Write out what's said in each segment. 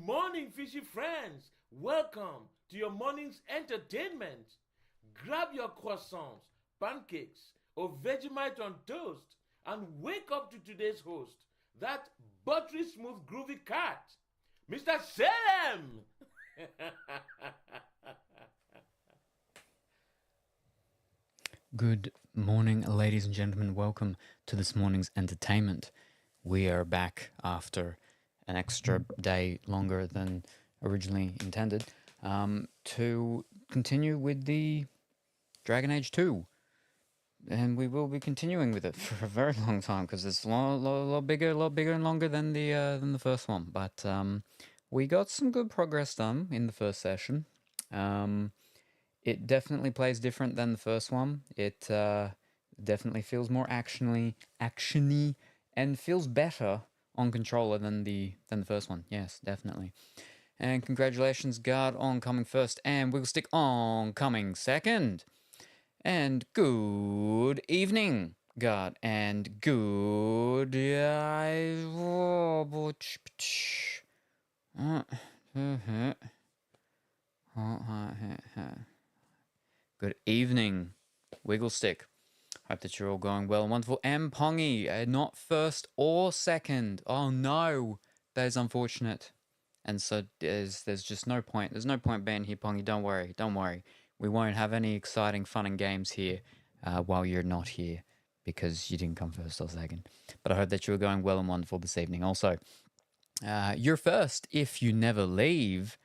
morning, fishy friends. Welcome to your morning's entertainment. Grab your croissants, pancakes, or Vegemite on toast and wake up to today's host, that buttery smooth groovy cat, Mr. Salem. Good morning, ladies and gentlemen. Welcome to this morning's entertainment. We are back after an extra day longer than originally intended to continue with the Dragon Age 2. And we will be continuing with it for a very long time because it's a lot bigger and longer than the first one. But we got some good progress done in the first session. It definitely plays different than the first one. It definitely feels more actiony, and feels better on controller than the first one. Yes, definitely. And congratulations, Guard, on coming first, and Wigglestick on coming second. And good evening, Guard, and good. Good evening, Wigglestick. Hope that you're all going well and wonderful. And Pongy, not first or second. Oh no, that is unfortunate. And so there's just no point. There's no point being here, Pongy. Don't worry. We won't have any exciting fun and games here while you're not here because you didn't come first or second. But I hope that you're going well and wonderful this evening. Also, you're first if you never leave.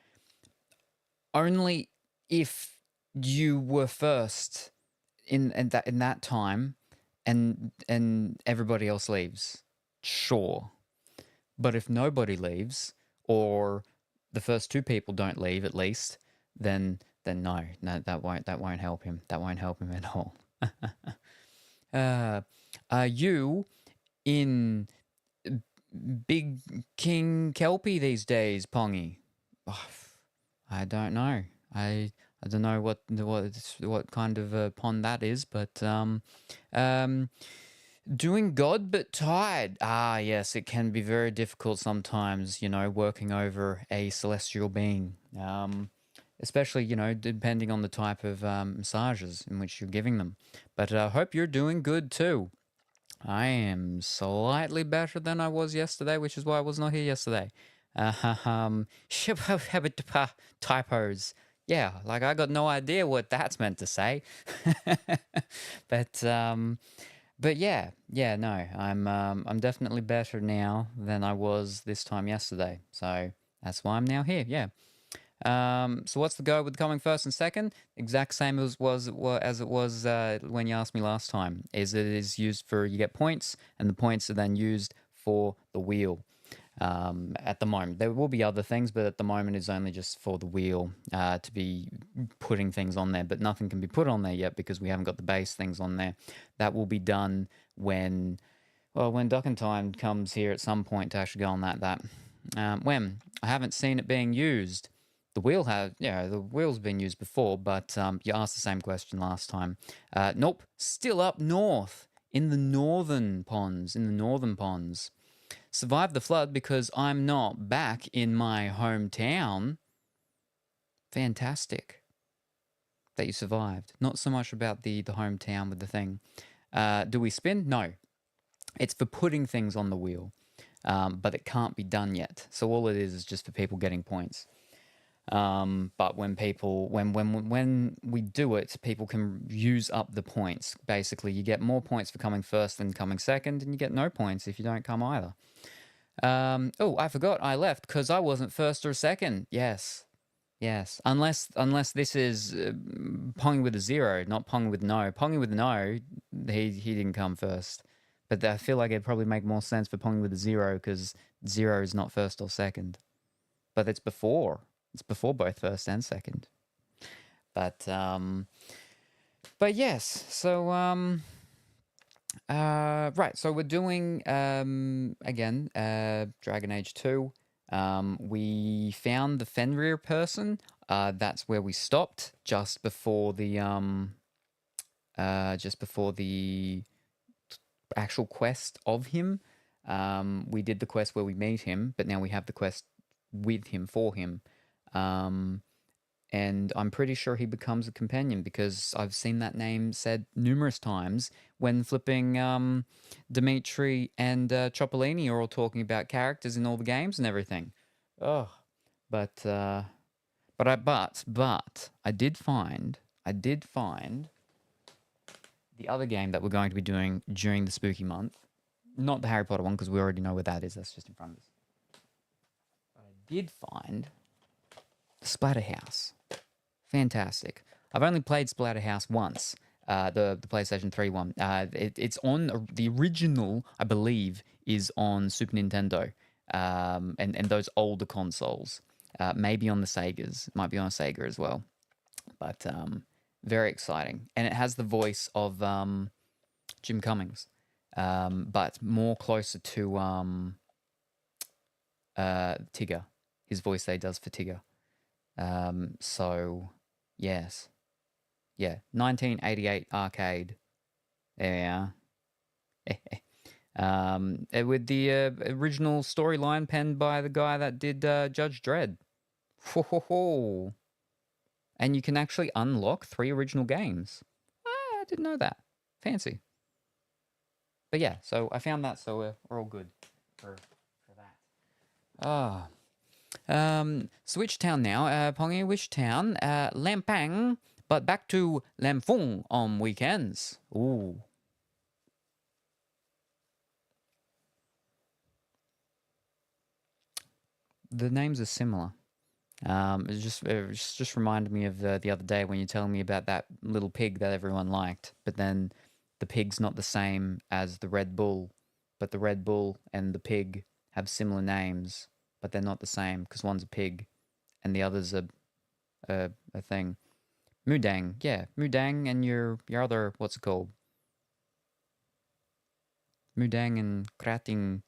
Only if you were first in that time and everybody else leaves, sure. But if nobody leaves, or the first two people don't leave at least, then no, that won't help him. That won't help him at all. Are you in Big King Kelpie these days, Pongy? Oh, I don't know. I don't know what kind of pond that is, but doing God but tired. Ah, yes, it can be very difficult sometimes. Working over a celestial being. Especially depending on the type of massages in which you're giving them. But I hope you're doing good too. I am slightly better than I was yesterday, which is why I was not here yesterday. Typos. Yeah, like I got no idea what that's meant to say. but yeah, no, I'm definitely better now than I was this time yesterday. So that's why I'm now here. Yeah. So what's the go with coming first and second? Exact same as it was when you asked me last time. It is used for, you get points, and the points are then used for the wheel. At the moment, there will be other things, but at the moment it's only just for the wheel to be putting things on there. But nothing can be put on there yet because we haven't got the base things on there. That will be done when Duck and Time comes here at some point to actually go on that. When I haven't seen it being used. The wheel's been used before, but you asked the same question last time. Nope, still up north in the northern ponds. Survived the flood because I'm not back in my hometown. Fantastic that you survived. Not so much about the hometown with the thing. Do we spin? No. It's for putting things on the wheel, but it can't be done yet. So all it is just for people getting points. But when we do it, people can use up the points. Basically, you get more points for coming first than coming second, and you get no points if you don't come either. I forgot I left because I wasn't first or second. Yes. Unless this is Pongy with a zero, not Pongy with no. Pongy with no, he didn't come first. But I feel like it'd probably make more sense for Pongy with a zero because zero is not first or second. But it's before. It's before both first and second. But yes. So right. So we're doing again Dragon Age 2. We found the Fenrir person. That's where we stopped just before the actual quest of him. We did the quest where we meet him, but now we have the quest with him, for him. And I'm pretty sure he becomes a companion because I've seen that name said numerous times when flipping Dimitri and Cipollini are all talking about characters in all the games and everything. Oh, but I did find the other game that we're going to be doing during the spooky month. Not the Harry Potter one because we already know where that is. That's just in front of us. But I did find Splatterhouse. Fantastic. I've only played Splatterhouse once, the PlayStation 3 one. It's on the original, I believe, is on Super Nintendo, and those older consoles. Maybe on the Segas. Might be on a Sega as well. But very exciting. And it has the voice of Jim Cummings, but more closer to Tigger. His voice that he does for Tigger. So, yes. Yeah, 1988 arcade. There we are. With the original storyline penned by the guy that did Judge Dredd. Ho, ho, ho. And you can actually unlock 3 original games. I didn't know that. Fancy. But yeah, so I found that, so we're all good for that. Switch town now. Pongi, which town? Lampang, but back to Lamphong on weekends. Ooh. The names are similar. It just reminded me of the other day when you telling me about that little pig that everyone liked, but then the pig's not the same as the Red Bull, but the Red Bull and the pig have similar names, but they're not the same because one's a pig and the other's a thing. Mudang, yeah, Mudang and your other, what's it called? Mudang and Krating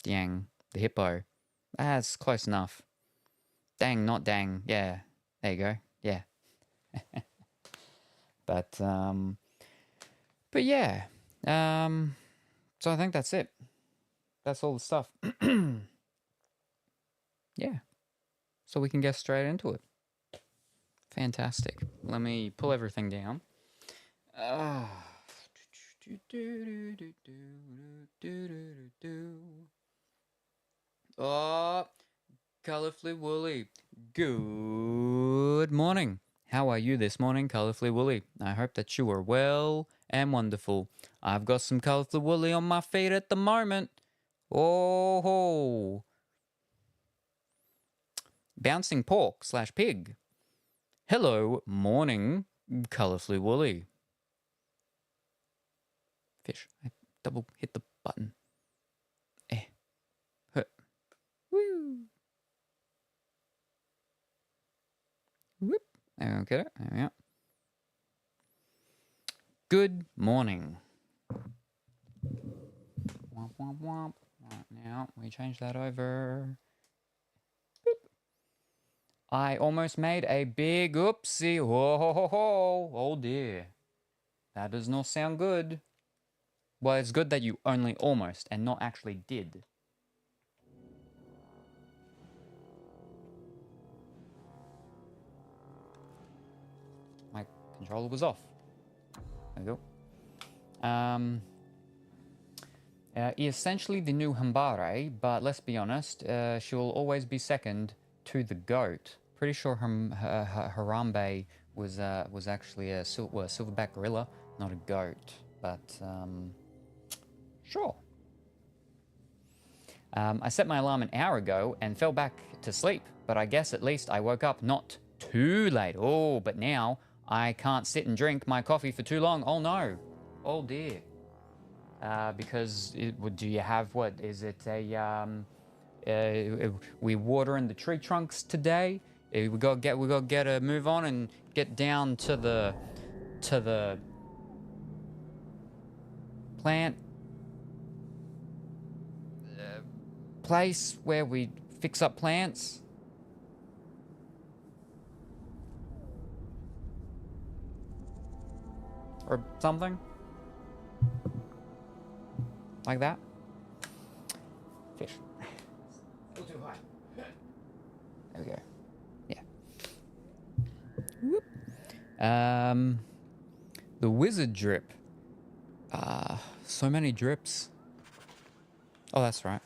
Diang, the hippo. That's close enough. Dang, not dang. Yeah, there you go. Yeah. But yeah. So I think that's it. That's all the stuff. Yeah. So we can get straight into it. Fantastic. Let me pull everything down. Oh, Colourfully Woolly. Good morning. How are you this morning, Colourfully Woolly? I hope that you are well and wonderful. I've got some Colourfully Woolly on my feet at the moment. Oh ho. Bouncing pork / pig. Hello, morning, Colourfully Woolly. Fish. I double hit the button. Woo. Whoop. Okay, there we are. Good morning. Womp, womp, womp. Right now, we change that over. Boop. I almost made a big oopsie. Ho, ho, ho, ho. Oh, dear. That does not sound good. Well, it's good that you only almost and not actually did. My controller was off. There we go. Essentially the new Hambare, but let's be honest, she will always be second to the goat. Pretty sure Harambe was actually a silverback gorilla, not a goat, but sure. I set my alarm an hour ago and fell back to sleep, but I guess at least I woke up not too late. Oh, but now I can't sit and drink my coffee for too long. Oh no. Oh dear. Because do you have, what is it, we watering the tree trunks today? We got to get a move on and get down to the plant place where we fix up plants. Or something like that. Fish. Still too high. The wizard drip. So many drips. Oh, that's right.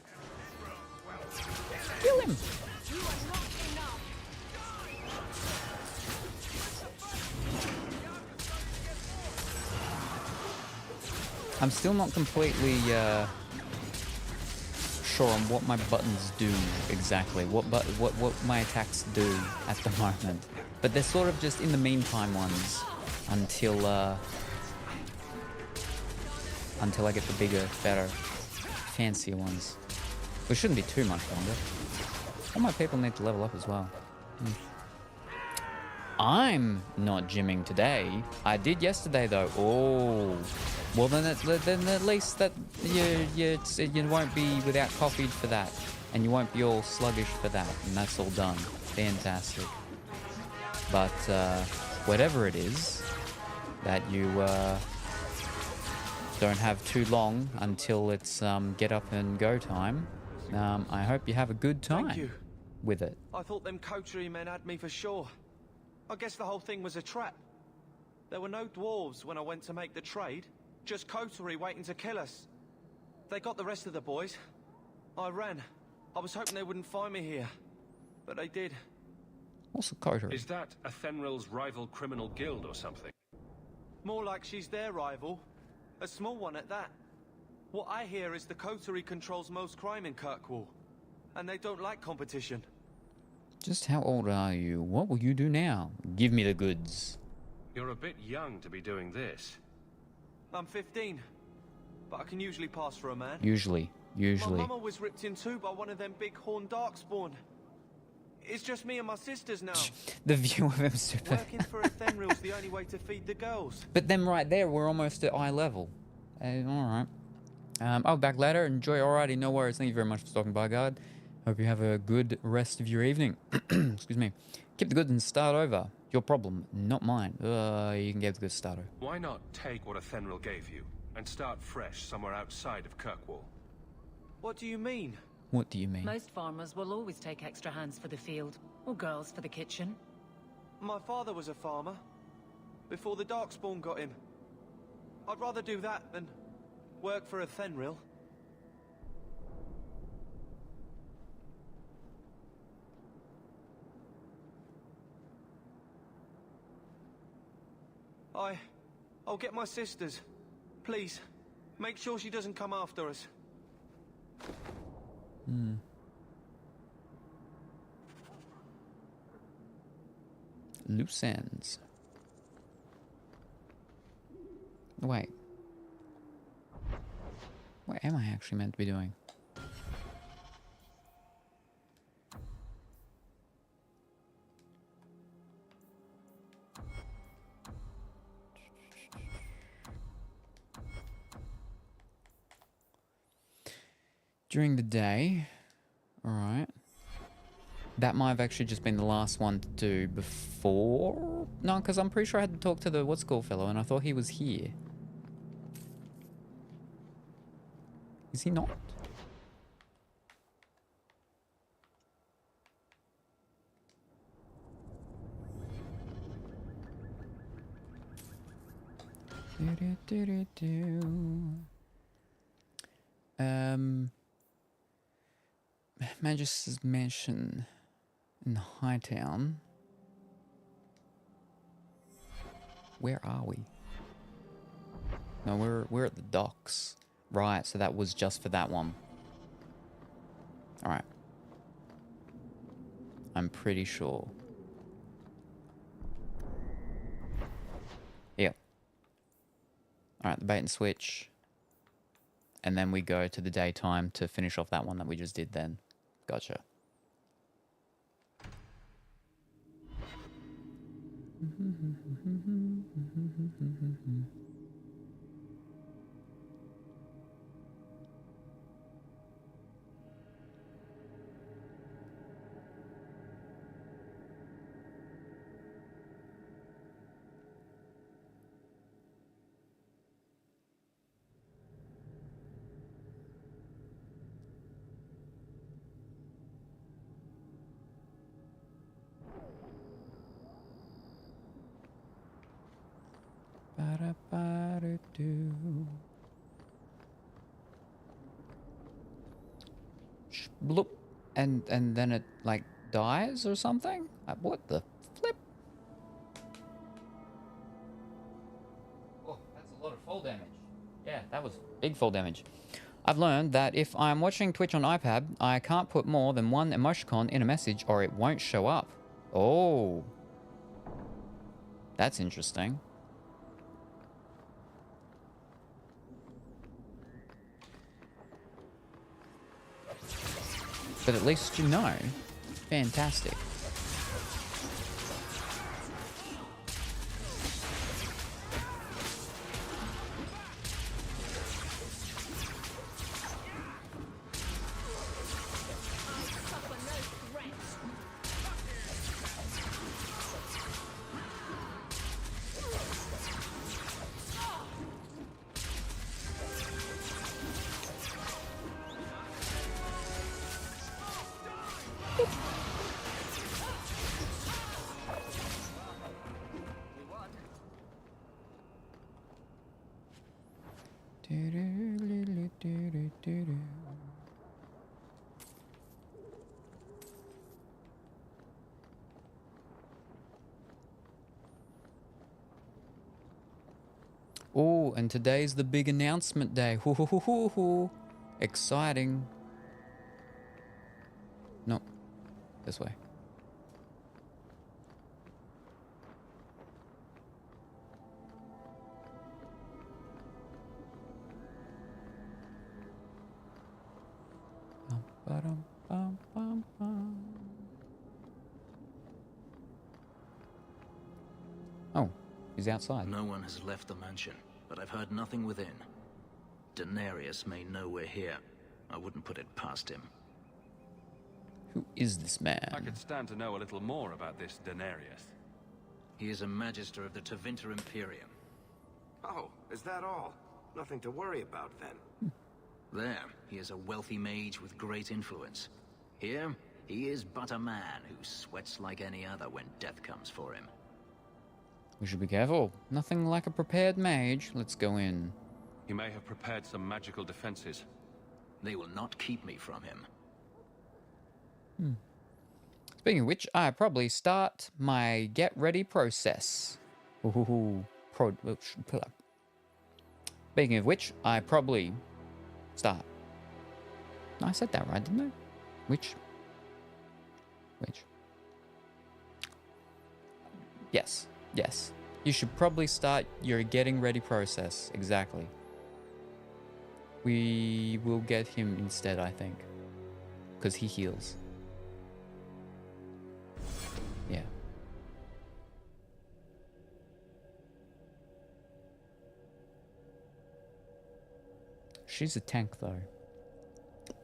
Kill him! I'm still not completely sure on what my buttons do exactly. What my attacks do at the moment. But they're sort of just in the meantime ones until I get the bigger, better, fancier ones. Which shouldn't be too much longer. All my people need to level up as well. I'm not gymming today. I did yesterday though. Oh, well then at least that you won't be without coffee for that, and you won't be all sluggish for that, and that's all done. Fantastic. But whatever it is that you don't have too long until it's get up and go time. I hope you have a good time with it. I thought them coterie men had me for sure. I guess the whole thing was a trap. There were no dwarves when I went to make the trade, just coterie waiting to kill us. They got the rest of the boys. I ran. I was hoping they wouldn't find me here, but they did. What's a coterie? Is that Athenril's rival criminal guild or something? More like she's their rival. A small one at that. What I hear is the coterie controls most crime in Kirkwall, and they don't like competition. Just how old are you? What will you do now? Give me the goods. You're a bit young to be doing this. I'm 15, but I can usually pass for a man. Usually. My mama was ripped in two by one of them big horned darkspawn. It's just me and my sisters now. The view of him super. Working for Athenril's the only way to feed the girls. But then right there, we're almost at eye level. Alright. I'll be back later. Enjoy. Alrighty, no worries. Thank you very much for stopping by, guard. Hope you have a good rest of your evening. Excuse me. Keep the goods and start over. Your problem, not mine. You can get the goods started. Why not take what Athenril gave you and start fresh somewhere outside of Kirkwall? What do you mean? What do you mean? Most farmers will always take extra hands for the field, or girls for the kitchen. My father was a farmer, before the Darkspawn got him. I'd rather do that than work for Athenril. I'll get my sisters. Please, make sure she doesn't come after us. Loose ends. Wait. What am I actually meant to be doing? During the day. Alright. That might have actually just been the last one to do before... No, because I'm pretty sure I had to talk to the what's-called fellow, and I thought he was here. Is he not? Magis's mansion in Hightown. Where are we? No, we're at the docks. Right, so that was just for that one. Alright. I'm pretty sure. Yeah. Alright, the bait and switch. And then we go to the daytime to finish off that one that we just did then. Gotcha. Bloop. And then it, like, dies or something? What the flip? Oh, that's a lot of fall damage. Yeah, that was big fall damage. I've learned that if I'm watching Twitch on iPad, I can't put more than one emoticon in a message or it won't show up. Oh. That's interesting. But at least you know. Fantastic. Oh, and today's the big announcement day. Hoo hoo hoo hoo hoo. Exciting. No, this way. Oh, he's outside. No one has left the mansion, but I've heard nothing within. Daenerys may know we're here. I wouldn't put it past him. Who is this man? I could stand to know a little more about this Daenerys. He is a magister of the Tevinter Imperium. Oh, is that all? Nothing to worry about then. There, he is a wealthy mage with great influence. Here, he is but a man who sweats like any other when death comes for him. We should be careful. Nothing like a prepared mage. Let's go in. He may have prepared some magical defenses. They will not keep me from him. Speaking of which, I probably start my get ready process. Speaking of which, I probably start. No, I said that right, didn't I? Which? Yes. You should probably start your getting ready process. Exactly. We will get him instead, I think. Because he heals. Yeah. She's a tank though.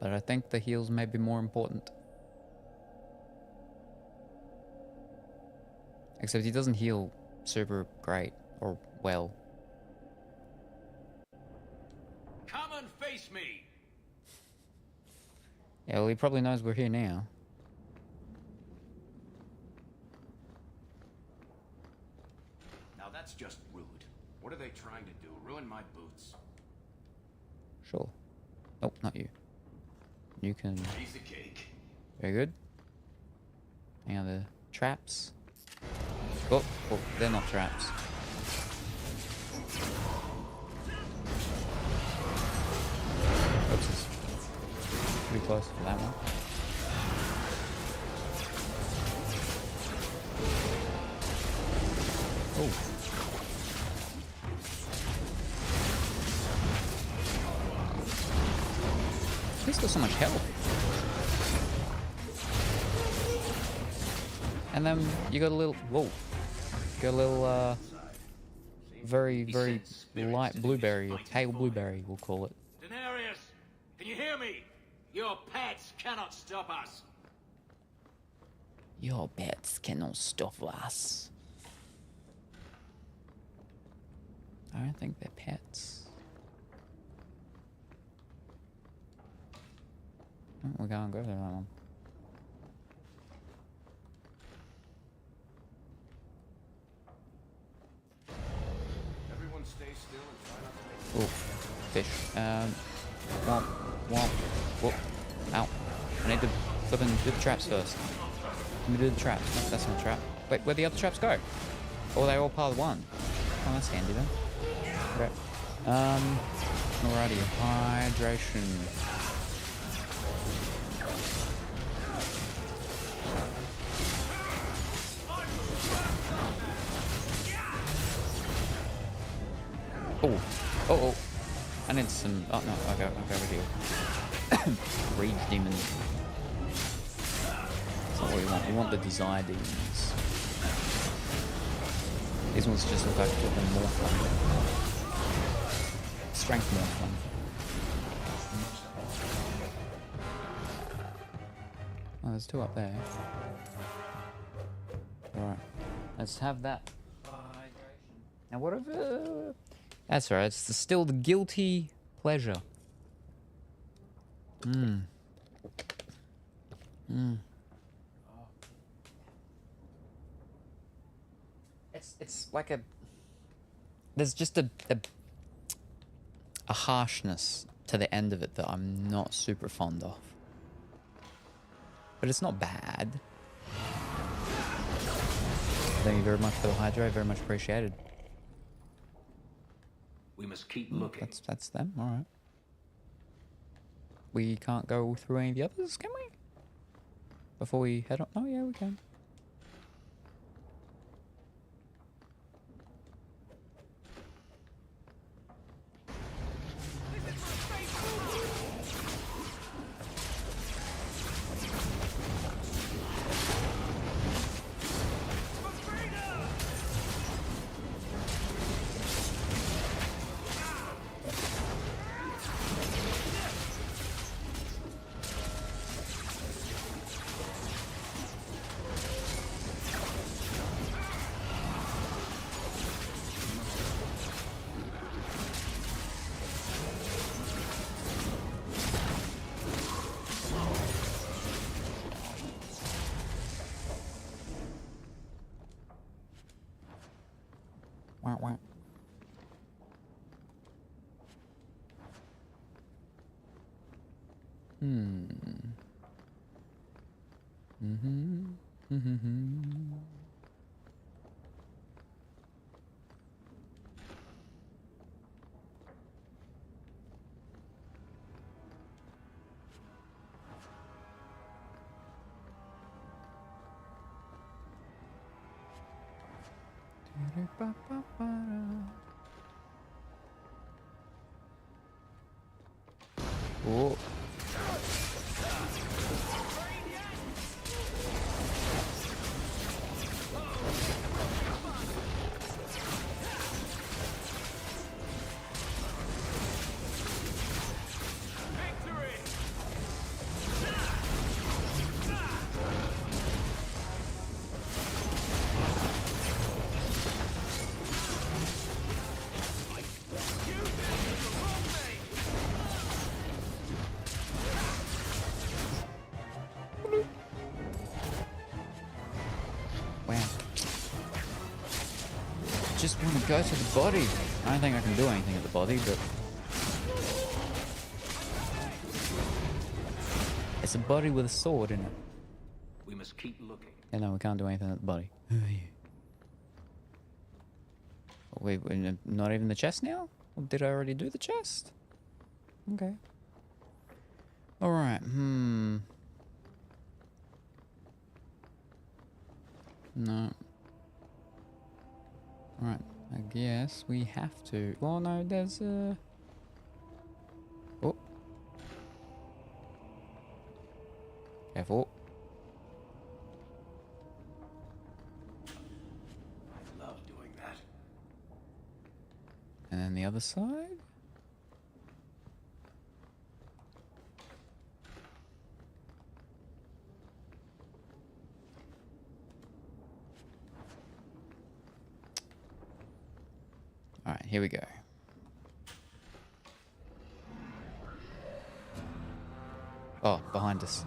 But I think the heals may be more important. Except he doesn't heal super great or well. Come and face me! Yeah, well, he probably knows we're here now. Now that's just rude. What are they trying to do? Ruin my boots? Sure. Oh, not you. You can... Piece of cake. Very good. Any other traps? Oh, they're not traps. Oops. Pretty close for that one. Oh. He's got so much health. And then you got a little... Whoa. Got a little, very, very light blueberry, or pale blueberry, we'll call it. Daenerys, can you hear me? Your pets cannot stop us. Your pets cannot stop us. I don't think they're pets. Oh, we're going to go there, that one. Everyone stay fish. Womp, womp, whoop, ow. I need to flip and do the traps first. Let me do the traps. No, that's not a trap. Wait, where'd the other traps go? Or are they all part of one? Oh, that's handy then. Okay. Alrighty, hydration. Oh, oh. I need some. Oh no, I'll go over here. Rage demons. That's not what we want. We want the desire demons. These ones just look like flipping more fun. Strength more fun. Oh, there's two up there. Alright. Let's have that. Now whatever. That's right, it's still the guilty pleasure. It's like a... There's just a harshness to the end of it that I'm not super fond of. But it's not bad. Thank you very much for the hydro, very much appreciated. We must keep looking. That's them, alright. We can't go through any of the others, can we? Before we head on? Oh yeah, we can. Wah, wah. Oh. Just want to go to the body. I don't think I can do anything at the body, but it's a body with a sword in it. We must keep looking. Yeah, no, we can't do anything at the body. Wait, not even the chest now? Or did I already do the chest? Okay. Alright, No. Right, I guess we have to... Well, no, there's a... Oh. Careful. I love doing that. And then the other side? Alright, here we go. Oh, behind us.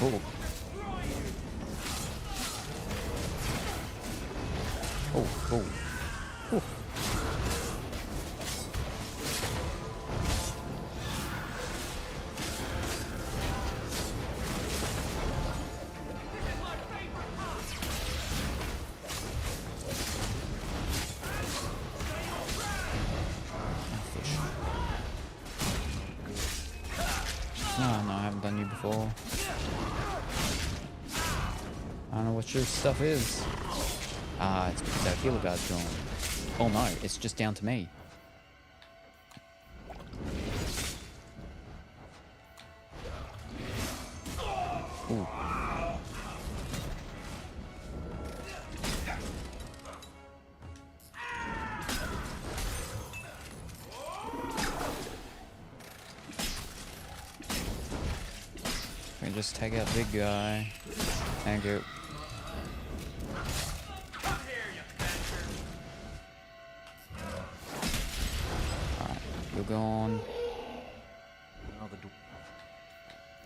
Oh. Oh, oh. Oh. No, I haven't done you before. I don't know what your stuff is. Ah, it's because our healer guard's gone. Oh no, it's just down to me. Ooh. We just take out the big guy. Thank you. Alright, you're gone.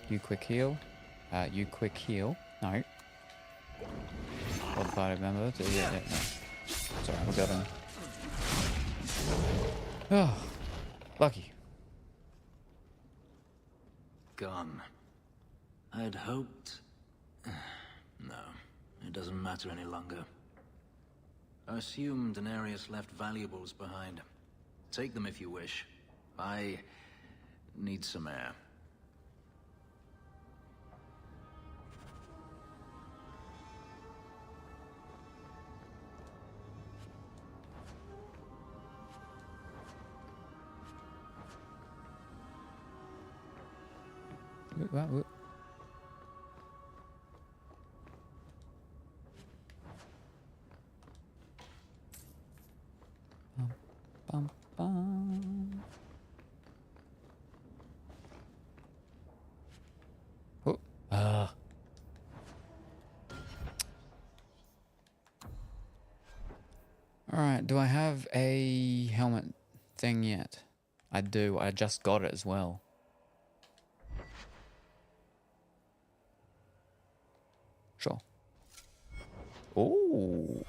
You quick heal. You quick heal. No. What party member? Yeah, no. Sorry, we got him. Oh, lucky. Gone. I'd hoped... No, it doesn't matter any longer. I assume Daenerys left valuables behind. Take them if you wish. I need some air. What? Bum, bum. Oh, Alright, do I have a helmet thing yet? I do, I just got it as well. Sure. Oh.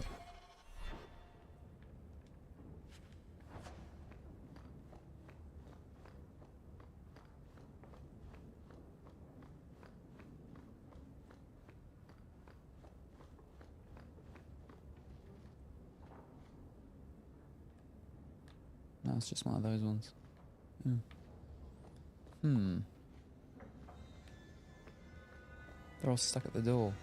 No, it's just one of those ones. They're all stuck at the door.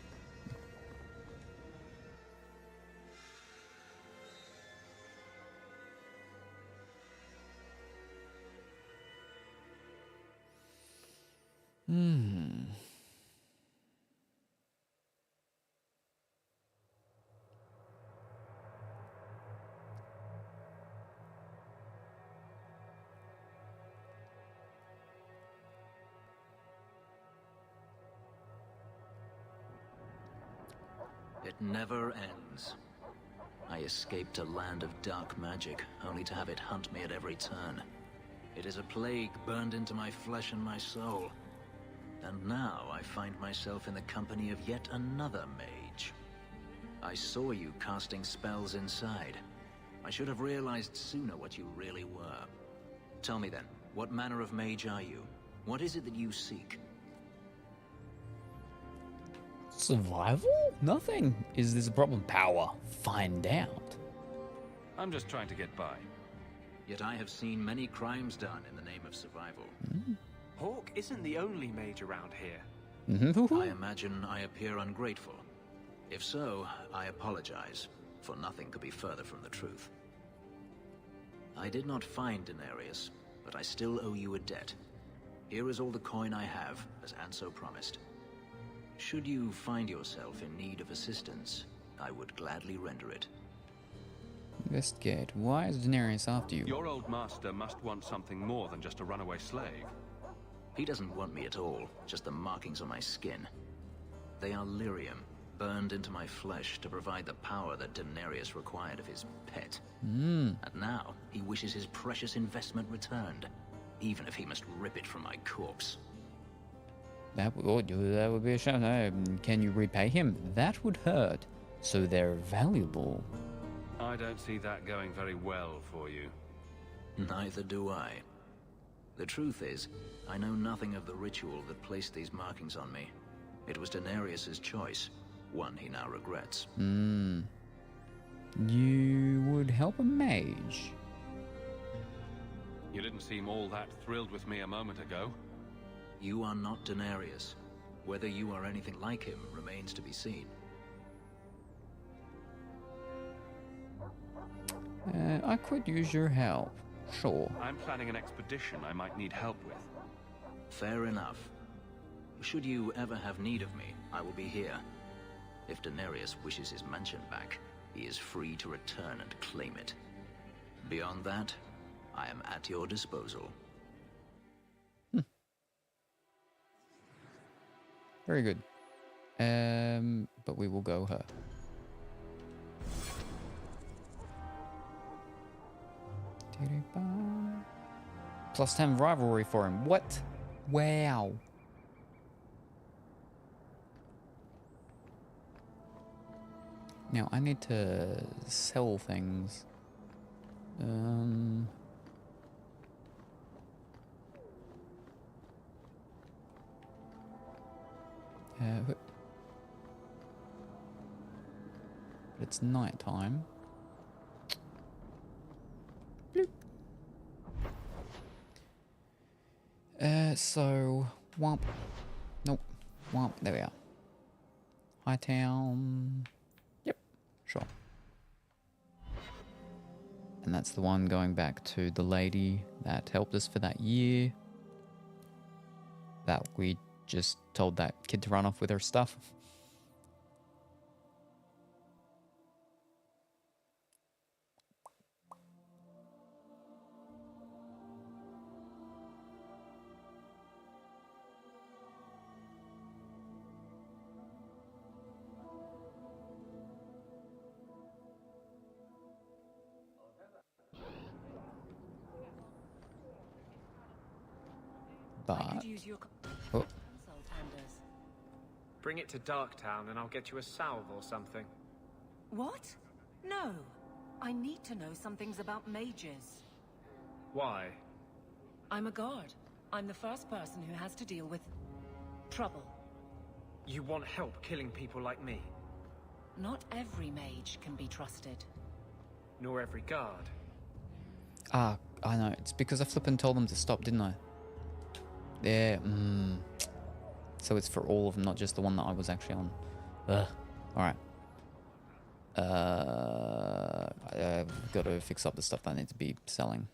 It never ends. I escaped a land of dark magic, only to have it hunt me at every turn. It is a plague burned into my flesh and my soul. And now I find myself in the company of yet another mage. I saw you casting spells inside. I should have realized sooner what you really were. Tell me then, what manner of mage are you? What is it that you seek? Survival? Nothing. Is this a problem? Power. Find out. I'm just trying to get by. Yet I have seen many crimes done in the name of survival. Hawk isn't the only mage around here. I imagine I appear ungrateful. If so, I apologize, for nothing could be further from the truth. I did not find Daenerys, but I still owe you a debt. Here is all the coin I have, as Anso promised. Should you find yourself in need of assistance, I would gladly render it. Investigate. Why is Daenerys after you? Your old master must want something more than just a runaway slave. He doesn't want me at all, just the markings on my skin. They are lyrium, burned into my flesh to provide the power that Daenerys required of his pet. And now, he wishes his precious investment returned, even if he must rip it from my corpse. That would be a shame. Can you repay him? That would hurt. So they're valuable. I don't see that going very well for you. Neither do I. The truth is, I know nothing of the ritual that placed these markings on me. It was Daenerys's choice, one he now regrets. You would help a mage. You didn't seem all that thrilled with me a moment ago. You are not Daenerys. Whether you are anything like him remains to be seen. I could use your help. Sure. I'm planning an expedition I might need help with. Fair enough. Should you ever have need of me, I will be here. If Daenerys wishes his mansion back, he is free to return and claim it. Beyond that, I am at your disposal. Very good. But we will go her. Plus 10 rivalry for him. What? Wow. Now I need to sell things. But it's night time. So womp. Nope. Womp. There we are. Hightown. Yep. Sure. And that's the one going back to the lady that helped us for that year. That we just told that kid to run off with her stuff. I could use your Oh. consult, Anders. Bring it to Darktown and I'll get you a salve or something. What? No. I need to know some things about mages. Why? I'm a guard. I'm the first person who has to deal with trouble. You want help killing people like me? Not every mage can be trusted. Nor every guard. Ah, I know. It's because I flippin' told them to stop, didn't I? Yeah, So it's for all of them, not just the one that I was actually on. Alright. I've got to fix up the stuff that I need to be selling.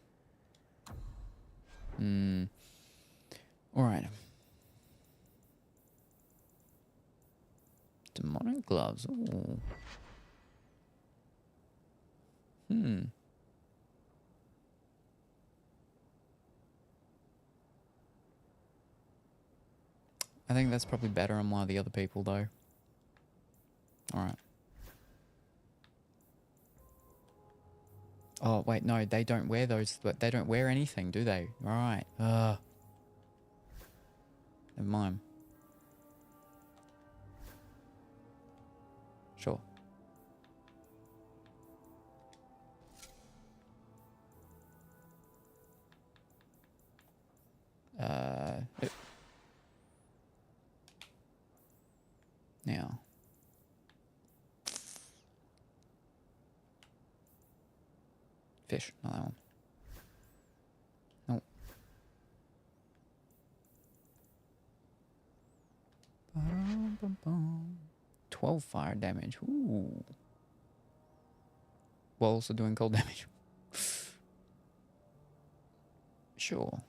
Alright. Demonic gloves. Ooh. I think that's probably better on one of the other people, though. Alright. Oh, wait, no, they don't wear those. But they don't wear anything, do they? Alright. Never mind. Sure. Now. Fish, not that one. Nope. 12 fire damage. Ooh. While also doing cold damage. Sure.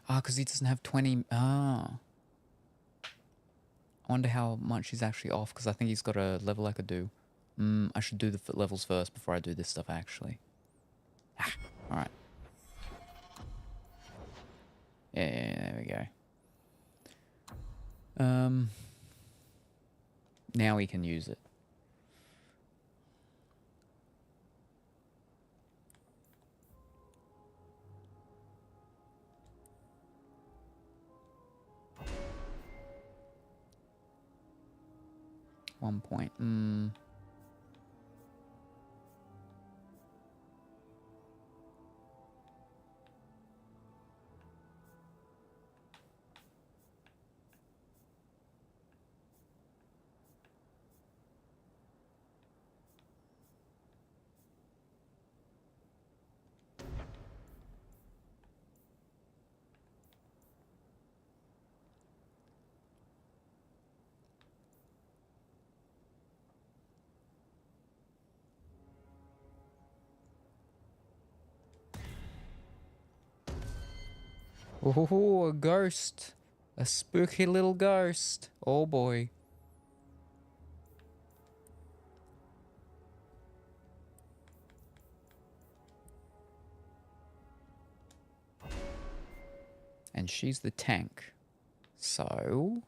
Ah, because he doesn't have 20... Ah. I wonder how much he's actually off, because I think he's got a level I could do. I should do the levels first before I do this stuff, actually. Alright. Yeah, there we go. Now we can use it. One point. Oh, a ghost. A spooky little ghost. Oh boy. And she's the tank. So...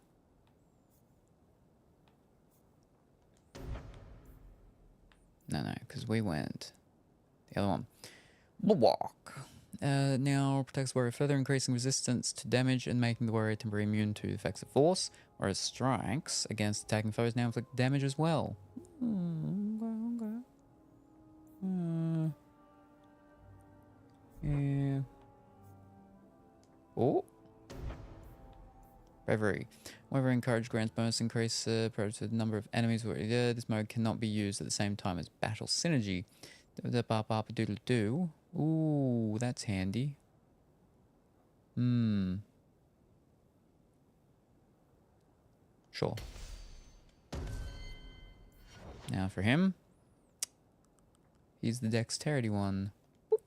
No, because we went... The other one. Walk. Now protects the warrior, further increasing resistance to damage and making the warrior temporarily immune to the effects of force, whereas strikes against attacking foes now inflict damage as well. Yeah. Oh. Bravery. Whenever encouraged, grants bonus increase to the number of enemies. This mode cannot be used at the same time as battle synergy. Doodle-doo. Ooh, that's handy. Sure. Now for him. He's the dexterity one. Boop.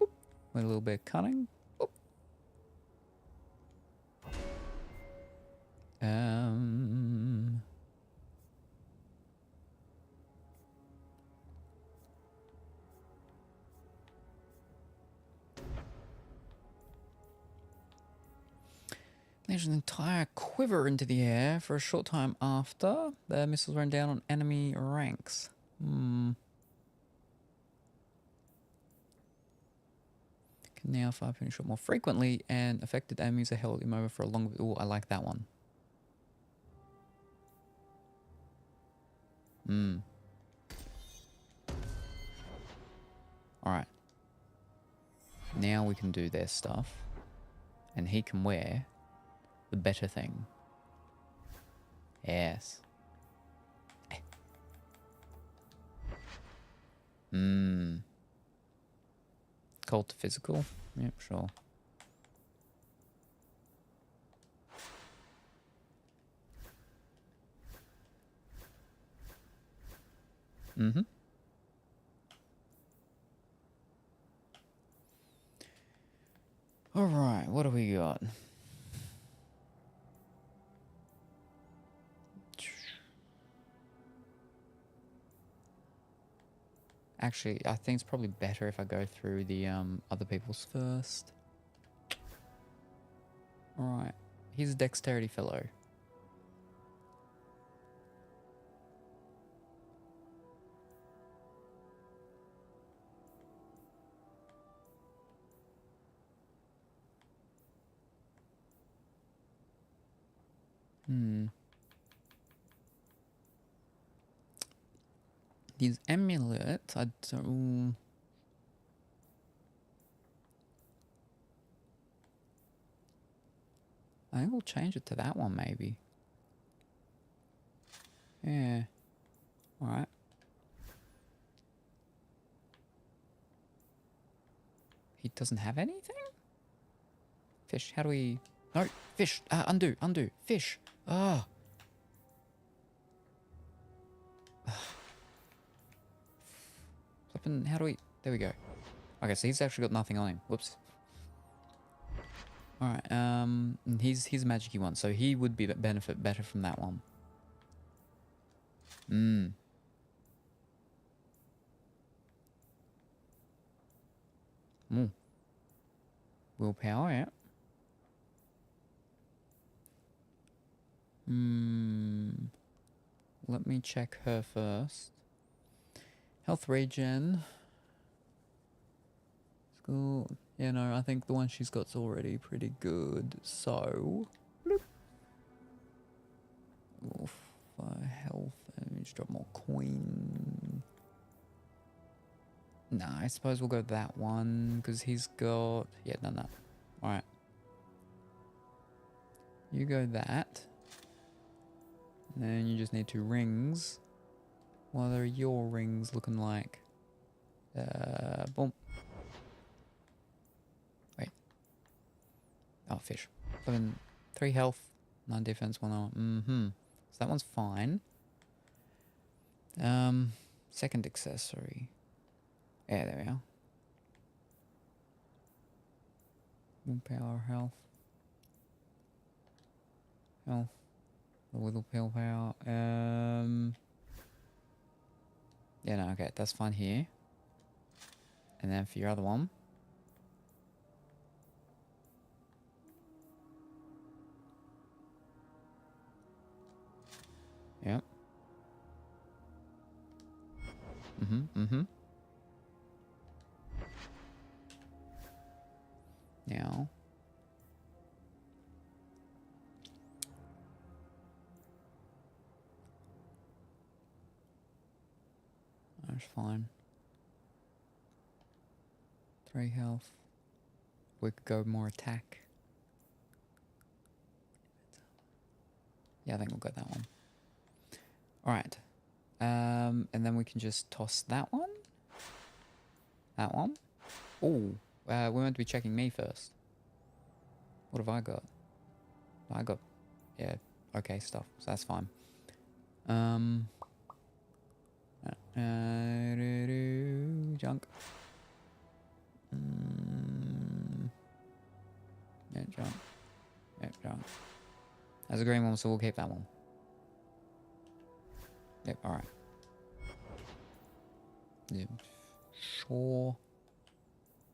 Boop. With a little bit of cunning. Boop. There's an entire quiver into the air for a short time after the missiles run down on enemy ranks. Can now fire pin shot more frequently, and affected enemies are held immobile for a longer... Ooh, I like that one. Alright. Now we can do their stuff. And he can wear the better thing. Yes. Cult to physical. Yep, sure. Alright, what do we got? Actually, I think it's probably better if I go through the other people's first. Alright. He's a dexterity fellow. These amulets, I don't... I think we'll change it to that one, maybe. Yeah. Alright. He doesn't have anything? Fish, how do we... No, fish! Undo, fish! Ah! Flippin', how do we... There we go. Okay, so he's actually got nothing on him. Whoops. Alright, he's a magic-y one, so he would be benefit better from that one. Willpower, yeah. Let me check her first. Health regen. School. Yeah, no, I think the one she's got's already pretty good. So, bloop. Oof, health. Let me just drop more coin. Nah, I suppose we'll go that one because he's got. Yeah, done that. All right. You go that. And then you just need 2 rings. What are your rings looking like? Boom. Wait. Oh, fish. 3 health, 9 defense, 1 armor. So that one's fine. Second accessory. Yeah, there we are. Willpower, health. Health. The willpower power. Yeah, no, okay, that's fine here. And then for your other one. Yep. Now. That's fine. 3 health. We could go more attack. Yeah, I think we'll go that one. Alright. And then we can just toss that one. That one. Oh, we're meant to be checking me first. What have I got? I got, yeah, okay stuff. So that's fine. Junk. Yeah, junk. Yeah, junk. That's a green one, so we'll keep that one. Yep, alright. Yep, sure.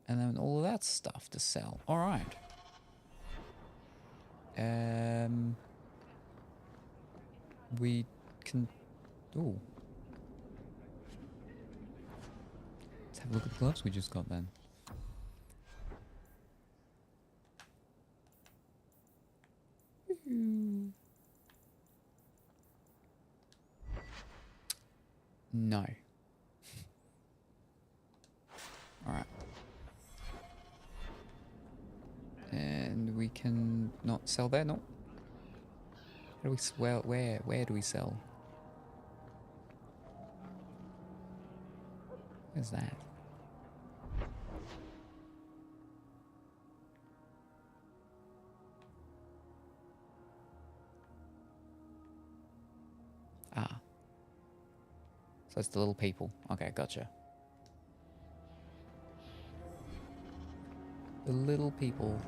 And then all of that stuff to sell. Alright. We can... Ooh. Let's have a look at the gloves we just got then. No. Alright. And we can not sell there, no? How do we sell? Where do we sell? Where's that? Ah. So it's the little people. Okay, gotcha. The little people.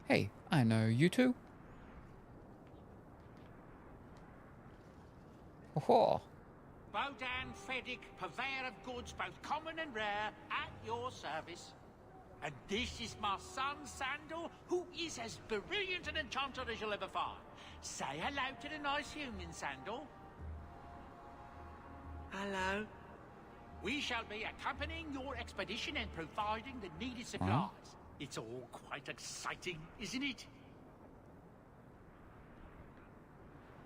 Hey, I know you two. Oh, Bodan Feddick, purveyor of goods both common and rare, at your service. And this is my son, Sandal, who is as brilliant an enchanter as you'll ever find. Say hello to the nice human, Sandal. Hello. We shall be accompanying your expedition and providing the needed supplies. It's all quite exciting, isn't it?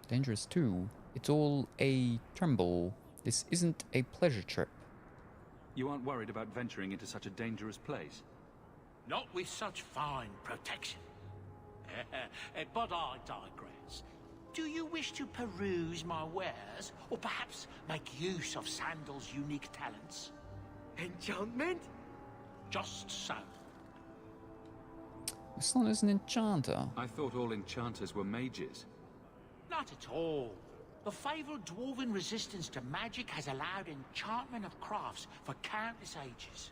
dangerous too. It's all a tremble. This isn't a pleasure trip. You aren't worried about venturing into such a dangerous place? Not with such fine protection. But I digress. Do you wish to peruse my wares, or perhaps make use of Sandal's unique talents? Enchantment? Just so. This one is an enchanter. I thought all enchanters were mages. Not at all. The fabled dwarven resistance to magic has allowed enchantment of crafts for countless ages.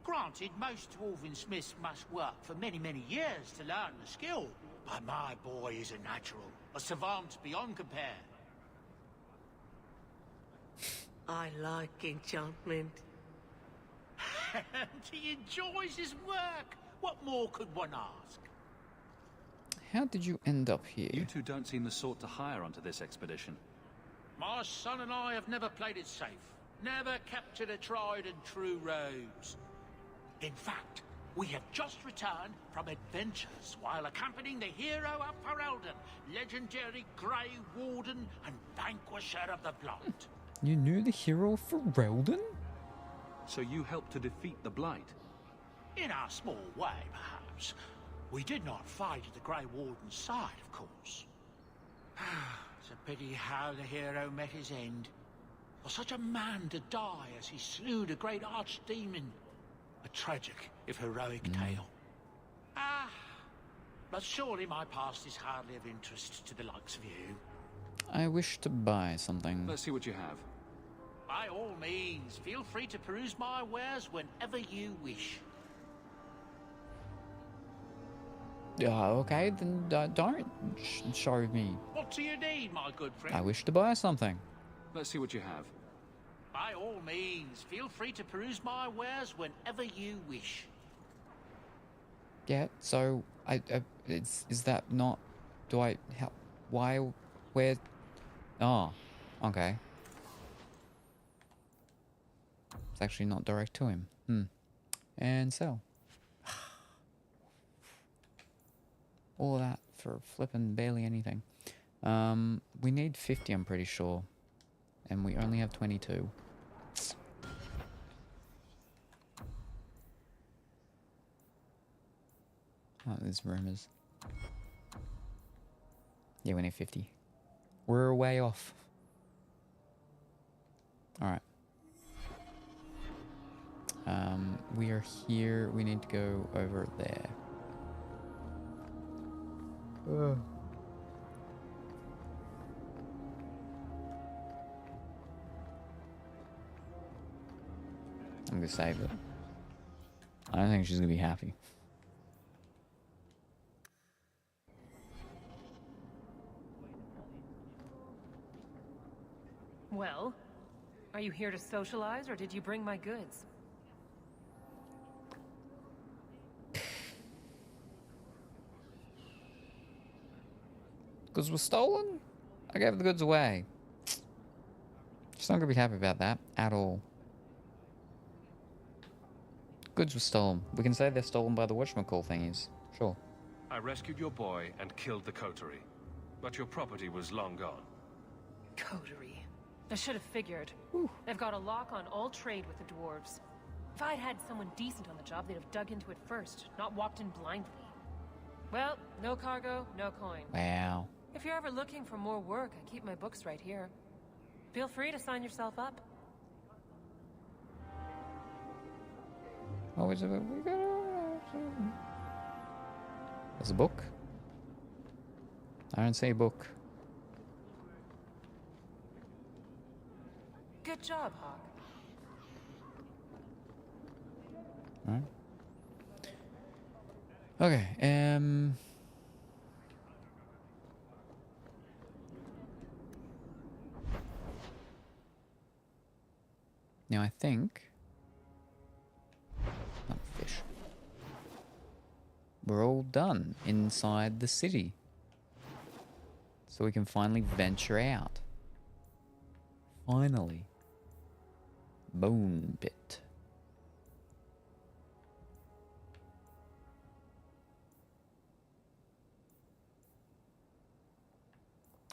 Granted, most dwarven smiths must work for many, many years to learn the skill, but my boy is a natural, a savant beyond compare. I like enchantment. He enjoys his work. What more could one ask? How did you end up here? You two don't seem the sort to hire onto this expedition. My son and I have never played it safe. Never captured a tried and true rose. In fact, we have just returned from adventures while accompanying the hero of Ferelden, legendary Grey Warden and Vanquisher of the Blight. You knew the hero for Ferelden? So you helped to defeat the Blight? In our small way, perhaps. We did not fight at the Grey Warden's side, of course. It's a pity how the hero met his end. For such a man to die as he slew the great archdemon. A tragic, if heroic tale. But surely my past is hardly of interest to the likes of you. I wish to buy something. Let's see what you have. By all means, feel free to peruse my wares whenever you wish. Okay, then don't show me. What do you need, my good friend? I wish to buy something. Let's see what you have. By all means, feel free to peruse my wares whenever you wish. Yeah, so is that not? Do I? How? Why? Where? Oh, okay. It's actually not direct to him. And sell. All of that for flipping barely anything. We need 50, I'm pretty sure. And we only have 22. Oh, there's rumors. Yeah, we need 50. We're a way off. Alright. We are here. We need to go over there. I'm gonna save it. I don't think she's gonna be happy. Well, are you here to socialize or did you bring my goods? Goods were stolen? I gave the goods away. She's not gonna be happy about that at all. Goods were stolen. We can say they're stolen by the whatchamacall thingies. Sure. I rescued your boy and killed the coterie, but your property was long gone. Coterie. I should have figured. They've got a lock on all trade with the dwarves. If I'd had someone decent on the job, they'd have dug into it first, not walked in blindly. Well, no cargo, no coin. Wow. If you're ever looking for more work, I keep my books right here. Feel free to sign yourself up. Oh, is it? There's a book? I don't see a book. Good job, Hawk. Alright. Okay, now I think... Oh, fish. We're all done inside the city. So we can finally venture out. Finally. Bone pit.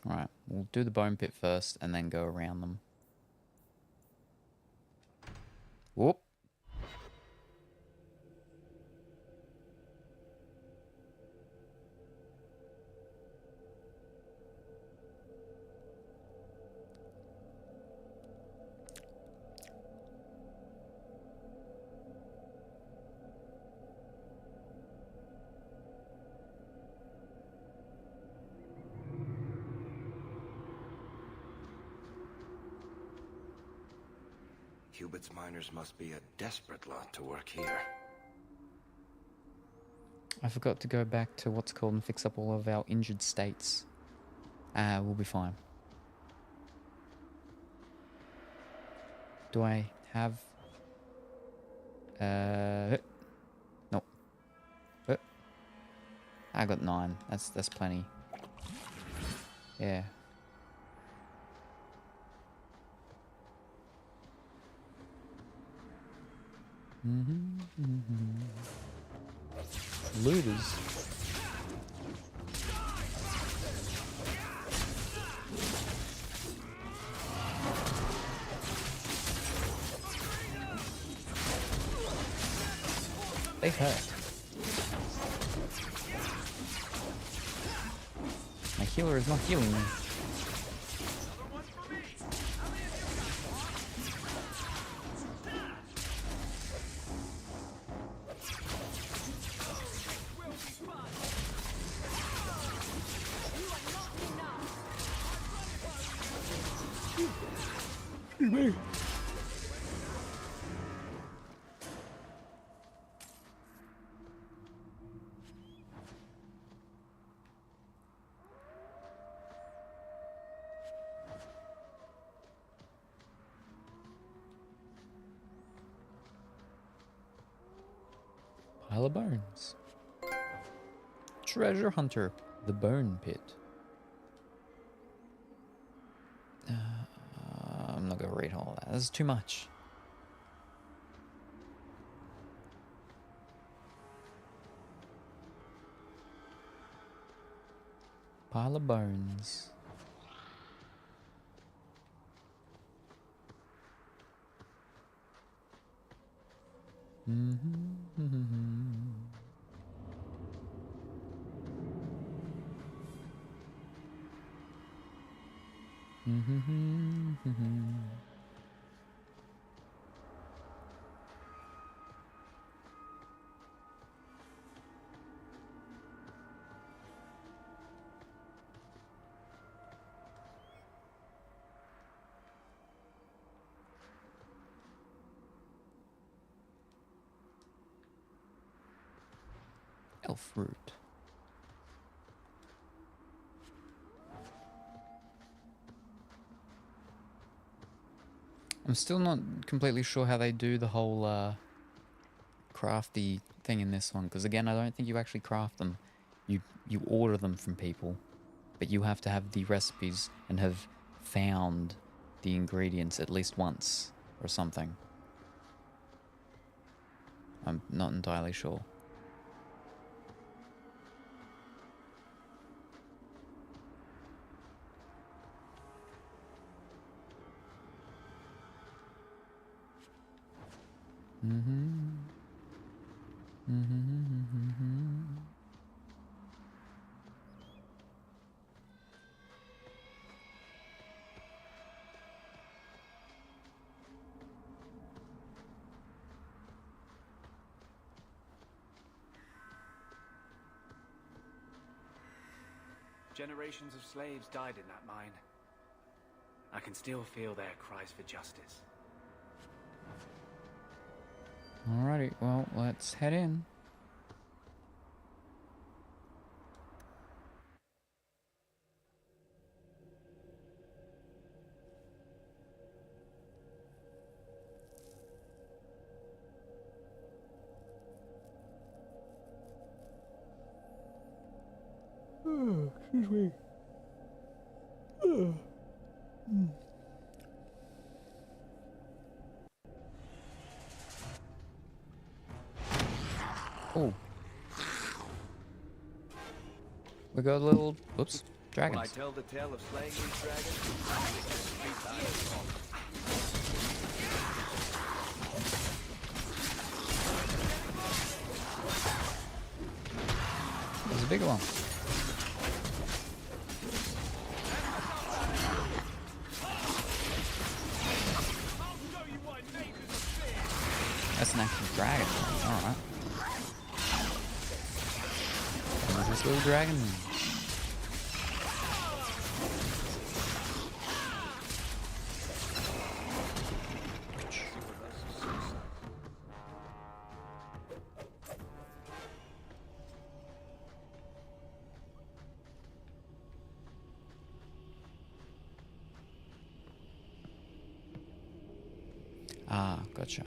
Alright, we'll do the bone pit first and then go around them. Whoop. Cubit's miners must be a desperate lot to work here. I forgot to go back to what's called and fix up all of our injured states. We'll be fine. Do I have... Nope. I got 9. That's plenty. Yeah. Looters. They hurt. My healer is not healing me. Pile of bones. Treasure hunter. The bone pit. I'm not gonna read all that. This is too much. Pile of bones. Elf root. I'm still not completely sure how they do the whole crafty thing in this one, because again, I don't think you actually craft them. You order them from people, but you have to have the recipes and have found the ingredients at least once or something. I'm not entirely sure. Generations of slaves died in that mine. I can still feel their cries for justice. Alrighty, well, let's head in. Excuse me. Oh. We got a little, whoops, dragons. When I tell the tale of slaying these dragons, There's a bigger one. That's an actual dragon. Alright. There's this little dragon. Ah, gotcha.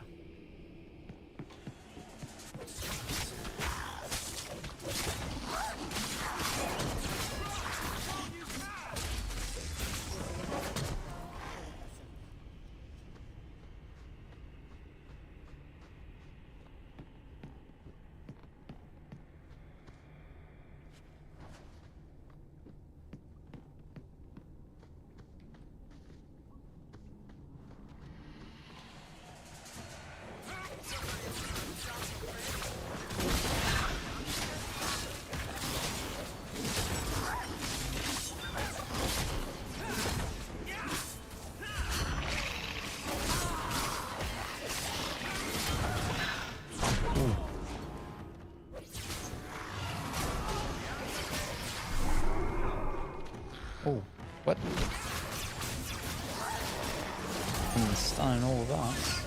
Oh, what? I'm stunning all of us.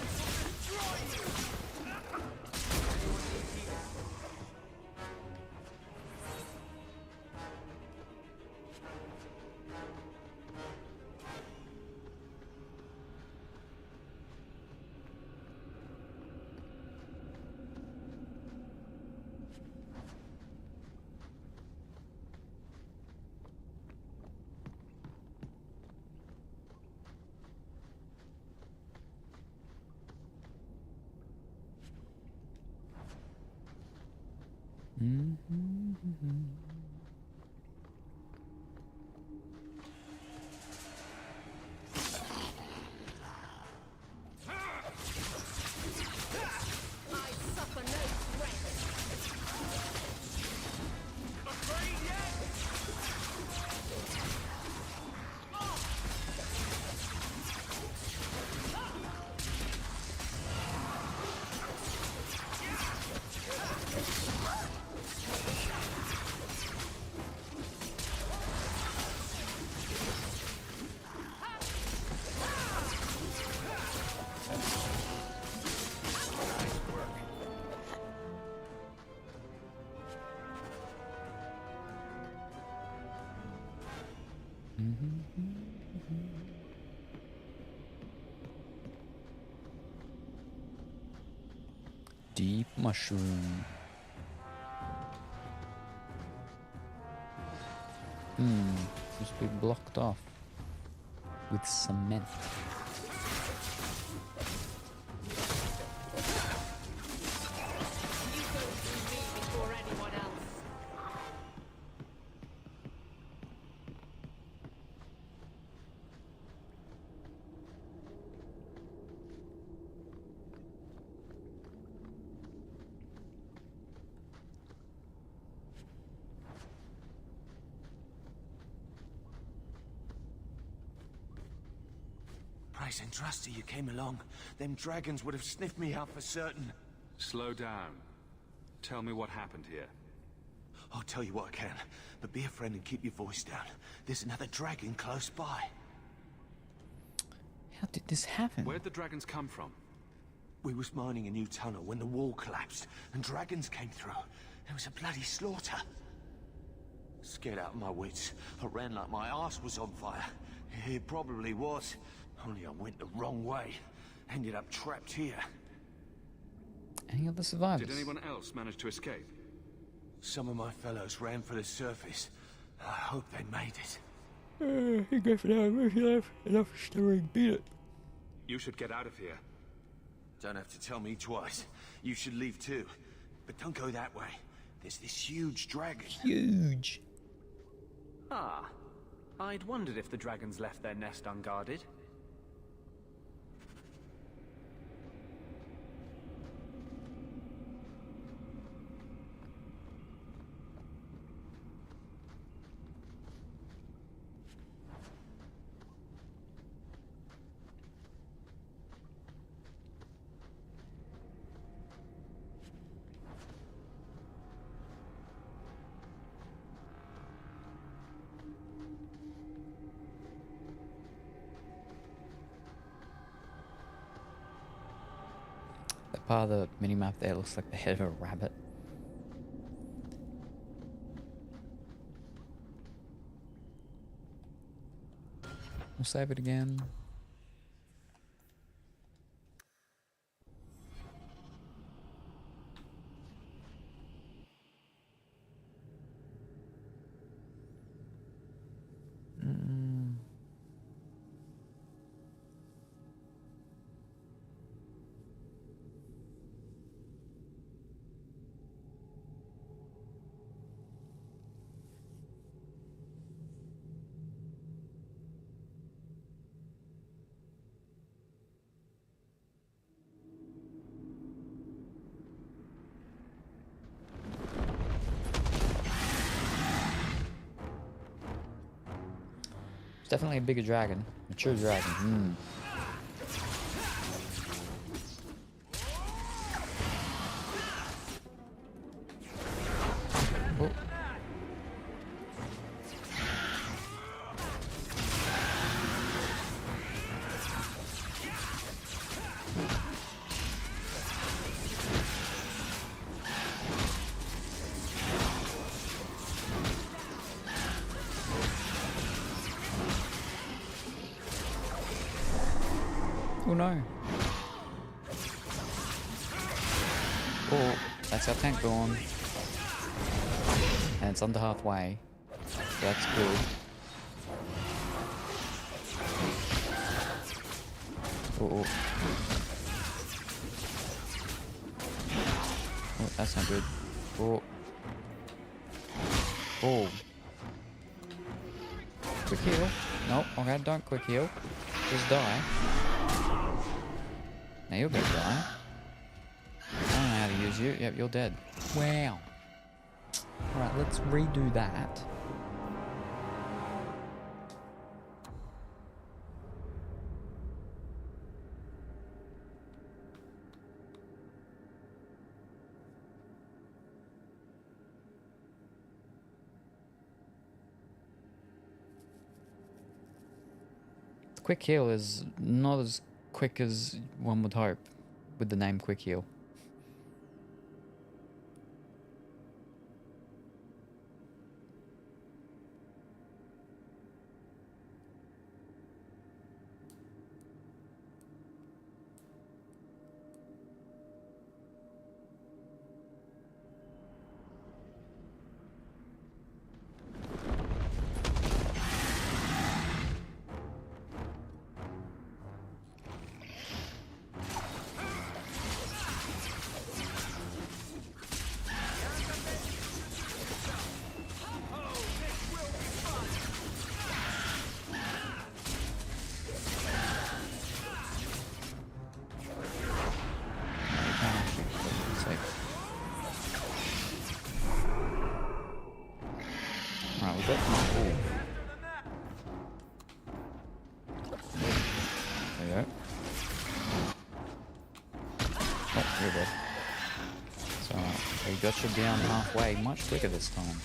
Deep mushroom. Seems to be blocked off with cement. Price and Trusty, you came along. Them dragons would have sniffed me out for certain. Slow down. Tell me what happened here. I'll tell you what I can, but be a friend and keep your voice down. There's another dragon close by. How did this happen? Where'd the dragons come from? We was mining a new tunnel when the wall collapsed, and dragons came through. There was a bloody slaughter. Scared out of my wits, I ran like my arse was on fire. It probably was. Only I went the wrong way. Ended up trapped here. Any other survivors? Did anyone else manage to escape? Some of my fellows ran for the surface. I hope they made it. You go for now. If you have enough story, beat it. You should get out of here. Don't have to tell me twice. You should leave too. But don't go that way. There's this huge dragon. Huge. Ah. I'd wondered if the dragons left their nest unguarded. That part of the minimap there looks like the head of a rabbit. We'll save it again. It's definitely a bigger dragon. Mature dragon. Oh. Oh no. Oh, that's our tank gone. And it's under halfway. So that's good. Oh, that's not good. Oh. Oh. Quick heal. Nope, okay, don't quick heal. Just die. Now you're gonna die. I don't know how to use you. Yep, you're dead. Wow. Alright, let's redo that. The quick heal is not as quick as one would hope with the name quick heal. Alright, we've got there you go. Oh, you're dead. So, we got you down halfway much quicker this time.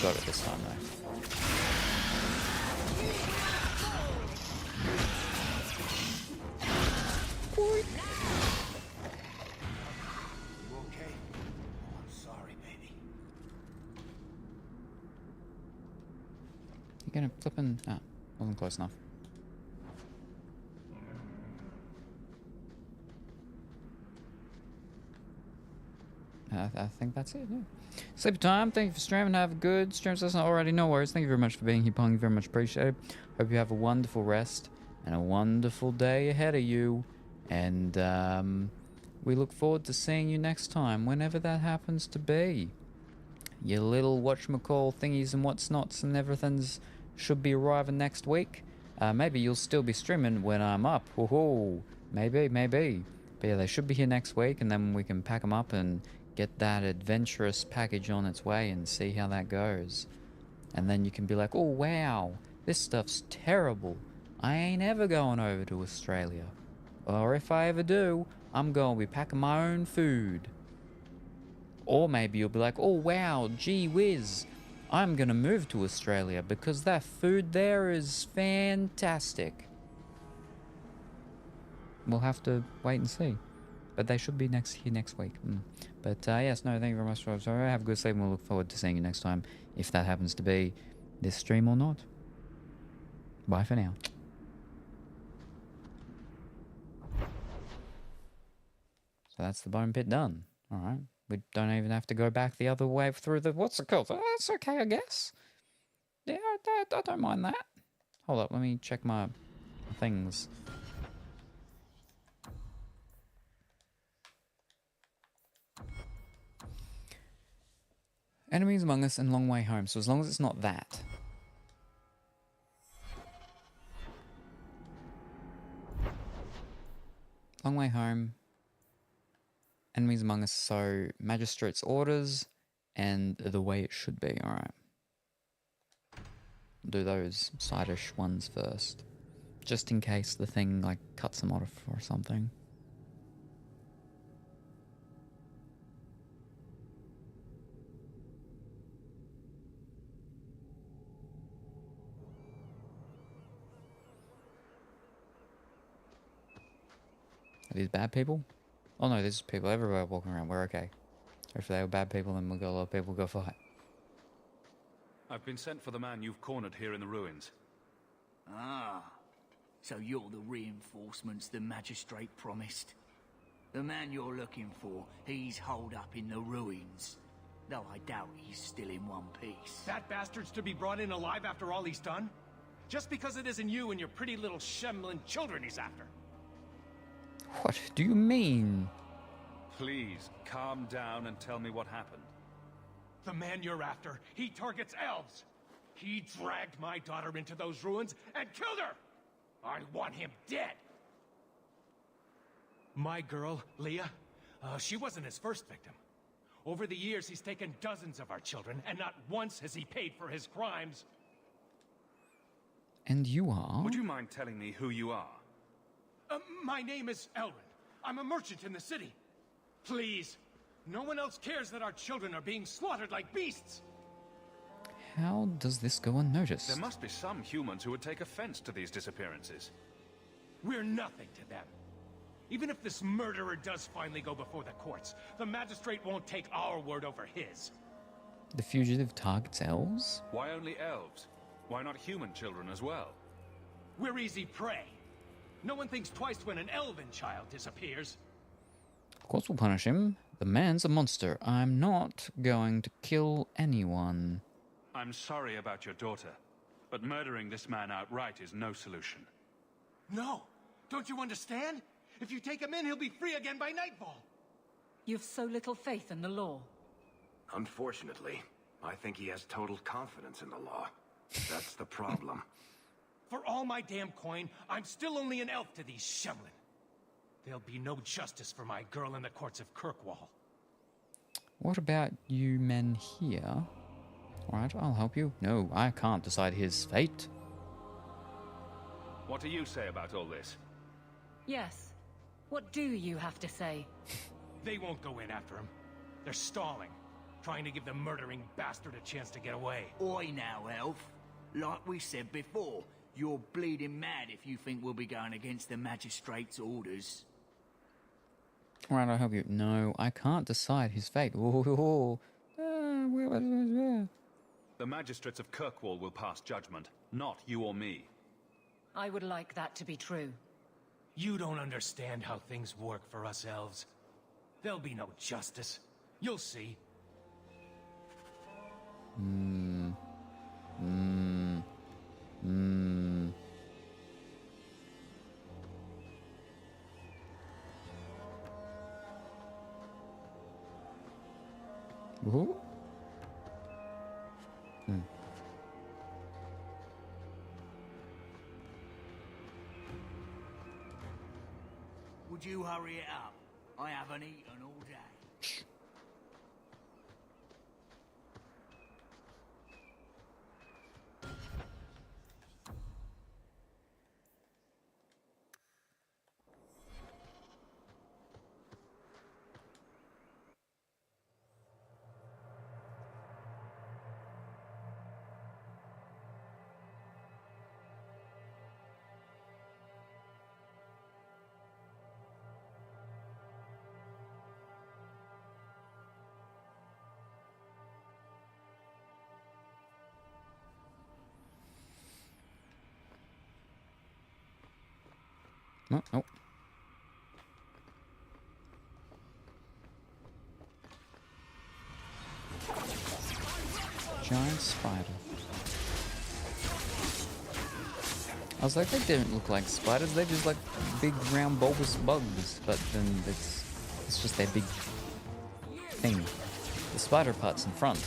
Got it this time though. You okay? Oh, I'm sorry, baby. You're gonna flip and... Ah, wasn't close enough. I think that's it, yeah. Sleep time. Thank you for streaming. Have a good stream session already. No worries. Thank you very much for being here, Pong. Very much appreciated. Hope you have a wonderful rest and a wonderful day ahead of you. And we look forward to seeing you next time, whenever that happens to be. Your little whatchamacall thingies and what's nots and everything's should be arriving next week. Maybe you'll still be streaming when I'm up. Woohoo! Maybe. But yeah, they should be here next week, and then we can pack them up and get that adventurous package on its way and see how that goes. And then you can be like, oh wow, this stuff's terrible. I ain't ever going over to Australia. Or if I ever do, I'm going to be packing my own food. Or maybe you'll be like, oh wow, gee whiz, I'm going to move to Australia because that food there is fantastic. We'll have to wait and see. But they should be here next week. But yes, no, thank you very much for having. Have a good sleep, and we'll look forward to seeing you next time, if that happens to be this stream or not. Bye for now. So that's the bone pit done. All right. We don't even have to go back the other way through the... What's it called? That's okay, I guess. Yeah, I don't mind that. Hold up, let me check my things. Enemies Among Us and Long Way Home. So as long as it's not that. Long Way Home. Enemies Among Us. So Magistrate's Orders and The Way It Should Be. Alright. Do those side-ish ones first. Just in case the thing like cuts them off or something. Are these bad people? Oh no, there's people everywhere walking around. We're okay. If they were bad people, then we'll go, a lot of people go fight. I've been sent for the man you've cornered here in the ruins. Ah, so you're the reinforcements the magistrate promised. The man you're looking for, he's holed up in the ruins. Though I doubt he's still in one piece. That bastard's to be brought in alive after all he's done? Just because it isn't you and your pretty little Shemlin children he's after. What do you mean? Please, calm down and tell me what happened. The man you're after, he targets elves. He dragged my daughter into those ruins and killed her! I want him dead! My girl, Leah, she wasn't his first victim. Over the years, he's taken dozens of our children, and not once has he paid for his crimes. And you are? Would you mind telling me who you are? My name is Elrin. I'm a merchant in the city. Please, no one else cares that our children are being slaughtered like beasts. How does this go unnoticed? There must be some humans who would take offense to these disappearances. We're nothing to them. Even if this murderer does finally go before the courts, the magistrate won't take our word over his. The fugitive targets elves? Why only elves? Why not human children as well? We're easy prey. No one thinks twice when an elven child disappears. Of course we'll punish him. The man's a monster. I'm not going to kill anyone. I'm sorry about your daughter, but murdering this man outright is no solution. No! Don't you understand? If you take him in, he'll be free again by nightfall. You've so little faith in the law. Unfortunately, I think he has total confidence in the law. That's the problem. For all my damn coin, I'm still only an elf to these Shemlin. There'll be no justice for my girl in the courts of Kirkwall. What about you men here? Alright, I'll help you. No, I can't decide his fate. What do you say about all this? Yes. What do you have to say? They won't go in after him. They're stalling, trying to give the murdering bastard a chance to get away. Oi now, elf. Like we said before, you're bleeding mad if you think we'll be going against the magistrate's orders. Alright, I'll help you. No, I can't decide his fate. Ooh. The magistrates of Kirkwall will pass judgment, not you or me. I would like that to be true. You don't understand how things work for us elves. There'll be no justice. You'll see. Ooh. Would you hurry it up? I haven't eaten all day. No, no. Giant spider. I was like, they didn't look like spiders, they're just like big round bulbous bugs, but then it's just their big thing. The spider part's in front.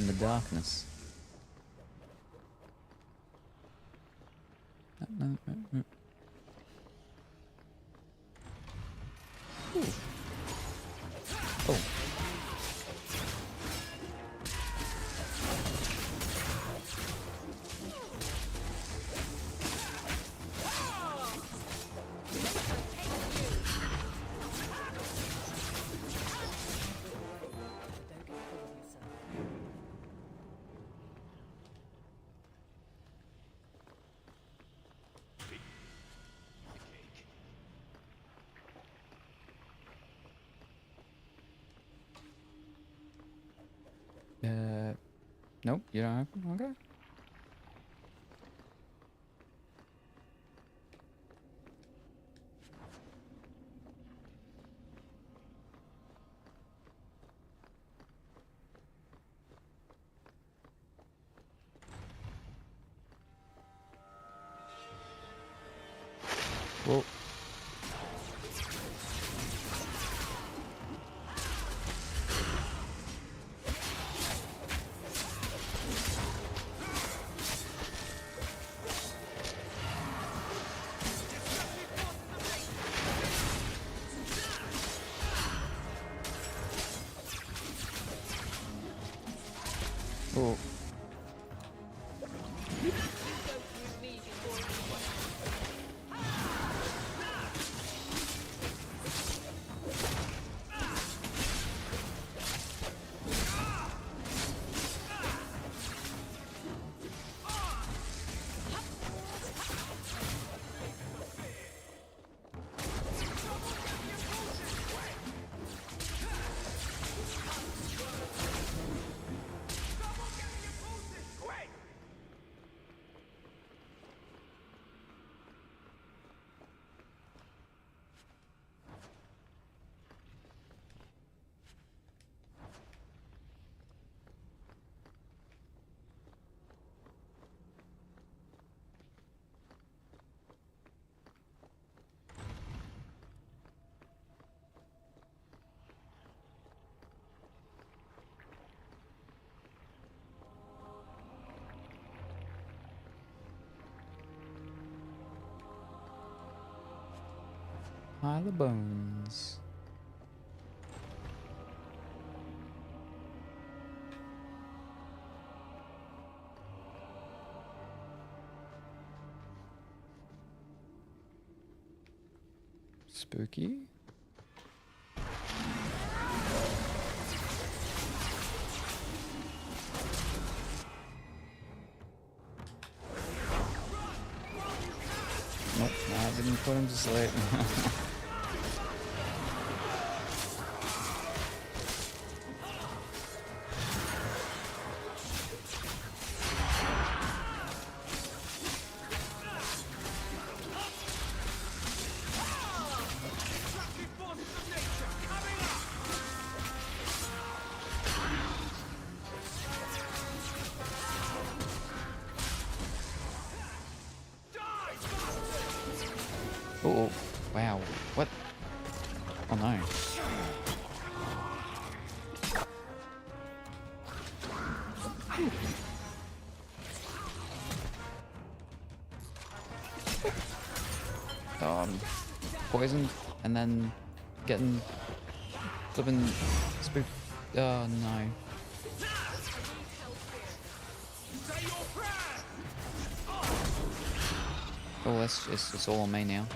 in the darkness. No. Ooh. Oh. Nope, you don't have it? Okay. Whoa. Oh. Pile of bones. Spooky. Nope, I didn't put him to sleep. Oh, wow. What? Oh no. Oh, I'm poisoned and then getting flipping spook. Oh no. Oh, that's just, it's all on me now.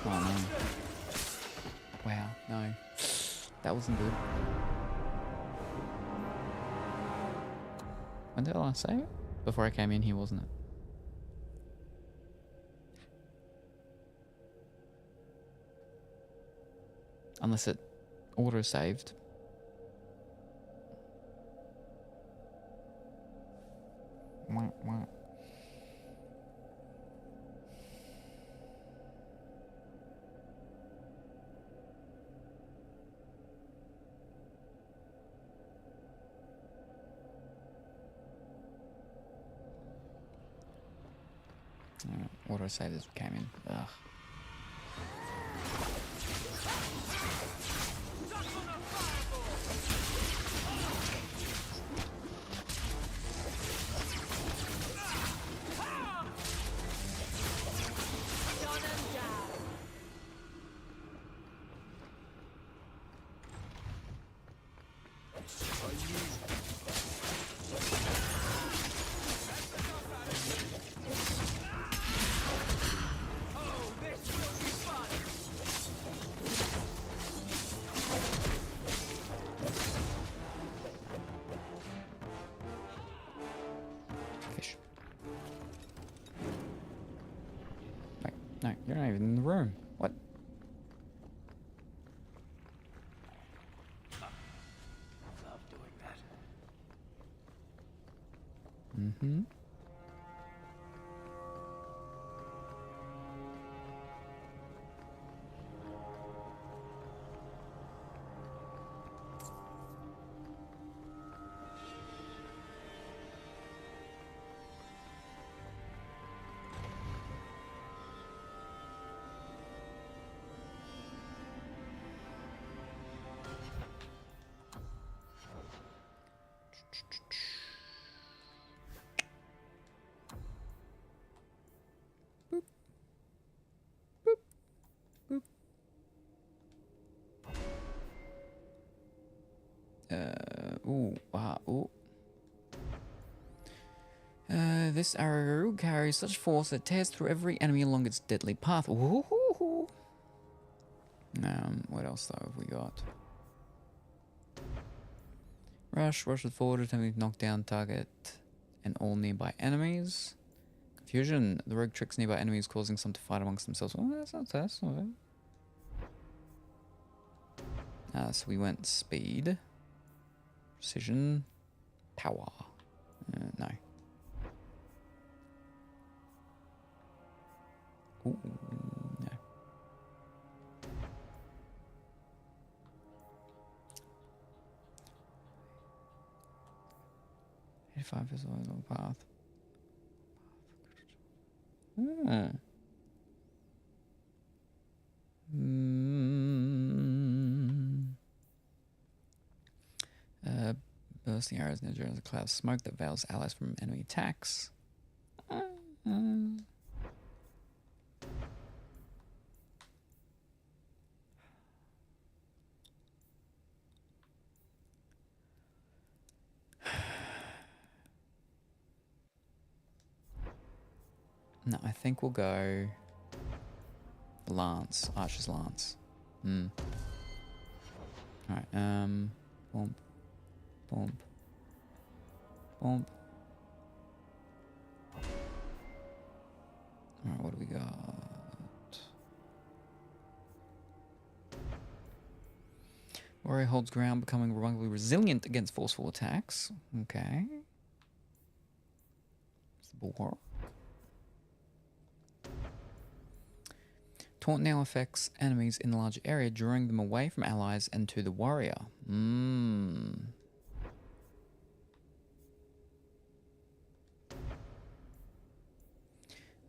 Oh no. Wow, no. That wasn't good. When did I last save it? Before I came in here, wasn't it? Unless it auto-saved. Wah. Auto-save just came in. Ugh. No, you're not even in the room. What? Love doing that. Mm-hmm. Ooh. This arrow carries such force that it tears through every enemy along its deadly path. Ooh. What else though have we got? Rushes forward, attempting to knock down target and all nearby enemies. Confusion. The rogue tricks nearby enemies, causing some to fight amongst themselves. Oh, that's not bad. So we went speed, precision, power. No. Ooh, no. If I visualize on the path. Bursting arrows in a cloud of smoke that veils allies from enemy attacks. No, I think we'll go Lance, Archer's Lance. Alright, bump. Alright, what do we got? Warrior holds ground, becoming remarkably resilient against forceful attacks. Okay. It's the Bulwark. Taunt now affects enemies in a larger area, drawing them away from allies and to the warrior.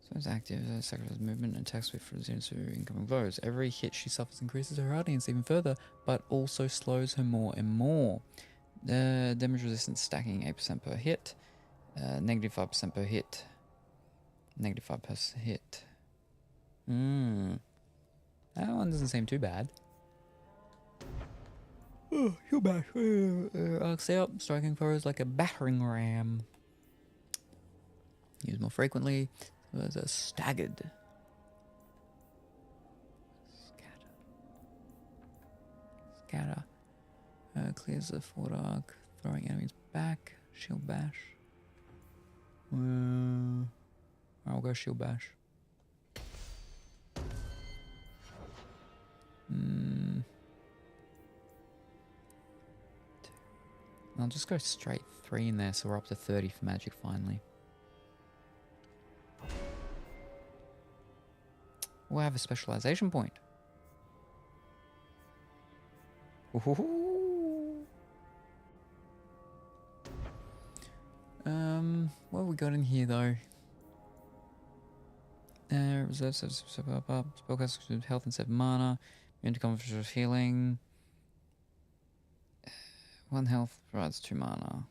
So it's active, sacrifices movement and attacks with resilience to incoming blows. Every hit she suffers increases her radiance even further, but also slows her more and more. Damage resistance stacking 8% per hit, negative 5% per hit, negative 5% per hit. That one doesn't seem too bad. Oh, you're back. Arcs out, striking foes like a battering ram. Used more frequently. There's a staggered. Scatter. Clears the forward arc, throwing enemies back. Shield bash. I'll go shield bash. I'll just go straight 3 in there, so we're up to 30 for magic finally. We'll have a specialization point. Ooh. What have we got in here though? Reserve service, spellcast, health and 7 mana. Immune to combat healing. 1 health provides 2 mana.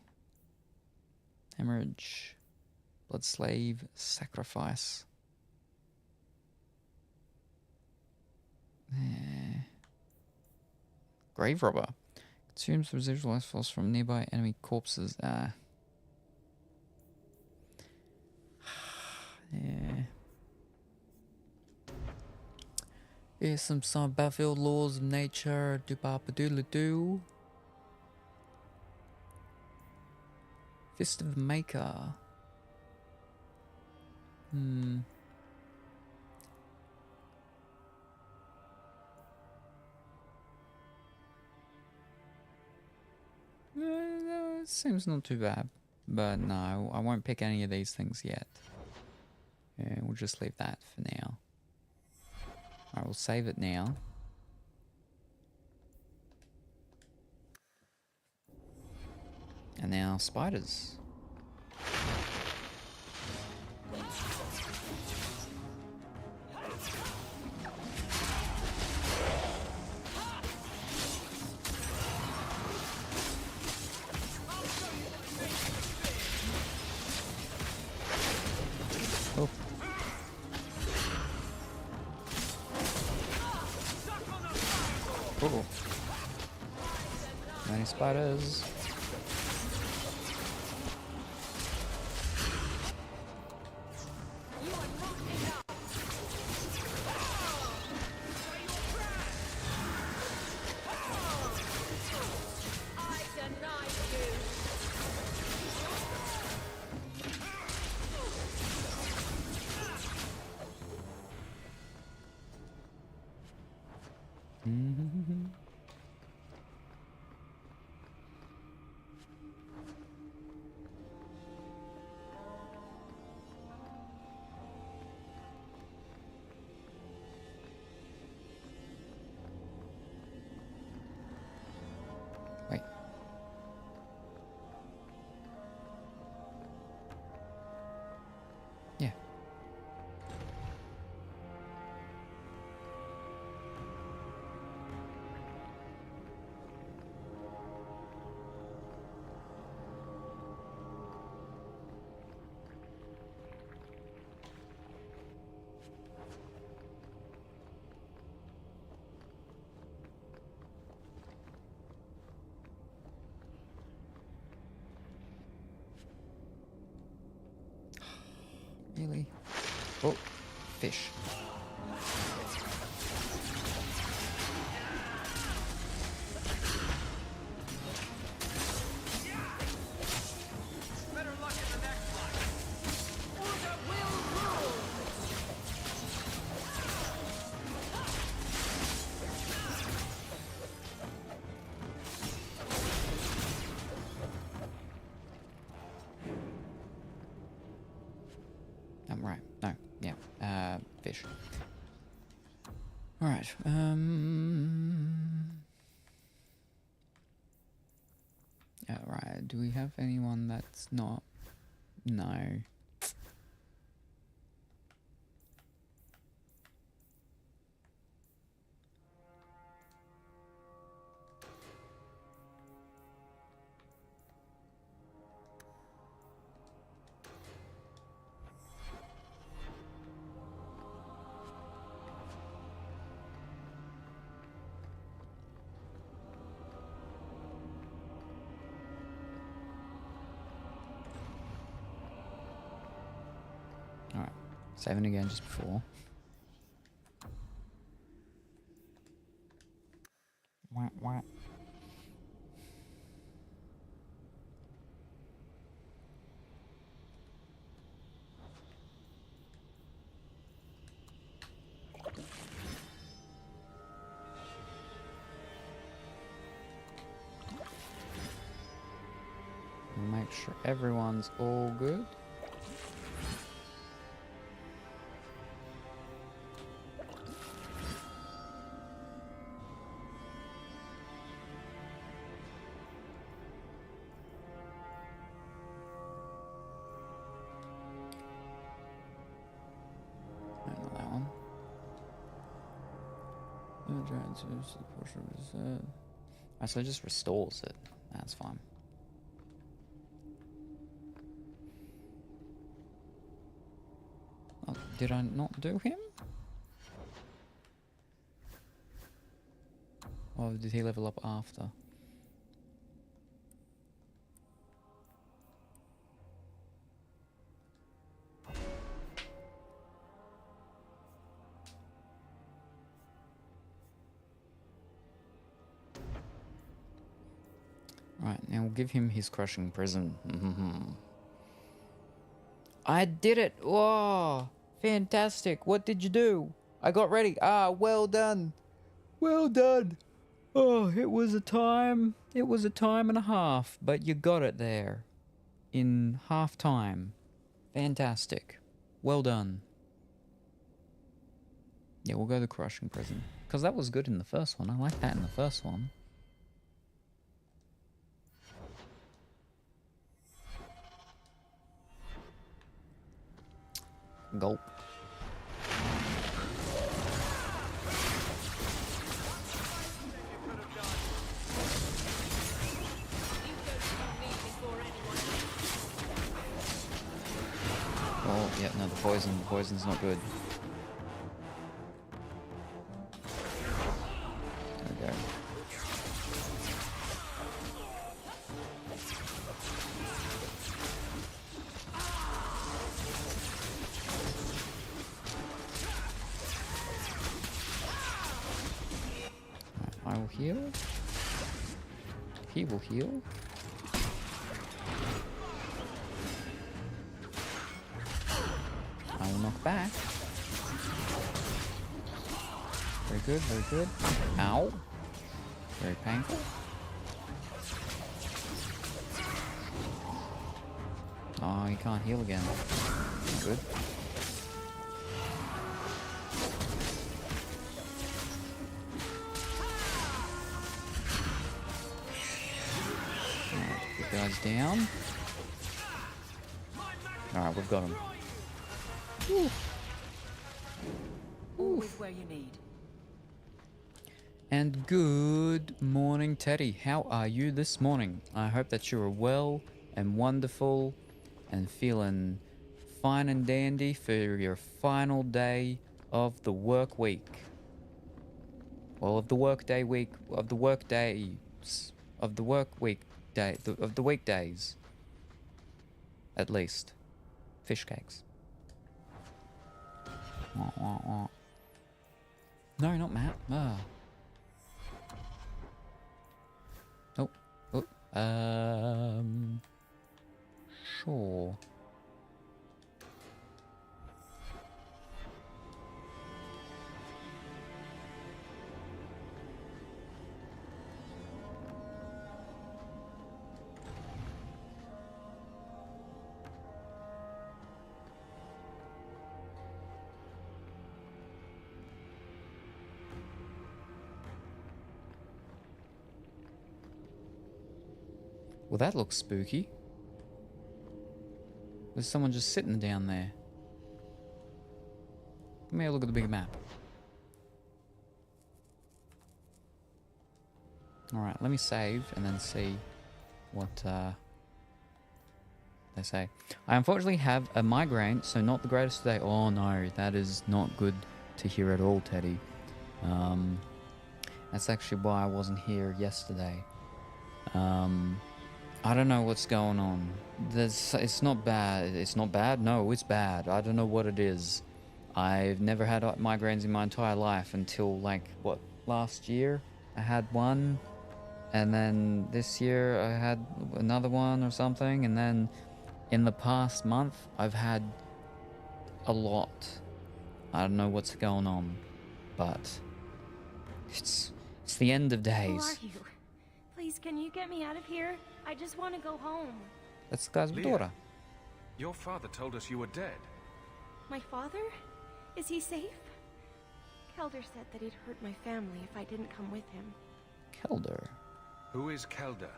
Hemorrhage. Blood slave. Sacrifice. Grave robber. Consumes residual life force from nearby enemy corpses. Yeah. Here's some battlefield laws of nature. Do-ba-ba-doodle-doo. Fist of the Maker. It seems not too bad. But no, I won't pick any of these things yet. Yeah, we'll just leave that for now. Alright, we'll save it now. And now spiders. Oh. Oh. Many spiders. Wait. Yeah. Really? Oh, fish. Better luck in the next one. Order will rule. Right. No. Yeah. Fish. All right. Right. Do we have anyone that's not? No. All right. Saving again just before. Wah. Make sure everyone's all good. Not that one. So it just restores it. That's fine. Oh, did I not do him? Or did he level up after? Right, now we'll give him his crushing prison. I did it! Whoa! Fantastic! What did you do? I got ready. Ah, well done! Well done! Oh, it was a time. It was a time and a half, but you got it there. In half time. Fantastic. Well done. Yeah, we'll go the crushing prison. Because that was good in the first one. I like that in the first one. Gulp. Oh, yeah, no, the poison's not good. There we go. I will heal. He will heal. I will knock back. Very good, very good. Ow. Very painful. Oh, he can't heal again. Good. Alright, the guy's down. Alright, we've got him. Always where you need. And good morning, Teddy. How are you this morning? I hope that you are well and wonderful and feeling fine and dandy for your final day of the work week. Well, of the work weekdays, at least. Fish cakes. Wah, wah, wah. No, not Matt. Ah. Oh. Sure. Well, that looks spooky. There's someone just sitting down there. Let me have a look at the big map. Alright, let me save and then see what they say. I unfortunately have a migraine, so not the greatest today. Oh no, that is not good to hear at all, Teddy. That's actually why I wasn't here yesterday. I don't know what's going on. It's not bad. It's not bad? No, it's bad. I don't know what it is. I've never had migraines in my entire life until, like, what, last year? I had one. And then this year I had another one or something. And then in the past month, I've had a lot. I don't know what's going on. But it's the end of days. Who are you? Please, can you get me out of here? I just want to go home. That's the guy's daughter. Your father told us you were dead. My father? Is he safe? Kelder said that he'd hurt my family if I didn't come with him. Kelder. Who is Kelder?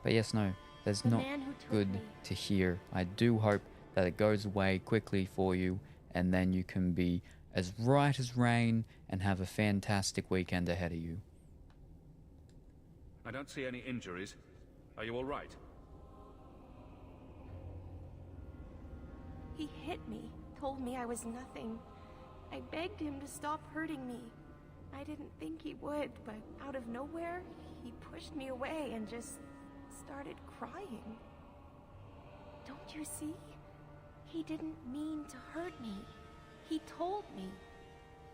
But yes, no, that's The not man who took good me. to hear. I do hope that it goes away quickly for you, and then you can be as right as rain and have a fantastic weekend ahead of you. I don't see any injuries. Are you all right? He hit me, told me I was nothing. I begged him to stop hurting me. I didn't think he would, but out of nowhere, he pushed me away and just started crying. Don't you see? He didn't mean to hurt me. He told me.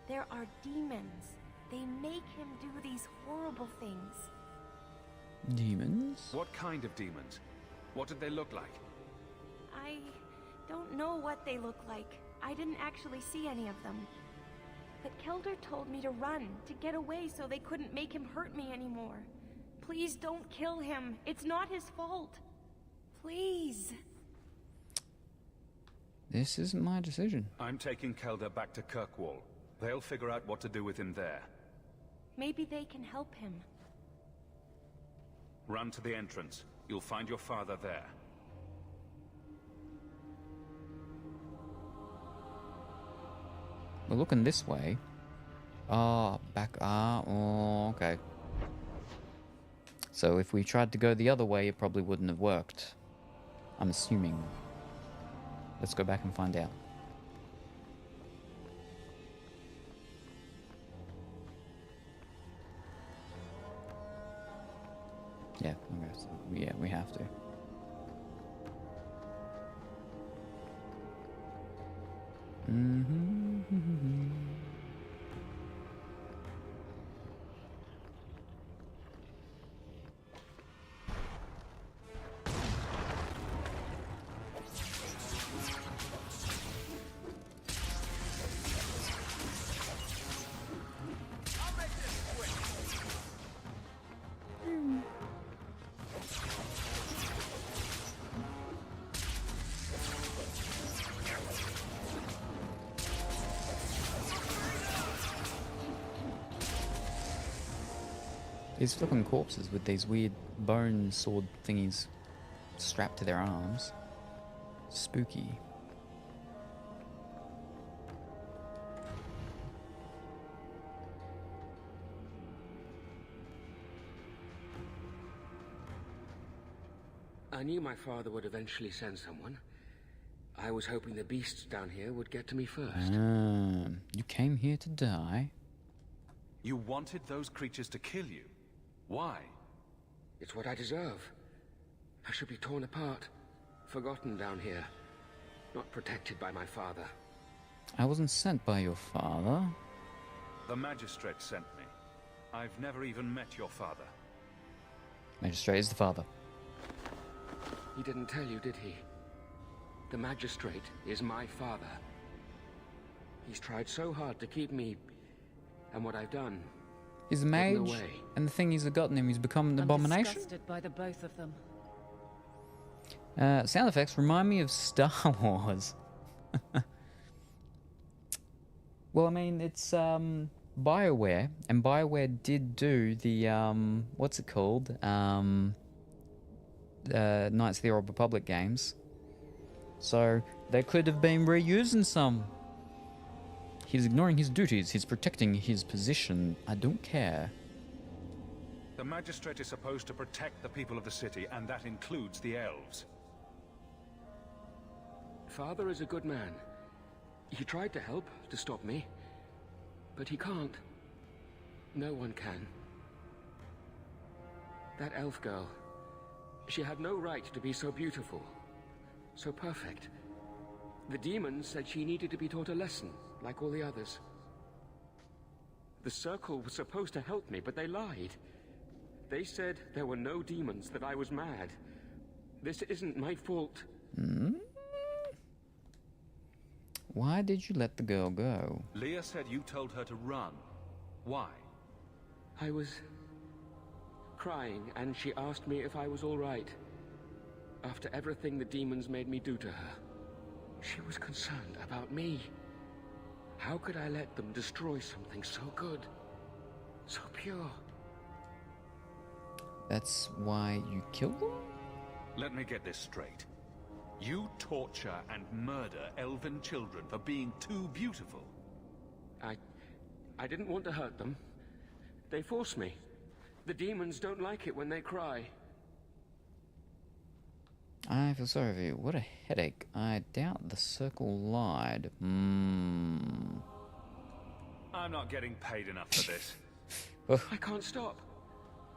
There are demons. They make him do these horrible things. Demons? What kind of demons? What did they look like? I don't know what they look like. I didn't actually see any of them. But Kelder told me to run, to get away so they couldn't make him hurt me anymore. Please don't kill him. It's not his fault. Please. This isn't my decision. I'm taking Kelder back to Kirkwall. They'll figure out what to do with him there. Maybe they can help him. Run to the entrance. You'll find your father there. We're looking this way. Back. Oh, okay. So if we tried to go the other way, it probably wouldn't have worked. I'm assuming. Let's go back and find out. Yeah, okay, so, yeah, we have to. These flipping corpses with these weird bone sword thingies strapped to their arms. Spooky. I knew my father would eventually send someone. I was hoping the beasts down here would get to me first. You came here to die? You wanted those creatures to kill you? Why? It's what I deserve. I should be torn apart, forgotten down here, not protected by my father. I wasn't sent by your father. The magistrate sent me. I've never even met your father. Magistrate is the father. He didn't tell you, did he? The magistrate is my father. He's tried so hard to keep me, and what I've done. He's a mage, and the thing he's gotten him, he's become an abomination. I'm disgusted by the both of them. Sound effects remind me of Star Wars. Well, I mean, it's BioWare, and BioWare did do the what's it called? Knights of the Old Republic games. So they could have been reusing some. He's ignoring his duties. He's protecting his position. I don't care. The magistrate is supposed to protect the people of the city, and that includes the elves. Father is a good man. He tried to help, to stop me. But he can't. No one can. That elf girl, she had no right to be so beautiful, so perfect. The demons said she needed to be taught a lesson, like all the others. The Circle was supposed to help me, but they lied. They said there were no demons, that I was mad. This isn't my fault. Why did you let the girl go? Leah said you told her to run. Why? I was crying, and she asked me if I was all right. After everything the demons made me do to her, she was concerned about me. How could I let them destroy something so good, so pure? That's why you killed them? Let me get this straight. You torture and murder elven children for being too beautiful. I didn't want to hurt them. They forced me. The demons don't like it when they cry. I feel sorry for you. What a headache. I doubt the Circle lied. I'm not getting paid enough for this. I can't stop.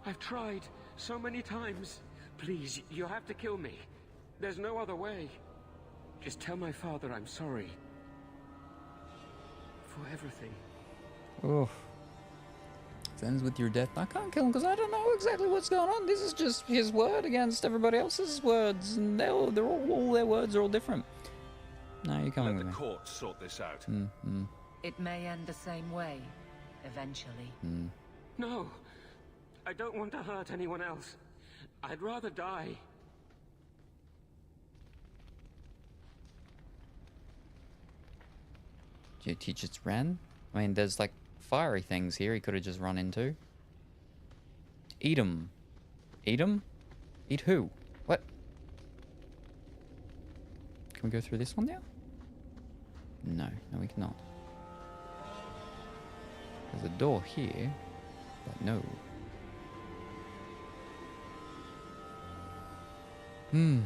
I've tried so many times. Please, you have to kill me. There's no other way. Just tell my father I'm sorry. For everything. Oh. It ends with your death. I can't kill him because I don't know exactly what's going on. This is just his word against everybody else's words, and they're all their words are all different. No, you're coming with me. Let the court sort this out. It may end the same way, eventually. No. I don't want to hurt anyone else. I'd rather die. Did he just ran? I mean, there's like fiery things here he could have just run into. Eat 'em. Eat 'em? Eat who? What? Can we go through this one now? No, no we cannot. There's a door here, but no. A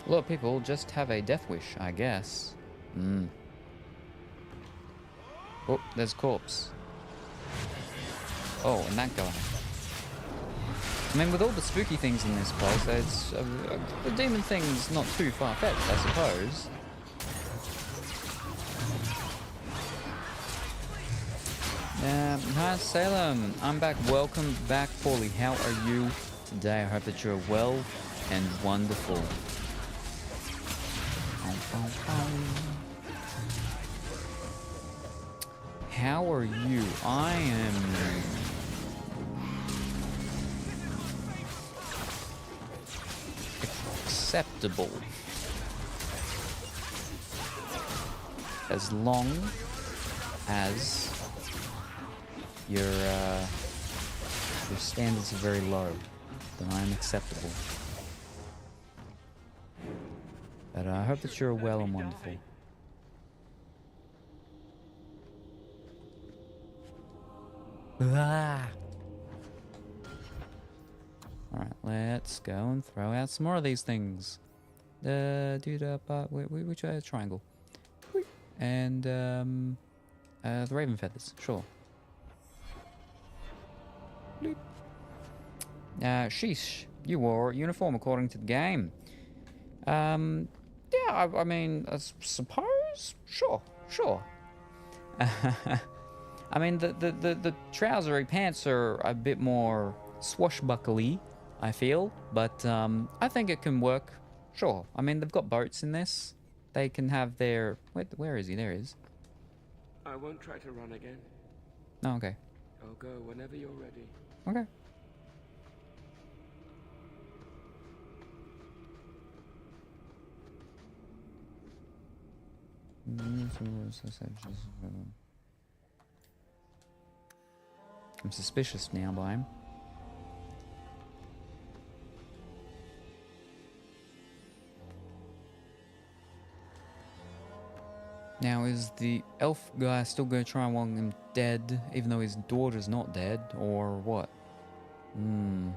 lot of people just have a death wish, I guess. Oh, there's a corpse. Oh, and that guy. I mean, with all the spooky things in this place, it's, the demon thing's not too far-fetched, I suppose. Hi, Salem. I'm back. Welcome back, Paulie. How are you today? I hope that you're well and wonderful. How are you? I am... acceptable. As long as your standards are very low, then I am acceptable. But I hope that you're well and wonderful. Alright, let's go and throw out some more of these things. Which triangle? And the raven feathers, sure. Sheesh, you wore a uniform according to the game. Yeah, I mean, I suppose, sure. I mean, the trousery pants are a bit more swashbuckly, I feel, but I think it can work. Sure. I mean, they've got boats in this. They can have their... Where is he? There he is. I won't try to run again. Oh, okay. I'll go whenever you're ready. Okay. I'm suspicious now by him. Now, is the elf guy still going to try and want him dead, even though his daughter's not dead, or what? You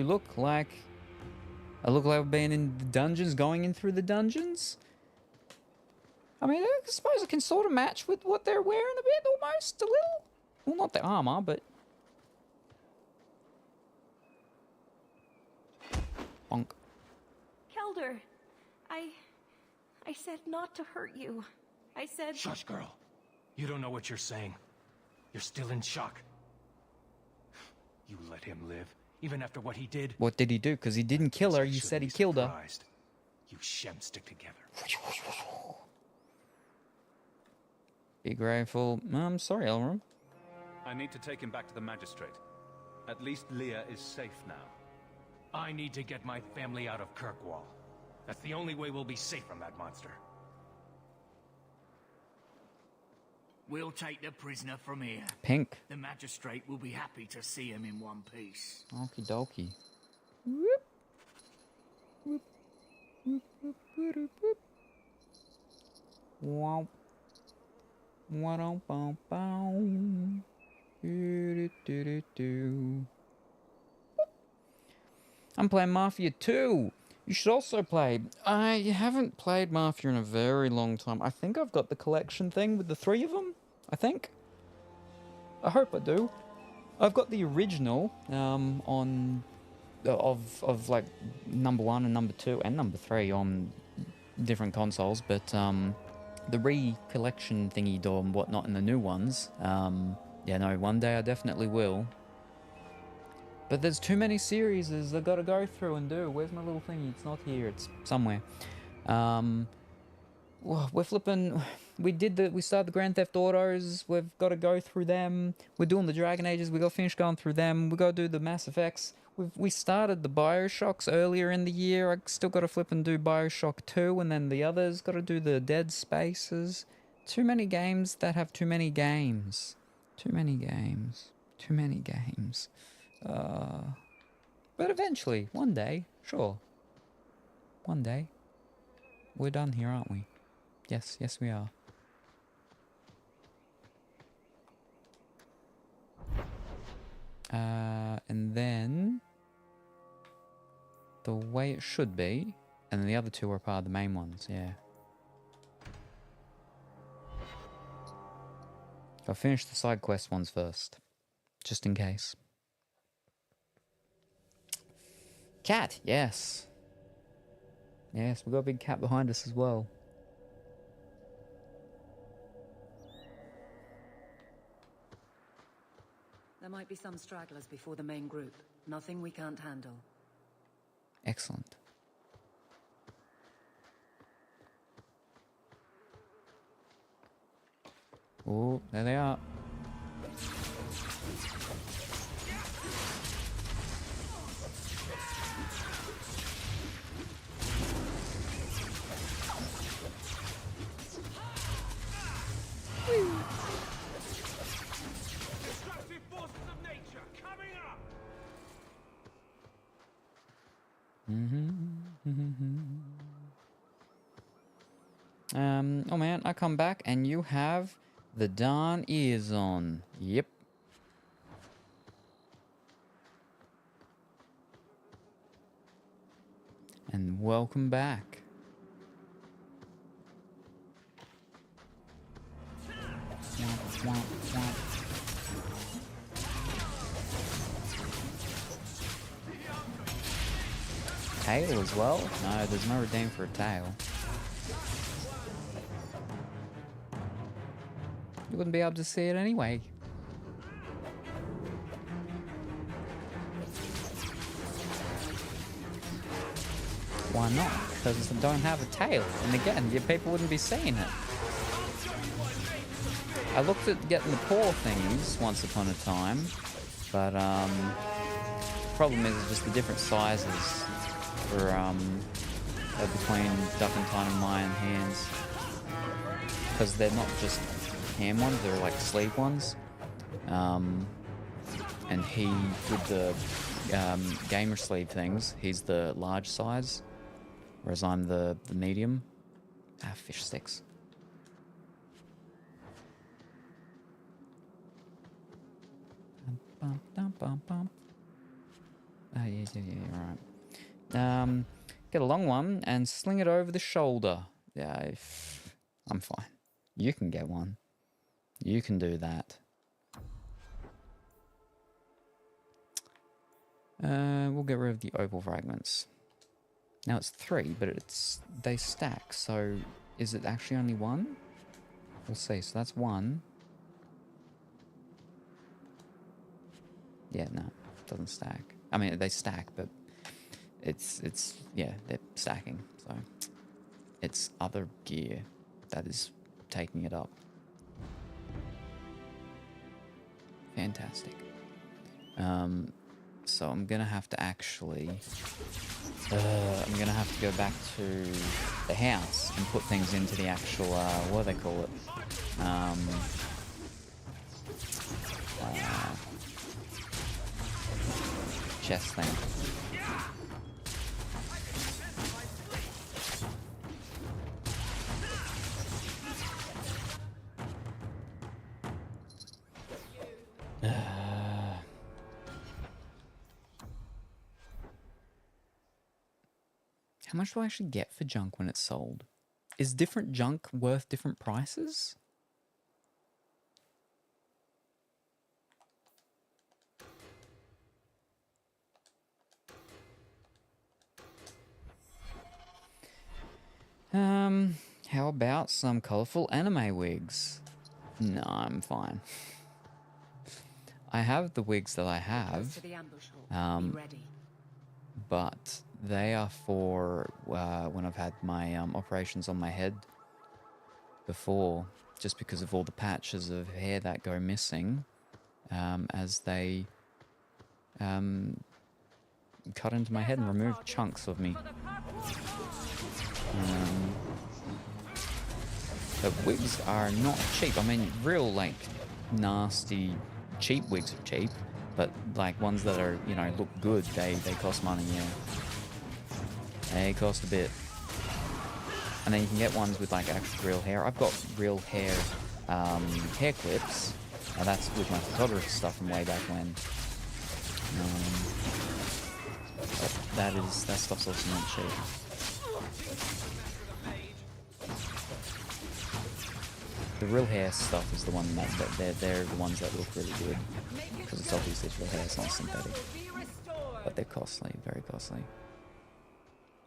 look like... I look like I've been in the dungeons, going in through the dungeons? I mean, I suppose it can sort of match with what they're wearing a bit, almost, a little. Well, not the armor, but... Bonk. Kelder, I said not to hurt you. I said... Shush, girl. You don't know what you're saying. You're still in shock. You let him live, even after what he did. What did he do? Because he didn't kill her. You said he killed her. You Shem stick together. Be grateful. I'm sorry, Elrum. I need to take him back to the magistrate. At least Leah is safe now. I need to get my family out of Kirkwall. That's the only way we'll be safe from that monster. We'll take the prisoner from here. Pink. The magistrate will be happy to see him in one piece. Okie dokie. Wow. I'm playing Mafia 2. You should also play. I haven't played Mafia in a very long time. I think I've got the collection thing with the 3 of them. I think. I hope I do. I've got the original of like number 1 and number 2 and number 3 on different consoles, but the re-collection thingy door and whatnot in the new ones. Yeah, no, one day I definitely will. But there's too many series I've got to go through and do. Where's my little thingy? It's not here. It's somewhere. Well, we're flipping. We started the Grand Theft Autos. We've got to go through them. We're doing the Dragon Ages. We got to finish going through them. We got to do the Mass Effects. We started the Bioshocks earlier in the year. I still got to flip and do Bioshock 2, and then the others got to do the Dead Spaces. Too many games that have too many games. Too many games. Too many games. But eventually, one day, sure. One day. We're done here, aren't we? Yes, yes we are. And then the way it should be, and then the other two are part of the main ones, yeah. I'll finish the side quest ones first, just in case. Cat, yes. Yes, we've got a big cat behind us as well. There might be some stragglers before the main group. Nothing we can't handle. Excellent. Oh, there they are. Destructive forces of nature coming up! Oh man, I come back and you have the darn ears on. Yep. And welcome back. Womp, womp, womp. Tail as well? No, there's no redeem for a tail. You wouldn't be able to see it anyway. Why not? Because they don't have a tail. And again, your people wouldn't be seeing it. I looked at getting the paw thingies once upon a time, but problem is just the different sizes for between Duck and Time and my hands, because they're not just hand ones, they're like sleeve ones. And he with the gamer sleeve things, he's the large size, whereas I'm the medium. Fish sticks. Yeah, right. Get a long one and sling it over the shoulder. Yeah, I'm fine. You can get one. You can do that. We'll get rid of the opal fragments. Now it's 3, but they stack. So is it actually only 1? We'll see. So that's 1. Yeah, no, it doesn't stack. I mean, they stack, but it's yeah, they're stacking. So it's other gear that is taking it up. Fantastic. So I'm gonna have to actually I'm gonna have to go back to the house and put things into the actual what do they call it, chest thing. How much do I actually get for junk when it's sold? Is different junk worth different prices? How about some colorful anime wigs? No, I'm fine. I have the wigs that I Close have, to the ambush hall. Be ready. but they are for when I've had my operations on my head before, just because of all the patches of hair that go missing as they cut into my head and remove chunks of me. But wigs are not cheap. I mean, real, like, nasty, cheap wigs are cheap, but, like, ones that are, you know, look good, they cost money, yeah. They cost a bit. And then you can get ones with, like, actual real hair. I've got real hair, hair clips. That's with my photography stuff from way back when. But that stuff's also not cheap. The real hair stuff is the one that they're the ones that look really good, because it's obviously real hair, it's not synthetic. But they're costly, very costly.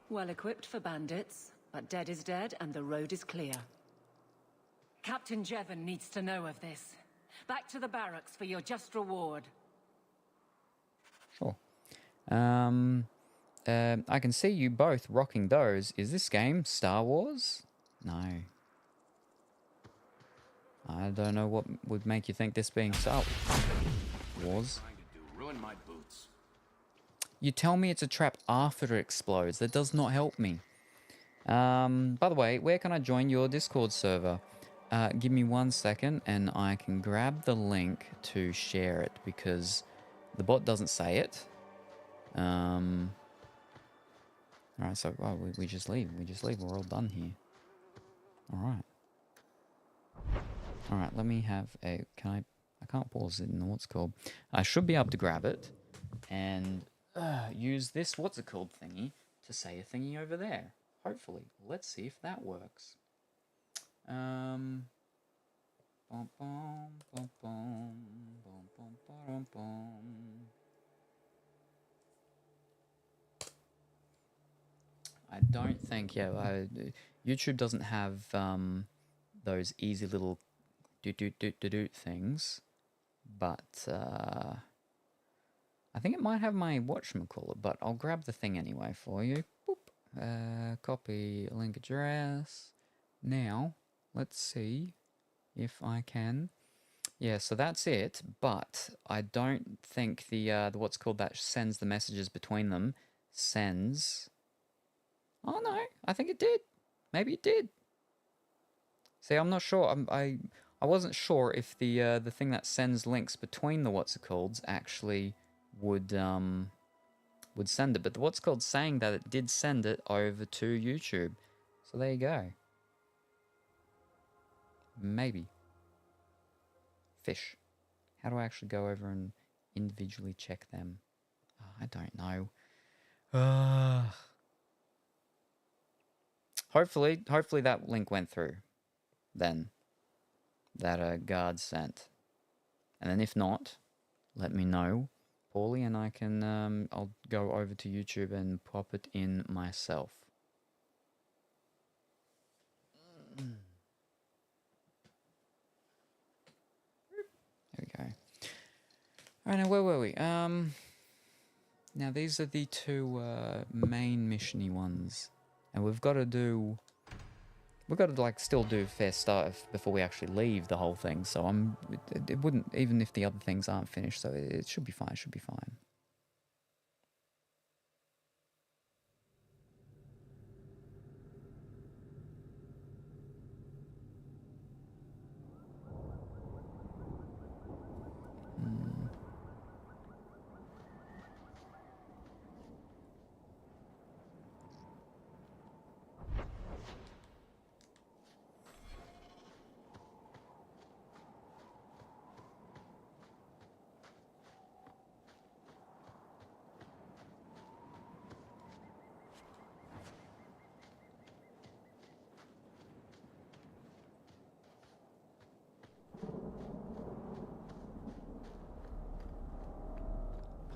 Well equipped for bandits, but dead is dead and the road is clear. Captain Jevon needs to know of this. Back to the barracks for your just reward. Sure. I can see you both rocking those. Is this game Star Wars? No. I don't know what would make you think this being Star Wars. Ruin my boots. You tell me it's a trap after it explodes. That does not help me. By the way, where can I join your Discord server? Give me 1 second and I can grab the link to share it, because the bot doesn't say it. Alright, so we just leave. We just leave. We're all done here. Alright. Alright, let me have a... I can't pause it in what's called. I should be able to grab it and use this what's it called thingy to say a thingy over there. Hopefully. Let's see if that works. Bum, bum, bum, bum, bum, bum, bum, bum. I don't think, YouTube doesn't have those easy little do things, but I think it might have my whatchamacallit, but I'll grab the thing anyway for you. Boop. Copy link address. Now, let's see if I can. Yeah, so that's it, but I don't think the what's called that sends the messages between them sends... Oh no, I think it did. Maybe it did. See, I'm not sure. I wasn't sure if the thing that sends links between the what's it called actually would send it, but the what's called saying that it did send it over to YouTube. So there you go. Maybe. Fish. How do I actually go over and individually check them? Oh, I don't know. Hopefully that link went through. Then that guard sent. And then if not, let me know, Paulie, and I can I'll go over to YouTube and pop it in myself. There we go. Alright, now where were we? Now these are the two main missiony ones. And we've got to like still do fair stuff before we actually leave the whole thing. So it wouldn't, even if the other things aren't finished, so it should be fine, it should be fine.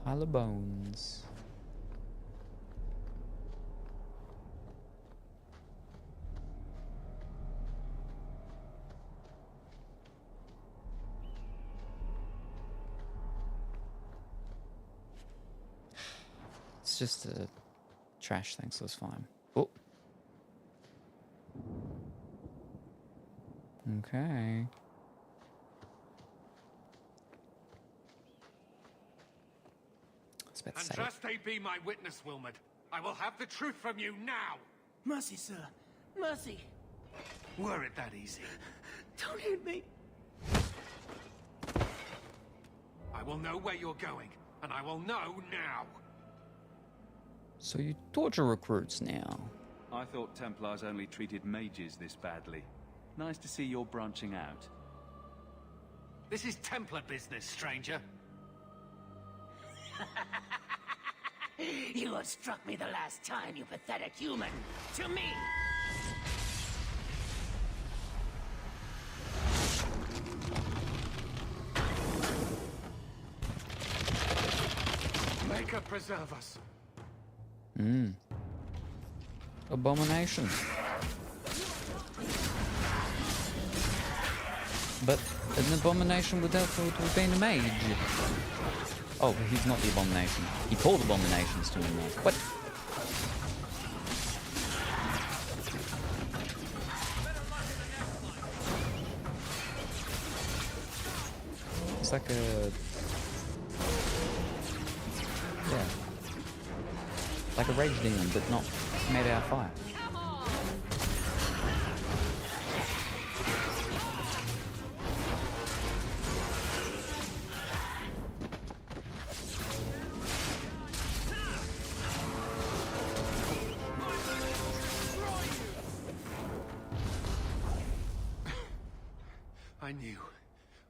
Pile of bones. just a trash thing, so it's fine. Oh. Okay. And trust they be my witness, Wilmot. I will have the truth from you now. Mercy, sir. Mercy. Were it that easy? Don't hit me. I will know where you're going, and I will know now. So you torture recruits now. I thought Templars only treated mages this badly. Nice to see you're branching out. This is Templar business, stranger. You have struck me the last time, you pathetic human. To me! Maker preserve us. Abomination. But an abomination would therefore have been a mage. Oh, but he's not the abomination. He called abominations to me now. What? It's like a... yeah. Like a rage demon, but not made out of fire.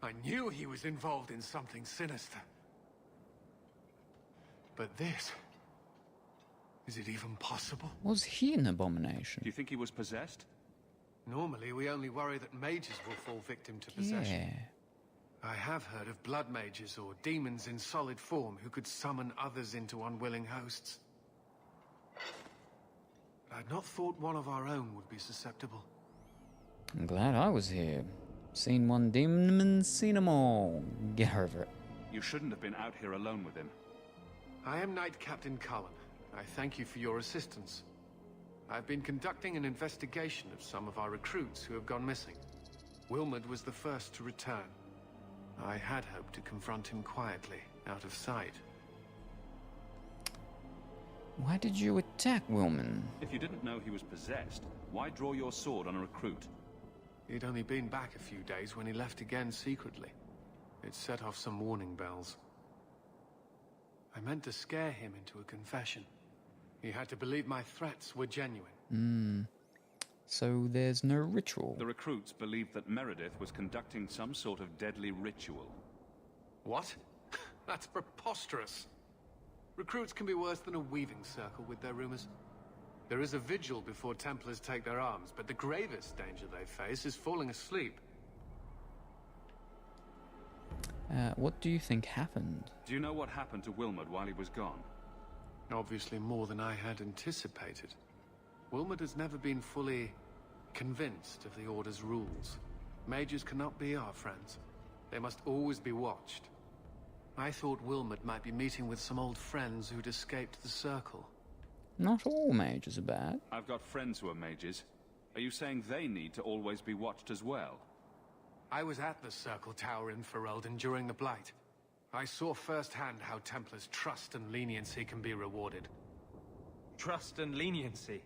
I knew he was involved in something sinister. But this... is it even possible? Was he an abomination? Do you think he was possessed? Normally, we only worry that mages will fall victim to possession. Yeah. I have heard of blood mages or demons in solid form who could summon others into unwilling hosts. But I'd not thought one of our own would be susceptible. I'm glad I was here. Seen one demon, seen them all. Get over it. You shouldn't have been out here alone with him. I am Knight Captain Cullen. I thank you for your assistance. I've been conducting an investigation of some of our recruits who have gone missing. Wilmot was the first to return. I had hoped to confront him quietly, out of sight. Why did you attack Wilman? If you didn't know he was possessed, why draw your sword on a recruit? He'd only been back a few days when he left again secretly. It set off some warning bells. I meant to scare him into a confession. He had to believe my threats were genuine. So there's no ritual. The recruits believed that Meredith was conducting some sort of deadly ritual. What? That's preposterous. Recruits can be worse than a weaving circle with their rumors. There is a vigil before Templars take their arms, but the gravest danger they face is falling asleep. What do you think happened? Do you know what happened to Wilmot while he was gone? Obviously more than I had anticipated. Wilmot has never been fully convinced of the Order's rules. Mages cannot be our friends. They must always be watched. I thought Wilmot might be meeting with some old friends who'd escaped the Circle. Not all mages are bad. I've got friends who are mages. Are you saying they need to always be watched as well? I was at the Circle Tower in Ferelden during the Blight. I saw firsthand how Templars' trust and leniency can be rewarded. Trust and leniency?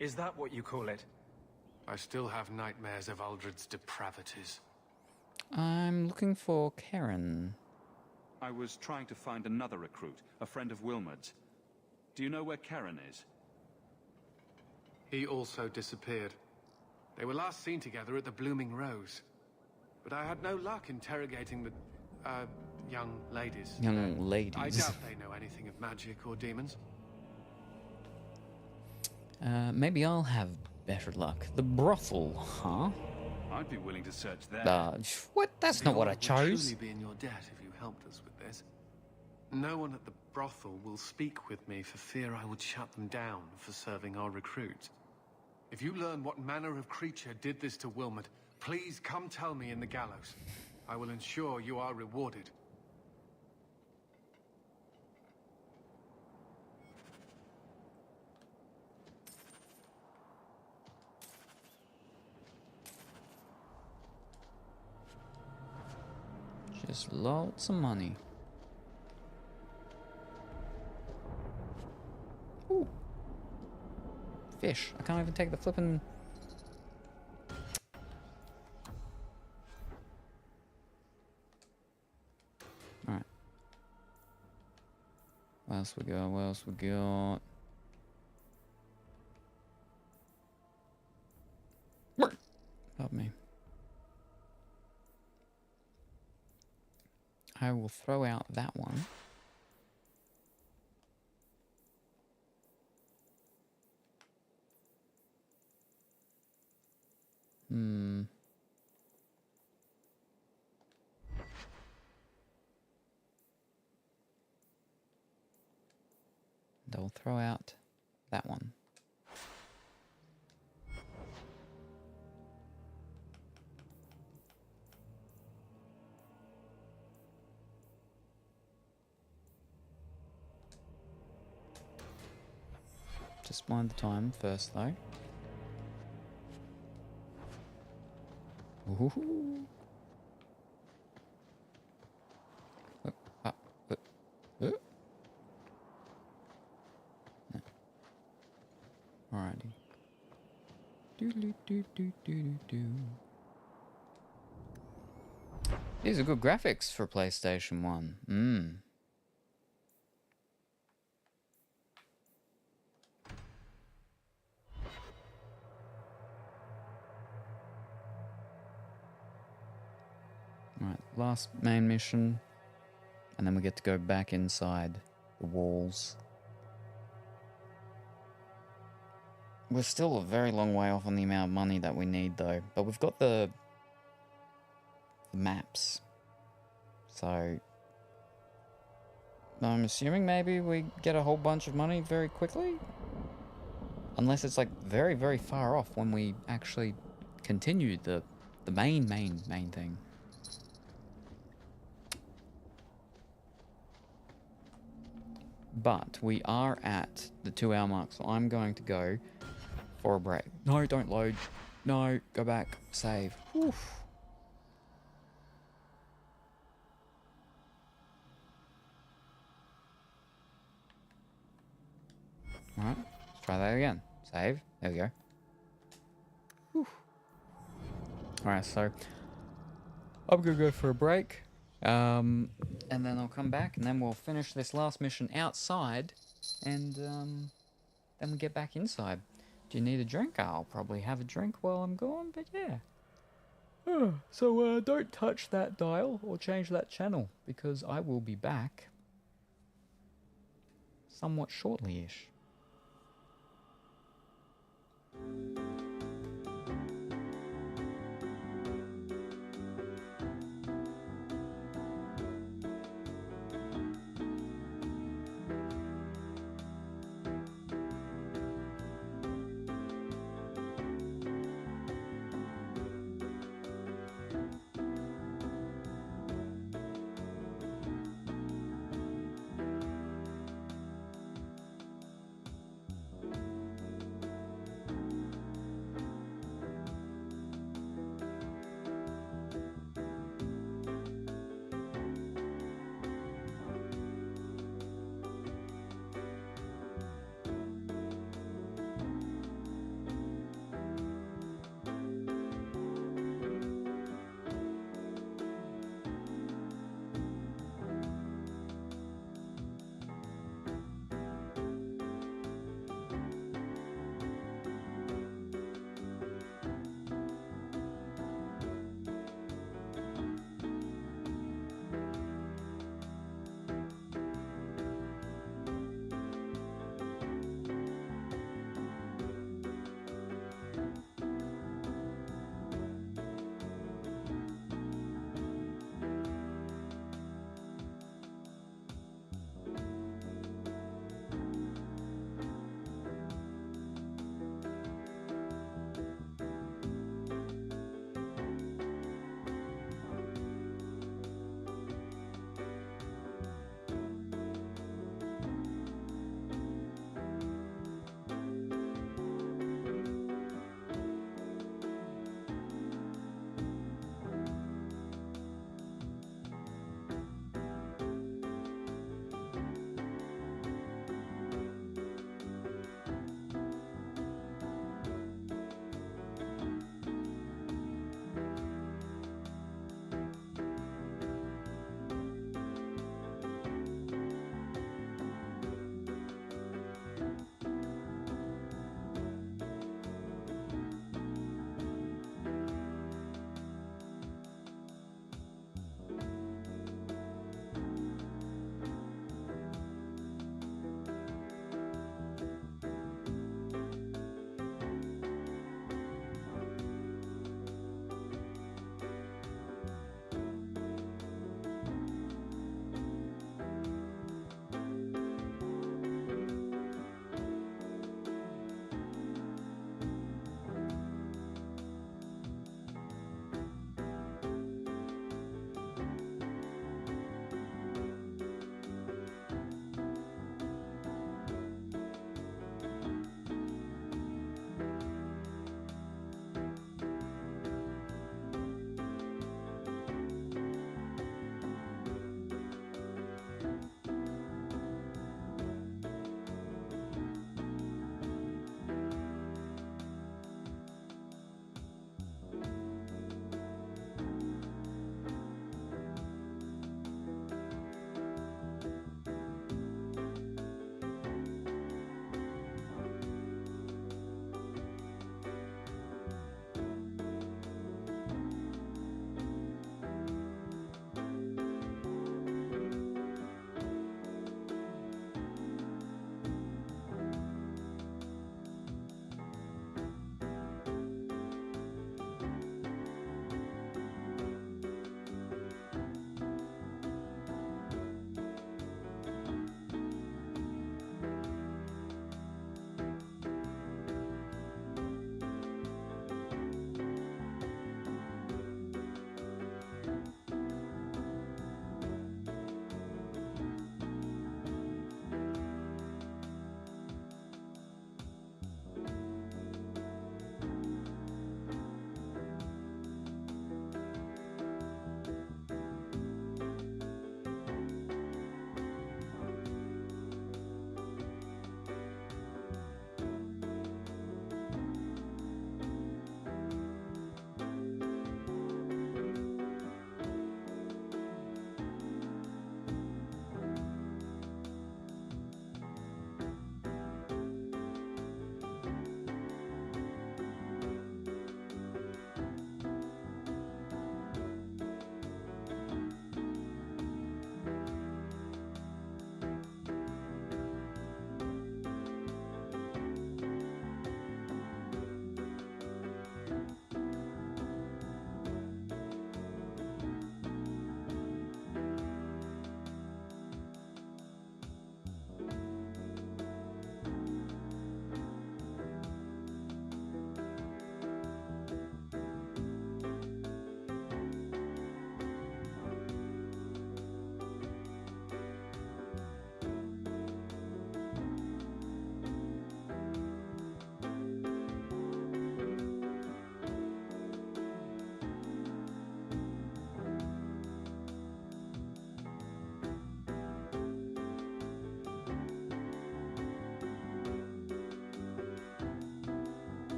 Is that what you call it? I still have nightmares of Uldred's depravities. I'm looking for Karen. I was trying to find another recruit, a friend of Wilmot's. Do you know where Karen is? He also disappeared. They were last seen together at the Blooming Rose. But I had no luck interrogating the, young ladies. Young ladies. I doubt they know anything of magic or demons. Maybe I'll have better luck. The brothel, huh? I'd be willing to search there. What? That's not what I Would chose. truly be in your debt if you helped us with this. No one at the brothel will speak with me for fear I would shut them down for serving our recruits. If you learn what manner of creature did this to Wilmot, please come tell me in the gallows. I will ensure you are rewarded. Just lots of money. Ooh. Fish. I can't even take the flippin'... Alright. What else we got? What else we got? Love me. I will throw out that one. And I'll throw out that one. Just mind the time first, though. Ooh. Alrighty. These are good graphics for PlayStation 1. Alright, last main mission. And then we get to go back inside the walls. We're still a very long way off on the amount of money that we need, though. But we've got the maps. So I'm assuming maybe we get a whole bunch of money very quickly? Unless it's like very, very far off when we actually continue the main thing. But we are at the 2-hour mark, so I'm going to go for a break. No, don't load. No, go back. Save. Oof. Alright, let's try that again. Save. There we go. Alright, so I'm gonna go for a break. And then I'll come back and then we'll finish this last mission outside and then we get back inside. Do you need a drink? I'll probably have a drink while I'm gone, but yeah. So don't touch that dial or change that channel because I will be back somewhat shortly-ish.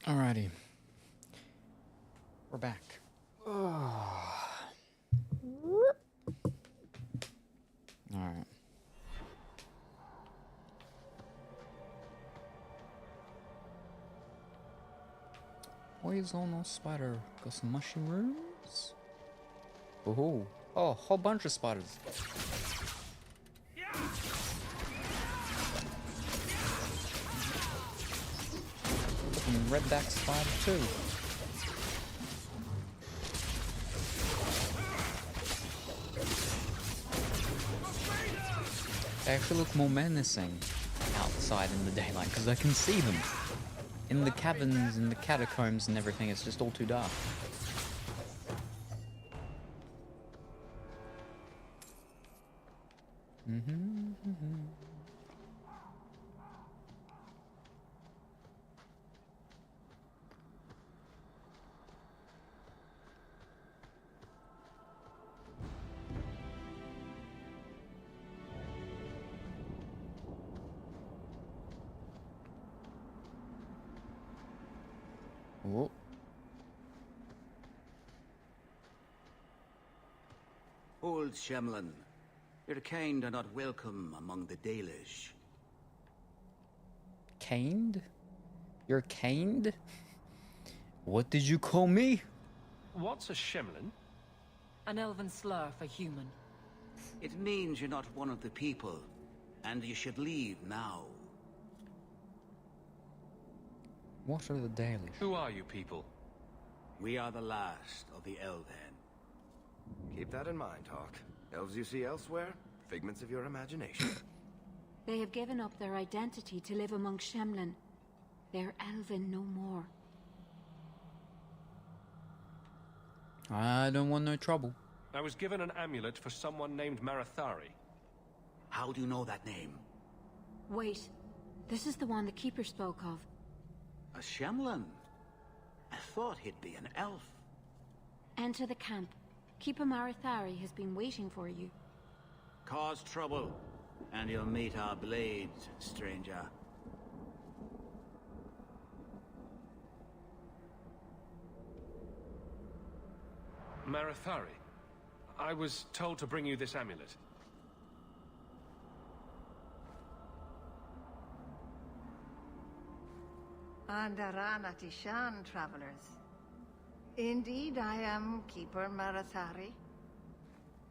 Alrighty. We're back. Alright. Poison or spider? Got some mushrooms? Oh, a whole bunch of spiders. Some redback spider too. They actually look more menacing outside in the daylight because I can see them. In the caverns and the catacombs and everything, it's just all too dark. Oh. Old Shemlin, your kind are not welcome among the Dalish. Caned? You're caned? What did you call me? What's a Shemlin? An elven slur for human. It means you're not one of the people, and you should leave now. What are the Dalish? Who are you people? We are the last of the Elven. Keep that in mind, Hawk. Elves you see elsewhere, figments of your imagination. They have given up their identity to live among Shemlin. They're Elven no more. I don't want no trouble. I was given an amulet for someone named Marathari. How do you know that name? Wait, this is the one the Keeper spoke of. A Shemlin? I thought he'd be an elf. Enter the camp. Keeper Marathari has been waiting for you. Cause trouble, and you'll meet our blades, stranger. Marathari, I was told to bring you this amulet. Andarana Tishan, travelers. Indeed, I am Keeper Marathari.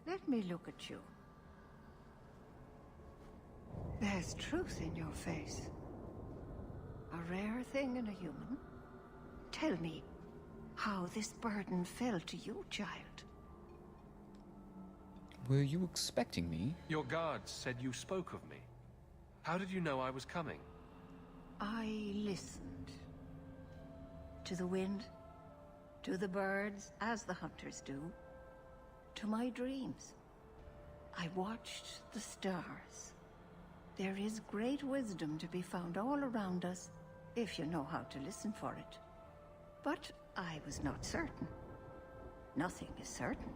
Let me look at you. There's truth in your face. A rare thing in a human. Tell me how this burden fell to you, child. Were you expecting me? Your guards said you spoke of me. How did you know I was coming? I listened. To the wind, to the birds, as the hunters do, to my dreams. I watched the stars. There is great wisdom to be found all around us, if you know how to listen for it. But I was not certain. Nothing is certain.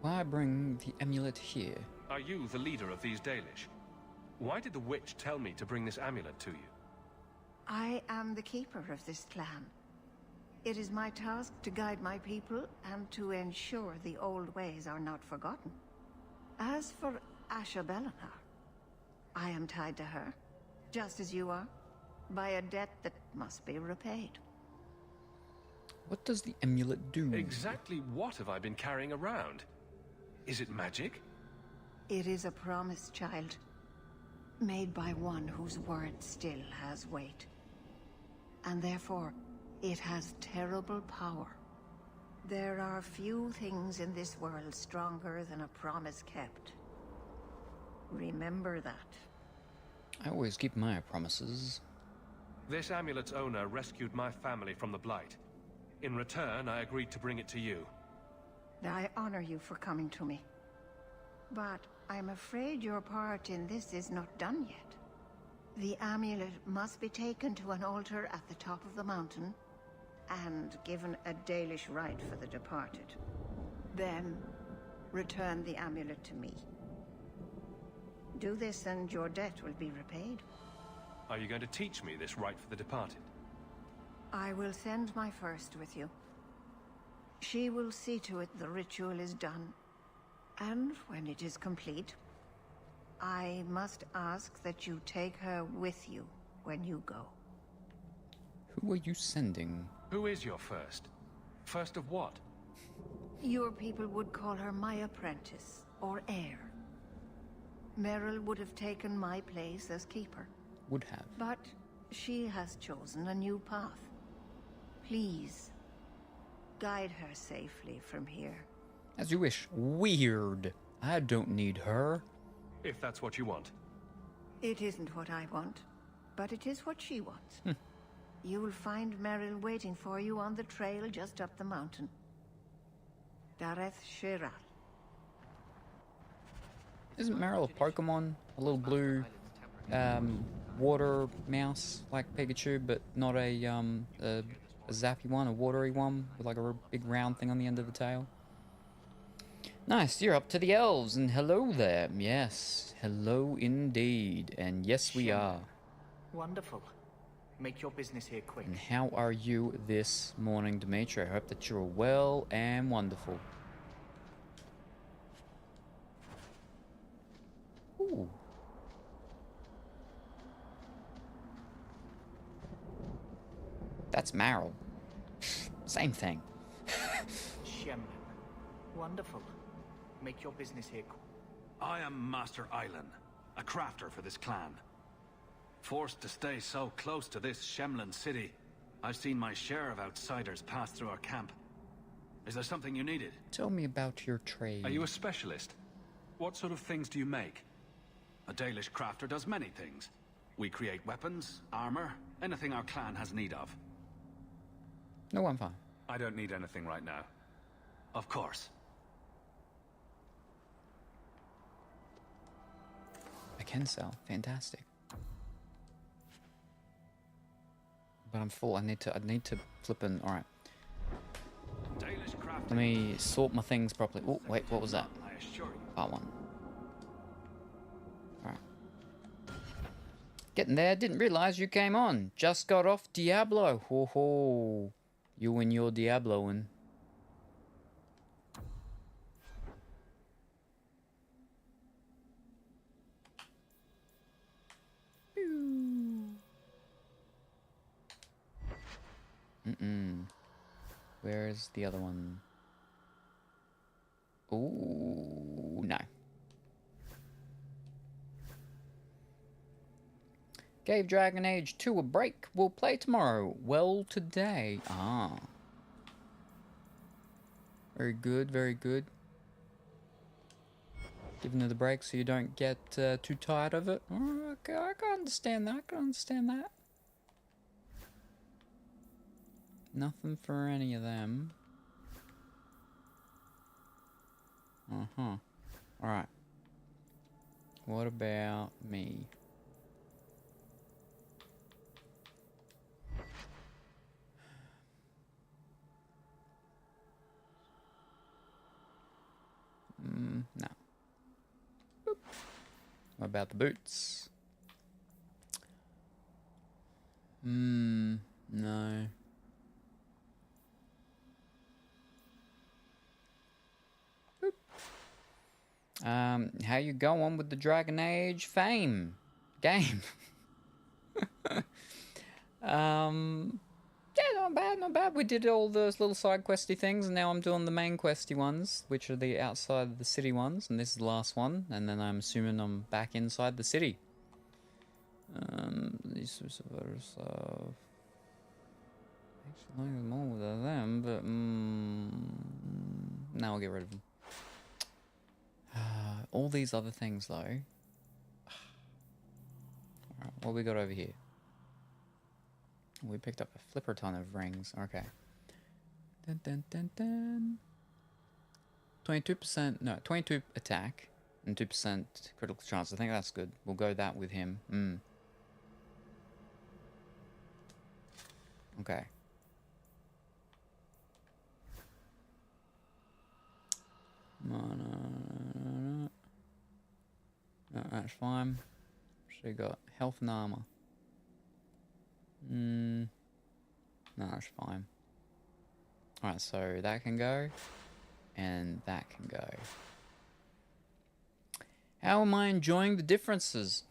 Why bring the amulet here? Are you the leader of these Dalish? Why did the witch tell me to bring this amulet to you? I am the keeper of this clan. It is my task to guide my people and to ensure the old ways are not forgotten. As for Asha Belenar, I am tied to her, just as you are, by a debt that must be repaid. What does the amulet do? Exactly what have I been carrying around? Is it magic? It is a promise, child, made by one whose word still has weight. And therefore, it has terrible power. There are few things in this world stronger than a promise kept. Remember that. I always keep my promises. This amulet's owner rescued my family from the Blight. In return, I agreed to bring it to you. I honor you for coming to me. But I'm afraid your part in this is not done yet. The amulet must be taken to an altar at the top of the mountain and given a Dalish rite for the departed. Then, return the amulet to me. Do this and your debt will be repaid. Are you going to teach me this rite for the departed? I will send my first with you. She will see to it the ritual is done. And when it is complete, I must ask that you take her with you when you go. Who are you sending? Who is your first? First of what? Your people would call her my apprentice, or heir. Meryl would have taken my place as keeper. Would have. But she has chosen a new path. Please, guide her safely from here. As you wish. Weird. I don't need her. If that's what you want. It isn't what I want, but it is what she wants. You will find Meryl waiting for you on the trail just up the mountain. Dareth Shiral. Isn't Meryl a Pokemon? A little blue water mouse like Pikachu, but not a zappy one, a watery one with like a big round thing on the end of the tail. Nice, you're up to the elves, and hello there. Yes, hello indeed, and yes we are. Wonderful. Make your business here quick. And how are you this morning, Dimitri? I hope that you're well and wonderful. Ooh. That's Meryl. Same thing. Shemlin. Wonderful. Make your business here quick. I am Master Islan, a crafter for this clan. Forced to stay so close to this Shemlin city, I've seen my share of outsiders pass through our camp. Is there something you needed? Tell me about your trade. Are you a specialist? What sort of things do you make? A Dalish crafter does many things. We create weapons, armor, anything our clan has need of. No, I'm fine. I don't need anything right now. Of course. I can sell. Fantastic. But I'm full. I need to flip in. All right. Let me sort my things properly. Oh, wait, what was that? Part one. All right. Getting there. Didn't realize you came on. Just got off Diablo. Ho ho. You and your Diabloing. Where's the other one? Ooh, no. Gave Dragon Age 2 a break. We'll play tomorrow. Well, today. Ah. Very good, very good. Giving it a break so you don't get too tired of it. Oh, okay, I can understand that. I can understand that. Nothing for any of them. Uh-huh. Alright. What about me? No. Boop. What about the boots? No. How you going with the Dragon Age game? Yeah, not bad, not bad. We did all those little side questy things, and now I'm doing the main questy ones, which are the outside of the city ones, and this is the last one, and then I'm assuming I'm back inside the city. These sorts of other stuff. Actually, like them all with them, but now I'll get rid of them. All these other things, though. Alright, what we got over here? We picked up a flipper ton of rings. Okay. Dun, dun, dun, dun. 22%, no, 22 attack and 2% critical chance. I think that's good. We'll go that with him. Okay. No, that's fine. So you got health and armor. No, it's fine. Alright, so that can go. And that can go. How am I enjoying the differences?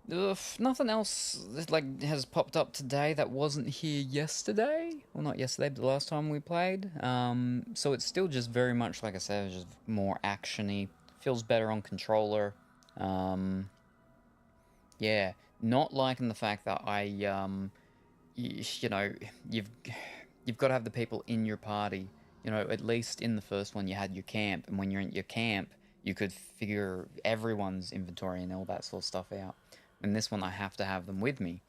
Nothing else like has popped up today that wasn't here yesterday. Well, not yesterday, but the last time we played. So it's still just very much, like I said, just more actiony. Feels better on controller. Yeah, not liking the fact that you know, you've got to have the people in your party. You know, at least in the first one you had your camp, and when you're in your camp, you could figure everyone's inventory and all that sort of stuff out. In this one, I have to have them with me.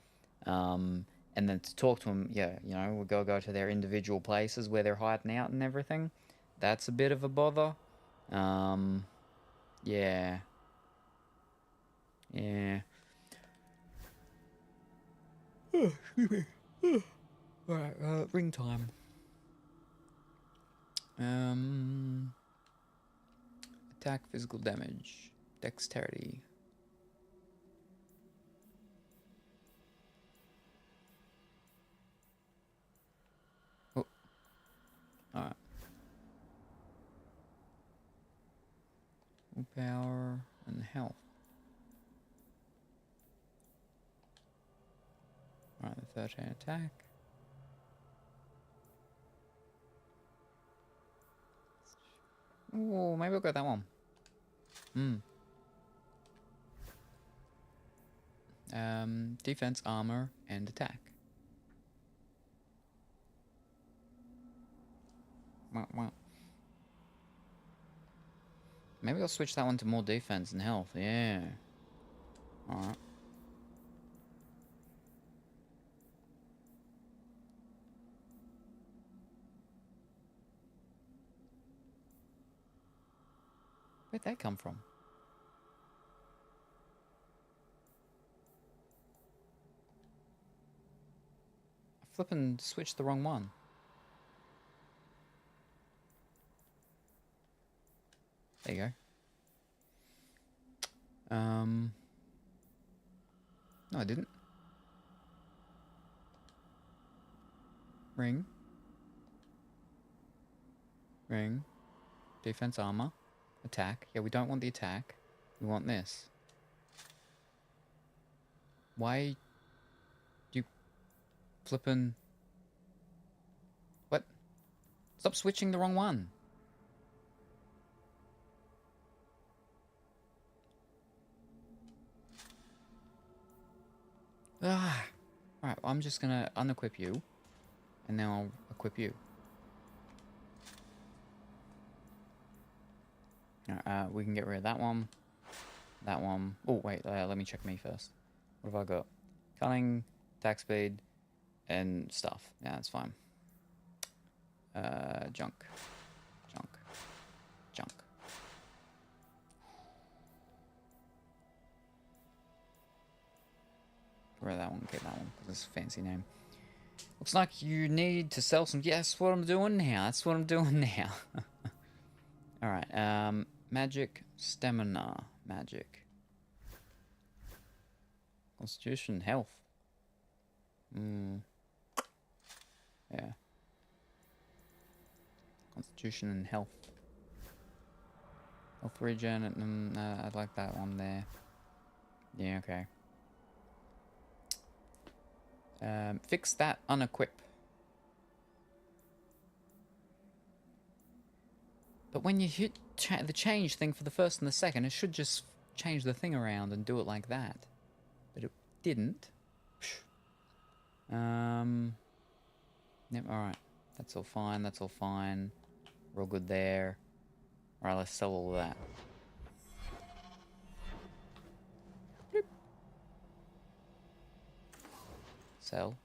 And then to talk to them, yeah, you know, we'll go to their individual places where they're hiding out and everything. That's a bit of a bother. Yeah. Yeah. Oh, excuse me. Alright, ring time. Attack, physical damage, dexterity. Oh. Alright. Power and health. Alright, the 13 attack. Oh, maybe I'll go that one. Defense, armor, and attack. Maybe I'll switch that one to more defense and health. Yeah. Alright. Where'd that come from? I flippin' switched the wrong one. There you go. No, I didn't. Ring. Ring. Defense, armor. Attack. Yeah, we don't want the attack. We want this. Why you flippin'... What? Stop switching the wrong one. Ah. Alright, I'm just gonna unequip you. And then I'll equip you. We can get rid of that one. That one. Oh, wait, let me check me first. What have I got? Cunning, attack speed, and stuff. Yeah, that's fine. Junk. Junk. Junk. Get rid of that one, get that one, because it's a fancy name. Looks like you need to sell some... Yeah, that's what I'm doing now. That's what I'm doing now. Alright, magic, stamina, magic. Constitution, health. Yeah. Constitution and health. Health regen, I'd like that one there. Yeah, okay. Fix that, unequip. But when you hit the change thing for the first and the second, it should just change the thing around and do it like that. But it didn't. Yep, alright. That's all fine, that's all fine. We're all good there. Alright, let's sell all of that. Bloop. Sell.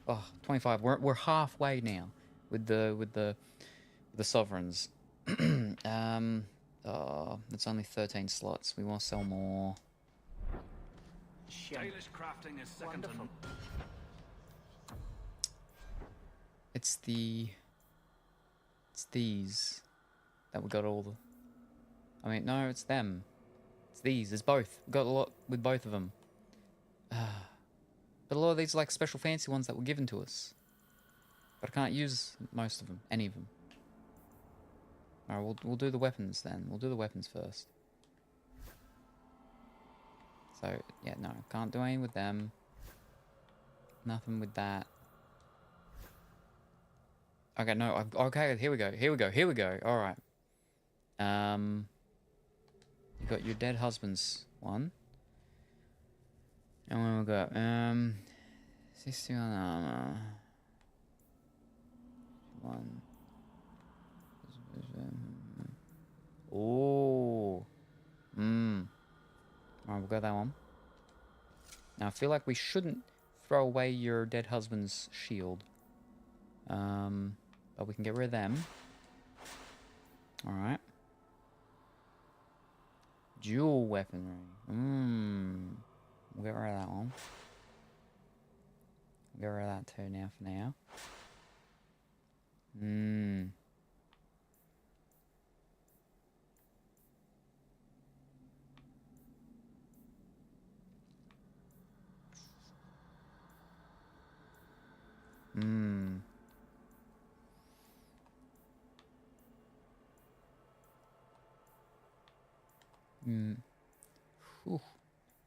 Oh, 25. We're halfway now with the sovereigns. Oh, it's only 13 slots. We want to sell more. Stylish crafting is second to none. It's these that we got all the... I mean, no, it's them. It's these. It's both. We got a lot with both of them. But But a lot of these are like special fancy ones that were given to us. But I can't use most of them, any of them. Alright, we'll do the weapons then. We'll do the weapons first. So, yeah, no, can't do anything with them. Nothing with that. Okay, no, okay, here we go. Alright. You got your dead husband's one. And what we got? 61 armor. One. Oh. Alright, we'll go that one. Now, I feel like we shouldn't throw away your dead husband's shield. But we can get rid of them. Alright. Dual weaponry. We'll get rid of that one. We'll get rid of that too now for now. Whew.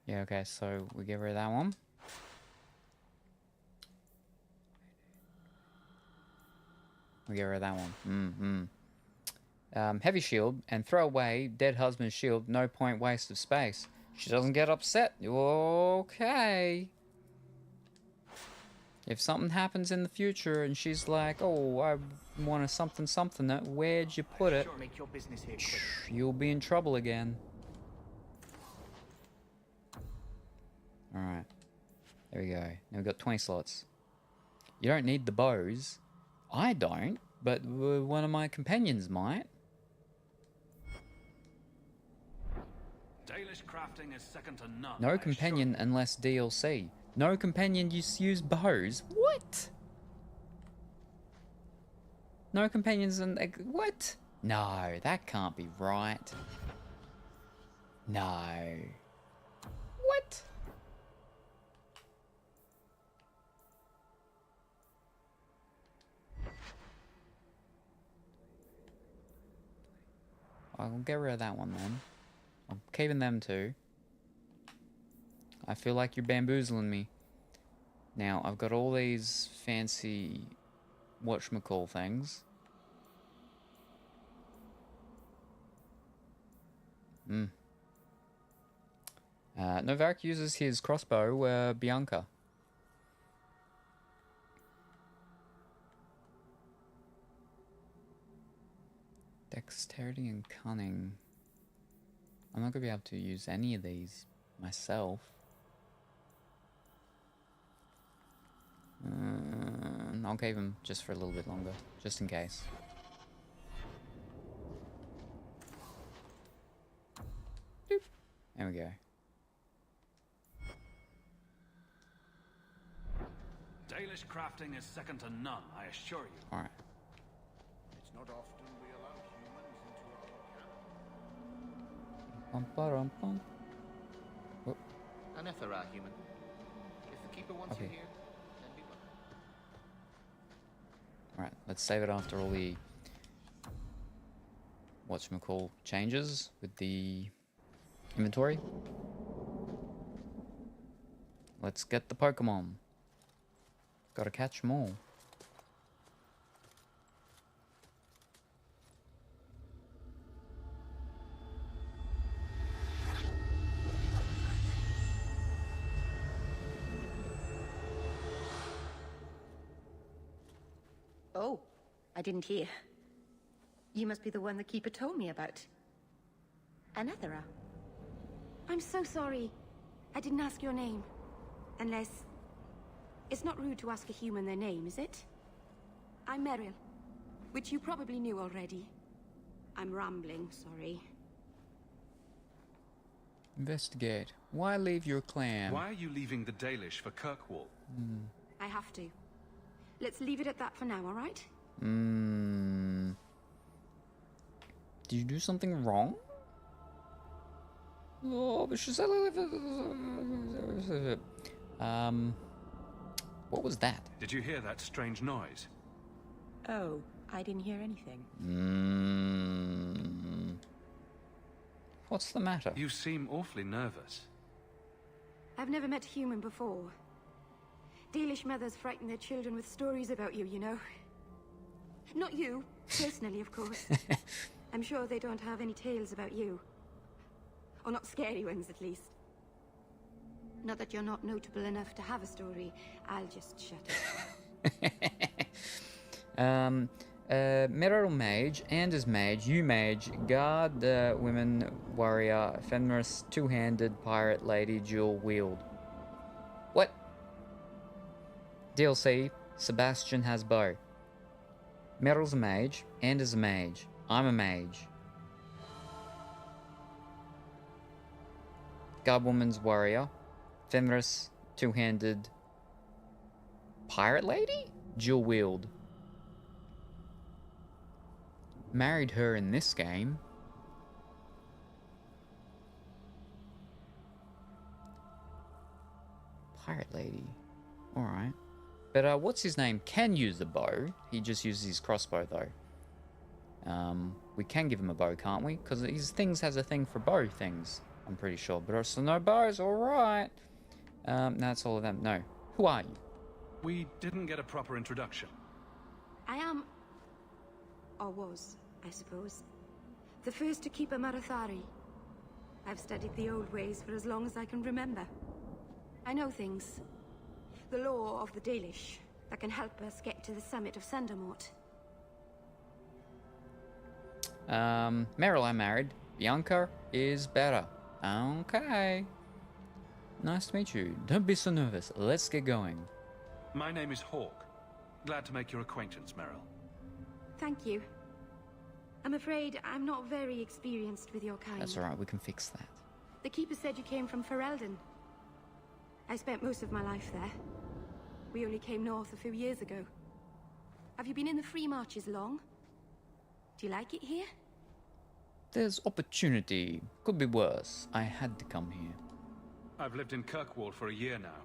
Yeah, okay, so we get rid of that one. We get rid of that one. Heavy shield and throw away dead husband's shield. No point waste of space. She doesn't get upset. Okay. If something happens in the future and she's like, oh, I want a something, where'd you put it? Make your business here quick. You'll be in trouble again. Alright. There we go. Now we've got 20 slots. You don't need the bows. I don't, but one of my companions might. Dalish crafting is second to none. No companion unless DLC. No companion use bows. What? No companions and what? No, that can't be right. No. What? I'll get rid of that one then. I'm keeping them too. I feel like you're bamboozling me. Now, I've got all these fancy whatchamacall things. Novak uses his crossbow, Bianca. Dexterity and cunning. I'm not going to be able to use any of these myself. I'll keep them just for a little bit longer, just in case. Doop. There we go. Dalish crafting is second to none, I assure you. Alright. It's not often we allow humans into our camp. Bum-ba-dum-bum. Oh. An Ethera human. If the Keeper wants you here, then be welcome. Alright, let's save it after all the whatchamacall changes with the inventory. Let's get the Pokemon. Gotta catch them all. Oh, I didn't hear. You must be the one the Keeper told me about. Anethera. I'm so sorry. I didn't ask your name. Unless... It's not rude to ask a human their name, is it? I'm Meryl, which you probably knew already. I'm rambling, sorry. Investigate. Why leave your clan? Why are you leaving the Dalish for Kirkwall? I have to. Let's leave it at that for now, all right? Did you do something wrong? Oh, but she said... What was that? Did you hear that strange noise? Oh, I didn't hear anything. What's the matter? You seem awfully nervous. I've never met a human before. Dalish mothers frighten their children with stories about you, you know. Not you, personally, of course. I'm sure they don't have any tales about you. Or not scary ones, at least. Not that you're not notable enough to have a story. I'll just shut up. Mineral Mage, Anders Mage, You Mage, Guard, Women, Warrior, Fenris, Two-Handed, Pirate Lady, Dual Wield. What? DLC, Sebastian has bow. Meryl's a mage, Anders a mage, I'm a mage. Guard Woman's Warrior, Fenris, Two-Handed, Pirate Lady? Dual Wield. Married her in this game. Pirate Lady. Alright. But what's his name? Can use the bow. He just uses his crossbow though. We can give him a bow, can't we? Because his things has a thing for bow things. I'm pretty sure. But also no bows, alright. No, that's all of them. No. Who are you? We didn't get a proper introduction. I am... or was, I suppose. The first to keep a Marathari. I've studied the old ways for as long as I can remember. I know things. The law of the Dalish that can help us get to the summit of Sandermort. Meryl I married. Bianca is better. Okay. Nice to meet you. Don't be so nervous. Let's get going. My name is Hawk. Glad to make your acquaintance, Meryl. Thank you. I'm afraid I'm not very experienced with your kind. That's alright, we can fix that. The Keeper said you came from Ferelden. I spent most of my life there. We only came north a few years ago. Have you been in the Free Marches long? Do you like it here? There's opportunity. Could be worse. I had to come here. I've lived in Kirkwall for a year now.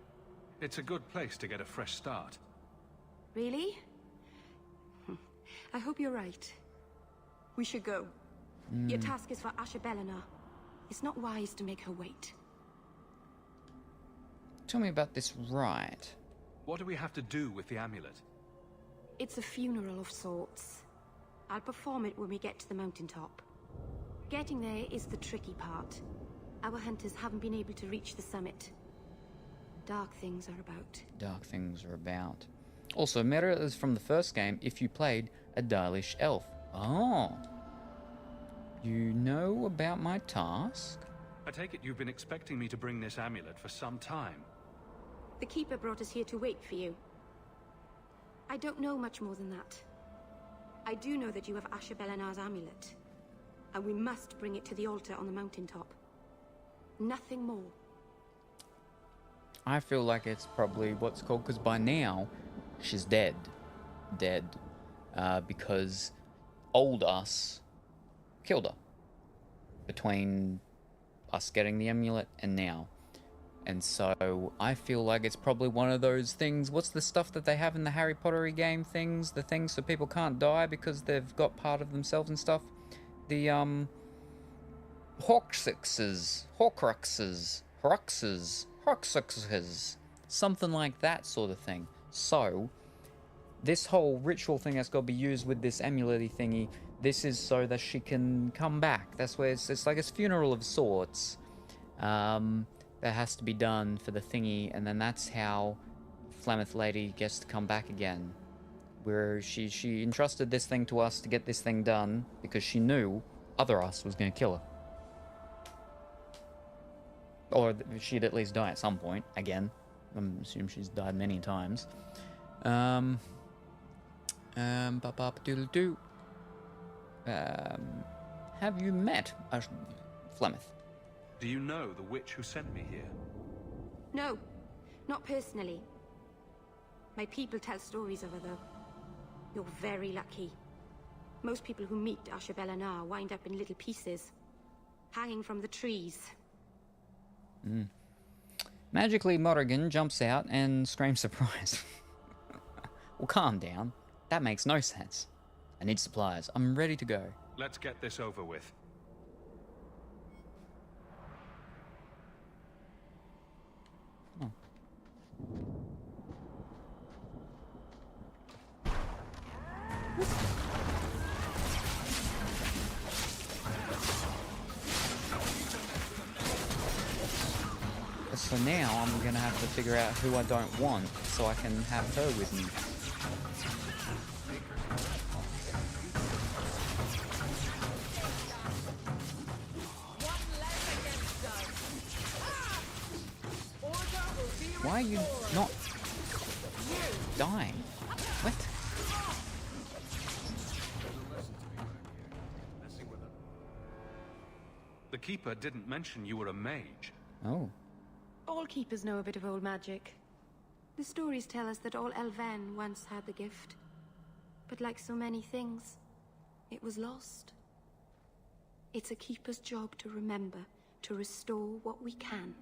It's a good place to get a fresh start. Really? I hope you're right. We should go. Your task is for Asher Bellinar. It's not wise to make her wait. Tell me about this rite. What do we have to do with the amulet? It's a funeral of sorts. I'll perform it when we get to the mountaintop. Getting there is the tricky part. Our hunters haven't been able to reach the summit. Dark things are about. Dark things are about. Also, Mera is from the first game if you played a Dalish elf. Oh. You know about my task? I take it you've been expecting me to bring this amulet for some time. The Keeper brought us here to wait for you. I don't know much more than that. I do know that you have Asher Bellinar's amulet. And we must bring it to the altar on the mountaintop. Nothing more. I feel like it's probably what's called, because by now, she's dead. Dead. Because old us killed her. Between us getting the amulet and now. And so, I feel like it's probably one of those things, what's the stuff that they have in the Harry Pottery game things? The things so people can't die because they've got part of themselves and stuff? The, Horcruxes, something like that sort of thing. So, this whole ritual thing that's got to be used with this amulet-y thingy, this is so that she can come back. That's where it's like a funeral of sorts. That has to be done for the thingy, and then that's how Flameth Lady gets to come back again. Where she entrusted this thing to us to get this thing done, because she knew other us was going to kill her. Or she'd at least die at some point, again. I'm assuming she's died many times. Have you met Flemeth? Do you know the witch who sent me here? No, not personally. My people tell stories of her, though. You're very lucky. Most people who meet Asher Bellinar wind up in little pieces, hanging from the trees. Magically, Morrigan jumps out and screams surprise. Well, calm down. That makes no sense. I need supplies. I'm ready to go. Let's get this over with. Oh. So now I'm gonna have to figure out who I don't want so I can have her with me. Why are you not dying? What? The Keeper didn't mention you were a mage. Oh. All keepers know a bit of old magic. The stories tell us that all Elven once had the gift. But like so many things, it was lost. It's a keeper's job to remember, to restore what we can.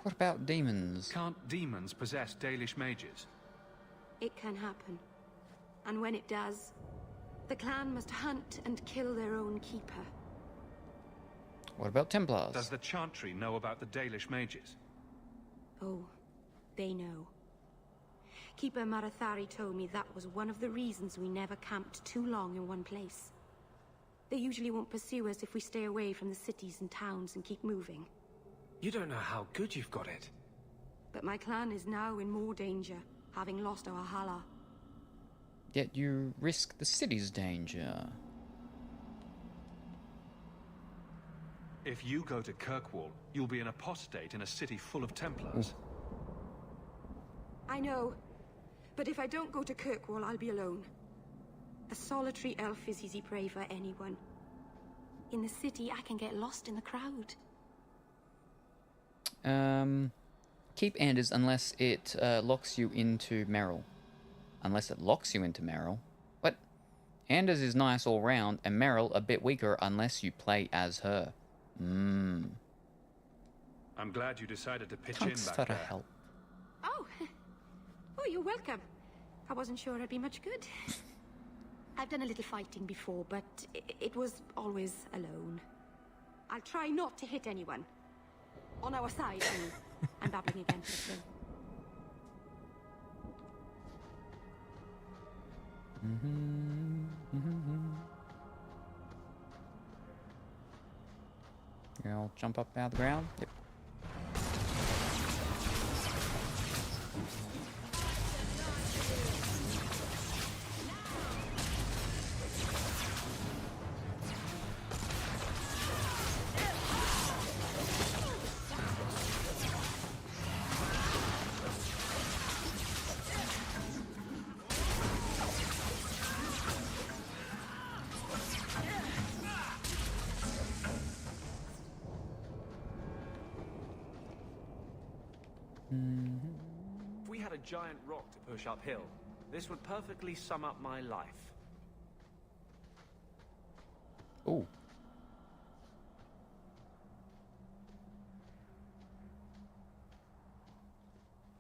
What about demons? Can't demons possess Dalish mages? It can happen. And when it does, the clan must hunt and kill their own keeper. What about Templars? Does the Chantry know about the Dalish mages? Oh, they know. Keeper Marathari told me that was one of the reasons we never camped too long in one place. They usually won't pursue us if we stay away from the cities and towns and keep moving. You don't know how good you've got it. But my clan is now in more danger, having lost our Hala. Yet you risk the city's danger. If you go to Kirkwall, you'll be an apostate in a city full of Templars. I know. But if I don't go to Kirkwall, I'll be alone. A solitary elf is easy prey for anyone. In the city, I can get lost in the crowd. Keep Anders unless it locks you into Merrill. Unless it locks you into Merrill. What? Anders is nice all round, and Merrill a bit weaker unless you play as her. I'm glad you decided to pitch Thanks in for back the there. help. Oh, you're welcome. I wasn't sure I'd be much good. I've done a little fighting before, but it was always alone. I'll try not to hit anyone. On our side, I mean. I'm babbling again. Let's go. I'll jump up out of the ground. Yep. If we had a giant rock to push uphill, this would perfectly sum up my life. Oh.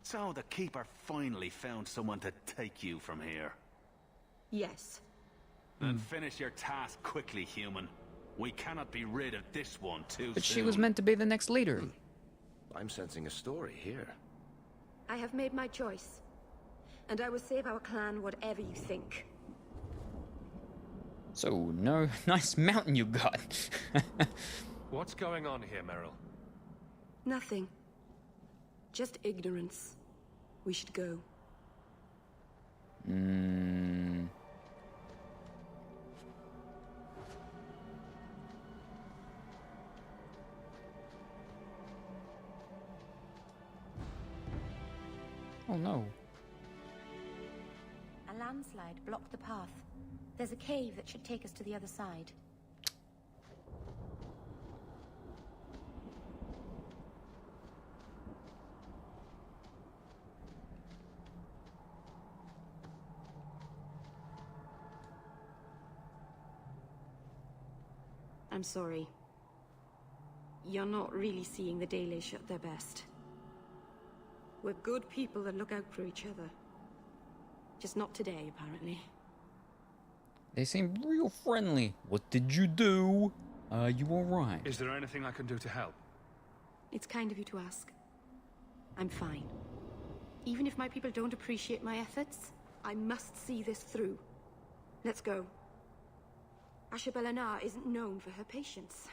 So the Keeper finally found someone to take you from here. Yes. Then finish your task quickly, human. We cannot be rid of this one too But soon. she was meant to be the next leader. I'm sensing a story here. I have made my choice. And I will save our clan whatever you think. So, no nice mountain you got. What's going on here, Merrill? Nothing. Just ignorance. We should go. Oh no. A landslide blocked the path. There's a cave that should take us to the other side. I'm sorry. You're not really seeing the Dalish at their best. We're good people that look out for each other. Just not today, apparently. They seem real friendly. What did you do? Are you alright? Is there anything I can do to help? It's kind of you to ask. I'm fine. Even if my people don't appreciate my efforts, I must see this through. Let's go. Asha Belenar isn't known for her patience.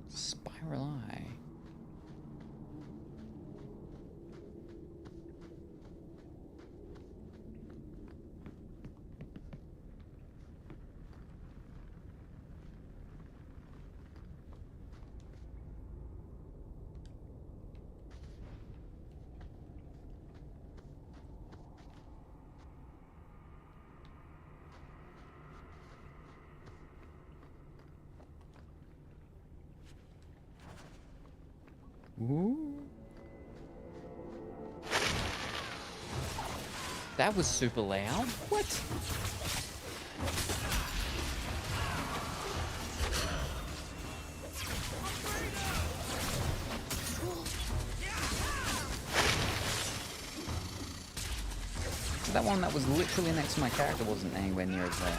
Spiral Eye. Ooh. That was super loud. What? That one that was literally next to my character wasn't anywhere near as loud.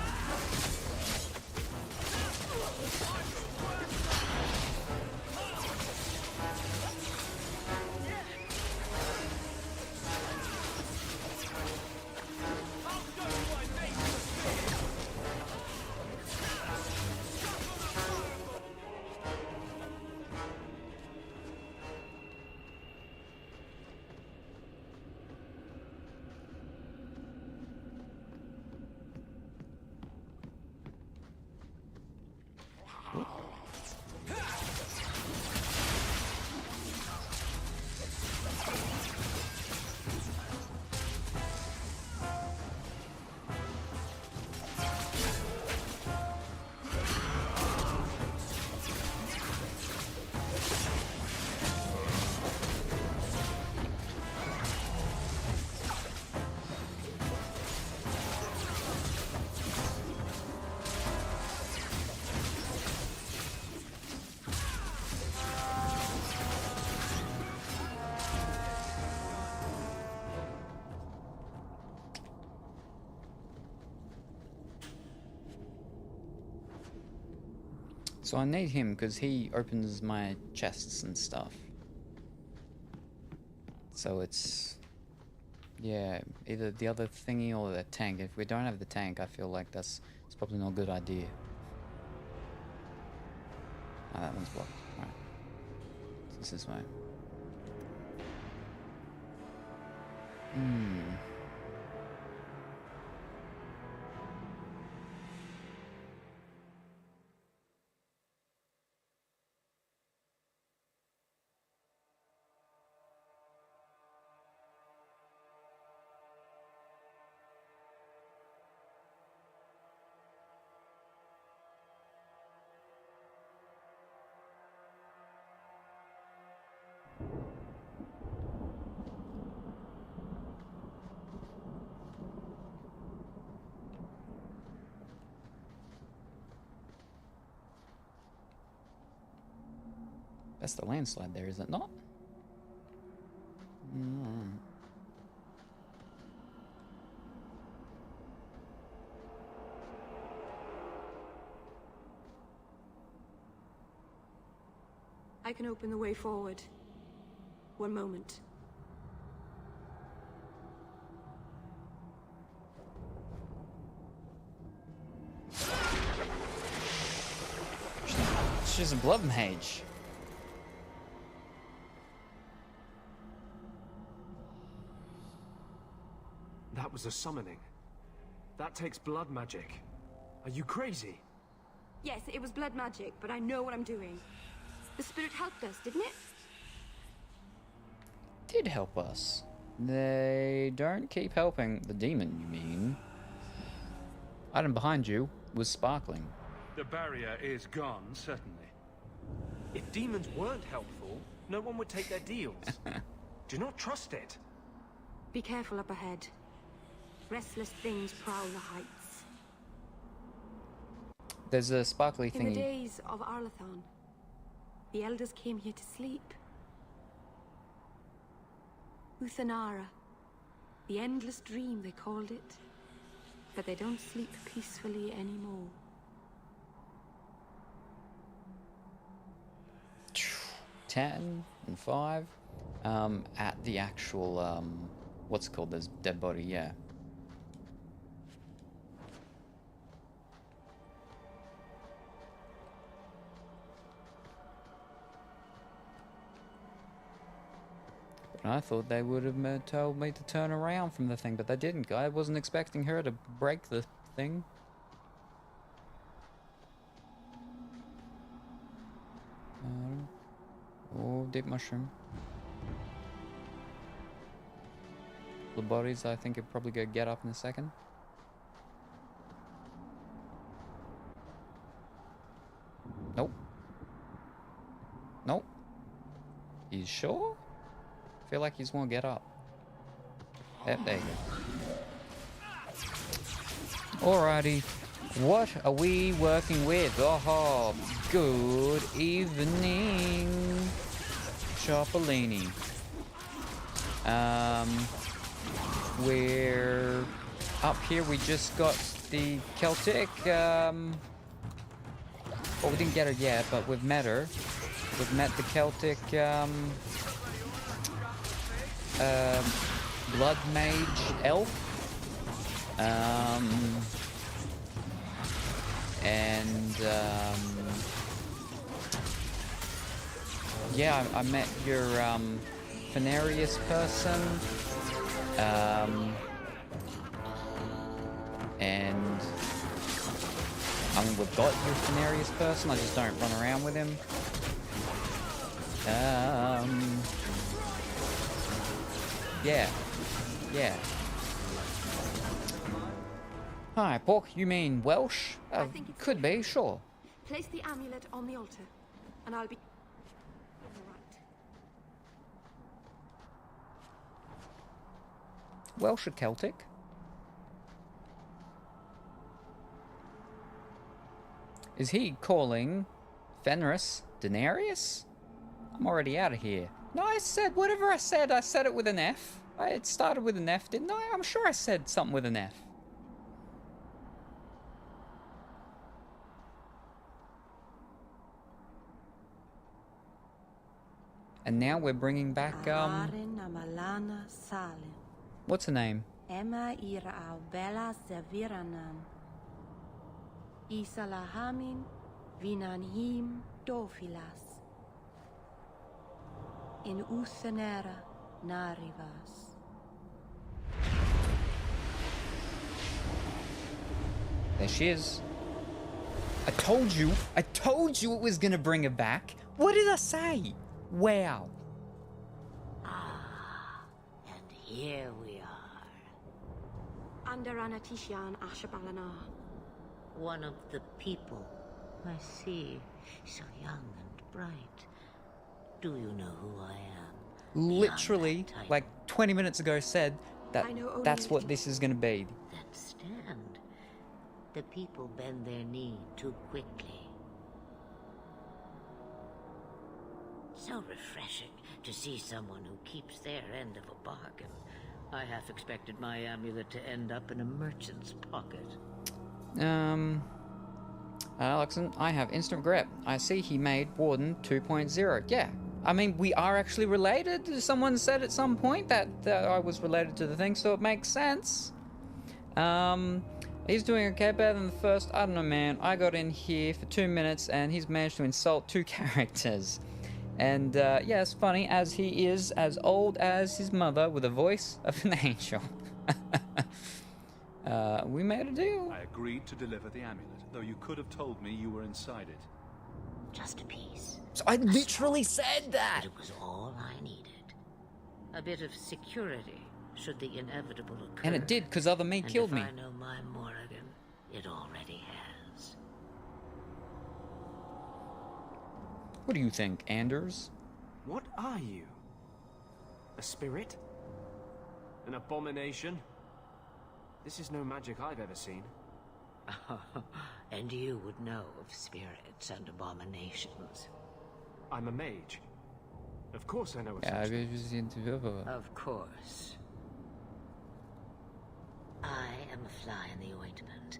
So I need him because he opens my chests and stuff. So it's, yeah, either the other thingy or the tank. If we don't have the tank, I feel like it's probably not a good idea. Oh, that one's blocked. Alright. It's this way. That's the landslide there, is it not? Mm. I can open the way forward. One moment. She's a blood mage. That was a summoning. That takes blood magic. Are you crazy? Yes, it was blood magic, but I know what I'm doing. The spirit helped us, didn't it? Did help us. They don't keep helping. The demon, you mean? Item behind you was sparkling. The barrier is gone, certainly. If demons weren't helpful, no one would take their deals. Do not trust it. Be careful up ahead. Restless things prowl the heights. There's a sparkly In the thingy. days of Arlathon, the elders came here to sleep. Uthanara, the endless dream they called it. But they don't sleep peacefully anymore. 10 and 5. At the actual, what's it called? There's dead body, yeah. But I thought they would have told me to turn around from the thing, but they didn't. I wasn't expecting her to break the thing. Oh, deep mushroom. The bodies, I think, are probably going to get up in a second. Nope. Nope. You sure? I feel like he's want to get up. Yep, there you go. Alrighty. What are we working with? Oh, good evening, Choppolini. We're up here. We just got the Celtic. Well, we didn't get her yet, but we've met her. We've met the Celtic blood mage elf. Yeah, I met your Fenarius person, and I mean, we've got your Fenarius person, I just don't run around with him. Yeah. Hi, Pork, you mean Welsh? Could be, sure. Place the amulet on the altar, and I'll be... Welsh or Celtic? Is he calling Fenris Denarius? I'm already out of here. No, I said whatever I said it with an F. It started with an F, didn't I? I'm sure I said something with an F. And now we're bringing back, what's her name? Emma ira bella zeviranam. Isalahamin vinanhim dofilas. In Uthanera narivas. There she is. I told you it was gonna bring her back. What did I say? Wow. And here we are. Under Anatishan Ashabalana. One of the people. I see. So young and bright. Do you know who I am? Literally, like 20 minutes ago said that that's what this is gonna be. Then stand. The people bend their knee too quickly. So refreshing to see someone who keeps their end of a bargain. I half expected my amulet to end up in a merchant's pocket. Alexon, I have instant regret. I see he made Warden 2.0. Yeah, I mean, we are actually related. Someone said at some point that I was related to the thing, so it makes sense. He's doing okay, better than the first. I don't know, man. I got in here for 2 minutes, and he's managed to insult 2 characters. And, yeah, it's funny, as he is as old as his mother with a voice of an angel. We made a deal. I agreed to deliver the amulet, though you could have told me you were inside it. Just a piece. So I literally said that! It was all I needed. A bit of security, should the inevitable occur. And it did, because other me killed me. If I know my Morrigan, it already has. What do you think, Anders? What are you? A spirit? An abomination? This is no magic I've ever seen. And you would know of spirits and abominations. I'm a mage. Of course I know of Yeah, such things. Of course. I am a fly in the ointment.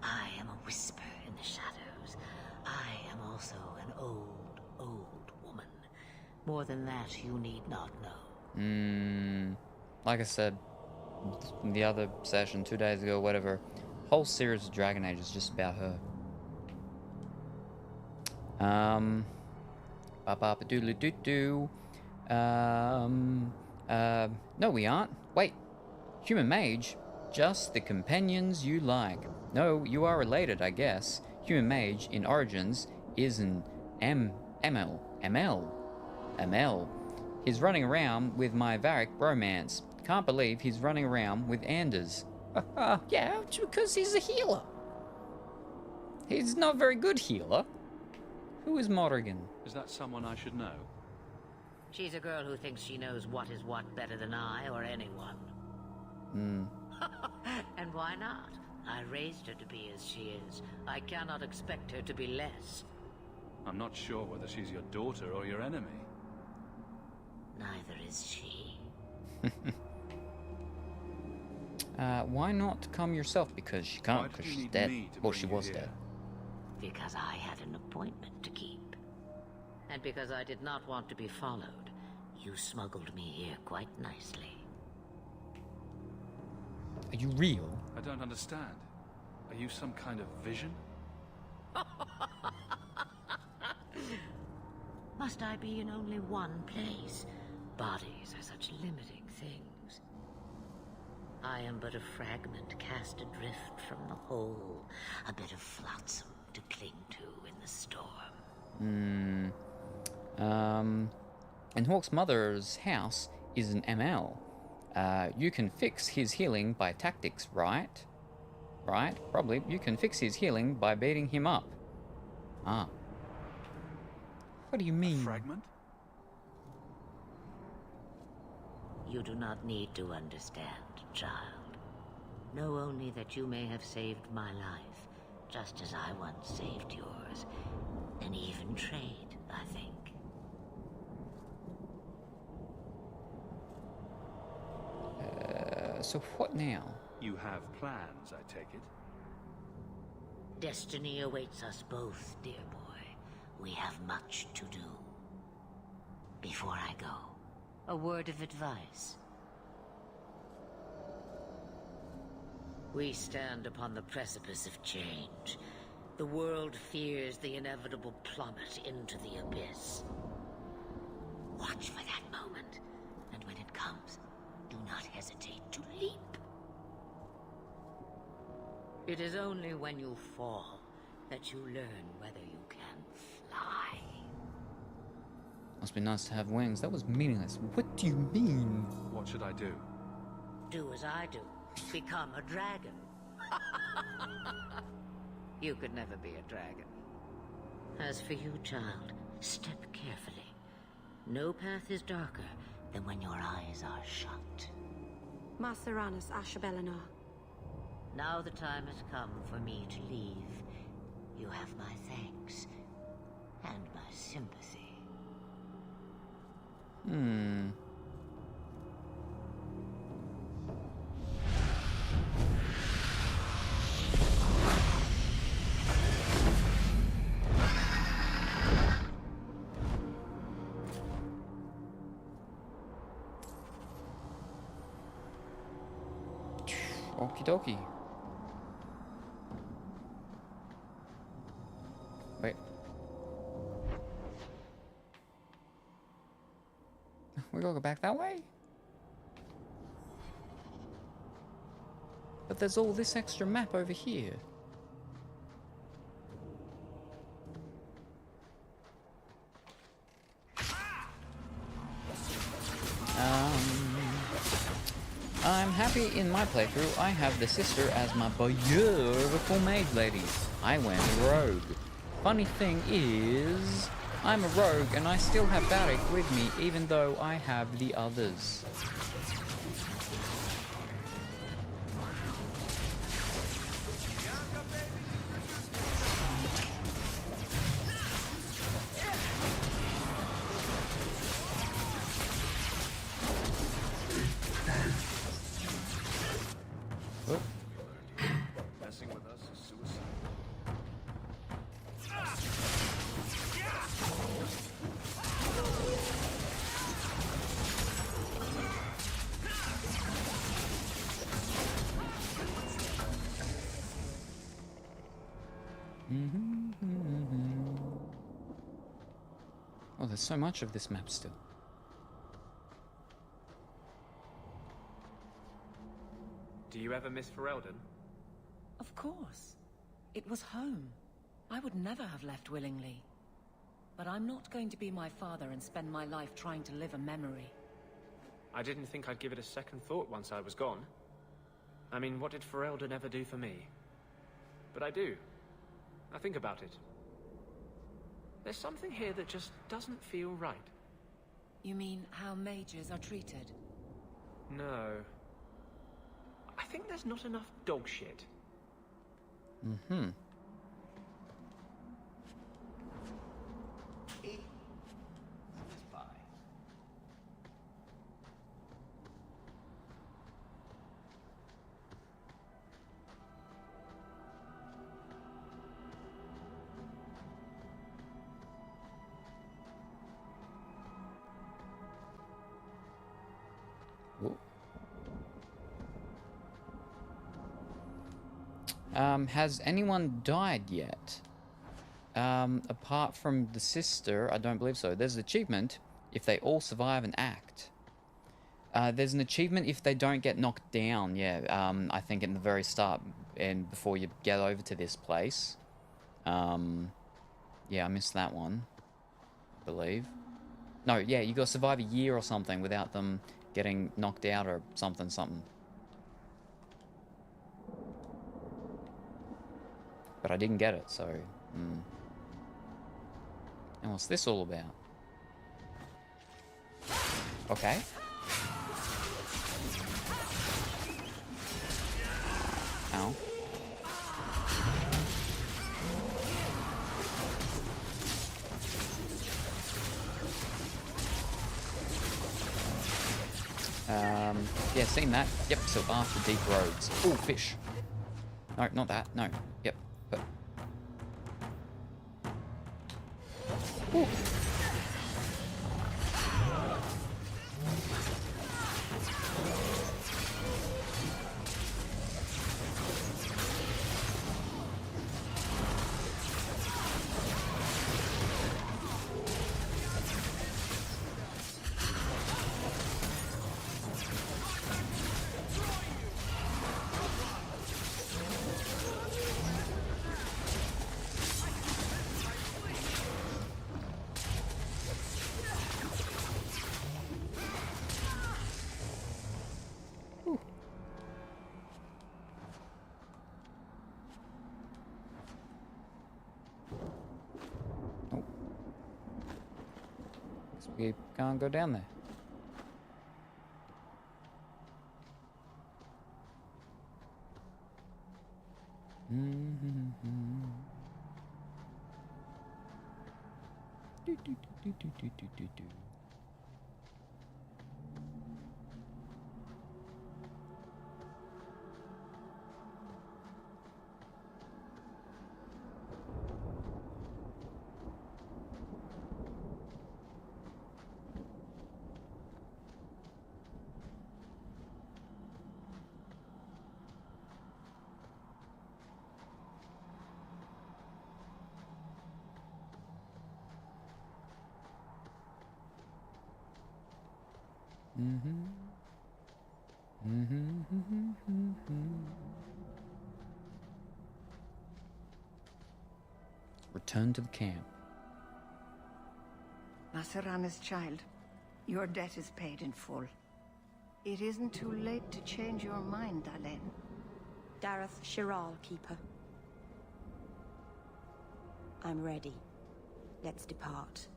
I am a whisper in the shadows. I am also an old woman. More than that, you need not know. Like I said, the other session 2 days ago, whatever, whole series of Dragon Age is just about her. Ba-ba-ba-doodly-doo-doo. No, we aren't. Wait, human mage? Just the companions you like. No, you are related, I guess. Human mage in Origins is an ML. He's running around with my Varric bromance. Can't believe he's running around with Anders. Yeah, because he's a healer. He's not a very good healer. Who is Morrigan? Is that someone I should know? She's a girl who thinks she knows what is what better than I or anyone. And why not? I raised her to be as she is. I cannot expect her to be less. I'm not sure whether she's your daughter or your enemy. Neither is she. Why not come yourself? Because she can't, because she's dead. Well, she was dead. Because I had an appointment to keep. And because I did not want to be followed, you smuggled me here quite nicely. Are you real? I don't understand. Are you some kind of vision? Must I be in only one place? Bodies are such limiting things. I am but a fragment cast adrift from the whole, a bit of flotsam to cling to in the storm. And Hawk's mother's house is an ML. You can fix his healing by tactics, right? Right? Probably. You can fix his healing by beating him up. Ah. What do you mean? A fragment? You do not need to understand, child. Know only that you may have saved my life, just as I once saved yours. An even trade, I think. So what now? You have plans, I take it? Destiny awaits us both, dear boy. We have much to do. Before I go, a word of advice. We stand upon the precipice of change. The world fears the inevitable plummet into the abyss. Watch for that moment, and when it comes, do not hesitate to leap. It is only when you fall that you learn whether you can fly. Must be nice to have wings. That was meaningless. What do you mean? What should I do? Do as I do. Become a dragon. You could never be a dragon. As for you, child, step carefully. No path is darker than when your eyes are shut. Maceranus Ashabelinar. Now the time has come for me to leave. You have my thanks and my sympathy. Hmm. Okie dokie. Wait. We gotta go back that way? But there's all this extra map over here. I'm happy in my playthrough I have the sister as my beautiful maid lady. I went rogue. Funny thing is, I'm a rogue and I still have Barrick with me even though I have the others. Messing with us is suicide. Oh, there's so much of this map still. Do you ever miss Ferelden? Of course. It was home. I would never have left willingly. But I'm not going to be my father and spend my life trying to live a memory. I didn't think I'd give it a second thought once I was gone. I mean, what did Ferelden ever do for me? But I do. I think about it. There's something here that just doesn't feel right. You mean how mages are treated? No. I think there's not enough dog shit. Mm-hmm. Has anyone died yet? Apart from the sister, I don't believe so. There's an achievement if they all survive an act. There's an achievement if they don't get knocked down, yeah. I think in the very start and before you get over to this place. Yeah, I missed that one, I believe. No, yeah, you gotta survive a year or something without them getting knocked out or something. But I didn't get it, so... And what's this all about? Okay. Ow. Yeah, seen that. Yep, so after deep roads. Oh, fish. No, not that. No. Yep. But... Ooh. We can't go down there. Return to the camp. Masarana's child, your debt is paid in full. It isn't too late to change your mind, Alen. Dareth Shiral, Keeper. I'm ready. Let's depart.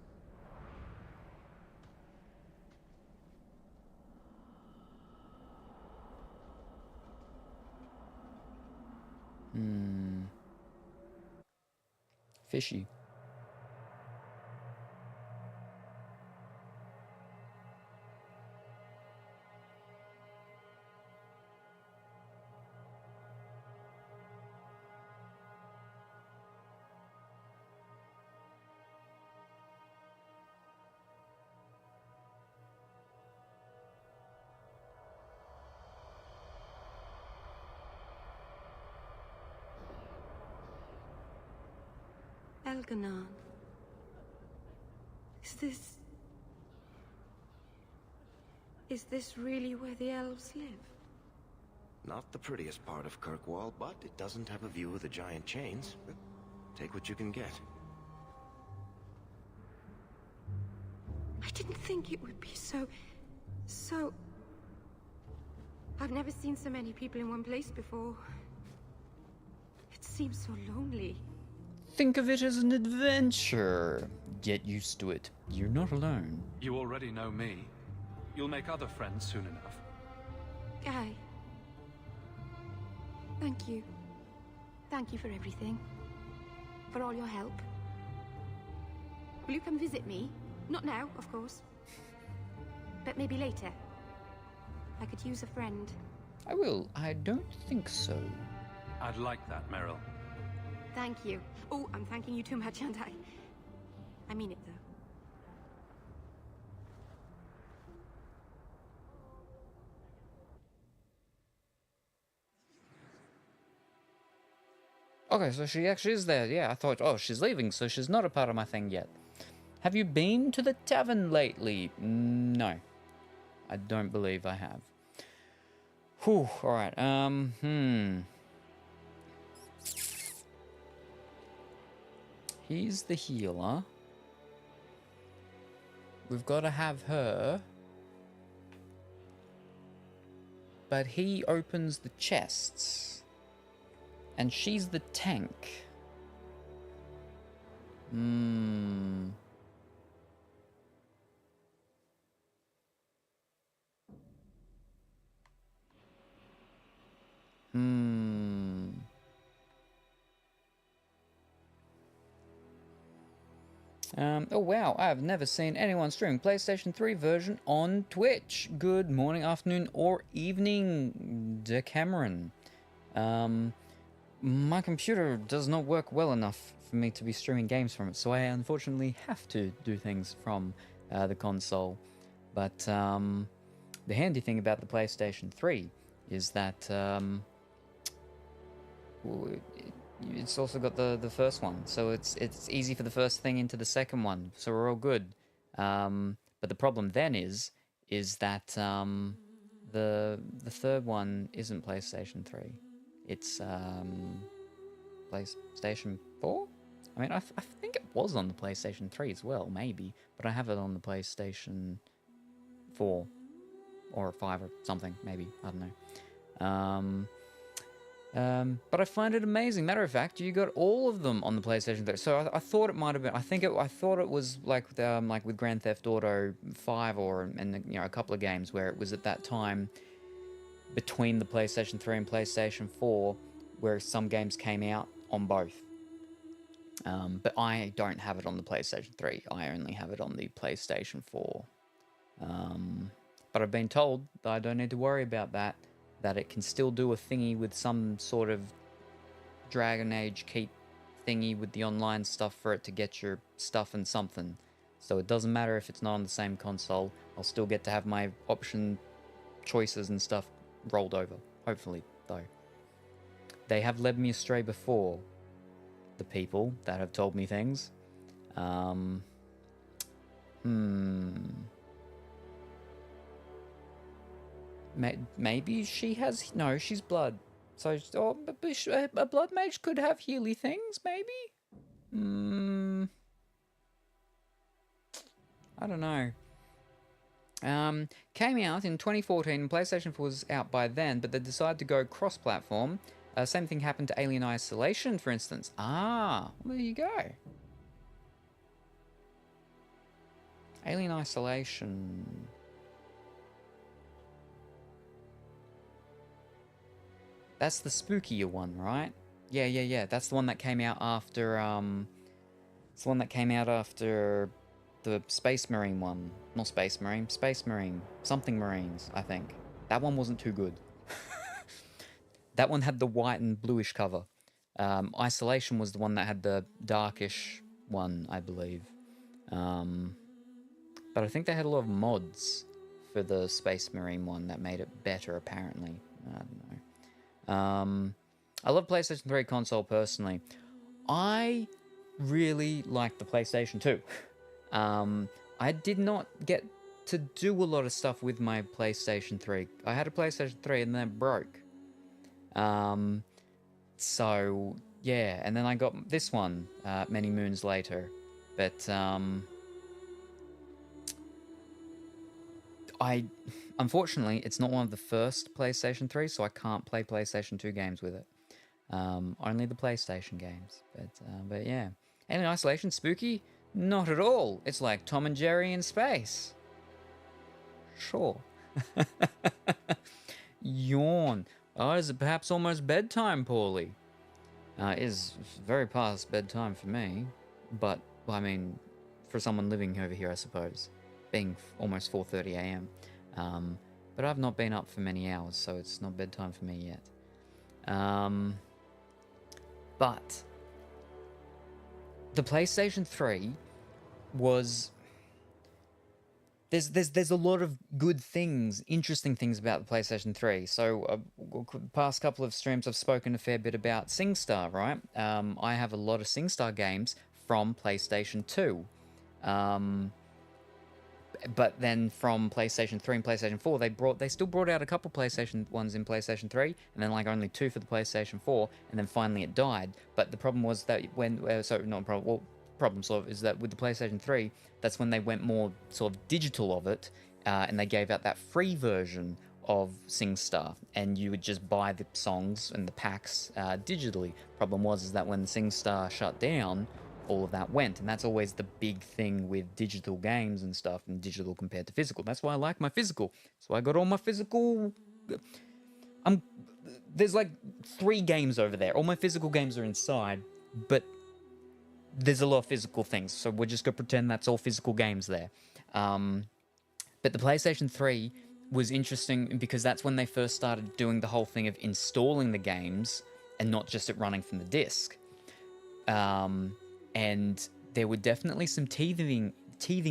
Fishy. Elganon. Is this really where the elves live? Not the prettiest part of Kirkwall, but it doesn't have a view of the giant chains. Take what you can get. I didn't think it would be so... I've never seen so many people in one place before. It seems so lonely. Think of it as an adventure. Get used to it. You're not alone. You already know me. You'll make other friends soon enough. Guy. Thank you. Thank you for everything. For all your help. Will you come visit me? Not now, of course. But maybe later. I could use a friend. I will. I don't think so. I'd like that, Meryl. Thank you. Oh, I'm thanking you too much, aren't I? I mean it, though. Okay, so she actually is there. Yeah, I thought, oh, she's leaving, so she's not a part of my thing yet. Have you been to the tavern lately? No. I don't believe I have. Whew, alright, He's the healer. We've got to have her. But he opens the chests. And she's the tank. Oh wow, I've never seen anyone stream PlayStation 3 version on Twitch. Good morning, afternoon, or evening, Decameron. My computer does not work well enough for me to be streaming games from it, so I unfortunately have to do things from the console. But the handy thing about the PlayStation 3 is that it's also got the first one, so it's easy for the first thing into the second one, so we're all good. But the problem then is that the third one isn't PlayStation 3. It's PlayStation 4? I mean, I think it was on the PlayStation 3 as well, maybe, but I have it on the PlayStation 4 or 5 or something, maybe, I don't know. But I find it amazing. Matter of fact, you got all of them on the PlayStation 3. So I thought it might have been. I thought it was like with Grand Theft Auto 5 and a couple of games where it was at that time between the PlayStation 3 and PlayStation 4, where some games came out on both. But I don't have it on the PlayStation 3. I only have it on the PlayStation 4. But I've been told that I don't need to worry about that. That it can still do a thingy with some sort of Dragon Age keep thingy with the online stuff for it to get your stuff and something. So it doesn't matter if it's not on the same console. I'll still get to have my option choices and stuff rolled over. Hopefully, though. They have led me astray before. The people that have told me things. maybe she has... No, she's blood. So, a blood mage could have healy things, maybe? I don't know. Came out in 2014, PlayStation 4 was out by then, but they decided to go cross-platform. Same thing happened to Alien Isolation, for instance. Ah, well, there you go. Alien Isolation. That's the spookier one, right? Yeah. That's the one that came out after, it's the one that came out after the Space Marine one. Not Space Marine, Space Marine. Something Marines, I think. That one wasn't too good. That one had the white and bluish cover. Isolation was the one that had the darkish one, I believe. But I think they had a lot of mods for the Space Marine one that made it better, apparently. I don't know. I love PlayStation 3 console, personally. I really like the PlayStation 2. I did not get to do a lot of stuff with my PlayStation 3. I had a PlayStation 3 and then it broke. So, yeah, and then I got this one many moons later. But, unfortunately, it's not one of the first PlayStation 3, so I can't play PlayStation 2 games with it. Only the PlayStation games. But yeah. Alien Isolation, spooky? Not at all. It's like Tom and Jerry in space. Sure. Yawn. Oh, is it perhaps almost bedtime, Paulie? It is very past bedtime for me. But, I mean, for someone living over here, I suppose. Being almost 4:30 a.m. But I've not been up for many hours, so it's not bedtime for me yet. But the PlayStation 3 was... There's a lot of good things, interesting things about the PlayStation 3. So, past couple of streams, I've spoken a fair bit about SingStar, right? I have a lot of SingStar games from PlayStation 2. But then from PlayStation 3 and PlayStation 4, they still brought out a couple PlayStation ones in PlayStation 3, and then like only 2 for the PlayStation 4, and then finally it died. But the problem was that problem sort of is that with the PlayStation 3, that's when they went more sort of digital of it, and they gave out that free version of SingStar, and you would just buy the songs and the packs digitally. Problem was is that when SingStar shut down, all of that went, and that's always the big thing with digital games and stuff, and digital compared to physical. That's why I like my physical. So I got all my physical... There's like 3 games over there. All my physical games are inside, but there's a lot of physical things, so we're just gonna pretend that's all physical games there. But the PlayStation 3 was interesting because that's when they first started doing the whole thing of installing the games and not just it running from the disc. And there were definitely some teething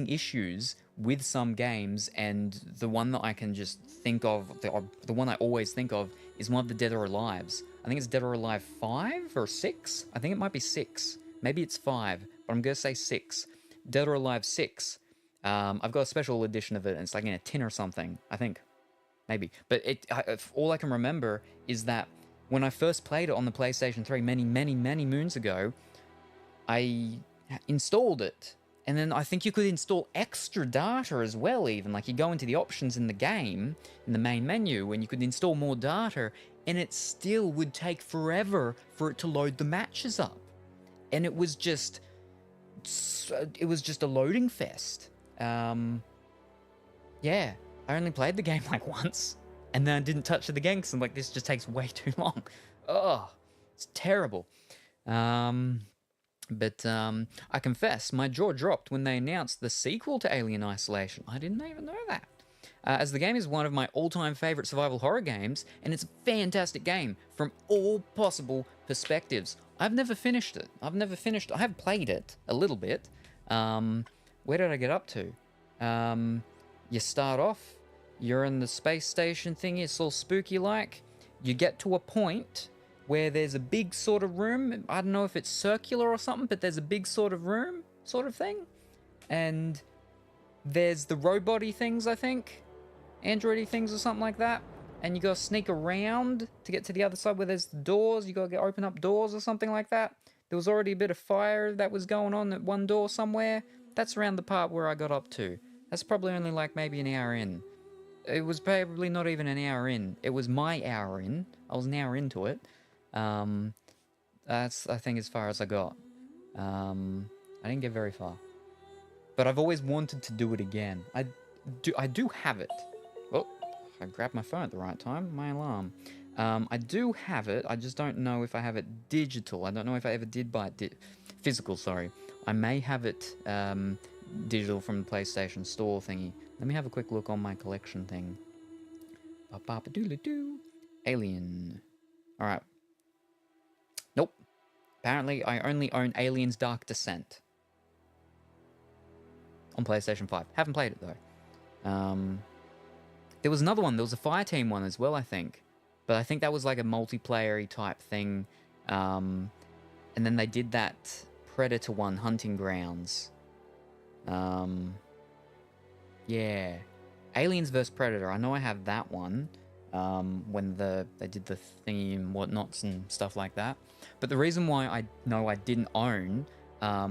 issues with some games, and the one that I can just think of, the one I always think of, is one of the Dead or Alives. I think it's Dead or Alive 5 or 6? I think it might be 6. Maybe it's 5, but I'm going to say 6. Dead or Alive 6. I've got a special edition of it, and it's like in a tin or something, I think. Maybe. But all I can remember is that when I first played it on the PlayStation 3 many moons ago, I installed it, and then I think you could install extra data as well, even. Like, you go into the options in the game, in the main menu, and you could install more data, and it still would take forever for it to load the matches up. And it was just a loading fest. Yeah, I only played the game like once, and then I didn't touch it again, because I'm like, this just takes way too long. Oh, it's terrible. But I confess, my jaw dropped when they announced the sequel to Alien Isolation. I didn't even know that. As the game is one of my all-time favorite survival horror games, and it's a fantastic game from all possible perspectives. I've never finished it. I have played it a little bit. Where did I get up to? You start off, you're in the space station thingy, it's all spooky-like. You get to a point where there's a big sort of room. I don't know if it's circular or something, but there's a big sort of room sort of thing. And there's the robot-y things, I think. Android-y things or something like that. and you gotta sneak around to get to the other side where there's doors. You gotta open up doors or something like that. There was already a bit of fire that was going on at one door somewhere. That's around the part where I got up to. That's probably only like maybe an hour in. It was probably not even an hour in. It was my hour in. I was an hour into it. That's, I think, as far as I got. I didn't get very far. But I've always wanted to do it again. I do have it. Oh, I grabbed my phone at the right time. My alarm. I do have it. I just don't know if I have it digital. I don't know if I ever did buy it physical, sorry. I may have it digital from the PlayStation Store thingy. Let me have a quick look on my collection thing. Ba-ba-ba-doodle-doo. Alien. Alright. Nope. Apparently, I only own Aliens Dark Descent. On PlayStation 5. Haven't played it, though. There was another one. There was a Fireteam one as well, I think. But I think that was like a multiplayer-y type thing. And then they did that Predator one, Hunting Grounds. Yeah. Aliens vs. Predator. I know I have that one. When they did the thingy and whatnots and stuff like that. But the reason why I know I didn't own,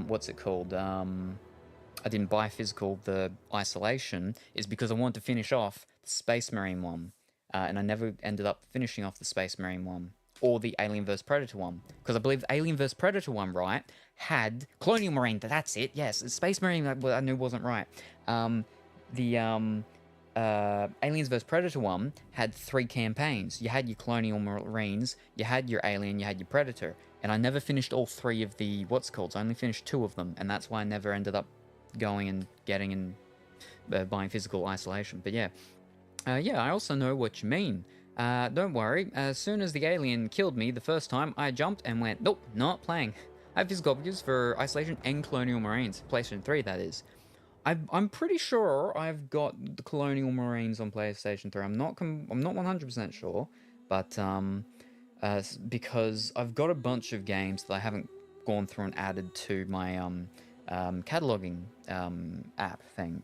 what's it called? I didn't buy physical, the Isolation, is because I wanted to finish off the Space Marine one. And I never ended up finishing off the Space Marine one. Or the Alien vs. Predator one. Because I believe the Alien vs. Predator one, right, had Colonial Marine, that's it, yes. Space Marine, I knew wasn't right. The Aliens vs. Predator one had 3 campaigns. You had your Colonial Marines, you had your Alien, you had your Predator. And I never finished all 3 of the, I only finished 2 of them. And that's why I never ended up going and getting and buying physical Isolation. But yeah. Yeah, I also know what you mean. Don't worry, as soon as the alien killed me the first time, I jumped and went, nope, not playing. I have physical copies for Isolation and Colonial Marines. PlayStation 3, that is. I'm pretty sure I've got the Colonial Marines on PlayStation 3. I'm not 100% sure, but because I've got a bunch of games that I haven't gone through and added to my cataloging app thing.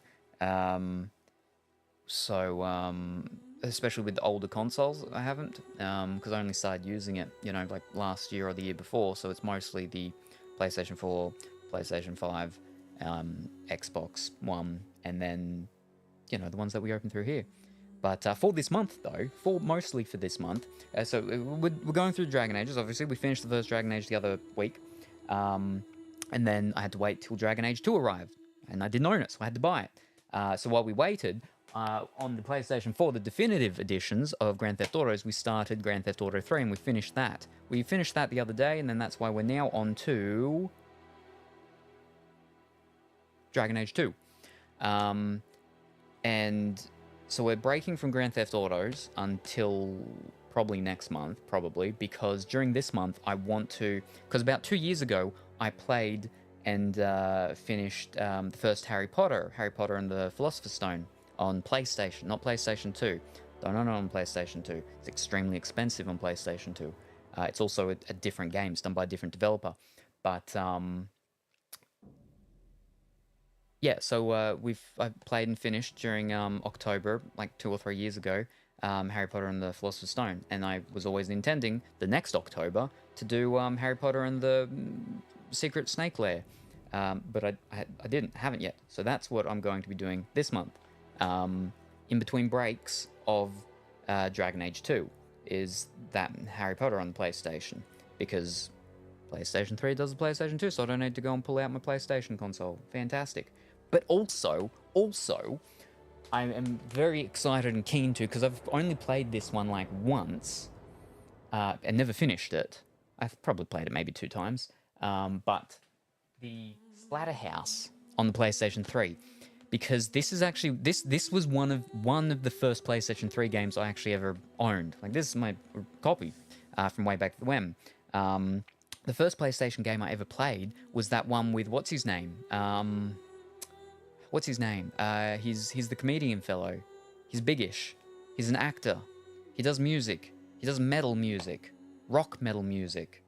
Especially with the older consoles, I haven't, because I only started using it, like last year or the year before, so it's mostly the PlayStation 4, PlayStation 5, Xbox One, and then, the ones that we open through here. But for this month, though, mostly for this month, so we're going through Dragon Ages, obviously. We finished the first Dragon Age the other week, and then I had to wait till Dragon Age 2 arrived, and I didn't own it, so I had to buy it. So while we waited, on the PlayStation 4, the definitive editions of Grand Theft Autos, we started Grand Theft Auto 3 and we finished that. We finished that the other day, and then that's why we're now on to Dragon Age 2. And so we're breaking from Grand Theft Autos until probably next month, because during this month I want to, because about 2 years ago I played and finished the first Harry Potter and the Philosopher's Stone. On PlayStation, not PlayStation 2. Don't own it on PlayStation 2. It's extremely expensive on PlayStation 2. It's also a different game. It's done by a different developer. But, yeah, so I played and finished during October, like 2 or 3 years ago, Harry Potter and the Philosopher's Stone. And I was always intending, the next October, to do Harry Potter and the Secret Snake Lair. But I haven't yet. So that's what I'm going to be doing this month. In between breaks of Dragon Age 2 is that Harry Potter on the PlayStation, because PlayStation 3 does the PlayStation 2, so I don't need to go and pull out my PlayStation console. Fantastic. But also, I am very excited and keen to, because I've only played this one like once, and never finished it. I've probably played it maybe 2 times, but the Splatterhouse on the PlayStation 3. Because this is actually this was one of the first PlayStation 3 games I actually ever owned. Like, this is my copy from way back when. The first PlayStation game I ever played was that one with what's his name? He's the comedian fellow. He's biggish. He's an actor. He does music. He does metal music, rock music,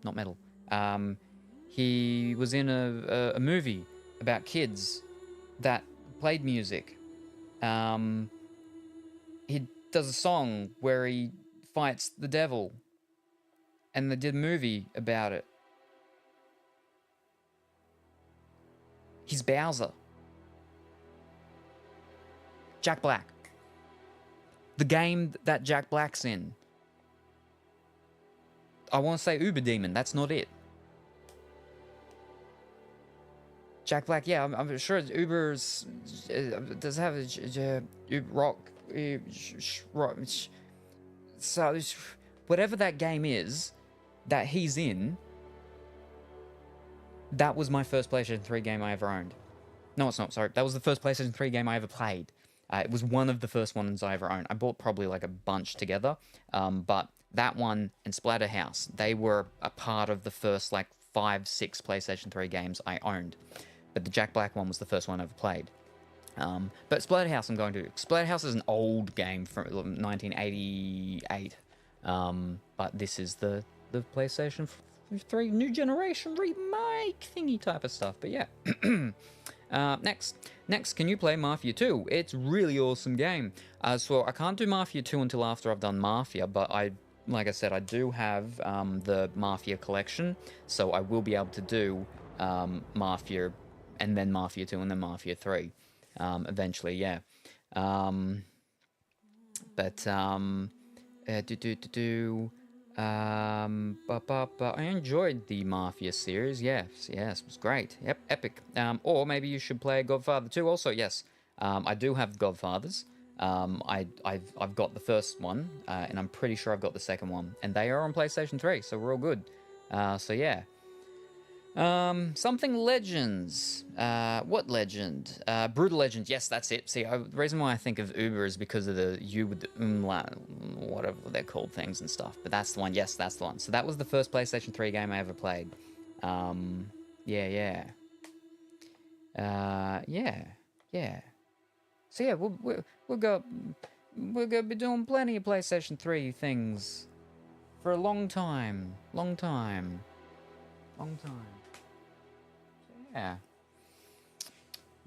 not metal. He was in a movie about kids that played music. he does a song where he fights the devil, and they did a movie about it. He's Bowser. Jack Black. The game that Jack Black's in. I want to say Uber Demon. That's not it. Jack Black, yeah, I'm sure Uber's does have a rock. So whatever that game is that he's in, that was my first PlayStation 3 game I ever owned. No, it's not. Sorry, that was the first PlayStation 3 game I ever played. It was one of the first ones I ever owned. I bought probably like a bunch together, but that one and Splatterhouse, they were a part of the first like 5-6 PlayStation 3 games I owned. But the Jack Black one was the first one I ever played. But Splatterhouse I'm going to. Splatterhouse is an old game from 1988. But this is the PlayStation 3 new generation remake thingy type of stuff. But yeah. Next, can you play Mafia 2? It's a really awesome game. So I can't do Mafia 2 until after I've done Mafia, but like I said, I do have the Mafia collection, so I will be able to do Mafia, and then Mafia 2, and then Mafia 3, eventually, yeah. I enjoyed the Mafia series. Yes, it was great. Yep, epic. Or maybe you should play Godfather 2 also. Yes, I do have Godfathers. I've got the first one, and I'm pretty sure I've got the second one, and they are on PlayStation 3, so we're all good. So yeah. Something Legends. What legend? Brutal Legend. Yes, that's it. See, the reason why I think of Uber is because of the U with the umlaut, whatever they're called, things and stuff. But that's the one. Yes, that's the one. So that was the first PlayStation 3 game I ever played. Yeah. So yeah, we're gonna be doing plenty of PlayStation 3 things for a long time. Yeah.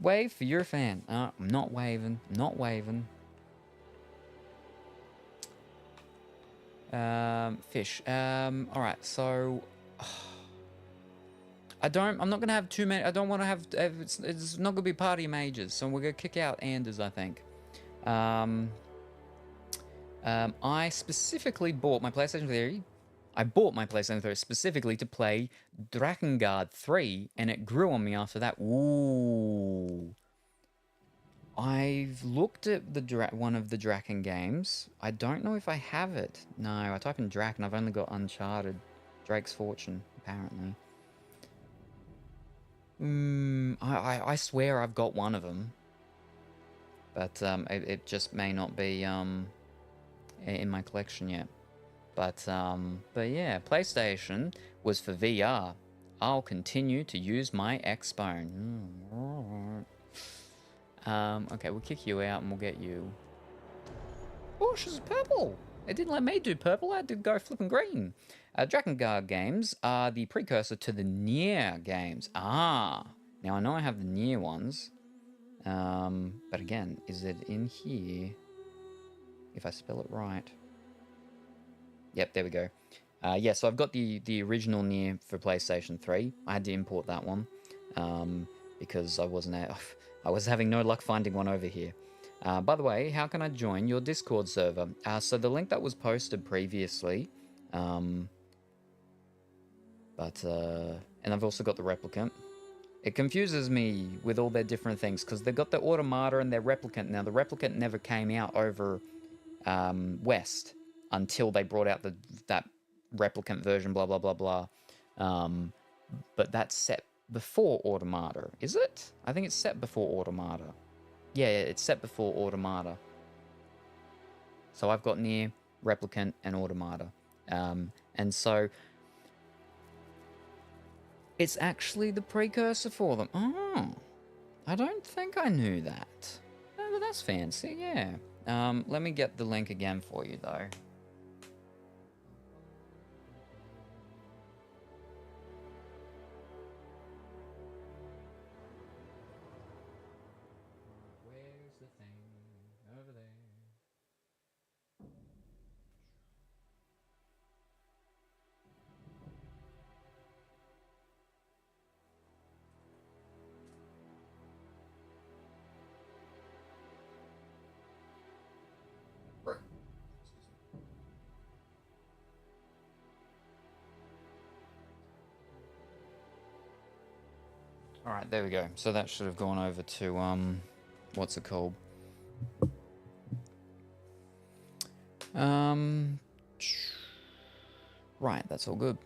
Wave for your fan. I'm not waving. Fish. Alright, so I'm not gonna have too many. I don't want to have. It's not gonna be party majors, so we're gonna kick out Anders, I think. I specifically bought my PlayStation 3. I bought my PlayStation 3 specifically to play Drakengard 3, and it grew on me after that. Ooh. I've looked at one of the Draken games. I don't know if I have it. No, I type in Draken. I've only got Uncharted. Drake's Fortune, apparently. I swear I've got one of them. But it just may not be in my collection yet. But yeah, PlayStation was for VR. I'll continue to use my Xbone. Okay, we'll kick you out and we'll get you. Oh, she's purple. It didn't let me do purple. I had to go flipping green. Drakengard games are the precursor to the Nier games. Now I know I have the Nier ones. But again, is it in here? If I spell it right. Yep, there we go. Yeah, so I've got the original Nier for PlayStation 3. I had to import that one because I was having no luck finding one over here. By the way, how can I join your Discord server? So the link that was posted previously, and I've also got the Replicant. It confuses me with all their different things because they've got the Automata and their Replicant. Now, the Replicant never came out over West until they brought out that Replicant version, blah, blah, blah, blah. But that's set before Automata, is it? I think it's set before Automata. Yeah, it's set before Automata. So I've got Nier, Replicant, and Automata. And so it's actually the precursor for them. Oh, I don't think I knew that. Oh, but that's fancy, yeah. Let me get the link again for you, though. Where's the thing? Over there. Alright, there we go. So that should have gone over to, what's it called? Right, that's all good.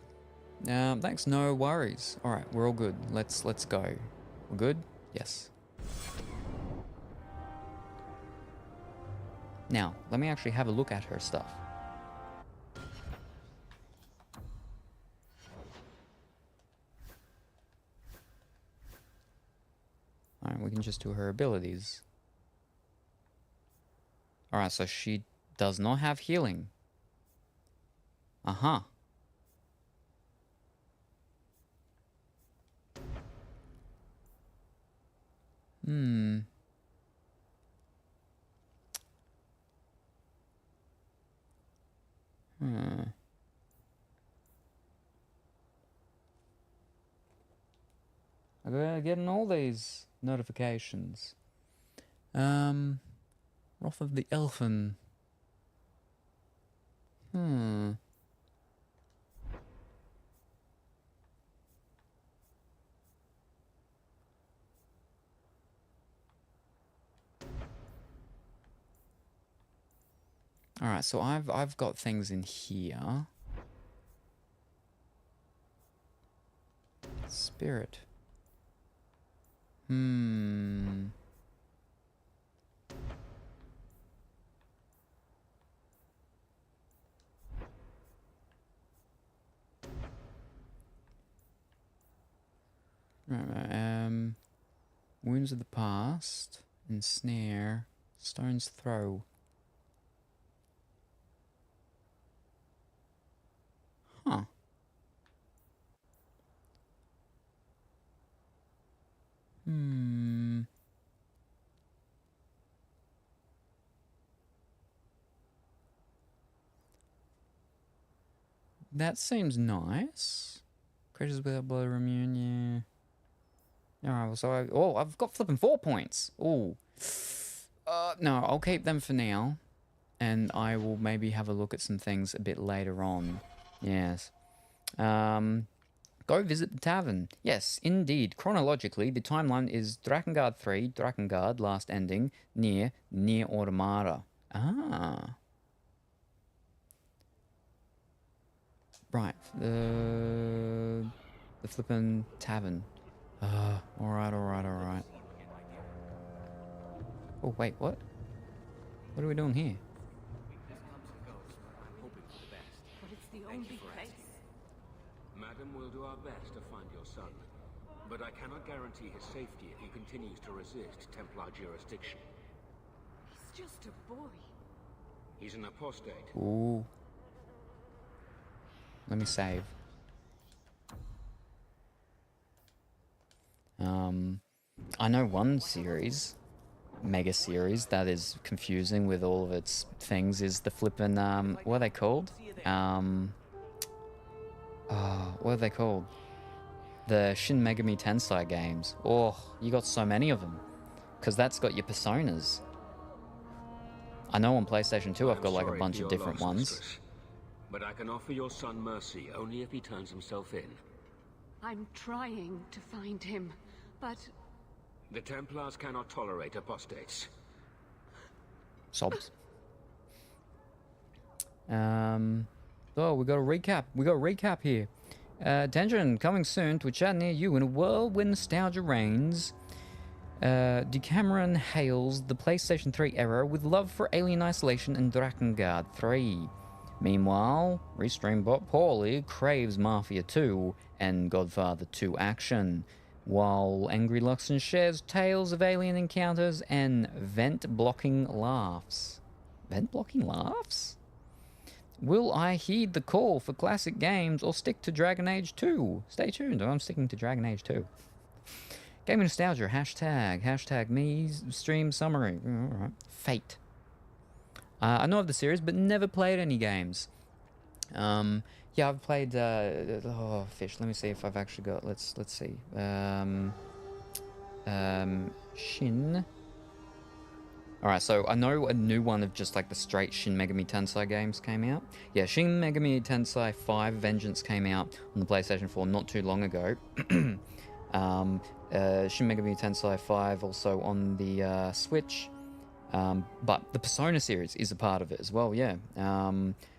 Thanks, no worries. Alright, we're all good. Let's go. We're good? Yes. Now, let me actually have a look at her stuff. Alright, we can just do her abilities. Alright, so she does not have healing. Uh-huh. Hmm. I'm getting all these notifications. Wrath of the Elfin. Alright, so I've got things in here. Spirit. Wounds of the past, ensnare, stone's throw. Huh. That seems nice. Creatures without blood are immune, yeah. Alright, well, so I've got flipping 4 points. Ooh. No, I'll keep them for now. And I will maybe have a look at some things a bit later on. Yes. Go visit the tavern. Yes, indeed. Chronologically, the timeline is Drakengard 3, Drakengard, Last Ending, Nier Automata. Ah. Right. The flippin' tavern. Alright. Oh, wait, what? What are we doing here? But it's the only place. Madam will do our best to find your son, but I cannot guarantee his safety if he continues to resist Templar jurisdiction. He's just a boy. He's an apostate. Ooh. Let me save. I know one series, mega series, that is confusing with all of its things is the flippin', what are they called? What are they called? The Shin Megami Tensei games. Oh, you got so many of them. Because that's got your personas. I know on PlayStation 2 I've got like a bunch of different ones. Mistress, but I can offer your son mercy only if he turns himself in. I'm trying to find him, but... The Templars cannot tolerate apostates. Sobs. Oh, we got a recap. We got a recap here. Attention, coming soon to a chat near you in a world where nostalgia reigns. Decameron hails the PlayStation 3 era with love for Alien Isolation and Drakengard 3. Meanwhile, Restreambot poorly craves Mafia 2 and Godfather 2 action, while Angry Luxon shares tales of alien encounters and vent-blocking laughs. Vent-blocking laughs? Will I heed the call for classic games or stick to Dragon Age 2? Stay tuned, I'm sticking to Dragon Age 2. Gaming nostalgia, hashtag me stream summary. Alright. Fate. I know of the series, but never played any games. Yeah, I've played, fish. Let me see if I've actually got, let's see. Shin. Alright, so I know a new one of just like the straight Shin Megami Tensei games came out. Yeah, Shin Megami Tensei 5 Vengeance came out on the PlayStation 4 not too long ago. Shin Megami Tensei 5 also on the Switch. But the Persona series is a part of it as well, yeah.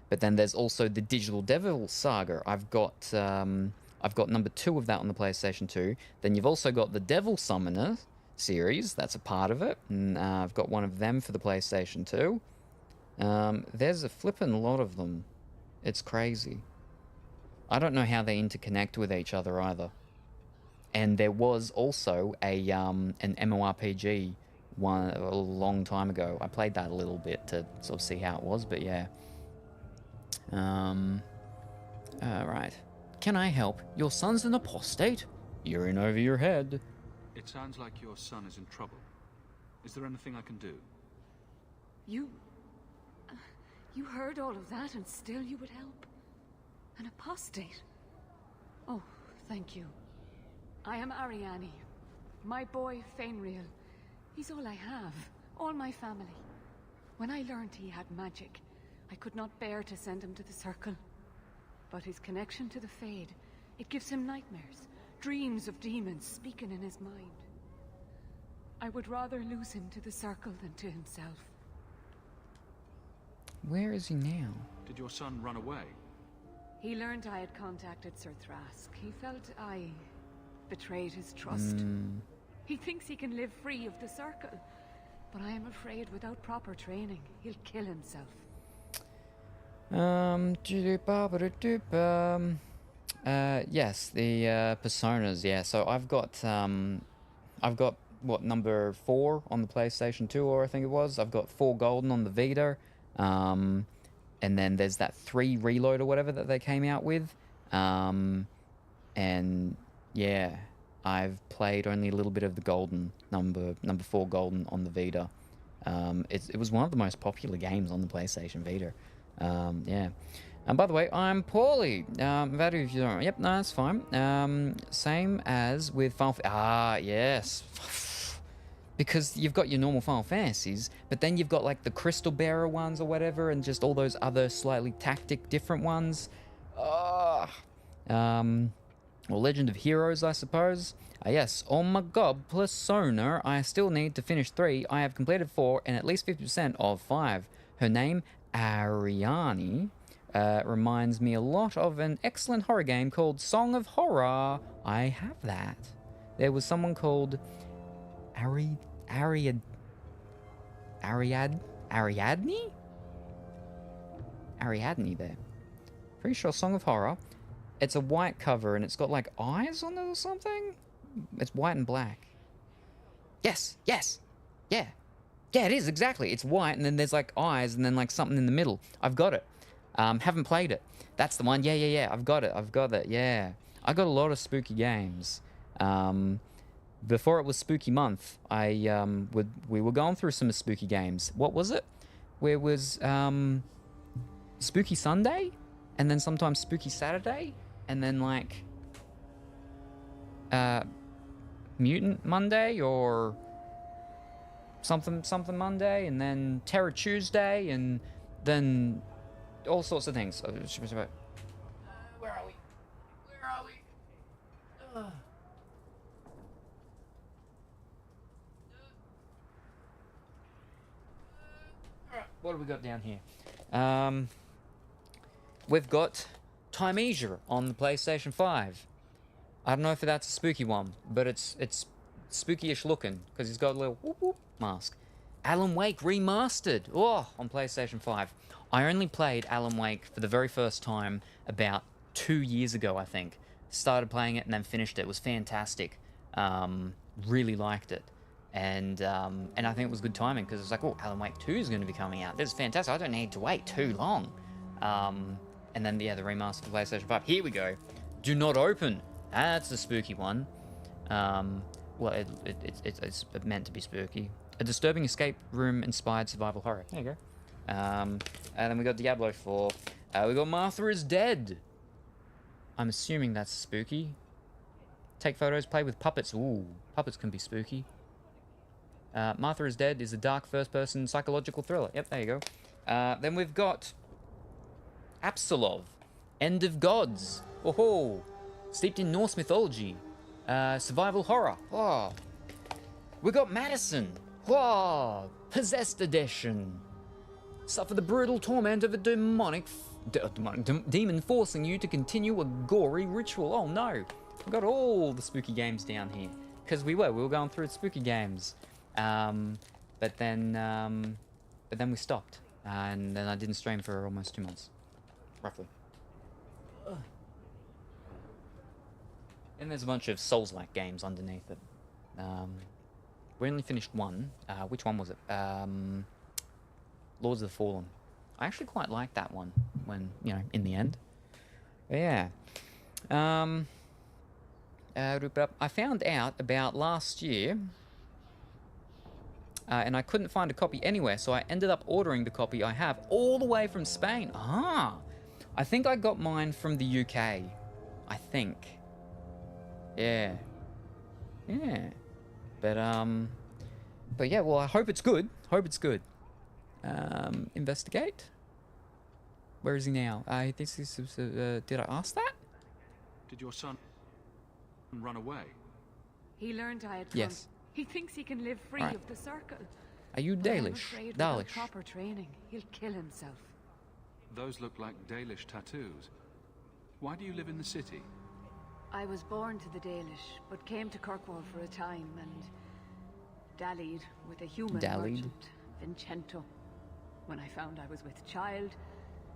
But then there's also the Digital Devil Saga. I've got number 2 of that on the PlayStation 2. Then you've also got the Devil Summoner series. That's a part of it. And I've got one of them for the PlayStation 2. There's a flippin' lot of them. It's crazy. I don't know how they interconnect with each other either. And there was also an MMORPG one a long time ago. I played that a little bit to sort of see how it was, but yeah. Right. Can I help? Your son's an apostate? You're in over your head. It sounds like your son is in trouble. Is there anything I can do? You heard all of that and still you would help? An apostate? Oh, thank you. I am Ariane. My boy, Fainriel. He's all I have. All my family. When I learned he had magic, I could not bear to send him to the Circle. But his connection to the Fade, it gives him nightmares. Dreams of demons speaking in his mind. I would rather lose him to the Circle than to himself. Where is he now? Did your son run away? He learned I had contacted Sir Thrask. He felt I betrayed his trust. He thinks he can live free of the Circle. But I am afraid without proper training, he'll kill himself. Yes, the Personas, yeah. So I've got what, number 4 on the PlayStation 2, or I think it was. I've got 4 golden on the Vita. And then there's that 3 reload or whatever that they came out with. And yeah, I've played only a little bit of the golden, number 4 golden on the Vita. It was one of the most popular games on the PlayStation Vita. Yeah. And by the way, I'm poorly. Vadu, if you don't... Yep, no, that's fine. Same as with Final... yes. Because you've got your normal Final Fantasies, but then you've got like the Crystal Bearer ones or whatever, and just all those other slightly different ones. Or Legend of Heroes, I suppose. Yes. Oh my god, Persona. I still need to finish 3. I have completed 4 and at least 50% of 5. Her name, Ariane, reminds me a lot of an excellent horror game called Song of Horror. I have that. There was someone called Ariadne? Ariadne there. Pretty sure Song of Horror. It's a white cover and it's got like eyes on it or something? It's white and black. Yes. Yeah, it is, exactly. It's white and then there's like eyes and then like something in the middle. I've got it. Haven't played it. That's the one. Yeah. I've got it. Yeah. I got a lot of spooky games. Before it was Spooky Month, we were going through some spooky games. What was it? Where it was Spooky Sunday, and then sometimes Spooky Saturday, and then like Mutant Monday or something Monday, and then Terror Tuesday, and then all sorts of things. Where are we? What do we got down here? We've got Timesia on the PlayStation 5. I don't know if that's a spooky one, but it's spooky-ish looking because he's got a little whoop whoop mask. Alan Wake Remastered, on PlayStation 5. I only played Alan Wake for the very first time about 2 years ago, I think. Started playing it and then finished it. It was fantastic. Really liked it. And I think it was good timing because it's like, Alan Wake 2 is going to be coming out. This is fantastic. I don't need to wait too long. And then, the remaster for PlayStation 5. Here we go. Do Not Open. That's the spooky one. It's meant to be spooky. A disturbing escape room-inspired survival horror. There you go. And then we got Diablo 4. We got Martha is Dead. I'm assuming that's spooky. Take photos, play with puppets. Ooh, puppets can be spooky. Martha is Dead is a dark first-person psychological thriller. Yep, there you go. Then we've got Absolov, End of Gods. Steeped in Norse mythology. Survival horror. Oh. We got Madison. Oh. Possessed edition. Suffer the brutal torment of a demon forcing you to continue a gory ritual. Oh no. We got all the spooky games down here. Because we were going through spooky games. But then we stopped. And then I didn't stream for almost 2 months. Roughly. And there's a bunch of Souls-like games underneath it. We only finished one. Which one was it? Lords of the Fallen. I actually quite liked that one when, in the end. But yeah. I found out about last year, and I couldn't find a copy anywhere, so I ended up ordering the copy I have all the way from Spain. I think I got mine from the UK. I think. Yeah. But yeah, well, I hope it's good. Investigate. Where is he now? This is. Did I ask that? Did your son run away? He learned I had come. Yes. He thinks he can live free of the circle. Are you But I'm Dalish? afraid without Dalish. proper training, he'll kill himself. Those look like Dalish tattoos. Why do you live in the city? I was born to the Dalish, but came to Kirkwall for a time and dallied with a human merchant, Vincento. When I found I was with child,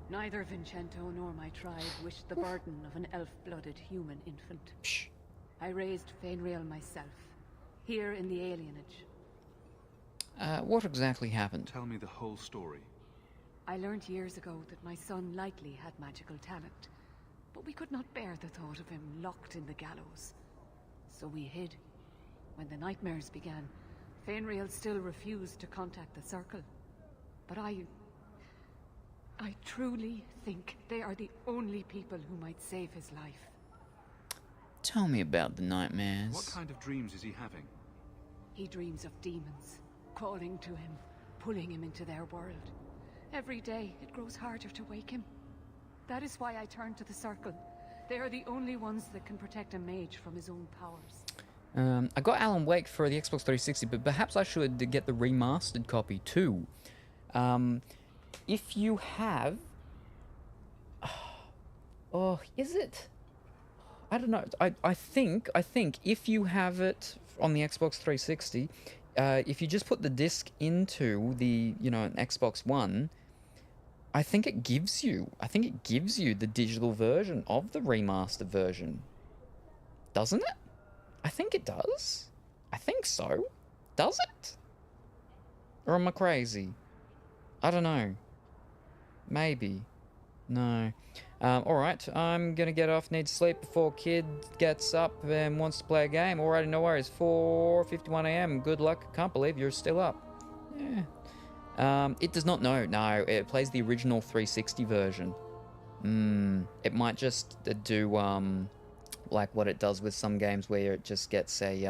neither Vincento nor my tribe wished the burden of an elf-blooded human infant. I raised Fainriel myself, here in the alienage. What exactly happened? Tell me the whole story. I learned years ago that my son likely had magical talent, but we could not bear the thought of him locked in the gallows. So we hid. When the nightmares began, Fainriel still refused to contact the Circle. But I truly think they are the only people who might save his life. Tell me about the nightmares. What kind of dreams is he having? He dreams of demons, calling to him, pulling him into their world. Every day, it grows harder to wake him. That is why I turned to the Circle. They are the only ones that can protect a mage from his own powers. I got Alan Wake for the Xbox 360, but perhaps I should get the remastered copy too. If you have... Oh, is it? I don't know. I think if you have it on the Xbox 360, if you just put the disc into the, an Xbox One, I think it gives you the digital version of the remastered version. Doesn't it? I think it does. I think so. Does it? Or am I crazy? I don't know. Maybe. No. Alright, I'm gonna get off, need to sleep before kid gets up and wants to play a game. Alrighty, no worries. 4:51 AM. Good luck. Can't believe you're still up. Yeah. It does not know. No, it plays the original 360 version. It might just do, like what it does with some games where it just gets a,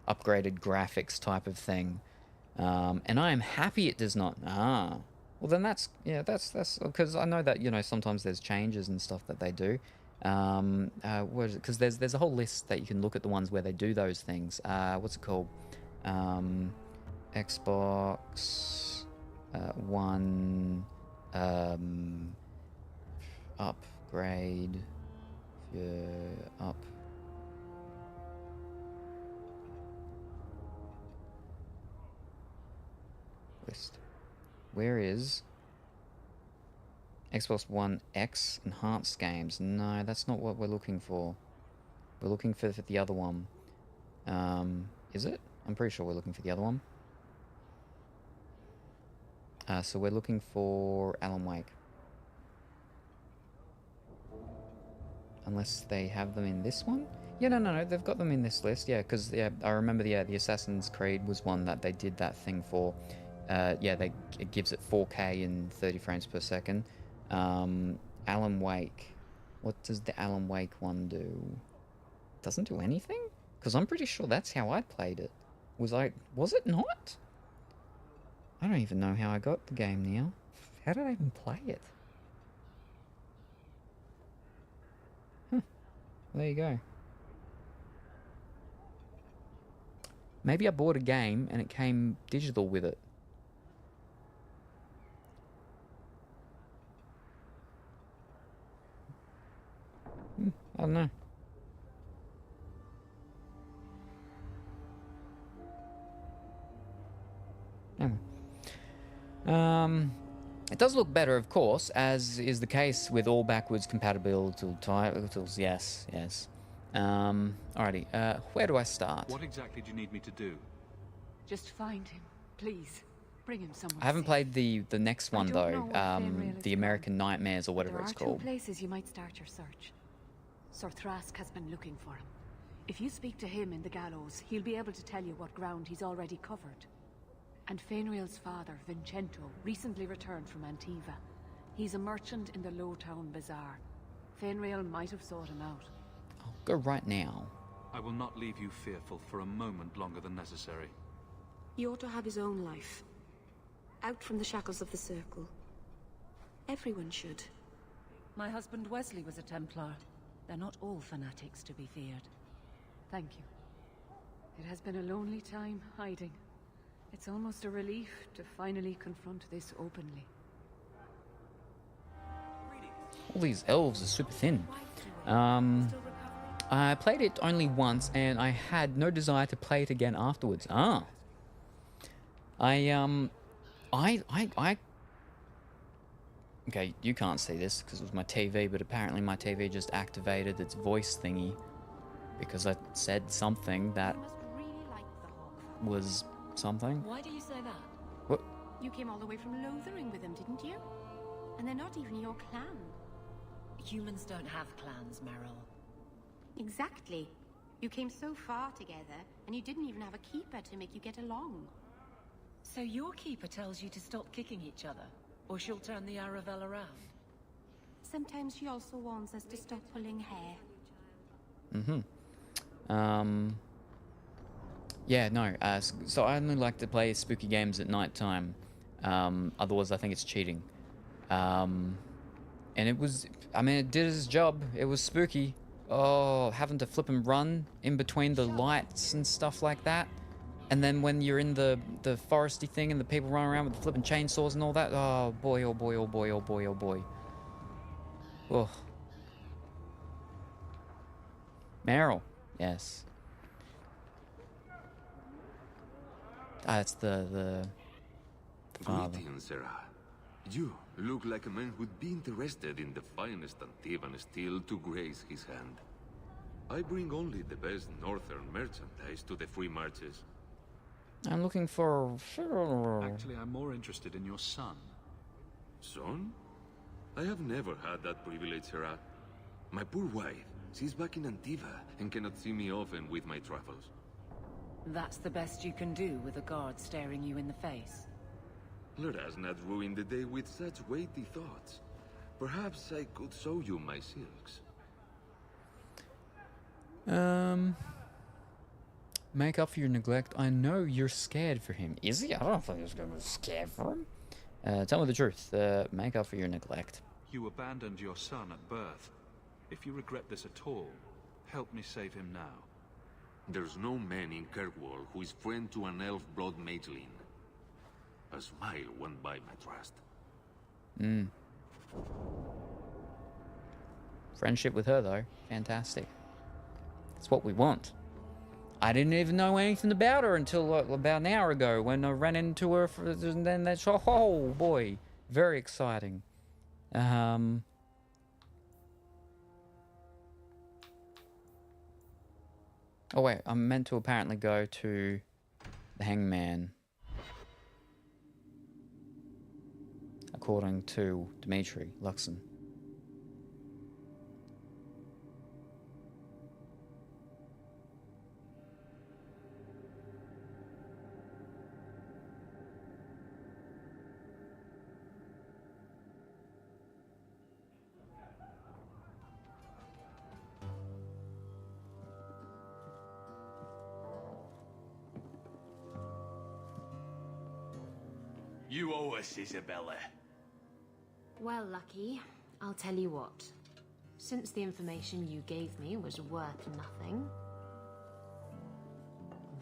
upgraded graphics type of thing. And I am happy it does not. Well then that's because I know that, sometimes there's changes and stuff that they do. What is it? Because there's a whole list that you can look at the ones where they do those things. What's it called? Xbox One upgrade up. List. Where is Xbox One X enhanced games? No, that's not what we're looking for. We're looking for the other one. Is it? I'm pretty sure we're looking for the other one. So we're looking for Alan Wake. Unless they have them in this one? Yeah, no, they've got them in this list. Yeah, because I remember the Assassin's Creed was one that they did that thing for. It gives it 4K and 30 frames per second. Alan Wake. What does the Alan Wake one do? Doesn't do anything? Because I'm pretty sure that's how I played it. Was it not? I don't even know how I got the game now. How did I even play it? Huh. There you go. Maybe I bought a game and it came digital with it. I don't know. Anyway. It does look better, of course, as is the case with all backwards compatible titles. Yes, yes. Alrighty. Where do I start? What exactly do you need me to do? Just find him, please. Bring him somewhere. I haven't safe. played the next one though. Fainrail The is American Nightmares or whatever There it's are two called. places you might start your search. Sir Thrask has been looking for him. If you speak to him in the gallows, he'll be able to tell you what ground he's already covered. And Fainrail's father, Vincento, recently returned from Antiva. He's a merchant in the Lowtown Bazaar. Fainrail might have sought him out. I'll go right now. I will not leave you fearful for a moment longer than necessary. He ought to have his own life. Out from the shackles of the Circle. Everyone should. My husband Wesley was a Templar. They're not all fanatics to be feared. Thank you. It has been a lonely time hiding. It's almost a relief to finally confront this openly. All these elves are super thin. I played it only once, and I had no desire to play it again afterwards. Okay, you can't see this because it was my TV, but apparently my TV just activated its voice thingy because I said something that was something. Why do you say that? What? You came all the way from Lothering with them, didn't you? And they're not even your clan. Humans don't have clans, Meryl. Exactly. You came so far together, and you didn't even have a keeper to make you get along. So your keeper tells you to stop kicking each other, or she'll turn the Aravel around? Sometimes she also warns us to stop pulling hair. Yeah, no. So I only like to play spooky games at night time. Otherwise, I think it's cheating. And it was, I mean, it did its job. It was spooky. Oh, having to flip and run in between the lights and stuff like that. And then when you're in the foresty thing and the people run around with the flipping chainsaws and all that. Oh boy, oh boy, oh boy, oh boy, oh boy. Oh. Meryl. Yes. That's the father. Greetings, Sarah. You look like a man who'd be interested in the finest Antivan steel to grace his hand. I bring only the best northern merchandise to the free marches. I'm looking for... Actually, I'm more interested in your son. Son? I have never had that privilege, Sarah. My poor wife, she's back in Antiva and cannot see me often with my travels. That's the best you can do with a guard staring you in the face. Let us not ruin the day with such weighty thoughts. Perhaps I could show you my silks. Make up for your neglect. I know you're scared for him. Is he? I don't think he's gonna be scared for him. Tell me the truth. Make up for your neglect. You abandoned your son at birth. If you regret this at all, help me save him now. There's no man in Kirkwall who is friend to an elf blood mageling. A smile won by my trust. Friendship with her, though. Fantastic. That's what we want. I didn't even know anything about her until about an hour ago when I ran into her, and then that's, oh boy, very exciting. Oh wait, I'm meant to apparently go to the Hangman, according to Dimitri Luxon. You owe us, Isabella. Well, Lucky, I'll tell you what. Since the information you gave me was worth nothing,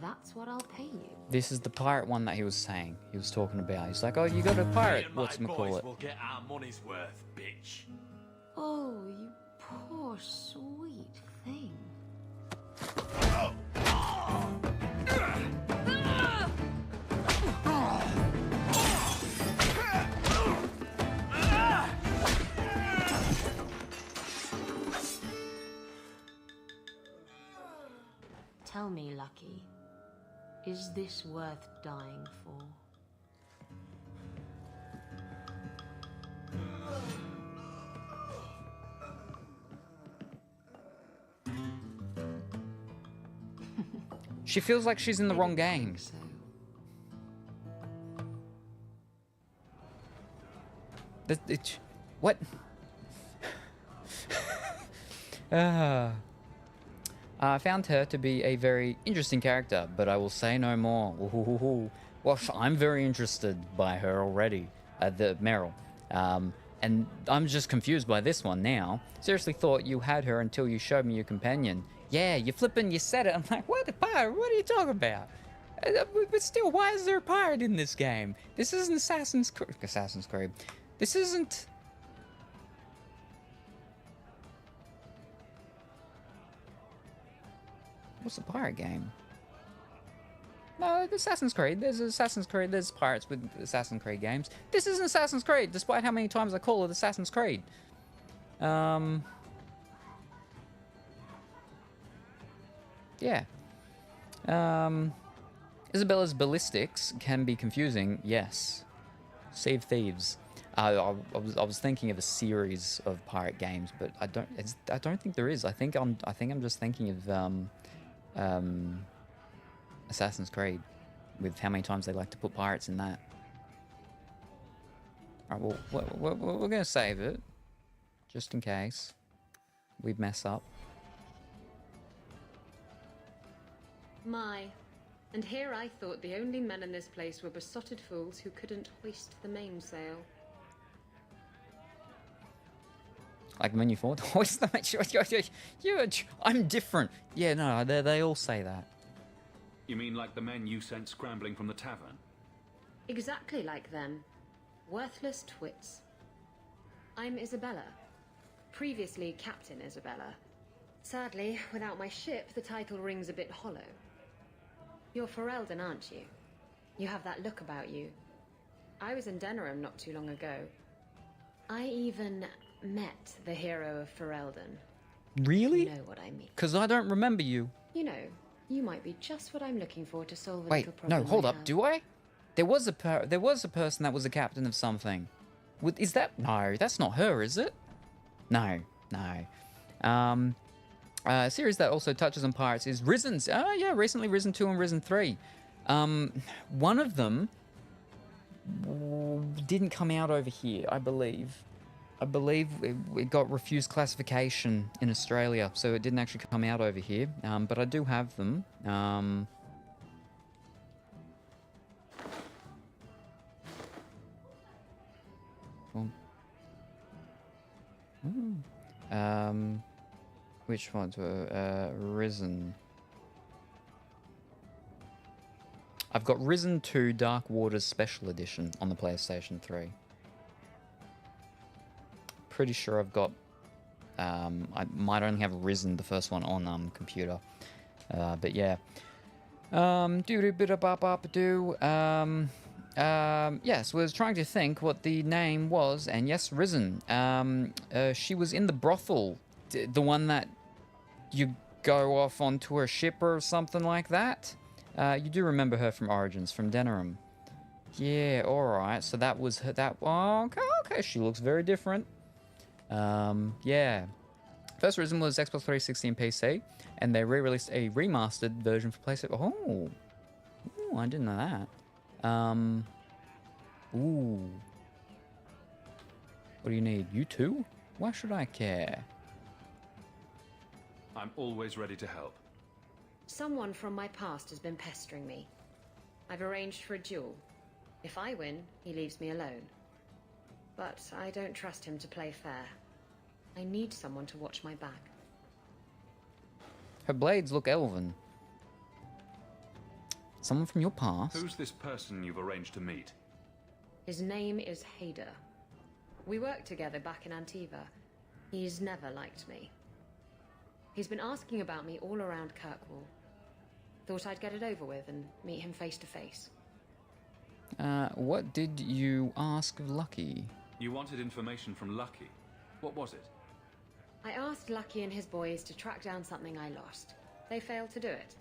That's what I'll pay you. This is the pirate one that he was saying. He was talking about. He's like, oh, you got a pirate. What's it call it? We'll get our money's worth, bitch. Oh, you poor sweet thing. Tell me, Lucky, is this worth dying for? She feels like she's in the wrong game. What? I found her to be a very interesting character, but I will say no more. Ooh. Well, I'm very interested by her already, the Meryl. And I'm just confused by this one now. Seriously thought you had her until you showed me your companion. Yeah, you flippin', you said it. I'm like, what, a pirate? What are you talking about? But still, why is there a pirate in this game? This isn't Assassin's Creed. This isn't... What's a pirate game? No, Assassin's Creed. There's Assassin's Creed. There's pirates with Assassin's Creed games. This isn't Assassin's Creed, despite how many times I call it Assassin's Creed. Yeah. Isabella's ballistics can be confusing. Yes. Sea of Thieves. I was thinking of a series of pirate games, but I don't think there is. I think I'm just thinking of Assassin's Creed, with how many times they like to put pirates in that. Alright, well, we're gonna save it, just in case we mess up. My, and here I thought the only men in this place were besotted fools who couldn't hoist the mainsail. Like when you thought, hoist the mainsail. I'm different. Yeah, no, they all say that. You mean like the men you sent scrambling from the tavern? Exactly like them. Worthless twits. I'm Isabella. Previously Captain Isabella. Sadly, without my ship, the title rings a bit hollow. You're Ferelden, aren't you? You have that look about you. I was in Denerim not too long ago. I even met the hero of Ferelden. Really? You know what I mean. Because I don't remember you. You know, you might be just what I'm looking for to solve a Wait, little problem. no, hold I up. have. Do I? There was a person that was a captain of something. Is that? No, that's not her, is it? No. A series that also touches on pirates is Risen's. Oh yeah, recently Risen 2 and Risen 3. One of them didn't come out over here, I believe. I believe it got refused classification in Australia, so it didn't actually come out over here. But I do have them. Which ones were Risen? I've got Risen 2 Dark Waters Special Edition on the PlayStation 3. Pretty sure I've got... I might only have Risen, the first one, on computer. But yeah. Yes, was trying to think what the name was, and yes, Risen. She was in the brothel, the one that you go off onto her ship or something like that. You do remember her from Origins, from Denerim. Yeah, alright, so that was her, okay, she looks very different. Yeah. First Risen was Xbox 360 and PC, and they re-released a remastered version for PlayStation. Oh, I didn't know that. Ooh. What do you need? You too? Why should I care? I'm always ready to help. Someone from my past has been pestering me. I've arranged for a duel. If I win, he leaves me alone. But I don't trust him to play fair. I need someone to watch my back. Her blades look elven. Someone from your past. Who's this person you've arranged to meet? His name is Hader. We worked together back in Antiva. He's never liked me. He's been asking about me all around Kirkwall. Thought I'd get it over with and meet him face to face. What did you ask of Lucky? You wanted information from Lucky. What was it? I asked Lucky and his boys to track down something I lost. They failed to do it.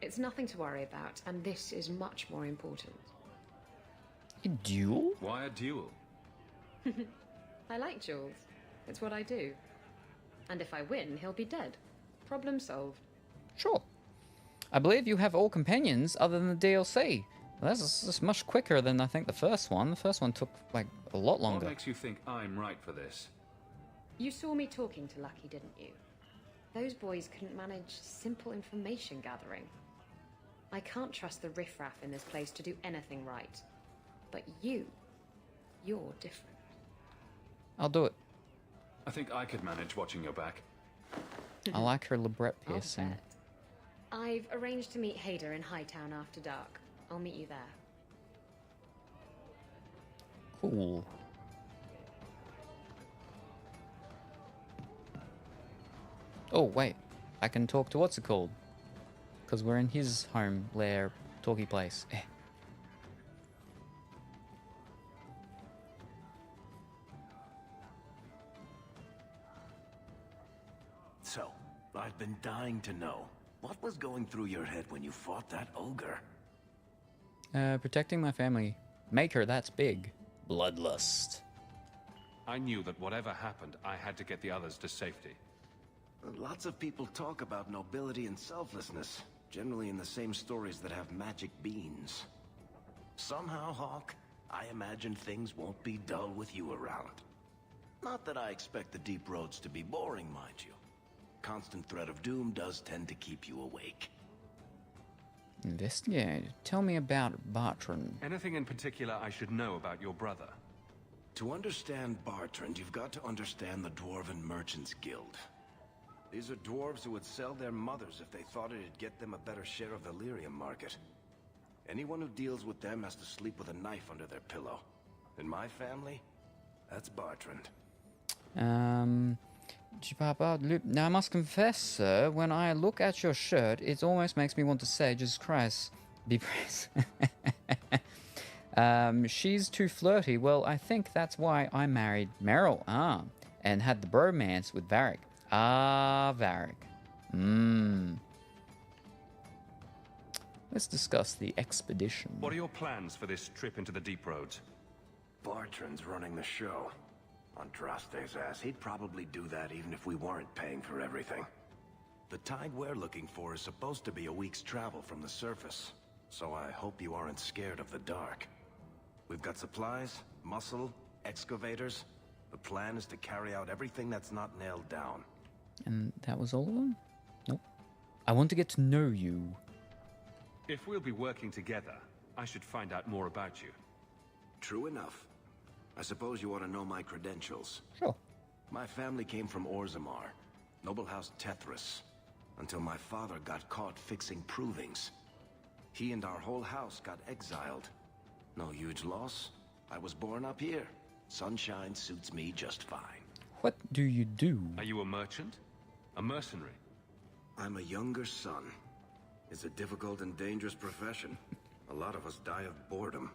It's nothing to worry about, and this is much more important. A duel? Why a duel? I like duels. It's what I do. And if I win, he'll be dead. Problem solved. Sure. I believe you have all companions other than the DLC. Well, that's much quicker than I think the first one. The first one took, like, a lot longer. What makes you think I'm right for this? You saw me talking to Lucky, didn't you? Those boys couldn't manage simple information gathering. I can't trust the riffraff in this place to do anything right. But you're different. I'll do it. I think I could manage watching your back. I like her libret piercing. I've arranged to meet Hader in Hightown after dark. I'll meet you there. Cool. Oh, wait. I can talk to what's it called? Because we're in his home, lair, talky place. So, I've been dying to know. What was going through your head when you fought that ogre? Protecting my family. Maker, that's big. Bloodlust. I knew that whatever happened, I had to get the others to safety. Lots of people talk about nobility and selflessness, generally in the same stories that have magic beans. Somehow, Hawk, I imagine things won't be dull with you around. Not that I expect the deep roads to be boring, mind you. Constant threat of doom does tend to keep you awake. Investigate. Tell me about Bartrand. Anything in particular I should know about your brother? To understand Bartrand, you've got to understand the Dwarven Merchants Guild. These are dwarves who would sell their mothers if they thought it'd get them a better share of the lyrium market. Anyone who deals with them has to sleep with a knife under their pillow. In my family, that's Bartrand. Now I must confess, sir, when I look at your shirt, it almost makes me want to say, Jesus Christ, be praised. She's too flirty. Well, I think that's why I married Meryl, and had the bromance with Varric. Varric. Let's discuss the expedition. What are your plans for this trip into the deep roads? Bartrand's running the show. Andraste's ass, he'd probably do that even if we weren't paying for everything. The tide we're looking for is supposed to be a week's travel from the surface, so I hope you aren't scared of the dark. We've got supplies, muscle, excavators. The plan is to carry out everything that's not nailed down. And that was all of them? Nope. I want to get to know you. If we'll be working together, I should find out more about you. True enough. I suppose you want to know my credentials. Sure. My family came from Orzammar, noble house Tethras, until my father got caught fixing provings. He and our whole house got exiled. No huge loss. I was born up here. Sunshine suits me just fine. What do you do? Are you a merchant? A mercenary? I'm a younger son. It's a difficult and dangerous profession. A lot of us die of boredom.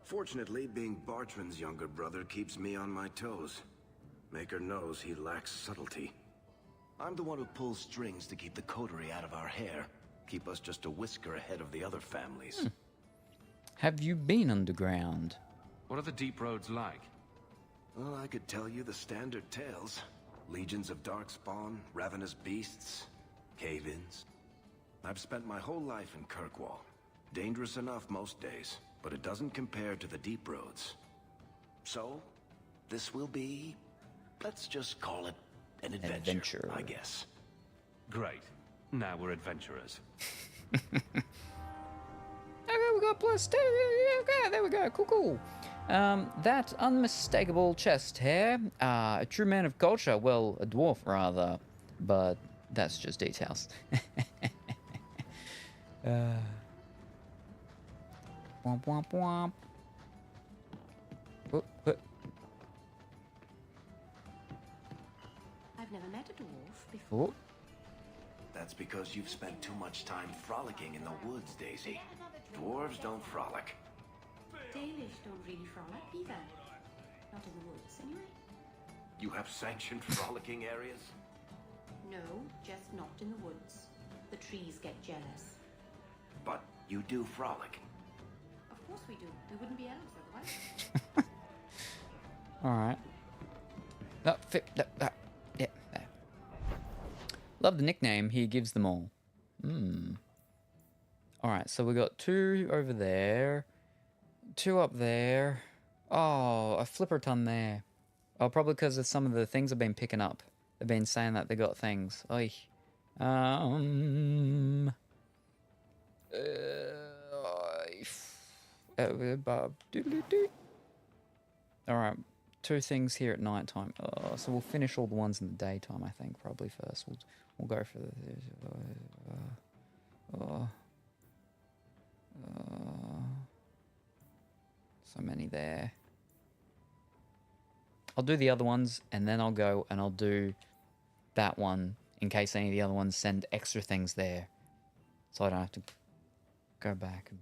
Fortunately, being Bartrand's younger brother keeps me on my toes. Maker knows he lacks subtlety. I'm the one who pulls strings to keep the coterie out of our hair. Keep us just a whisker ahead of the other families. Have you been underground? What are the deep roads like? Well, I could tell you the standard tales. Legions of darkspawn, ravenous beasts, cave-ins. I've spent my whole life in Kirkwall. Dangerous enough most days, but it doesn't compare to the deep roads. So, this will be, let's just call it an adventure, I guess. Great. Now we're adventurers. Okay, we got +2. Okay, there we go. Cool. That unmistakable chest hair, a true man of culture, well, a dwarf rather, but that's just details. womp, womp, womp. Whoop, whoop. I've never met a dwarf before. Oh. That's because you've spent too much time frolicking in the woods, Daisy. Dwarves don't frolic. Dalish don't really frolic either. Not in the woods, anyway. You have sanctioned frolicking areas? No, just not in the woods. The trees get jealous. But you do frolic. Of course we do. We wouldn't be elves otherwise. Alright. No, yeah. Love the nickname he gives them all. Alright, so we got 2 over there. 2 up there. Oh, a flipper ton there. Oh, probably because of some of the things I've been picking up. They've been saying that they got things. Oy. Alright, 2 things here at night time. Oh, so we'll finish all the ones in the daytime, I think, probably first. We'll go for the... so many there. I'll do the other ones, and then I'll go and I'll do that one in case any of the other ones send extra things there. So I don't have to go back and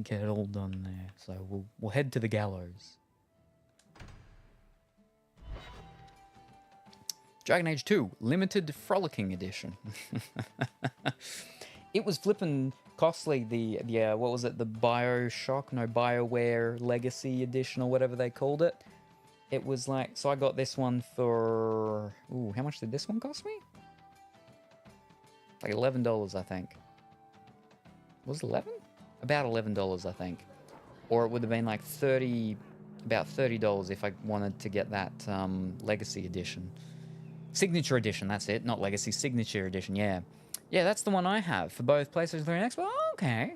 get it all done there. So we'll head to the gallows. Dragon Age 2 Limited Frolicking Edition. It was flippin' costly. The what was it? The BioWare Legacy Edition or whatever they called it. It was like, so I got this one for, ooh, how much did this one cost me? Like $11, I think. Was it 11? About $11, I think. Or it would have been like about $30 if I wanted to get that Legacy Edition. Signature Edition, that's it. Not Legacy, Signature Edition, yeah. Yeah, that's the one I have for both PlayStation 3 and Xbox. Oh, okay.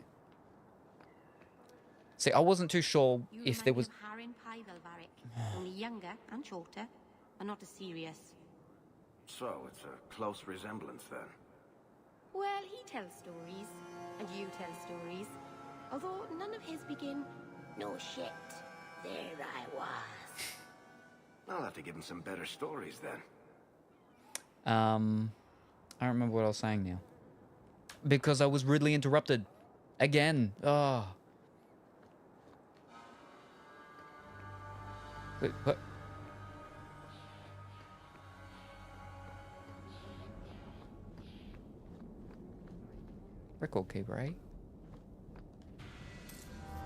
See, I wasn't too sure if there was... Only younger and shorter, and not as serious. So, it's a close resemblance then. Well, he tells stories, and you tell stories. Although none of his begin, no shit, there I was. I'll have to give him some better stories then. I don't remember what I was saying now. Because I was rudely interrupted. Again. Oh. Wait, what? Record keeper, eh?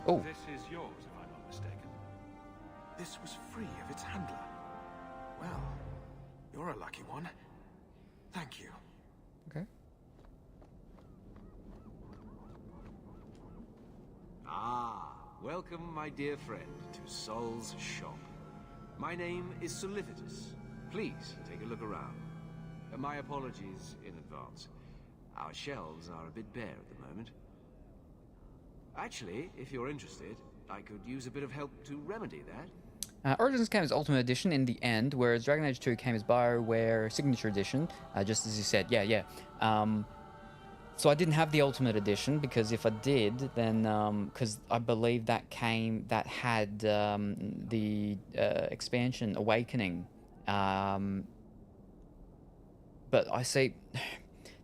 Oh. This is yours, if I'm not mistaken. This was free of its handler. Well, you're a lucky one. Thank you. Okay. Ah, welcome, my dear friend, to Sol's shop. My name is Solivitus. Please take a look around. My apologies in advance. Our shelves are a bit bare at the moment. Actually, if you're interested, I could use a bit of help to remedy that. Origins came as Ultimate Edition in the end, whereas Dragon Age 2 came as BioWare Signature Edition, just as you said. Yeah. So I didn't have the Ultimate Edition, because if I did, then... because I believe that had the expansion, Awakening. But I see...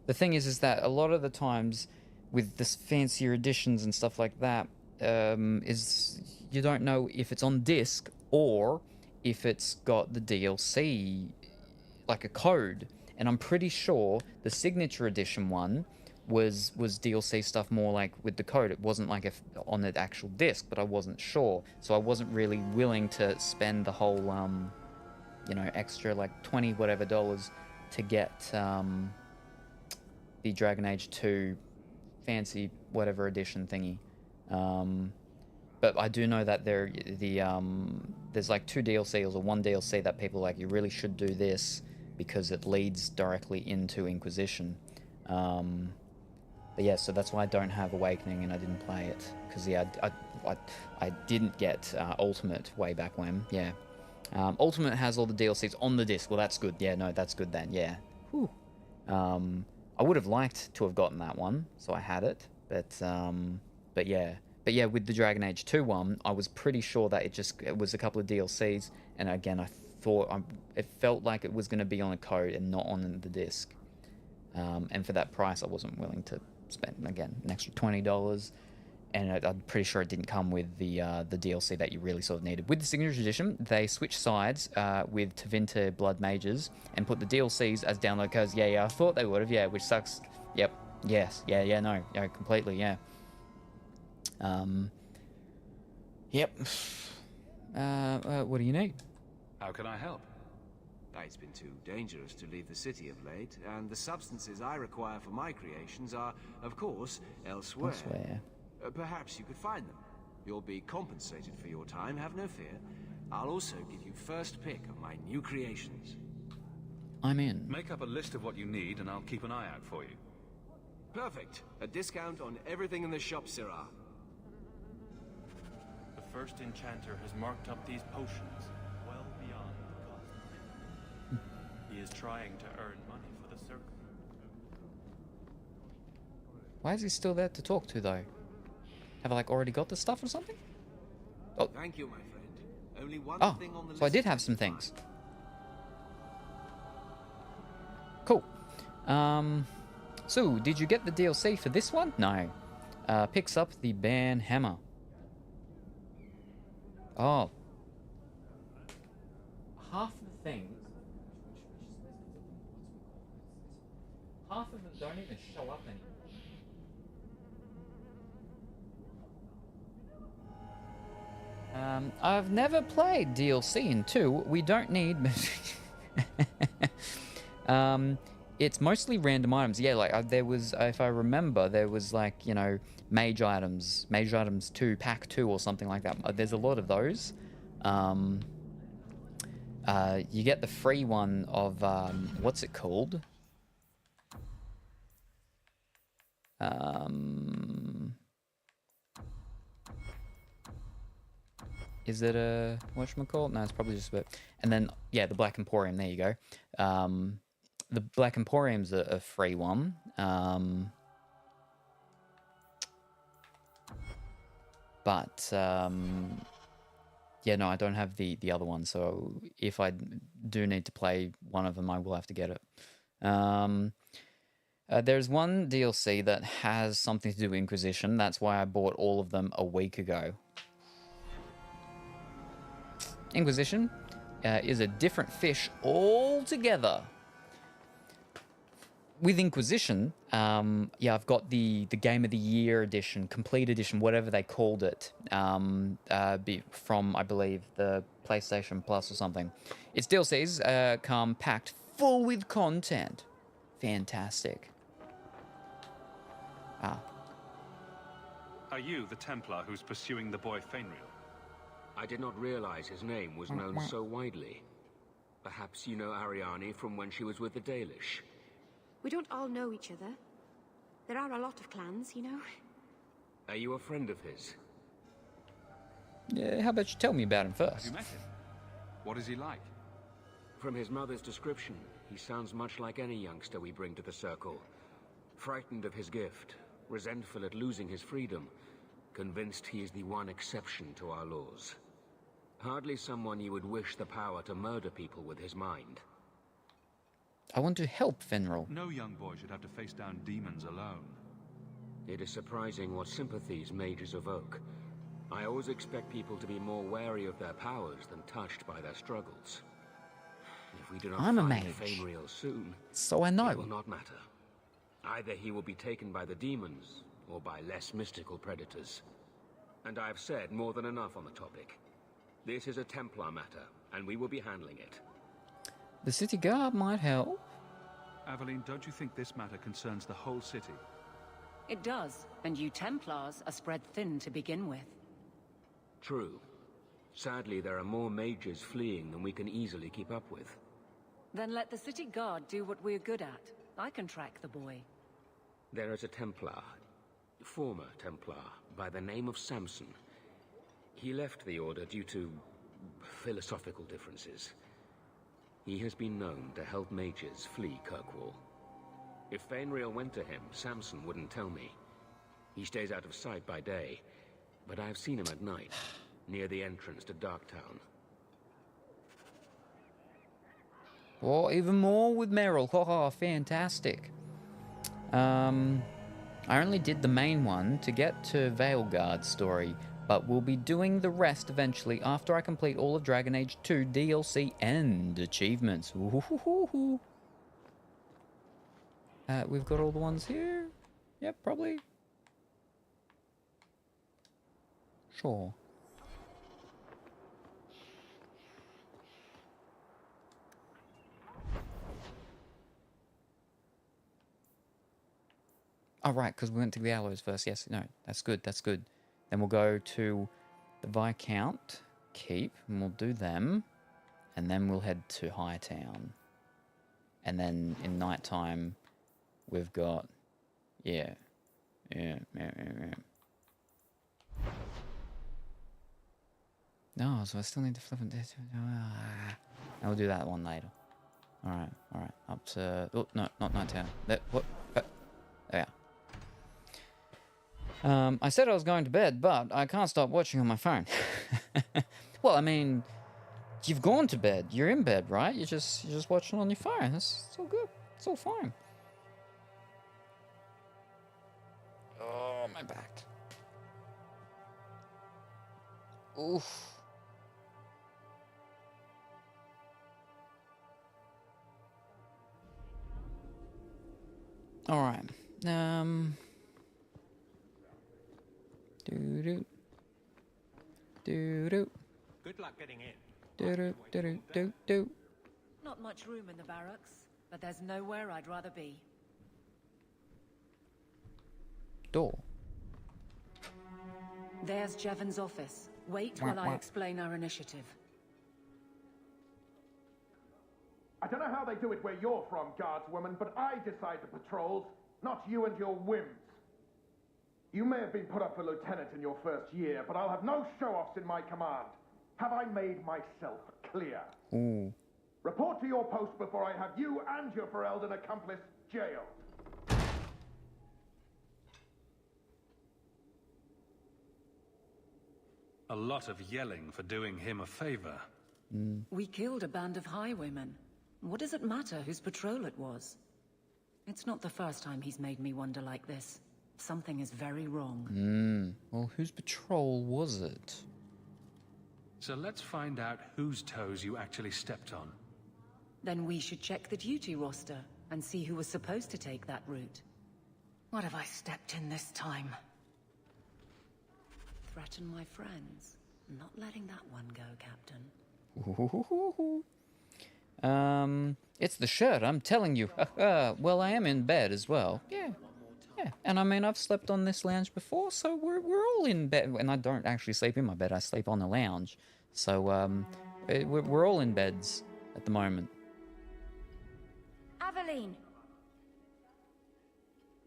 The thing is that a lot of the times, with this fancier editions and stuff like that, is you don't know if it's on disc or if it's got the DLC, like a code. And I'm pretty sure the Signature Edition one was DLC stuff more like with the code. It wasn't like on the actual disc, but I wasn't sure. So I wasn't really willing to spend the whole, extra like $20 whatever to get the Dragon Age 2 fancy whatever edition thingy. But I do know that there's like 2 DLCs or 1 DLC that people are like, you really should do this because it leads directly into Inquisition. But yeah, so that's why I don't have Awakening and I didn't play it. Because yeah, I didn't get Ultimate way back when, yeah. Ultimate has all the DLCs on the disc. Well, that's good. Yeah, no, that's good then, yeah. Whew. I would have liked to have gotten that one, so I had it. But yeah, But yeah, with the Dragon Age 2 one, I was pretty sure that it was a couple of DLCs, and again, I thought it felt like it was going to be on a code and not on the disc. And for that price, I wasn't willing to spend, again, an extra $20. And I'm pretty sure it didn't come with the DLC that you really sort of needed. With the Signature Edition, they switched sides with Tevinter Blood Mages and put the DLCs as download codes. Yeah, I thought they would have, yeah, which sucks. Yep, yes, no, completely, yeah. Yep. What do you need? How can I help? It's been too dangerous to leave the city of late, and the substances I require for my creations are, of course, elsewhere. Perhaps you could find them. You'll be compensated for your time, have no fear. I'll also give you first pick of my new creations. I'm in. Make up a list of what you need, and I'll keep an eye out for you. Perfect. A discount on everything in the shop, Sirrah. The first enchanter has marked up these potions well beyond the cost. He is trying to earn money for the circle. Why is he still there to talk to, though? Have I, like, already got the stuff or something? Oh. Thank you, my friend. Only one thing on the list. So I did have some things. Cool. So, did you get the DLC for this one? No. Picks up the Ban Hammer. Oh. Half of the things... Half of them don't even show up anymore. I've never played DLC in 2. We don't need... it's mostly random items. Yeah, like, there was, if I remember, there was, like, you know, Mage Items 2, Pack 2 or something like that. There's a lot of those. You get the free one of, what's it called? Is it a whatchamacallit? No, it's probably just a bit. And then, yeah, the Black Emporium. There you go. The Black Emporium's a free one. Yeah, no, I don't have the other one. So if I do need to play one of them, I will have to get it. There's one DLC that has something to do with Inquisition. That's why I bought all of them a week ago. Inquisition is a different fish altogether. With Inquisition, yeah, I've got the Game of the Year edition, complete edition, whatever they called it, from, I believe, the PlayStation Plus or something. Its DLCs come packed full with content. Fantastic. Are you the Templar who's pursuing the boy Fainriel? I did not realize his name was known so widely. Perhaps you know Ariane from when she was with the Dalish. We don't all know each other. There are a lot of clans, you know. Are you a friend of his? Yeah, how about you tell me about him first? Have you met him? What is he like? From his mother's description, he sounds much like any youngster we bring to the Circle. Frightened of his gift, resentful at losing his freedom, convinced he is the one exception to our laws. Hardly someone you would wish the power to murder people with his mind. I want to help Fenrir. No young boy should have to face down demons alone. It is surprising what sympathies mages evoke. I always expect people to be more wary of their powers than touched by their struggles. If we do not I'm a find mage. Fainriel soon, So I know. it will not matter. Either he will be taken by the demons, or by less mystical predators. And I have said more than enough on the topic. This is a Templar matter, and we will be handling it. The city guard might help. Aveline, don't you think this matter concerns the whole city? It does, and you Templars are spread thin to begin with. True. Sadly, there are more mages fleeing than we can easily keep up with. Then let the city guard do what we're good at. I can track the boy. There is a Templar, former Templar, by the name of Samson. He left the Order due to philosophical differences. He has been known to help mages flee Kirkwall. If Fainriel went to him, Samson wouldn't tell me. He stays out of sight by day, but I've seen him at night, near the entrance to Darktown. Or even more with Merrill. Oh, fantastic. I only did the main one to get to Veilguard's story, but we'll be doing the rest eventually after I complete all of Dragon Age 2 DLC and achievements. Ooh. We've got all the ones here. Yep, probably. Sure. Oh, right, because we went to the Gallows first. Yes, no, that's good, that's good. Then we'll go to the Viscount Keep, and we'll do them. And then we'll head to Hightown. And then in nighttime, we've got... Yeah. No, so I still need to flip it. I'll do that one later. Alright. Up to... Oh, no, not Nightown. What? There. I said I was going to bed, but I can't stop watching on my phone. Well, I mean, you've gone to bed. You're in bed, right? You're just watching on your phone. It's all good. It's all fine. Oh, my back. Oof. All right. Doo-doo. Good luck getting in. Doo-doo. Not much room in the barracks, but there's nowhere I'd rather be. Door. There's Jevon's office. Wait while I explain our initiative. I don't know how they do it where you're from, guardswoman, but I decide the patrols, not you and your whims. You may have been put up for lieutenant in your first year, but I'll have no show-offs in my command. Have I made myself clear? Ooh. Report to your post before I have you and your Ferelden accomplice jailed. A lot of yelling for doing him a favor. We killed a band of highwaymen. What does it matter whose patrol it was? It's not the first time he's made me wonder like this. Something is very wrong. Well, whose patrol was it? So let's find out whose toes you actually stepped on. Then we should check the duty roster and see who was supposed to take that route. What have I stepped in this time? Threaten my friends. Not letting that one go, Captain. It's the shirt, I'm telling you. Well, I am in bed as well. Yeah. And I mean, I've slept on this lounge before, so we're all in bed. And I don't actually sleep in my bed, I sleep on the lounge. So, we're all in beds at the moment. Aveline!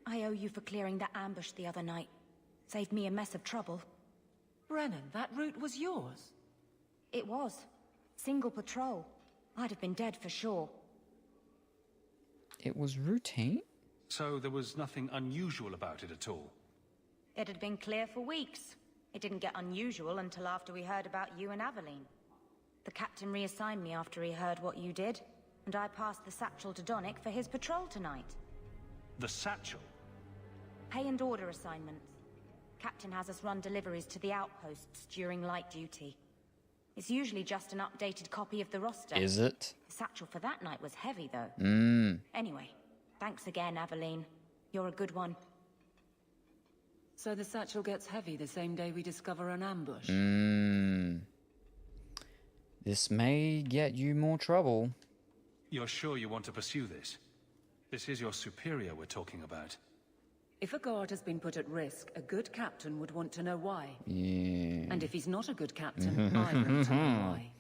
I owe you for clearing that ambush the other night. Saved me a mess of trouble. Brennan, that route was yours? It was. Single patrol. I'd have been dead for sure. It was routine? So there was nothing unusual about it at all? It had been clear for weeks. It didn't get unusual until after we heard about you and Aveline. The captain reassigned me after he heard what you did, and I passed the satchel to Donnick for his patrol tonight. The satchel? Pay and order assignments. Captain has us run deliveries to the outposts during light duty. It's usually just an updated copy of the roster. Is it? The satchel for that night was heavy, though. Anyway, thanks again, Aveline. You're a good one. So the satchel gets heavy the same day we discover an ambush? This may get you more trouble. You're sure you want to pursue this? This is your superior we're talking about. If a guard has been put at risk, a good captain would want to know why. Yeah. And if he's not a good captain, I won't tell him why.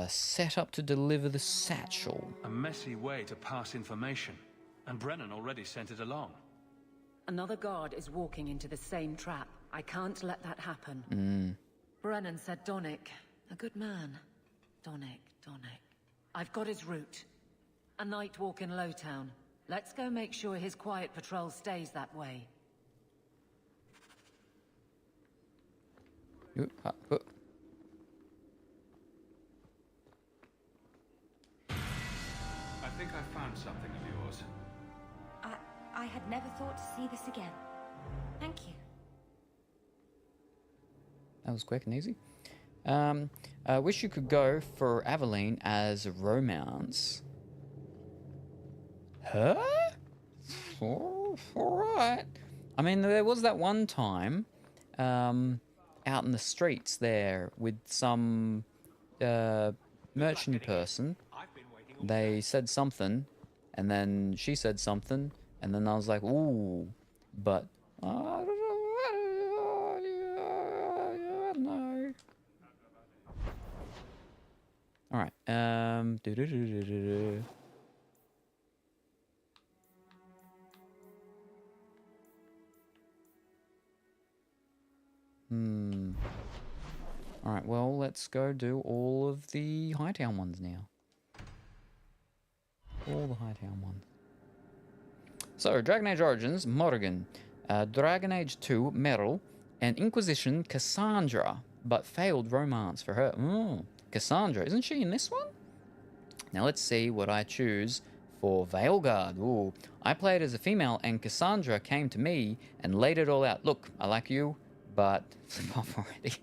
Set up to deliver the satchel. A messy way to pass information. And Brennan already sent it along. Another guard is walking into the same trap. I can't let that happen. Brennan said Donnick. A good man. Donnick. I've got his route. A night walk in Lowtown. Let's go make sure his quiet patrol stays that way. I think I found something of yours. I had never thought to see this again. Thank you. That was quick and easy. I wish you could go for Aveline as romance. Huh? Alright. I mean, there was that one time out in the streets there with some merchant person. They said something, and then she said something, and then I was like, ooh, but I don't know. All right. All right. Well, let's go do all of the Hightown ones now. All the Hightown ones. So, Dragon Age Origins, Morrigan. Dragon Age 2, Meryl. And Inquisition, Cassandra. But failed romance for her. Cassandra, isn't she in this one? Now let's see what I choose for Veilguard. Ooh, I played as a female and Cassandra came to me and laid it all out. Look, I like you, but flip off already.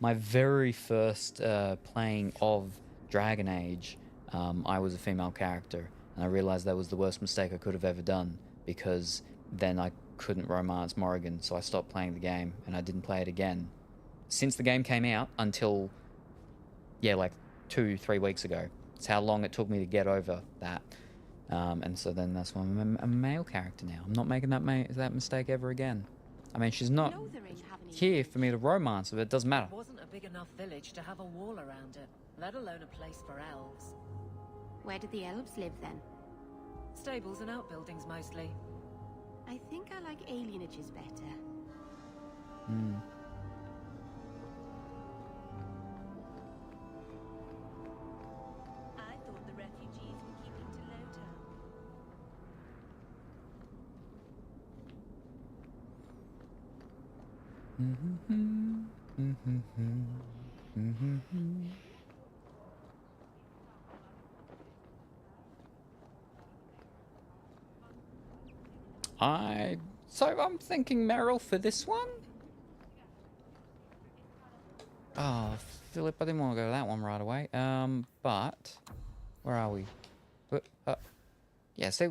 My very first playing of Dragon Age, I was a female character, and I realized that was the worst mistake I could have ever done, because then I couldn't romance Morrigan, so I stopped playing the game and I didn't play it again since the game came out until, yeah, like 2-3 weeks ago. It's how long it took me to get over that. And so then that's why I'm a male character now. I'm not making that mistake ever again. I mean, she's not here for me to romance, but it doesn't matter. It wasn't a big enough village to have a wall around it, let alone a place for elves. Where did the elves live then? Stables and outbuildings mostly. I think I like alienages better. I thought the refugees were keeping to Lowtown. So I'm thinking Meryl for this one. Oh, Philip, I didn't want to go to that one right away. But where are we? Yeah, see,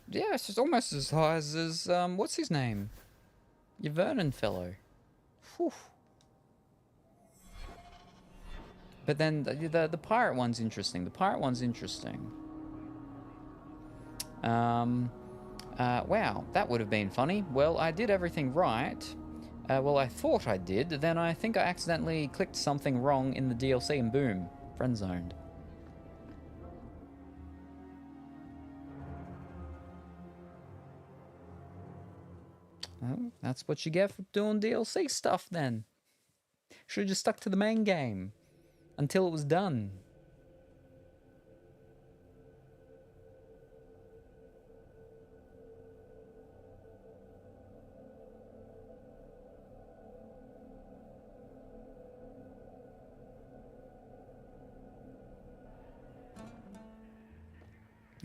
yeah, it's just almost as high as what's his name? Your Vernon fellow. Whew. But then the pirate one's interesting. Wow, that would have been funny. Well, I did everything right. Well, I thought I did. Then I think I accidentally clicked something wrong in the DLC and boom, friend-zoned. Well, that's what you get for doing DLC stuff then. Should have just stuck to the main game until it was done.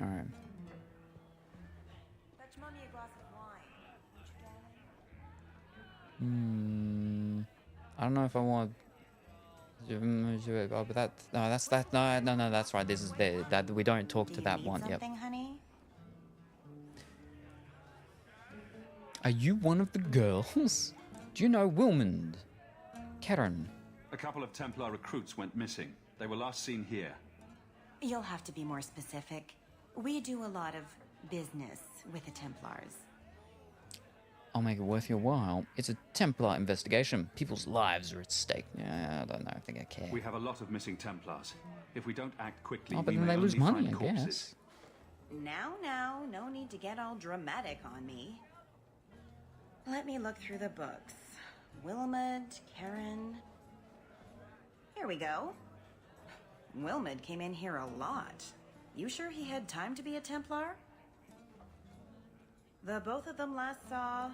All right. Fetch Mummy a glass of wine. I don't know if I want. But that's right. This is that we don't talk to that one. Yep. Honey? Are you one of the girls? Do you know Wilmond? Karen. A couple of Templar recruits went missing. They were last seen here. You'll have to be more specific. We do a lot of business with the Templars. I'll make it worth your while. It's a Templar investigation. People's lives are at stake. Yeah, I don't know. I think I care. We have a lot of missing Templars. If we don't act quickly, but we then may they lose only money, find I corpses. guess. Now, no need to get all dramatic on me. Let me look through the books. Wilmot, Karen. Here we go. Wilmot came in here a lot. You sure he had time to be a Templar? The both of them last saw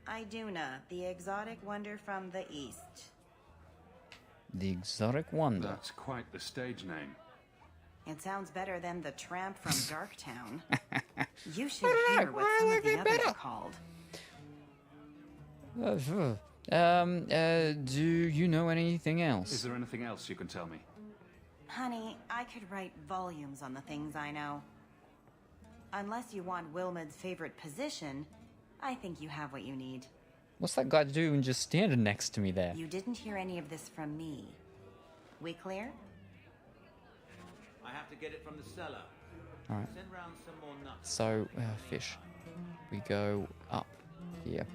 Iduna, the exotic wonder from the east. The exotic wonder. That's quite the stage name. It sounds better than the tramp from Darktown. You should hear what some of the others are called. Do you know anything else? Is there anything else you can tell me? Honey, I could write volumes on the things I know. Unless you want Wilmot's favorite position, I think you have what you need. What's that guy doing just standing next to me there? You didn't hear any of this from me. We clear? I have to get it from the cellar. Alright. Send round some more nuts. So, fish. We go up here.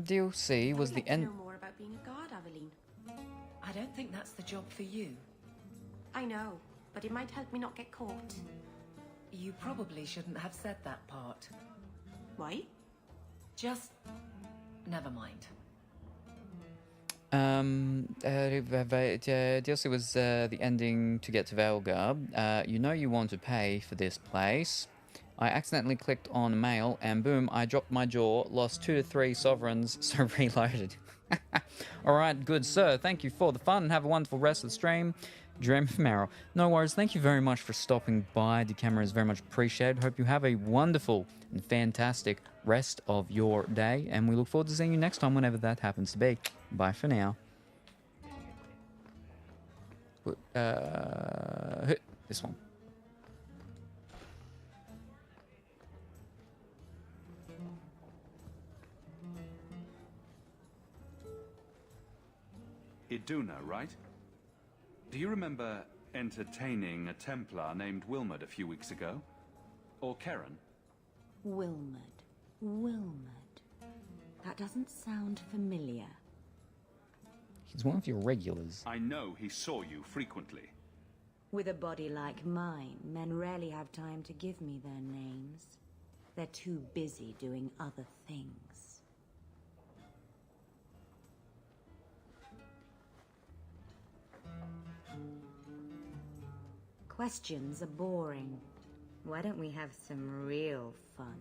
DLC was the end. Know more about being a guard, Aveline. I don't think that's the job for you. I know, but it might help me not get caught. You probably shouldn't have said that part. Why? Just... never mind. DLC was the ending to get to Valgar. You know you want to pay for this place. I accidentally clicked on mail and boom, I dropped my jaw, lost 2 to 3 sovereigns, so reloaded. Alright, good sir, thank you for the fun and have a wonderful rest of the stream. Dream from Arrow. No worries, thank you very much for stopping by. The camera is very much appreciated. Hope you have a wonderful and fantastic rest of your day, and we look forward to seeing you next time whenever that happens to be. Bye for now. This one. Iduna, right? Do you remember entertaining a Templar named Wilmot a few weeks ago? Or Karen? Wilmot. Wilmot. That doesn't sound familiar. He's one of your regulars. I know he saw you frequently. With a body like mine, men rarely have time to give me their names. They're too busy doing other things. Questions are boring. Why don't we have some real fun?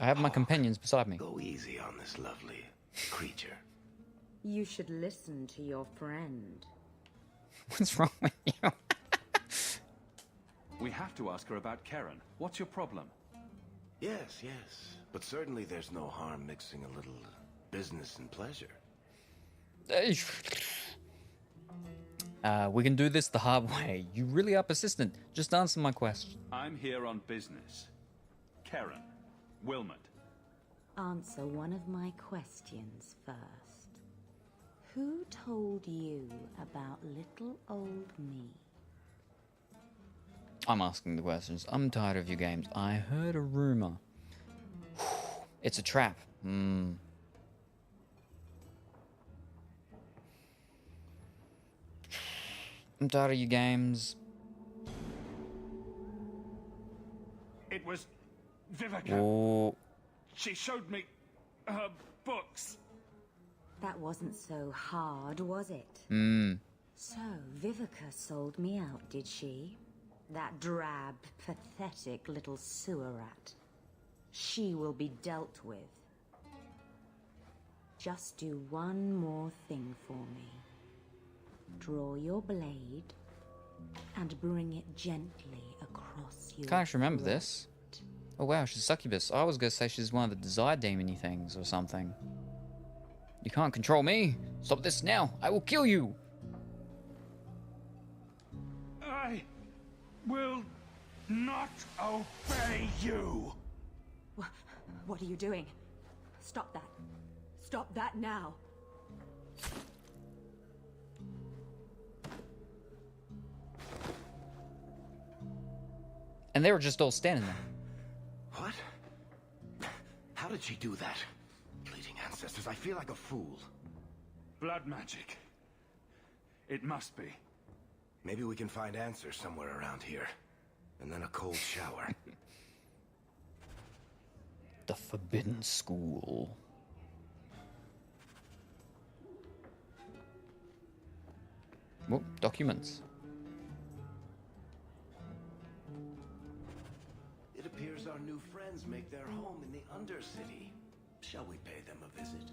I have my companions beside me. Go easy on this lovely creature. You should listen to your friend. What's wrong with you? We have to ask her about Karen. What's your problem? Yes, yes. But certainly there's no harm mixing a little business and pleasure. We can do this the hard way. You really are persistent. Just answer my question. I'm here on business. Karen. Wilmot. Answer one of my questions first. Who told you about little old me? I'm asking the questions. I'm tired of your games. I heard a rumor. It's a trap. I'm tired of your games. It was Vivica. Oh. She showed me her books. That wasn't so hard, was it? So, Vivica sold me out, did she? That drab, pathetic little sewer rat. She will be dealt with. Just do one more thing for me. Draw your blade and bring it gently across your Can't actually remember throat. this. Oh wow, she's a succubus. I was gonna say she's one of the desire demon-y things or something. You can't control me. Stop this now. I will kill you. I will not obey you. What are you doing? Stop that. Stop that now. And they were just all standing there. What? How did she do that? Bleeding ancestors, I feel like a fool. Blood magic. It must be. Maybe we can find answers somewhere around here. And then a cold shower. The Forbidden School. Oh, documents. appears our new friends make their home in the Undercity. Shall we pay them a visit?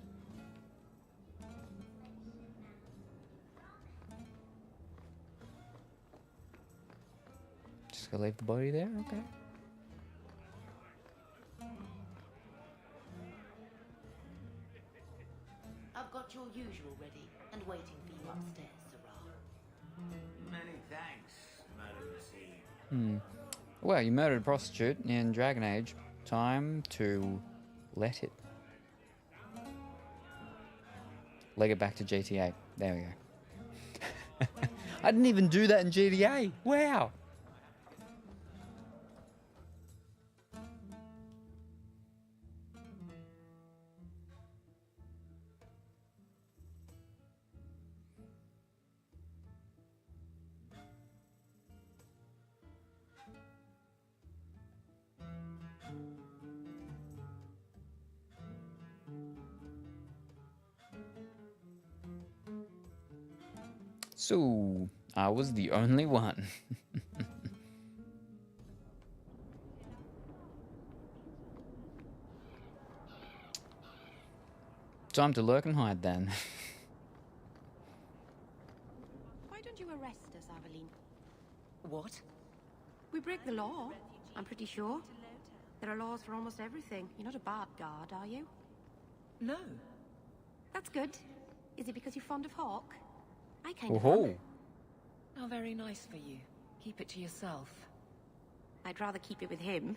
Just gonna leave the body there? Okay. I've got your usual ready and waiting for you upstairs, Sarah. Many thanks, Madame C. Well, you murdered a prostitute in Dragon Age. Time to let it. Leg it back to GTA. There we go. I didn't even do that in GTA. Wow. So, I was the only one. Time to lurk and hide then. Why don't you arrest us, Aveline? What? We break the law, I'm pretty sure. There are laws for almost everything. You're not a bad guard, are you? No. That's good. Is it because you're fond of Hawk? I kind of Oh. am. How very nice for you. Keep it to yourself. I'd rather keep it with him.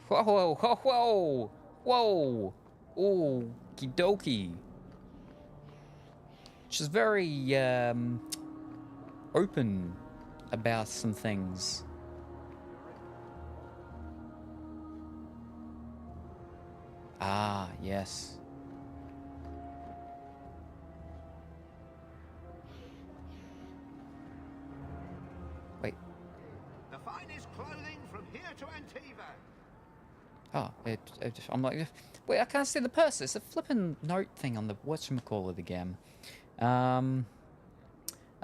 Whoa, whoa, whoa, whoa, whoa. Okie dokie. She's very, open about some things. Ah, yes. Wait. The finest clothing from here to Antiva. Oh, I'm like, wait, I can't see the purse. It's a flippin' note thing on the whatchamacallit again.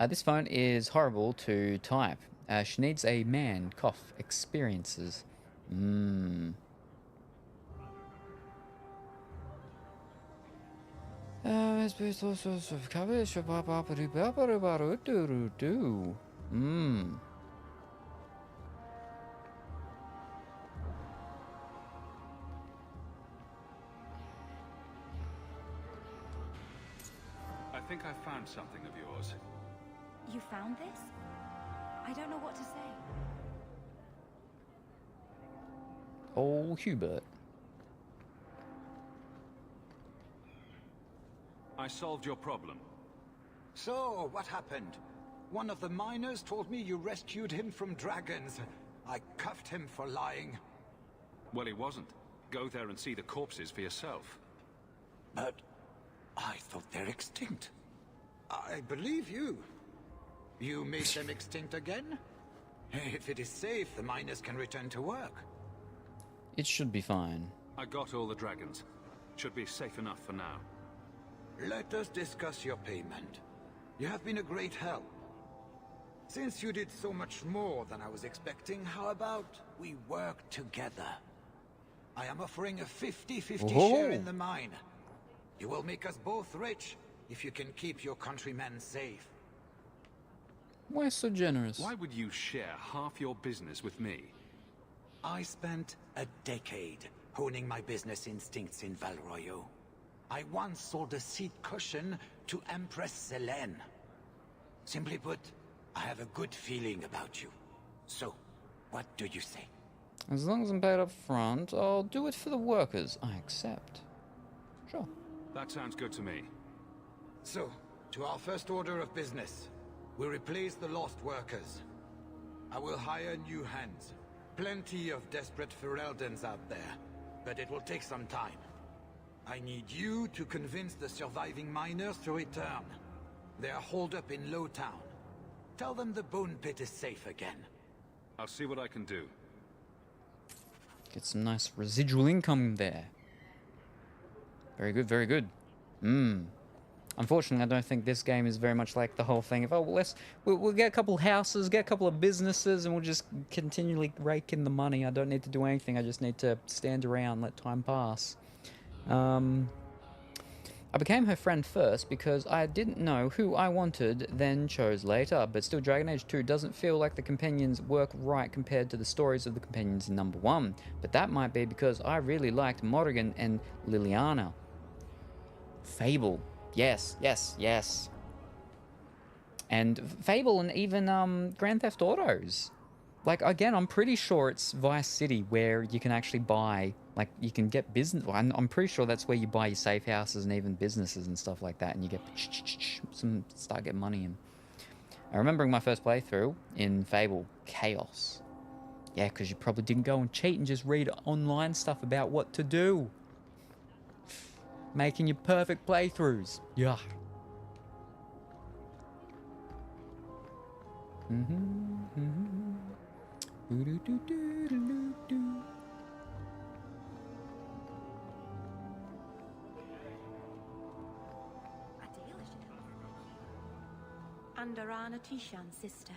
This phone is horrible to type. She needs a man. Cough. Experiences. I think I found something of yours. You found this? I don't know what to say. Oh, Hubert. I solved your problem. So, what happened? One of the miners told me you rescued him from dragons. I cuffed him for lying. Well, he wasn't. Go there and see the corpses for yourself. But I thought they're extinct. I believe you. You made them extinct again? If it is safe, the miners can return to work. It should be fine. I got all the dragons. Should be safe enough for now. Let us discuss your payment. You have been a great help. Since you did so much more than I was expecting, how about we work together? I am offering a 50-50 share in the mine. You will make us both rich if you can keep your countrymen safe. Why so generous? Why would you share half your business with me? I spent a decade honing my business instincts in Valroyo. I once sold a seat cushion to Empress Salem. Simply put, I have a good feeling about you. So, what do you say? As long as I'm paid up front, I'll do it for the workers. I accept. Sure. That sounds good to me. So, to our first order of business. We replace the lost workers. I will hire new hands. Plenty of desperate Fereldans out there, but it will take some time. I need you to convince the surviving miners to return. They are holed up in Lowtown. Tell them the Bone Pit is safe again. I'll see what I can do. Get some nice residual income there. Very good, very good. Unfortunately, I don't think this game is very much like the whole thing of, oh, well, we'll get a couple of houses, get a couple of businesses, and we'll just continually rake in the money. I don't need to do anything. I just need to stand around, let time pass. I became her friend first because I didn't know who I wanted, then chose later. But still, Dragon Age 2 doesn't feel like the companions work right compared to the stories of the companions in number 1. But that might be because I really liked Morrigan and Liliana. Fable. Yes, yes, yes. And Fable and even Grand Theft Autos. Like, again, I'm pretty sure it's Vice City where you can actually buy, like, you can get business. Well, I'm pretty sure that's where you buy your safe houses and even businesses and stuff like that, and you get start getting money in. I remember my first playthrough in Fable, chaos. Yeah, because you probably didn't go and cheat and just read online stuff about what to do. Making your perfect playthroughs. Yeah. Andarana Tishan's sister.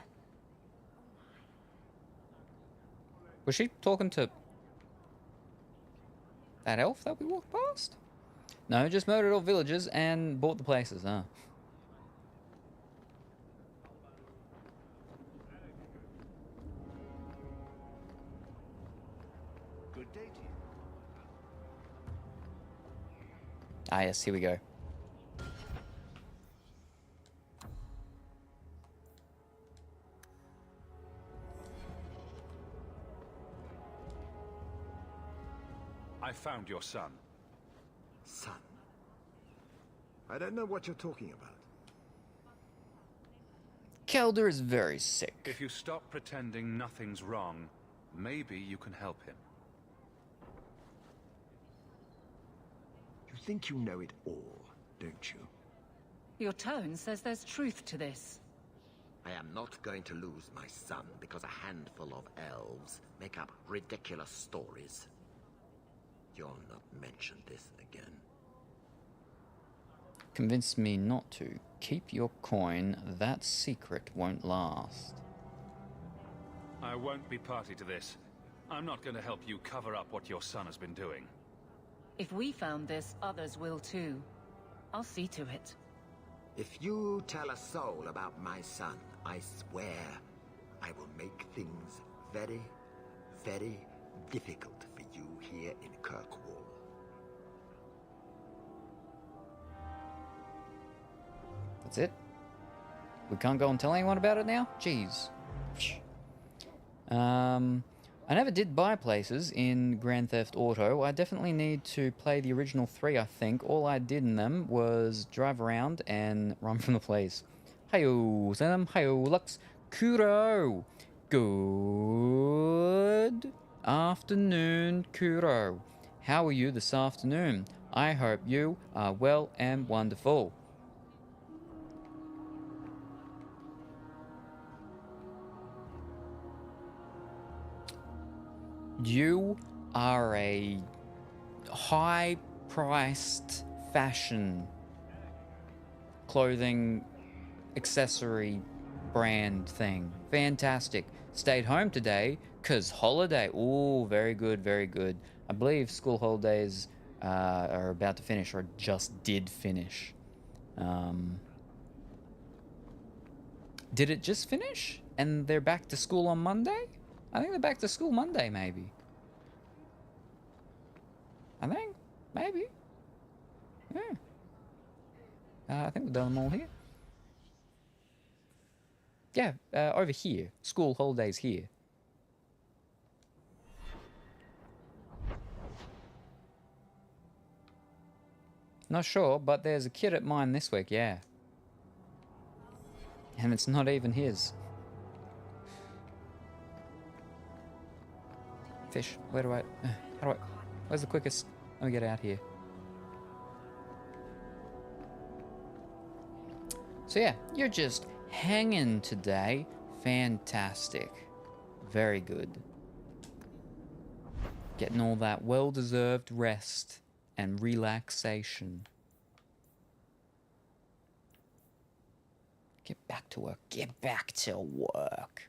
Was she talking to that elf that we walked past? No, just murdered all villagers and bought the places, huh? Good day to you. Ah, yes, here we go. I found your son. Son? I don't know what you're talking about. Kelder is very sick. If you stop pretending nothing's wrong, maybe you can help him. You think you know it all, don't you? Your tone says there's truth to this. I am not going to lose my son because a handful of elves make up ridiculous stories. You'll not mention this again. Convince me not to. Keep your coin. That secret won't last. I won't be party to this. I'm not going to help you cover up what your son has been doing. If we found this, others will too. I'll see to it. If you tell a soul about my son, I swear I will make things very, very difficult for you here in Kirkwall. That's it? We can't go and tell anyone about it now? Jeez. I never did buy places in Grand Theft Auto. I definitely need to play the original 3, I think. All I did in them was drive around and run from the place. Hiyo, Salem. Hiyo, Lux. Kuro. Good afternoon, Kuro. How are you this afternoon? I hope you are well and wonderful. You are a high-priced fashion clothing accessory brand thing. Fantastic. Stayed home today because holiday. Ooh, very good, very good. I believe school holidays are about to finish or just did finish. Did it just finish? And they're back to school on Monday? I think they're back to school Monday, maybe. I think. Maybe. Yeah. I think we've done them all here. Yeah, over here. School holidays here. Not sure, but there's a kid at mine this week, yeah. And it's not even his. Fish, where do I... How do I... Where's the quickest... Let me get out here. So yeah, you're just hanging today. Fantastic. Very good. Getting all that well-deserved rest and relaxation. Get back to work. Get back to work.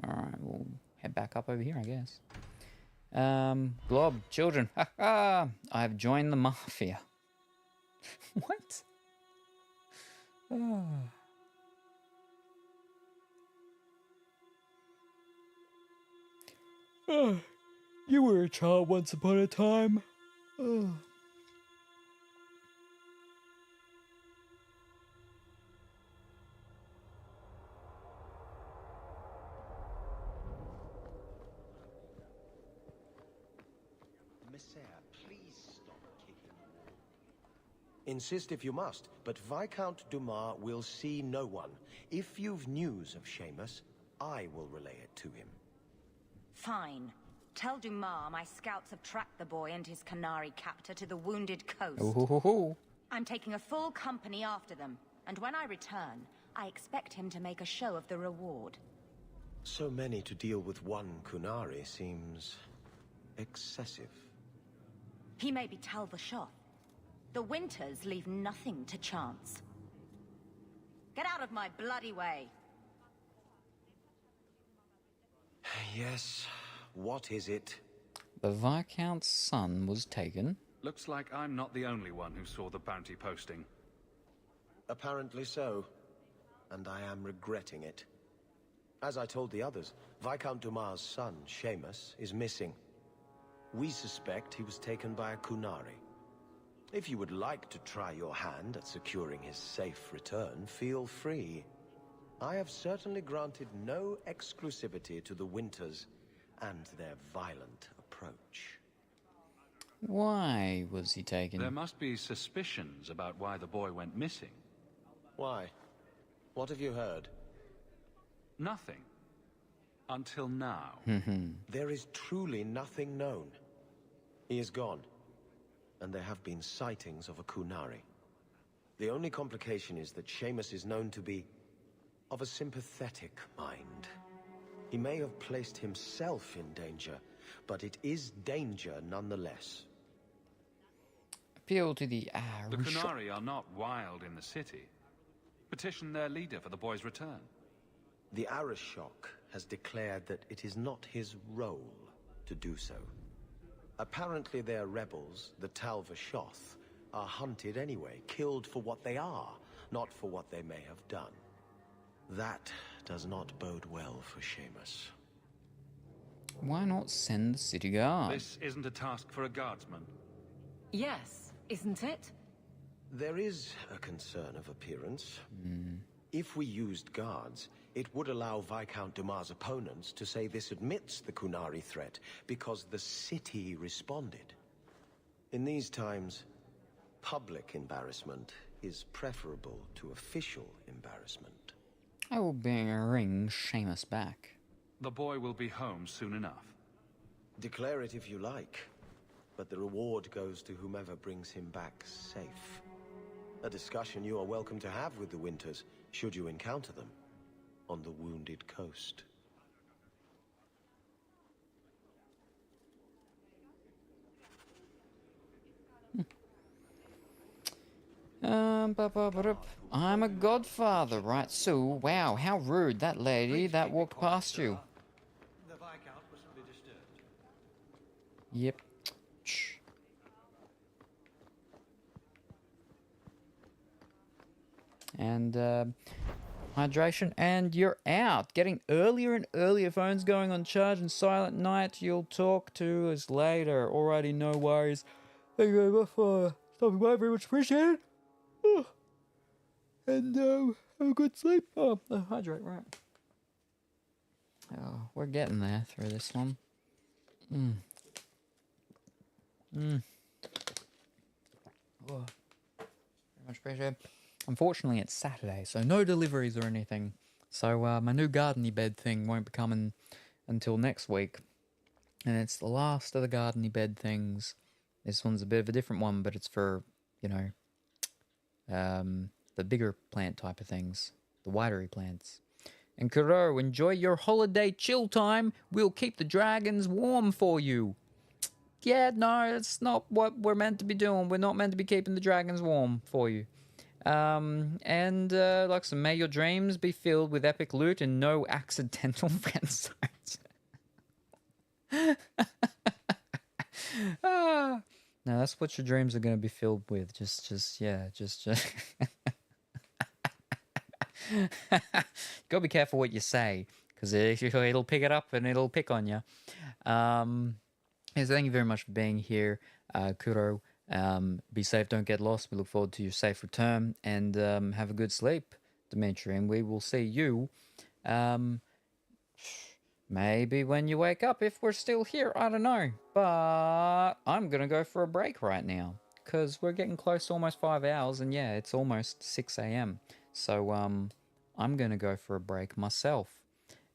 Alright, we'll head back up over here, I guess. Glob, children. Ha ha! I've joined the mafia. What? Oh. Oh, you were a child once upon a time. Oh. Messiah, please stop kicking the wall. Insist if you must, but Viscount Dumas will see no one. If you've news of Seamus, I will relay it to him. Fine. Tell Dumas my scouts have tracked the boy and his Canary captor to the Wounded Coast. Ooh. I'm taking a full company after them, and when I return, I expect him to make a show of the reward. So many to deal with one Kunari seems excessive. He may be Talvashoth. The Winters leave nothing to chance. Get out of my bloody way! Yes, what is it? The Viscount's son was taken. Looks like I'm not the only one who saw the bounty posting. Apparently so, and I am regretting it. As I told the others, Viscount Dumas' son, Seamus, is missing. We suspect he was taken by a Kunari. If you would like to try your hand at securing his safe return, feel free. I have certainly granted no exclusivity to the Winters and their violent approach. Why was he taken? There must be suspicions about why the boy went missing. Why? What have you heard? Nothing. Until now. There is truly nothing known. He is gone, and there have been sightings of a Kunari. The only complication is that Seamus is known to be of a sympathetic mind. He may have placed himself in danger, but it is danger nonetheless. Appeal to the The Kunari are not wild in the city. Petition their leader for the boy's return. The Arishok has declared that it is not his role to do so. Apparently their rebels, the Talvashoth, are hunted anyway, killed for what they are, not for what they may have done. That does not bode well for Seamus. Why not send the city guard? This isn't a task for a guardsman. Yes, isn't it? There is a concern of appearance. If we used guards, it would allow Viscount Dumas' opponents to say this admits the Kunari threat because the city responded. In these times, public embarrassment is preferable to official embarrassment. I will bring Seamus back. The boy will be home soon enough. Declare it if you like, but the reward goes to whomever brings him back safe. A discussion you are welcome to have with the Winters, should you encounter them, on the Wounded Coast. I'm a godfather, right? So, wow, how rude, that lady that walked past you. The Viscount mustn't be disturbed. Yep. Shh. And, hydration, and you're out. Getting earlier and earlier. Phone's going on charge and silent night. You'll talk to us later. Alrighty, no worries. Thank you very much for stopping by. Very much appreciated. And have a good sleep. Hydrate, right. Oh, we're getting there through this one. Oh. Very much appreciated. Unfortunately, it's Saturday, so no deliveries or anything. So my new garden-y bed thing won't be coming until next week. And it's the last of the garden-y bed things. This one's a bit of a different one, but it's for, you know, the bigger plant type of things. The widery plants. And Kuro, enjoy your holiday chill time. We'll keep the dragons warm for you. Yeah, no, it's not what we're meant to be doing. We're not meant to be keeping the dragons warm for you. Like, so may your dreams be filled with epic loot and no accidental friend zones. No, that's what your dreams are going to be filled with. Just. Gotta be careful what you say, because it'll pick it up and it'll pick on you. So thank you very much for being here, Kuro. Be safe, don't get lost. We look forward to your safe return, and have a good sleep, Dimitri. And we will see you, maybe when you wake up, if we're still here. I don't know, but I'm gonna go for a break right now because we're getting close to almost 5 hours, and yeah, it's almost 6 a.m. So I'm gonna go for a break myself,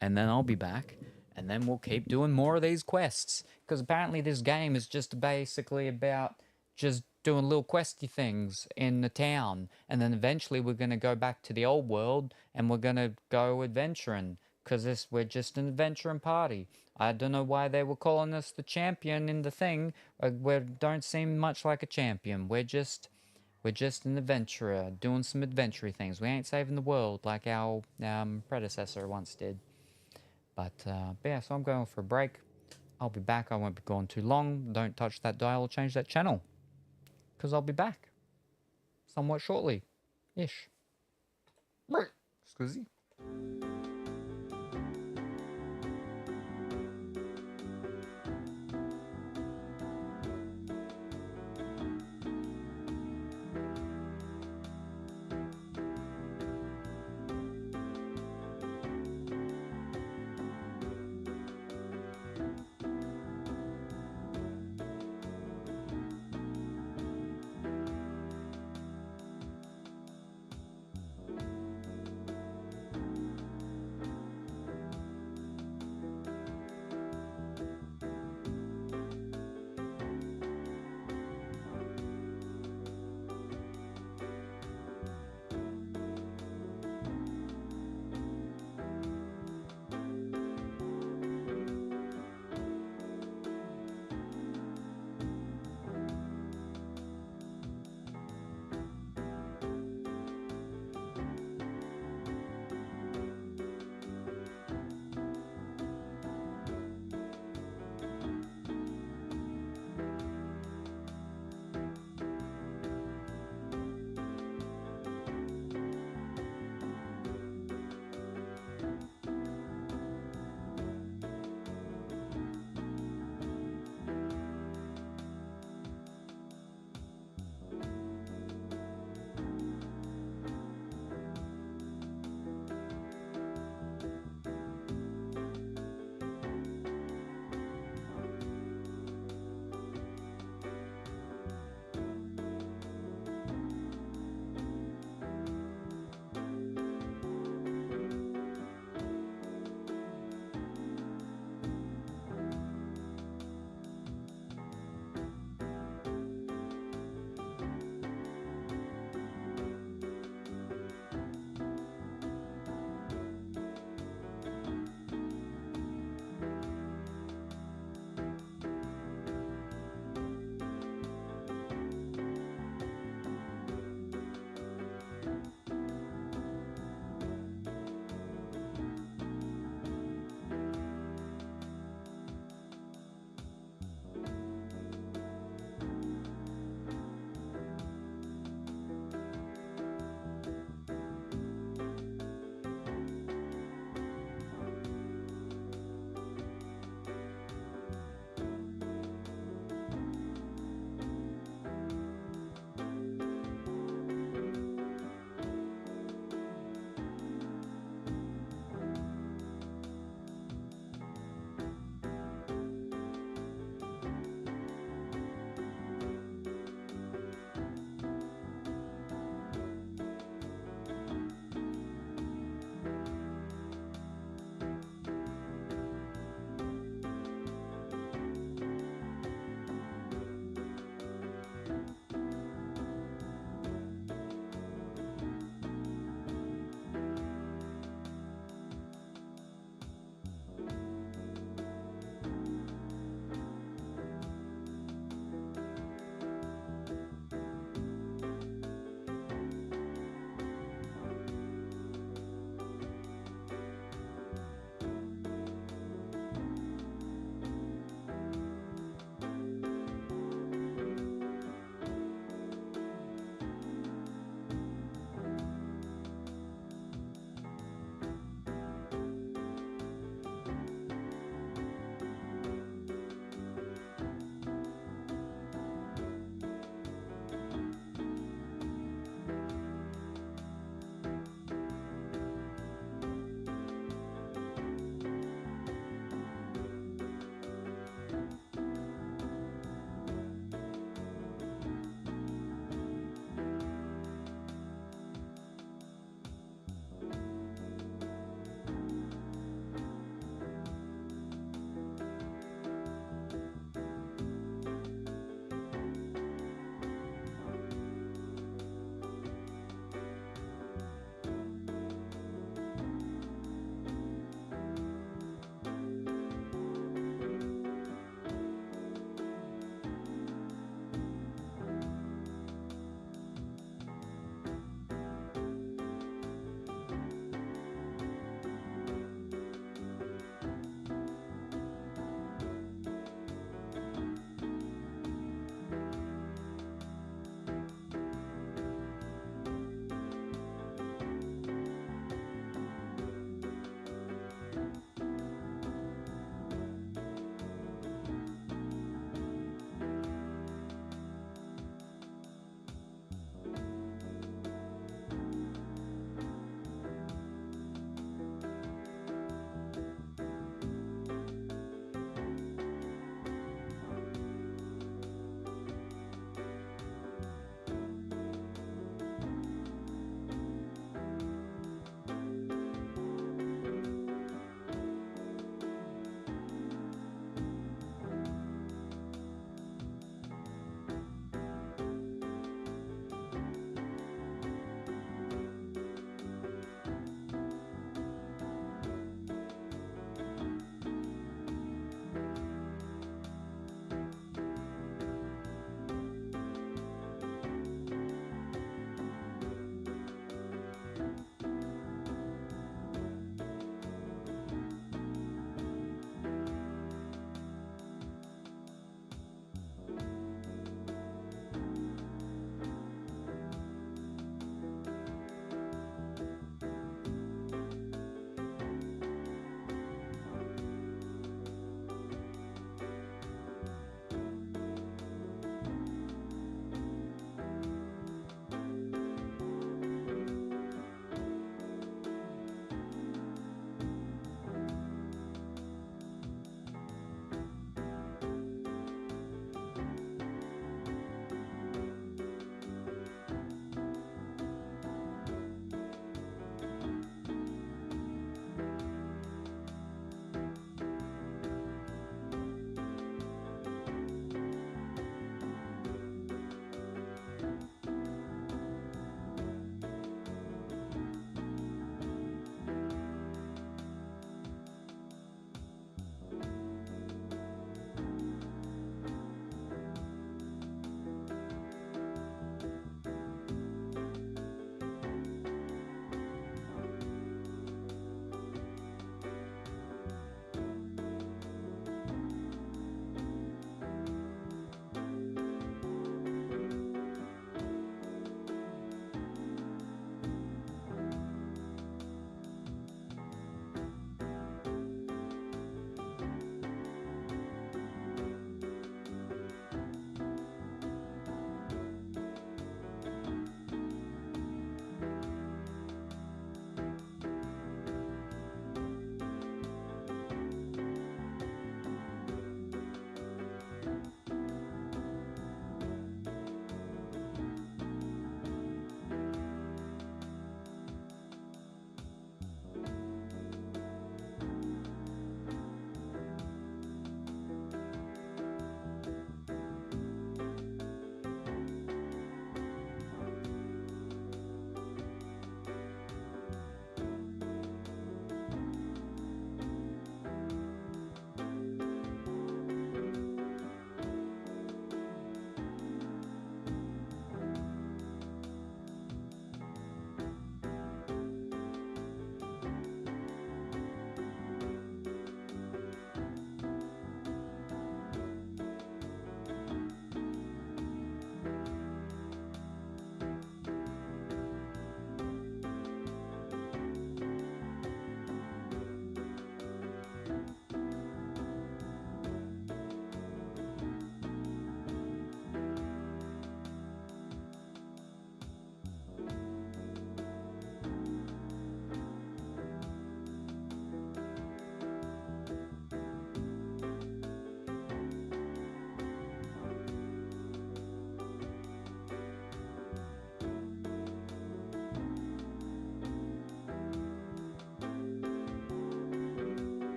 and then I'll be back, and then we'll keep doing more of these quests, because apparently this game is just basically about just doing little questy things in the town, and then eventually we're gonna go back to the old world and we're gonna go adventuring, because we're just an adventuring party. I don't know why they were calling us the champion in the thing. We don't seem much like a champion. We're just an adventurer doing some adventure things. We ain't saving the world like our predecessor once did. But yeah, so I'm going for a break. I'll be back. I won't be gone too long. Don't touch that dial or change that channel, because I'll be back somewhat shortly. Ish. Scusi.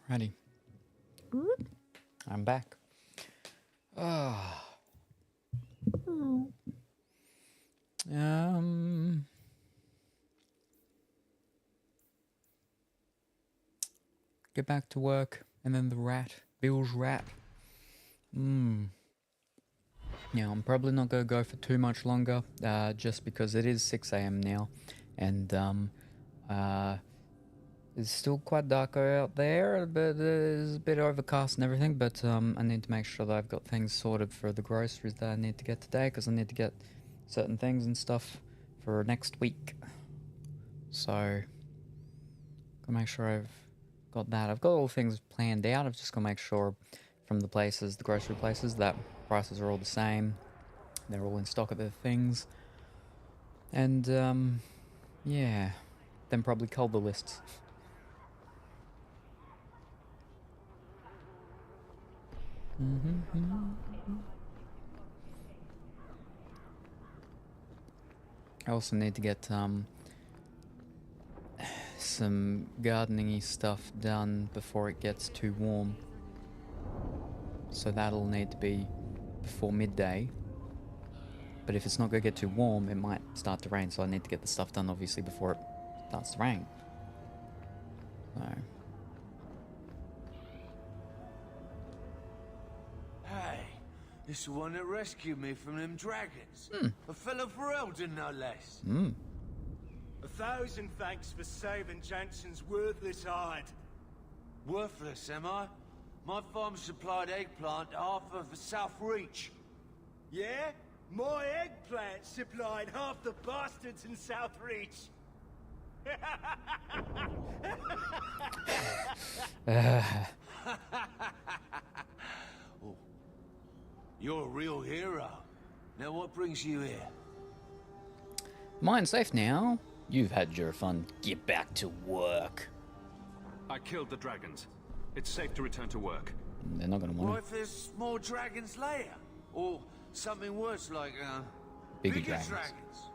Ready. I'm back. Ah. Get back to work, and then the rat. Bill's rat. Yeah, I'm probably not going to go for too much longer, just because it is 6 a.m. now, and it's still quite dark out there, but it's a bit overcast and everything, but I need to make sure that I've got things sorted for the groceries that I need to get today, because I need to get certain things and stuff for next week. So, gotta make sure I've got that. I've got all things planned out. I've just gotta make sure from the places, the grocery places, that prices are all the same. They're all in stock of their things. And, yeah. Then probably cull the lists. I also need to get some gardening-y stuff done before it gets too warm. So that'll need to be before midday. But if it's not going to get too warm, it might start to rain, so I need to get the stuff done, obviously, before it starts to rain. So... Hey, this is the one that rescued me from them dragons. A fellow Ferelden, no less. 1,000 thanks for saving Jansen's worthless hide. Worthless, am I? My farm supplied eggplant to half of the South Reach. Yeah? My eggplant supplied half the bastards in South Reach. Oh, you're a real hero. Now what brings you here? Mine's safe now. You've had your fun. Get back to work. I killed the dragons. It's safe to return to work. They're not gonna want What if there's more dragons later? Or something worse like, bigger dragons.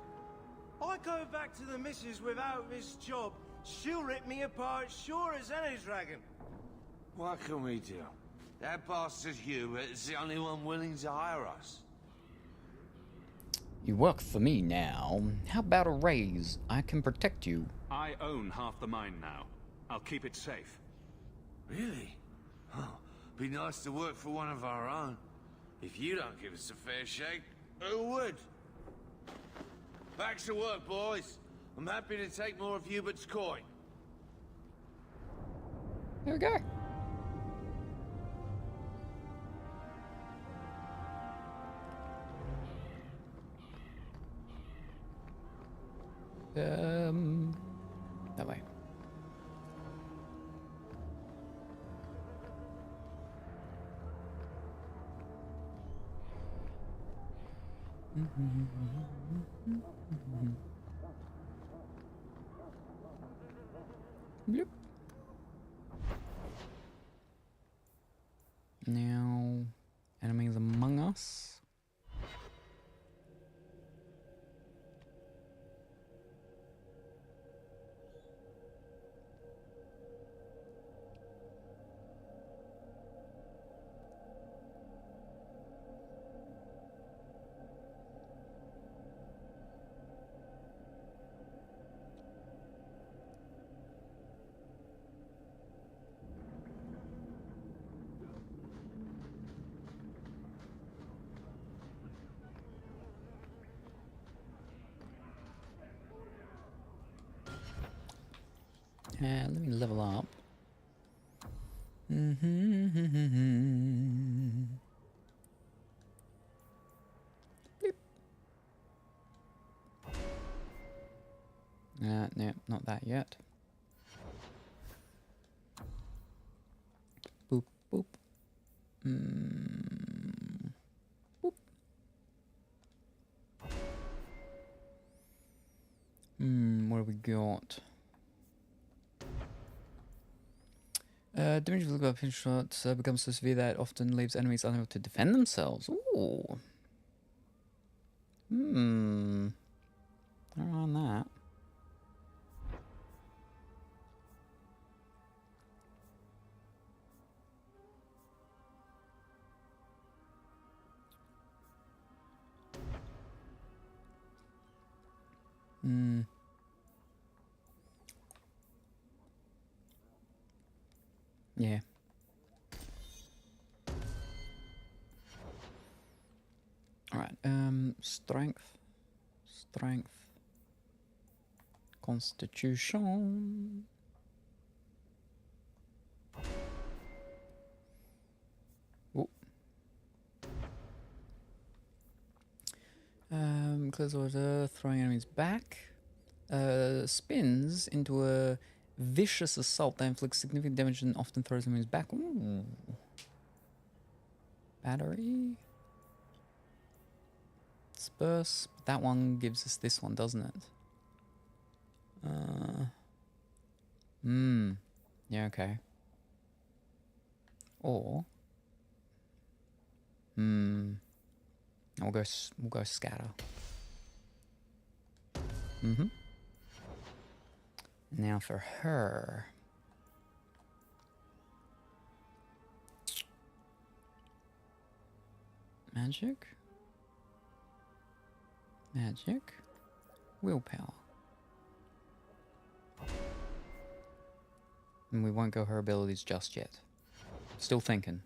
I go back to the missus without this job. She'll rip me apart sure as any dragon. What can we do? That bastard Hubert is the only one willing to hire us. You work for me now. How about a raise? I can protect you. I own half the mine now. I'll keep it safe. Really? Oh, be nice to work for one of our own. If you don't give us a fair shake, who would? Back to work, boys. I'm happy to take more of Hubert's coin. There we go. That way. Yep. Now, enemies among us. Let me level up. Bleep. No, not that yet. Boop, boop. Boop. What have we got? Damage with a pinch shot becomes so severe that it often leaves enemies unable to defend themselves. Ooh. Around that. Hmm. Yeah. Alright, strength. Strength. Constitution. Ooh. Clears order, throwing enemies back. Spins into a vicious assault that inflicts significant damage and often throws enemies back. Ooh. Battery. Disperse. That one gives us this one, doesn't it? Yeah, okay. Or we'll go scatter. Now for her. Magic. Magic. Willpower. And we won't go her abilities just yet. Still thinking.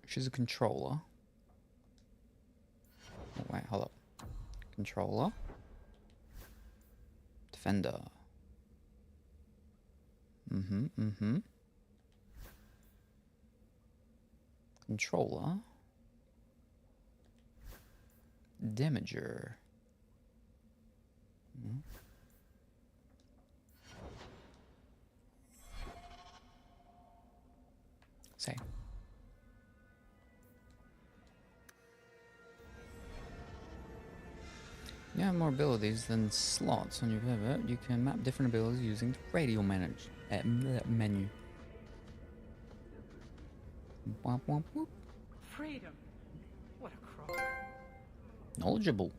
She's a controller. Oh, wait, hold up. Controller. Defender. Controller. Damager. Say. You have more abilities than slots on your pivot. You can map different abilities using the radial menu. Womp womp whoop. Freedom. What a crock. Knowledgeable.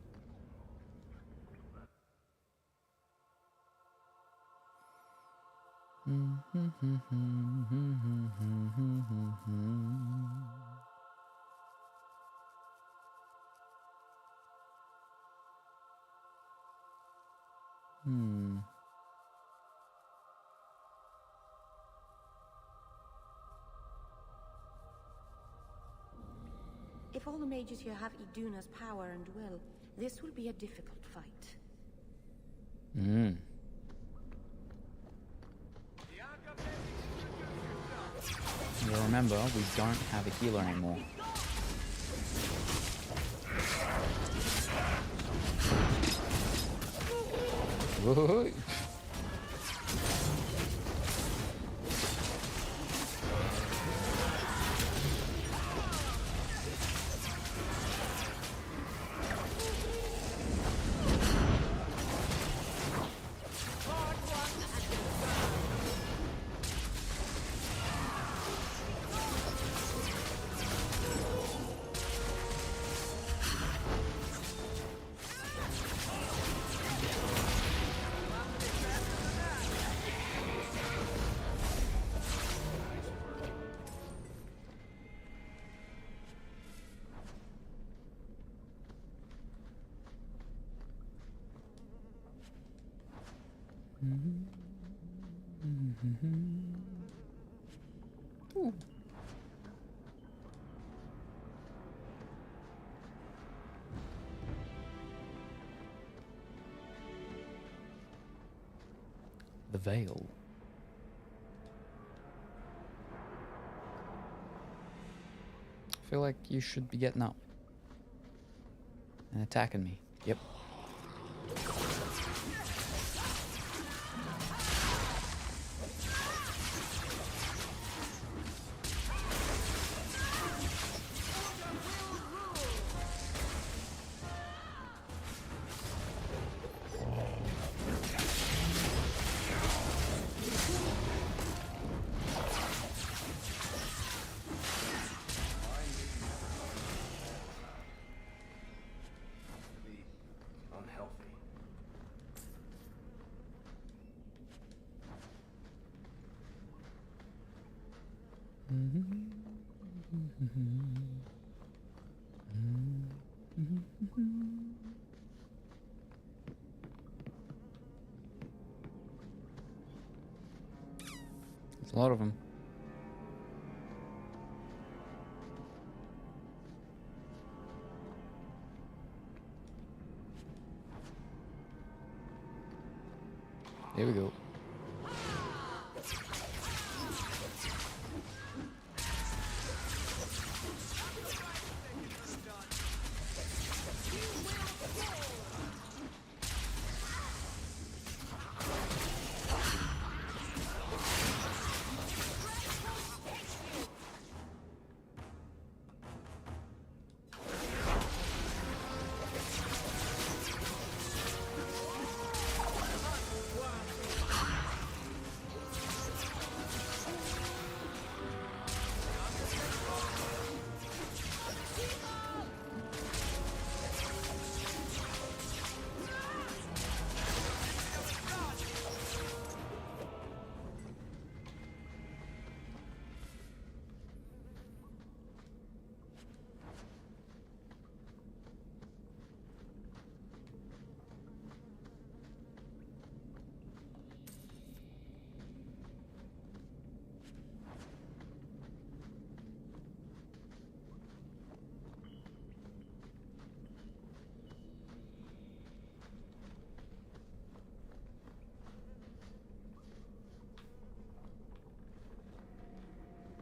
If all the mages here have Iduna's power and will, this will be a difficult fight. You'll remember, we don't have a healer anymore. Whoa. Ooh. The veil. I feel like you should be getting up and attacking me. Yep. There's a lot of them. Here we go.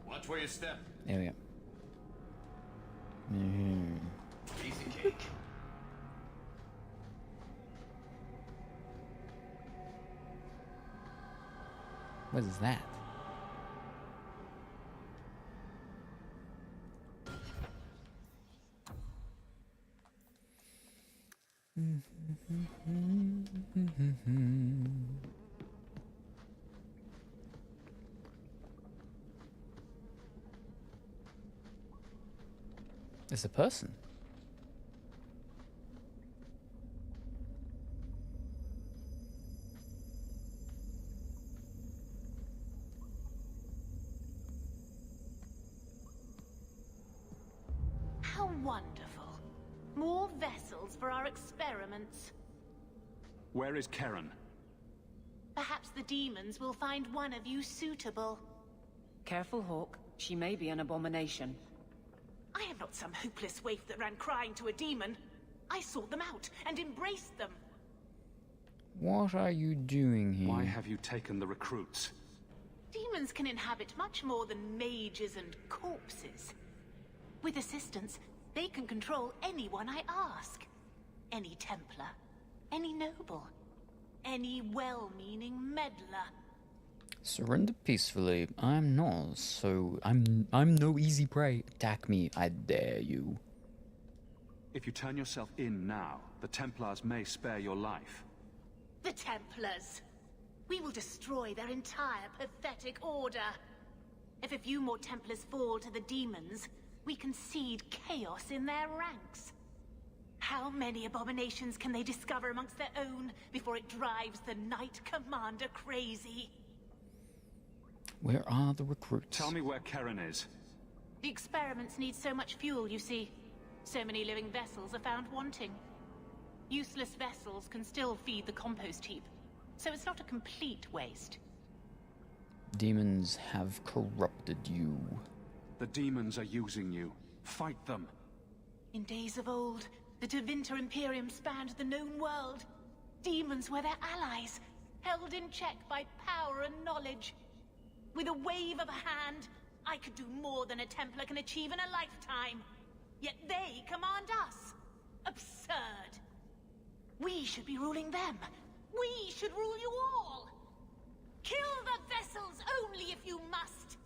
Watch where you step. There we go. Easy cake. What is that? It's a person. How wonderful. More vessels for our experiments. Where is Karen? Perhaps the demons will find one of you suitable. Careful, Hawk. She may be an abomination. I am not some hopeless waif that ran crying to a demon. I sought them out and embraced them. What are you doing here? Why have you taken the recruits? Demons can inhabit much more than mages and corpses. With assistance, they can control anyone I ask. Any Templar, any noble, any well-meaning meddler. Surrender peacefully. I'm not, so I'm no easy prey. Attack me, I dare you. If you turn yourself in now, the Templars may spare your life. The Templars! We will destroy their entire pathetic order. If a few more Templars fall to the demons, we concede chaos in their ranks. How many abominations can they discover amongst their own before it drives the Knight Commander crazy? Where are the recruits? Tell me where Karen is. The experiments need so much fuel, you see. So many living vessels are found wanting. Useless vessels can still feed the compost heap, so it's not a complete waste. Demons have corrupted you. The demons are using you. Fight them. In days of old, the Tevinter Imperium spanned the known world. Demons were their allies, held in check by power and knowledge. With a wave of a hand, I could do more than a Templar can achieve in a lifetime. Yet they command us. Absurd. We should be ruling them. We should rule you all. Kill the vessels only if you must.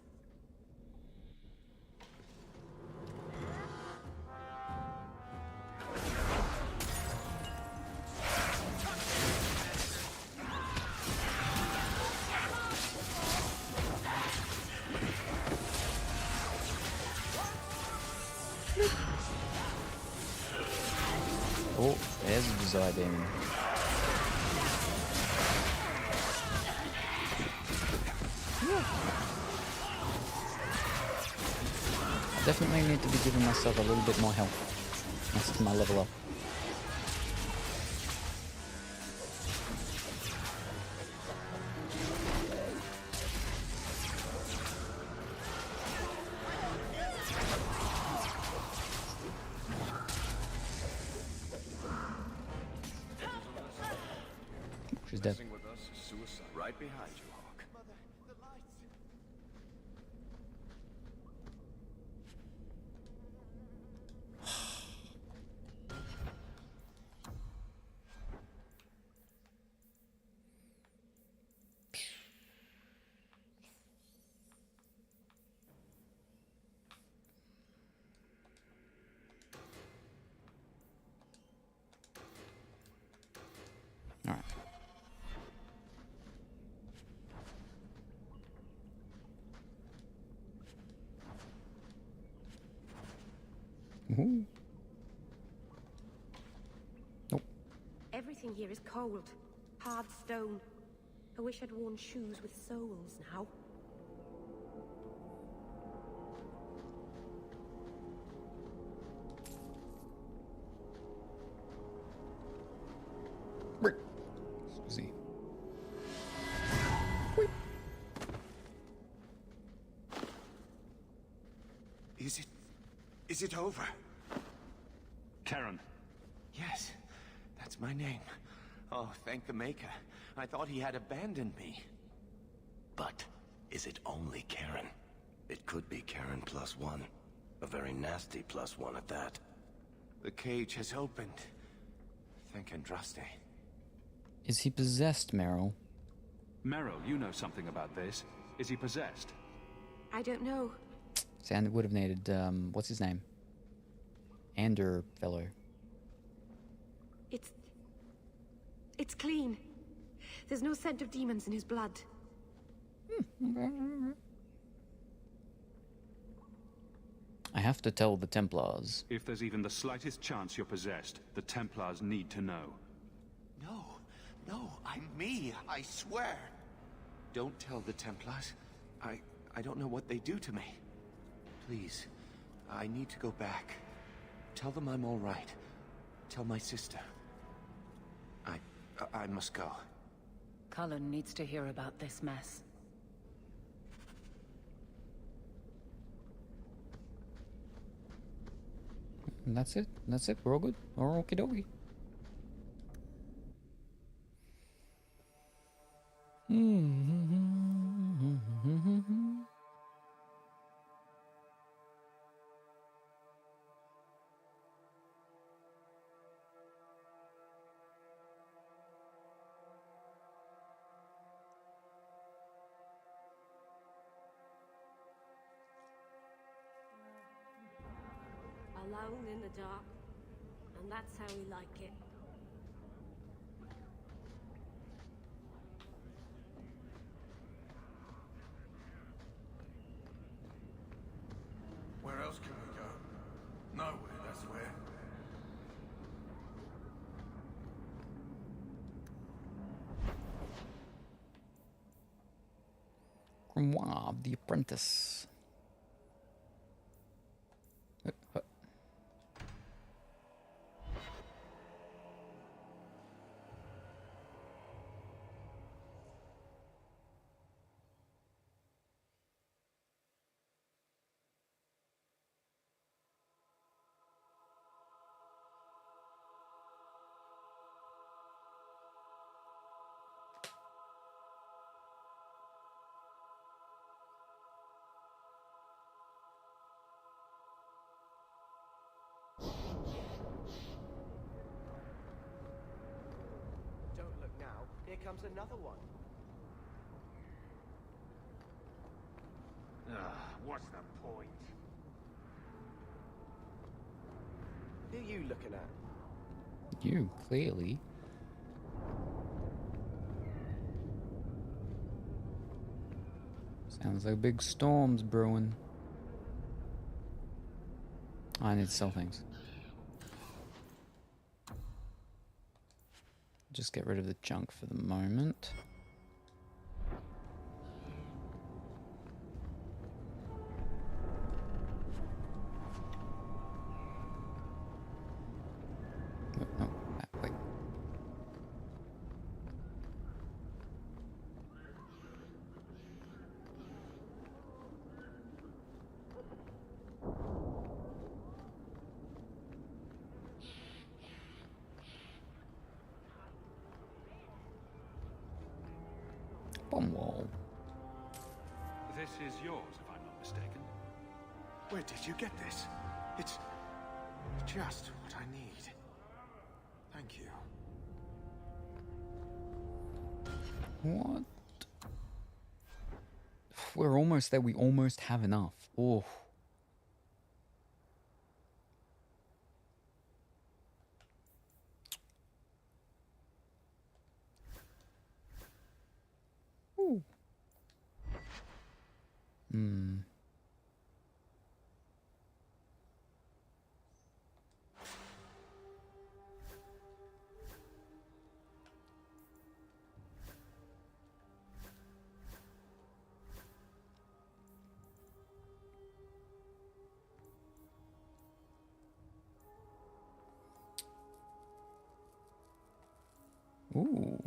Oh, there's a desire demon. I definitely need to be giving myself a little bit more health. That's to my level up. dead. Messing with us is suicide. Right behind you, Hawk. All right. Ooh. Nope. Everything here is cold. Hard stone. I wish I'd worn shoes with soles now. Susie. Is it over? Karen. Yes, that's my name. Oh, thank the Maker. I thought he had abandoned me. But is it only Karen? It could be Karen +1. A very nasty +1 at that. The cage has opened. Thank Andraste. Is he possessed, Meryl? Meryl, you know something about this. Is he possessed? I don't know. Sand would have needed, what's his name? Ander fellow. It's clean. There's no scent of demons in his blood. I have to tell the Templars. If there's even the slightest chance you're possessed, the Templars need to know. No, I'm me, I swear. Don't tell the Templars. I don't know what they do to me. Please, I need to go back. Tell them I'm all right. Tell my sister. I must go. Cullen needs to hear about this mess. And that's it. That's it. We're all good. We're okie dokie. Alone in the dark. And that's how we like it. Where else can we go? Nowhere, that's where. Grimoire of the Apprentice. Don't look now. Here comes another one. What's the point? Who are you looking at? You, clearly. Sounds like big storms brewing. I need to sell things. Just get rid of the junk for the moment. No, back way. Bum wall. This is yours, if I'm not mistaken. Where did you get this? It's just what I need. Thank you. What? We're almost there. We almost have enough. Oh. Ooh. Hmm. Ooh.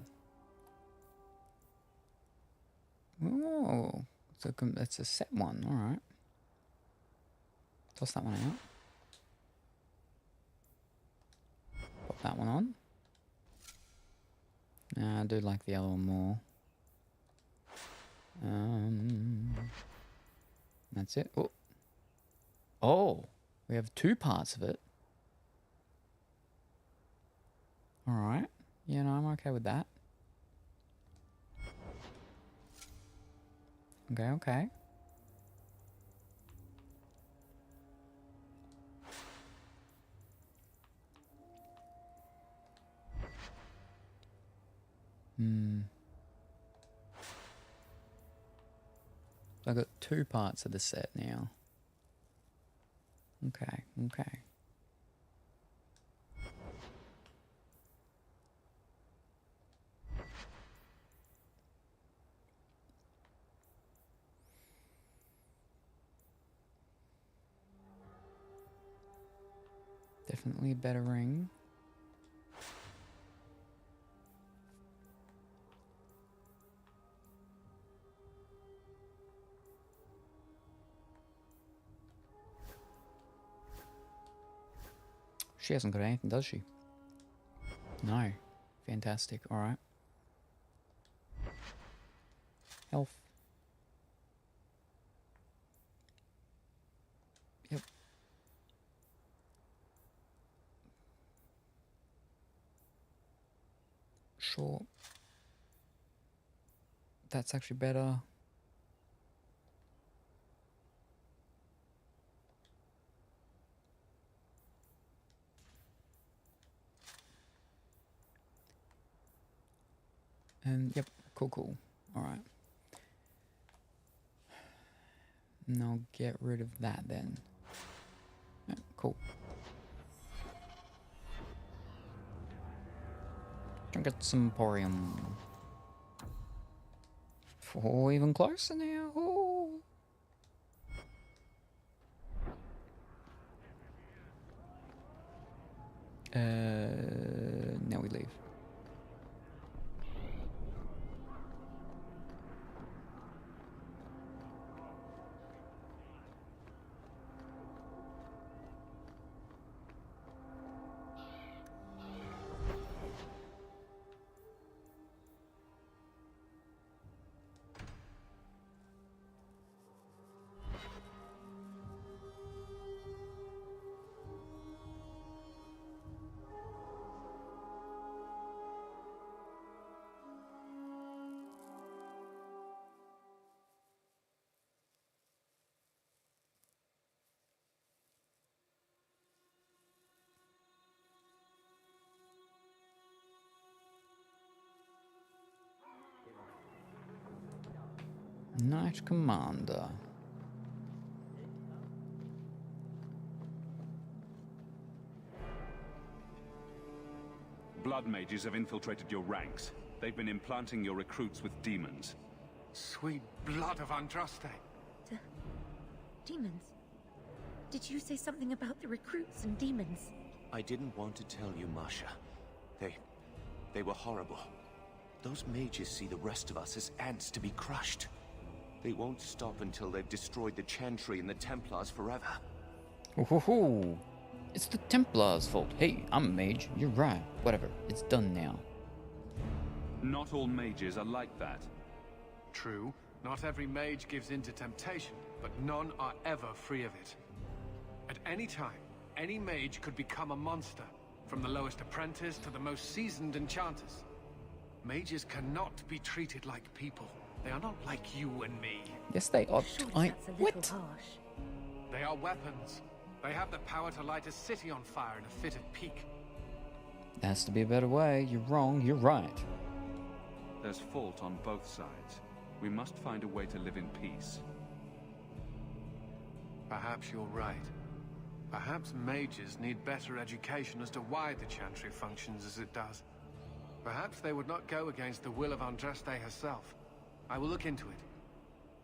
Oh. It's a set one. All right. Toss that one out. Pop that one on. I do like the other one more. That's it. Oh. Oh. We have two parts of it. All right. Yeah, no, I'm okay with that. Okay, okay. So I got two parts of the set now. Okay, okay. Definitely a better ring. She hasn't got anything, does she? No. Fantastic. All right. Health. Yep. Sure. That's actually better. And yep, cool, cool. All right. And I'll get rid of that then. Yep, cool. Drink at some Emporium. Oh, even closer now. Oh. Now we leave. Knight Commander. Blood mages have infiltrated your ranks. They've been implanting your recruits with demons. Sweet blood of Andraste. Demons? Did you say something about the recruits and demons? I didn't want to tell you, Masha. They were horrible. Those mages see the rest of us as ants to be crushed. They won't stop until they've destroyed the Chantry and the Templars forever. Ooh, it's the Templars' fault. Hey, I'm a mage. You're right. Whatever. It's done now. Not all mages are like that. True, not every mage gives in to temptation, but none are ever free of it. At any time, any mage could become a monster, from the lowest apprentice to the most seasoned enchanters. Mages cannot be treated like people. They are not like you and me. Yes, they are. That's a little harsh. They are weapons. They have the power to light a city on fire in a fit of pique. There has to be a better way. You're wrong. You're right. There's fault on both sides. We must find a way to live in peace. Perhaps you're right. Perhaps mages need better education as to why the Chantry functions as it does. Perhaps they would not go against the will of Andraste herself. I will look into it.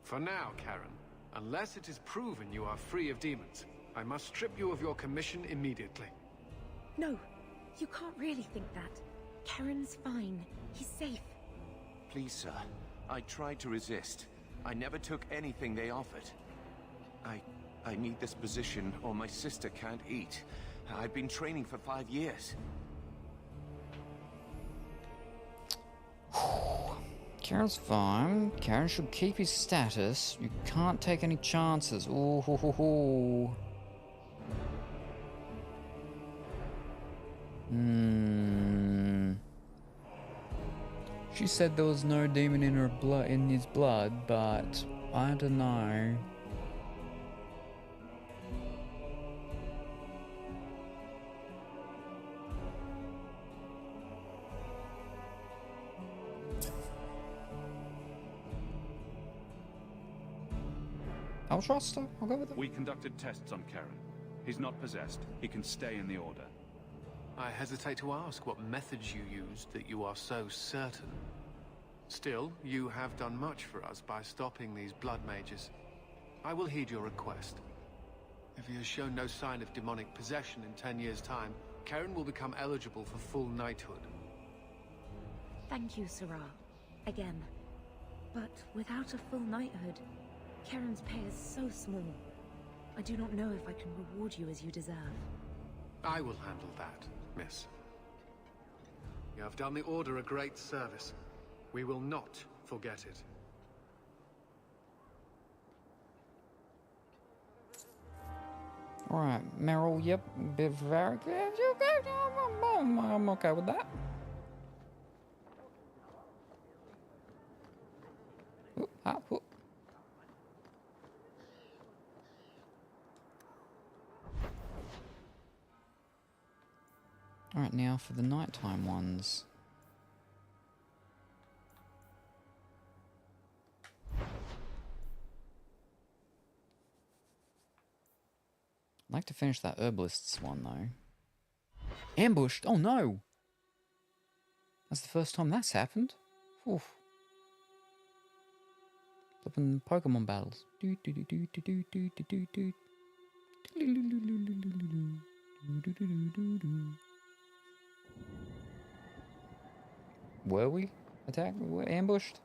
For now, Karen, unless it is proven you are free of demons, I must strip you of your commission immediately. No, you can't really think that. Karen's fine. He's safe. Please, sir. I tried to resist. I never took anything they offered. I need this position, or my sister can't eat. I've been training for 5 years. Karen's fine. Karen should keep his status. You can't take any chances. Ooh, hoo, hoo, hoo. She said there was no demon in her blood, in his blood, but I don't know. I'll trust her. I'll go with her. We conducted tests on Karen. He's not possessed. He can stay in the Order. I hesitate to ask what methods you used that you are so certain. Still, you have done much for us by stopping these blood mages. I will heed your request. If he has shown no sign of demonic possession in 10 years' time, Karen will become eligible for full knighthood. Thank you, Sarah. Again. But without a full knighthood, Karen's pay is so small. I do not know if I can reward you as you deserve. I will handle that, miss. You have done the Order a great service. We will not forget it. Alright, Meryl, yep, Bavaria. I'm okay with that. Ooh, ah, ooh. Alright, now for the nighttime ones. I'd like to finish that herbalist's one, though. Ambushed? Oh, no! That's the first time that's happened. Oof. Flipping Pokemon battles. Were we attacked? Were ambushed?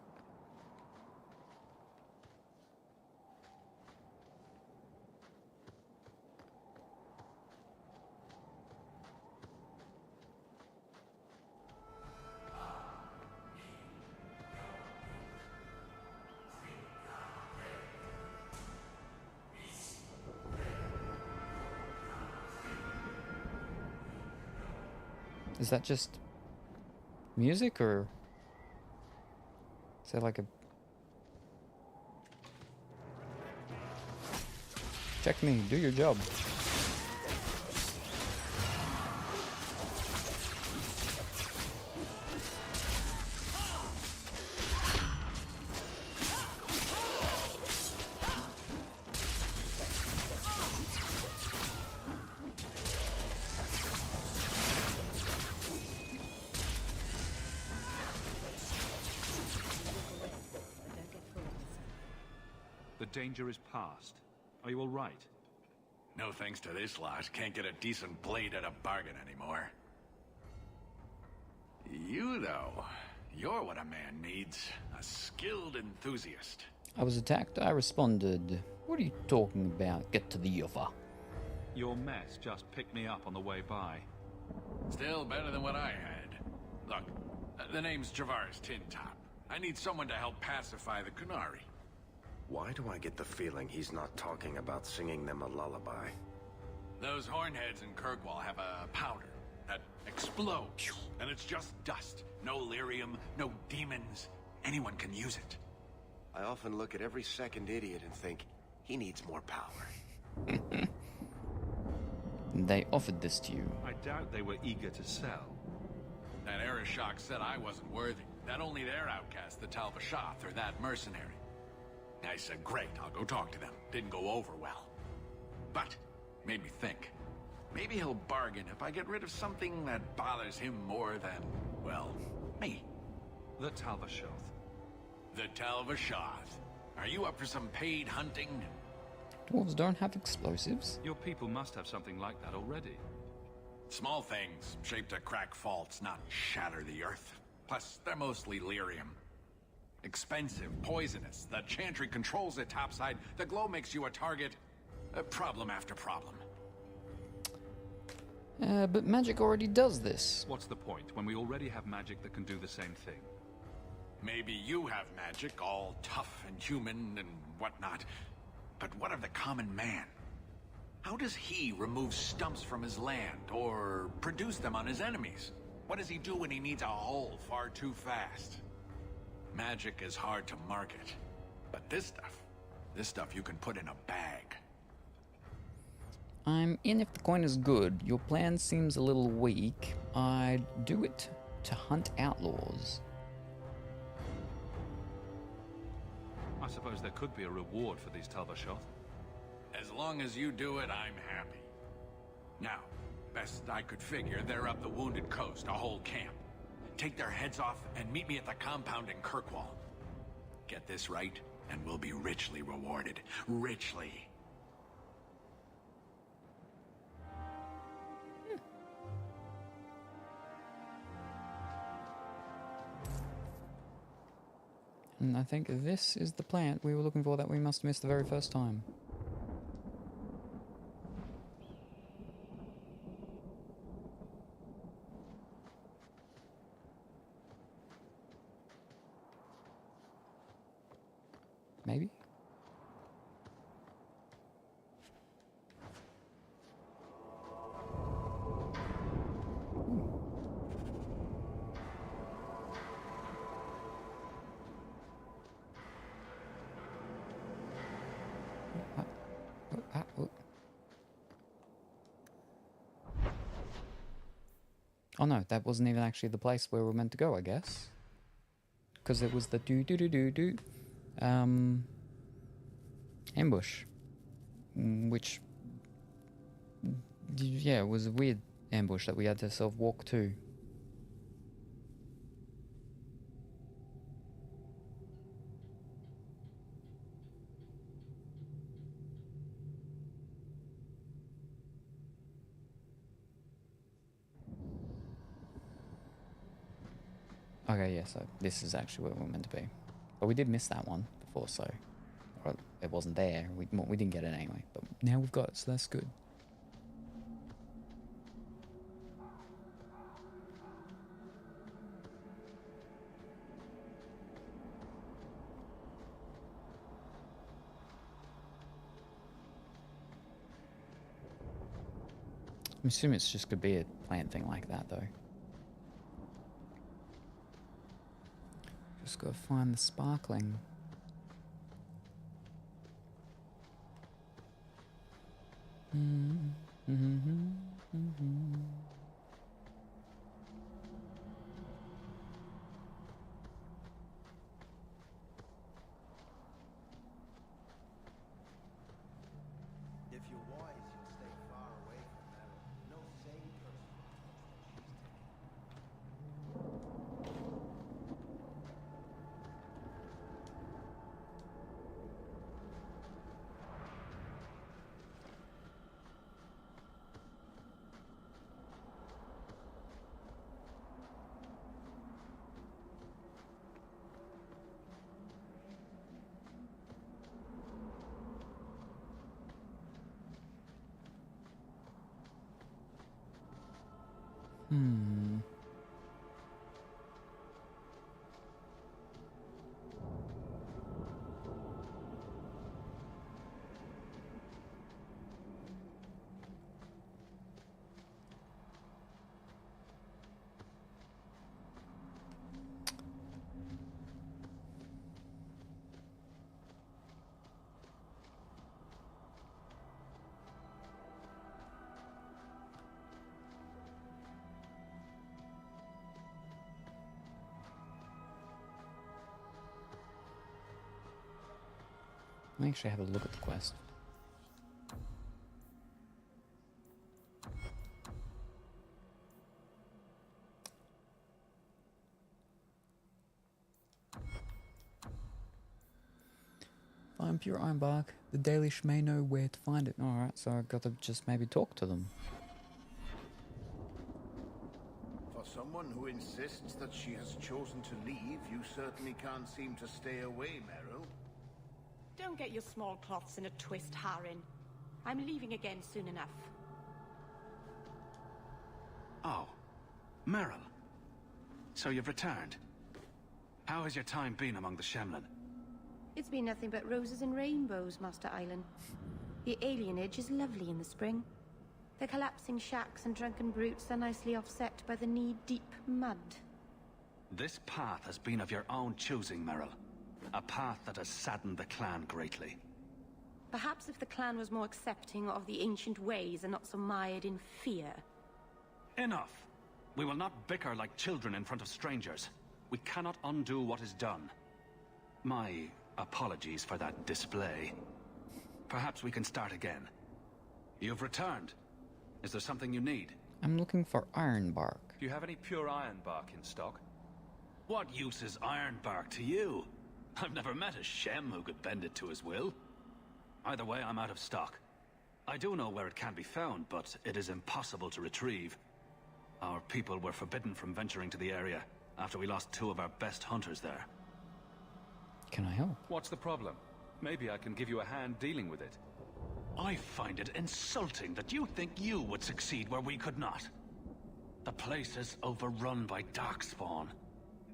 Is that just music, or is that like a... Check me, do your job. The danger is past. Are you all right? No thanks to this lot. Can't get a decent blade at a bargain anymore. You, though, you're what a man needs. A skilled enthusiast. I was attacked, I responded. What are you talking about? Get to the offer. Your mess just picked me up on the way by. Still better than what I had. Look, the name's Travaris Tintop. I need someone to help pacify the Qunari. Why do I get the feeling he's not talking about singing them a lullaby? Those hornheads in Kirkwall have a powder that explodes, and it's just dust. No lyrium, no demons. Anyone can use it. I often look at every second idiot and think, he needs more power. They offered this to you. I doubt they were eager to sell. That Arishok said I wasn't worthy. That only their outcast, the Tal-Vashoth, or that mercenary. I said, great, I'll go talk to them. Didn't go over well. But, made me think. Maybe he'll bargain if I get rid of something that bothers him more than, well, me. The Tal-Vashoth. The Tal-Vashoth. Are you up for some paid hunting? Dwarves don't have explosives. Your people must have something like that already. Small things, shaped to crack faults, not shatter the earth. Plus, they're mostly lyrium. Expensive, poisonous. The Chantry controls it topside. The glow makes you a target. Problem after problem. But magic already does this. What's the point when we already have magic that can do the same thing? Maybe you have magic, all tough and human and whatnot. But what of the common man? How does he remove stumps from his land, or produce them on his enemies? What does he do when he needs a hole far too fast? Magic is hard to market. But this stuff you can put in a bag. I'm in if the coin is good. Your plan seems a little weak. I'd do it to hunt outlaws. I suppose there could be a reward for these Tal-Vashoth. As long as you do it, I'm happy. Now, best I could figure, they're up the Wounded Coast, a whole camp. Take their heads off and meet me at the compound in Kirkwall. Get this right, and we'll be richly rewarded. Richly. And I think this is the plant we were looking for that we must have missed the very first time. Maybe? Oh no, that wasn't even actually the place where we were meant to go, I guess. Because it was the ambush. Which, yeah, it was a weird ambush that we had to sort of walk to. Okay, yeah, so this is actually where we're meant to be. But we did miss that one before, so... Or it wasn't there. We didn't get it anyway. But now we've got it, so that's good. I'm assuming it's just could be a plant thing like that, though. Just gotta find the sparkling. If you're wise, you'll stay far away from them. No sane person. Let me actually have a look at the quest. Find pure ironbark. The Dalish may know where to find it. Alright, so I've got to just maybe talk to them. For someone who insists that she has chosen to leave, you certainly can't seem to stay away, Meryl. Don't get your small cloths in a twist, Harin. I'm leaving again soon enough. Oh, Meryl. So you've returned. How has your time been among the Shemlin? It's been nothing but roses and rainbows, Master Island. The alienage is lovely in the spring. The collapsing shacks and drunken brutes are nicely offset by the knee-deep mud. This path has been of your own choosing, Meryl. A path that has saddened the clan greatly. Perhaps if the clan was more accepting of the ancient ways and not so mired in fear. Enough! We will not bicker like children in front of strangers. We cannot undo what is done. My apologies for that display. Perhaps we can start again. You've returned. Is there something you need? I'm looking for ironbark. Do you have any pure ironbark in stock? What use is ironbark to you? I've never met a Shem who could bend it to his will. Either way, I'm out of stock. I do know where it can be found, but it is impossible to retrieve. Our people were forbidden from venturing to the area after we lost 2 of our best hunters there. Can I help? What's the problem? Maybe I can give you a hand dealing with it. I find it insulting that you think you would succeed where we could not. The place is overrun by darkspawn.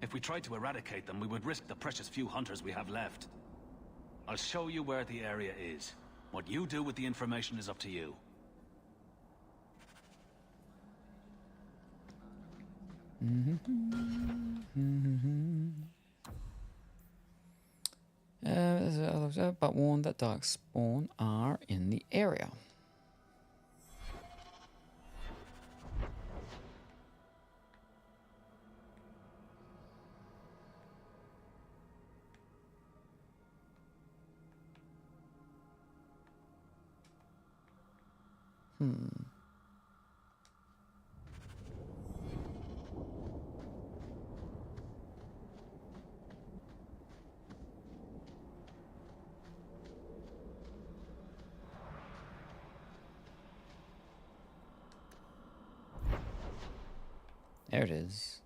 If we tried to eradicate them, we would risk the precious few hunters we have left. I'll show you where the area is. What you do with the information is up to you. But warned that darkspawn are in the area. There it is.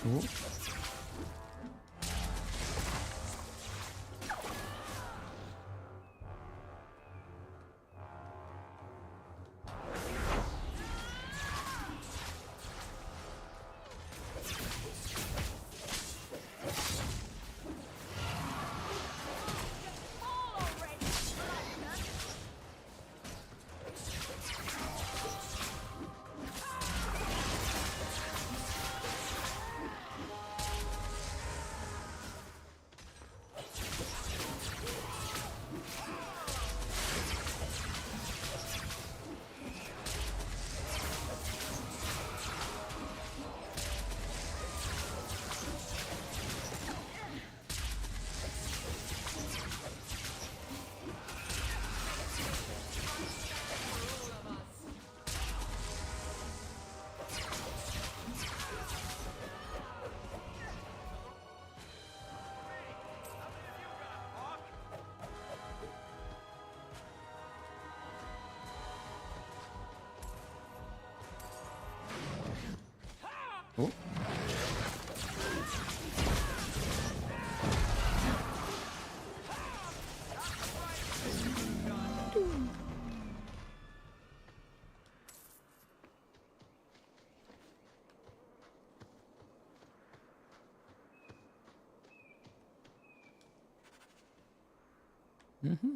Ooh. Oh. Mm-hmm.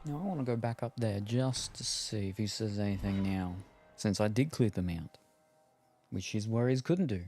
Now I want to go back up there just to see if he says anything now, since I did clear them out, which his worries couldn't do.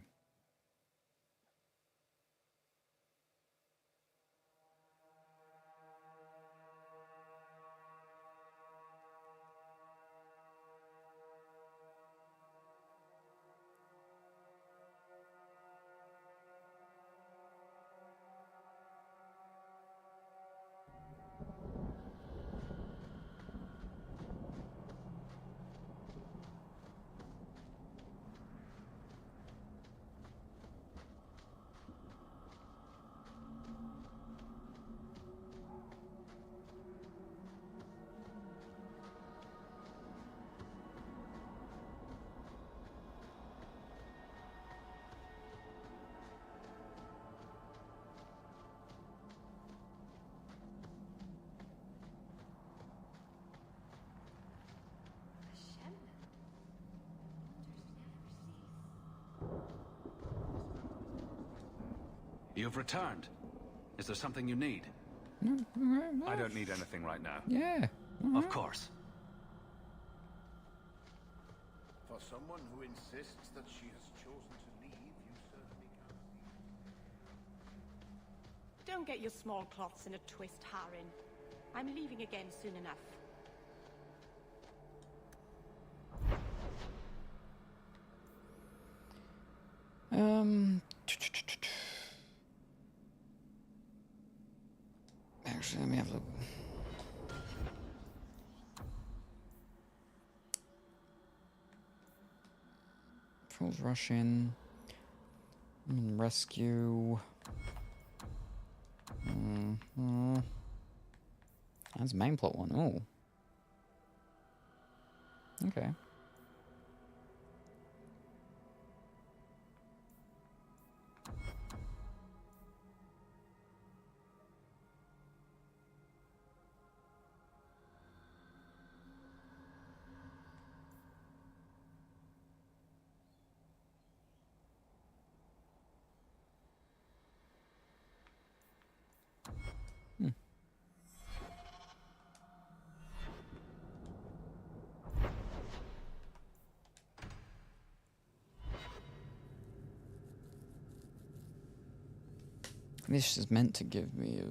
You've returned. Is there something you need? I don't need anything right now. Yeah. Of course. For someone who insists that she has chosen to leave, you certainly can't. Don't get your small cloths in a twist, Harin. I'm leaving again soon enough. Actually, let me have a look. Trolls rush in. Rescue. That's the main plot one. Oh. Okay. This is meant to give me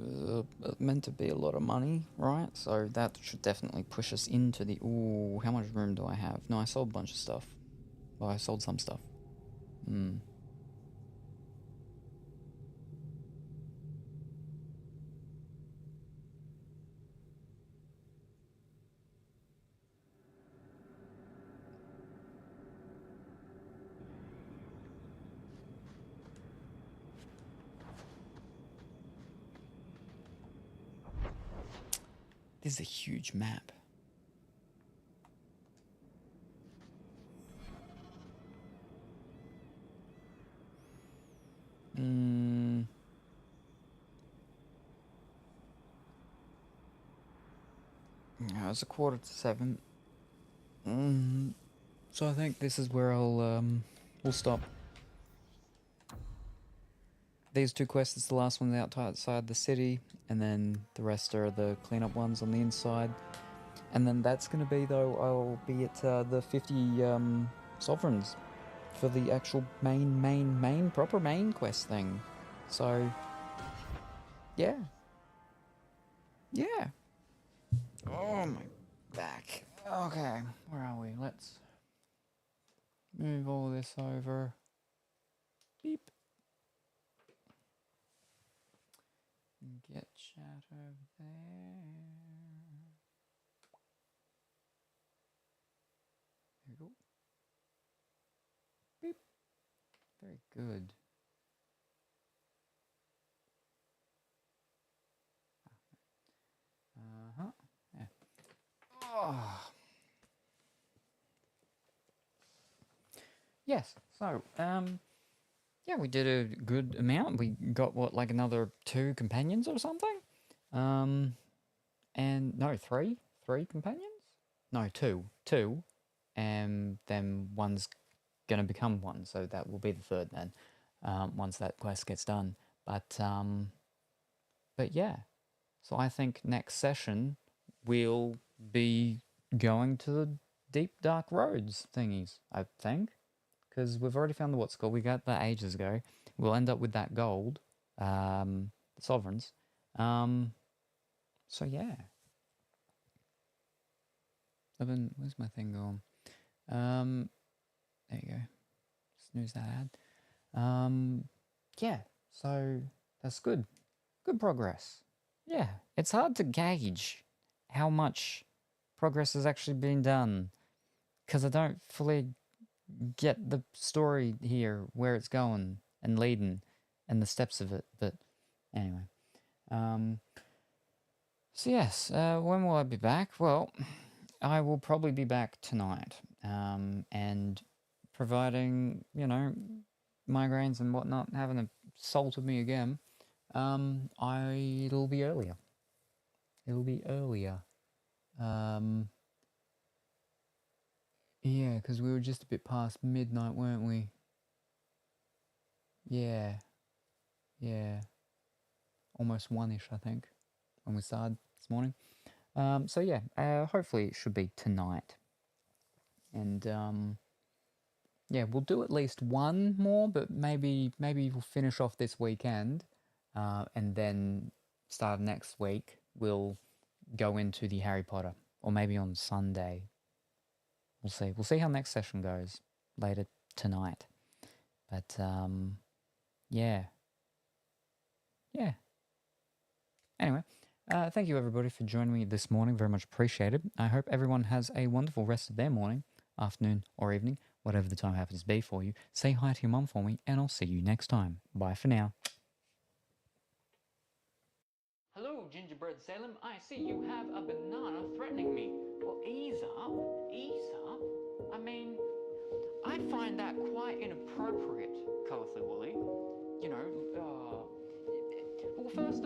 meant to be a lot of money, right? So that should definitely push us into the. Ooh, how much room do I have? No, I sold a bunch of stuff. Well, I sold some stuff. This is a huge map. Yeah, it's 6:45. So I think this is where we'll stop. These two quests is the last one outside the city, and then the rest are the cleanup ones on the inside. And then that's going to be, though, I'll be at the 50 sovereigns for the actual proper main quest thing. So, yeah. Yeah. Oh, my back. Okay, where are we? Let's move all this over. Beep. get chat over there. There we go. Beep. Very good. Uh-huh. Yeah. Oh. Yes, so, yeah, we did a good amount. We got, what, like another 2 companions or something? And, no, 3? 3 companions? No, 2. 2, and then one's going to become one, so that will be the 3rd then, once that quest gets done. But yeah, so I think next session we'll be going to the deep dark roads thingies, I think. Because we've already found the what's called. We got that ages ago. We'll end up with that gold, the sovereigns. So yeah. Where's my thing going? There you go. Snooze that ad. Yeah. So that's good. Good progress. Yeah. It's hard to gauge how much progress has actually been done, because I don't fully get the story here, where it's going and leading, and the steps of it. But anyway, so yes, when will I be back? Well, I will probably be back tonight, and providing, you know, migraines and whatnot haven't assaulted me again, it'll be earlier. It'll be earlier. Yeah, because we were just a bit past midnight, weren't we? Yeah. Yeah. Almost 1-ish, I think, when we started this morning. So yeah, hopefully it should be tonight. And yeah, we'll do at least one more, but maybe we'll finish off this weekend, and then start next week we'll go into the Harry Potter, or maybe on Sunday. We'll see. We'll see how next session goes later tonight. But yeah. Yeah. Anyway, thank you everybody for joining me this morning. Very much appreciated. I hope everyone has a wonderful rest of their morning, afternoon, or evening, whatever the time happens to be for you. Say hi to your mum for me, and I'll see you next time. Bye for now. Hello, Gingerbread Salem. I see you have a banana threatening me. Well, ease up. Ease up. I mean, I find that quite inappropriate, Colourfully Woolly. You know, well, first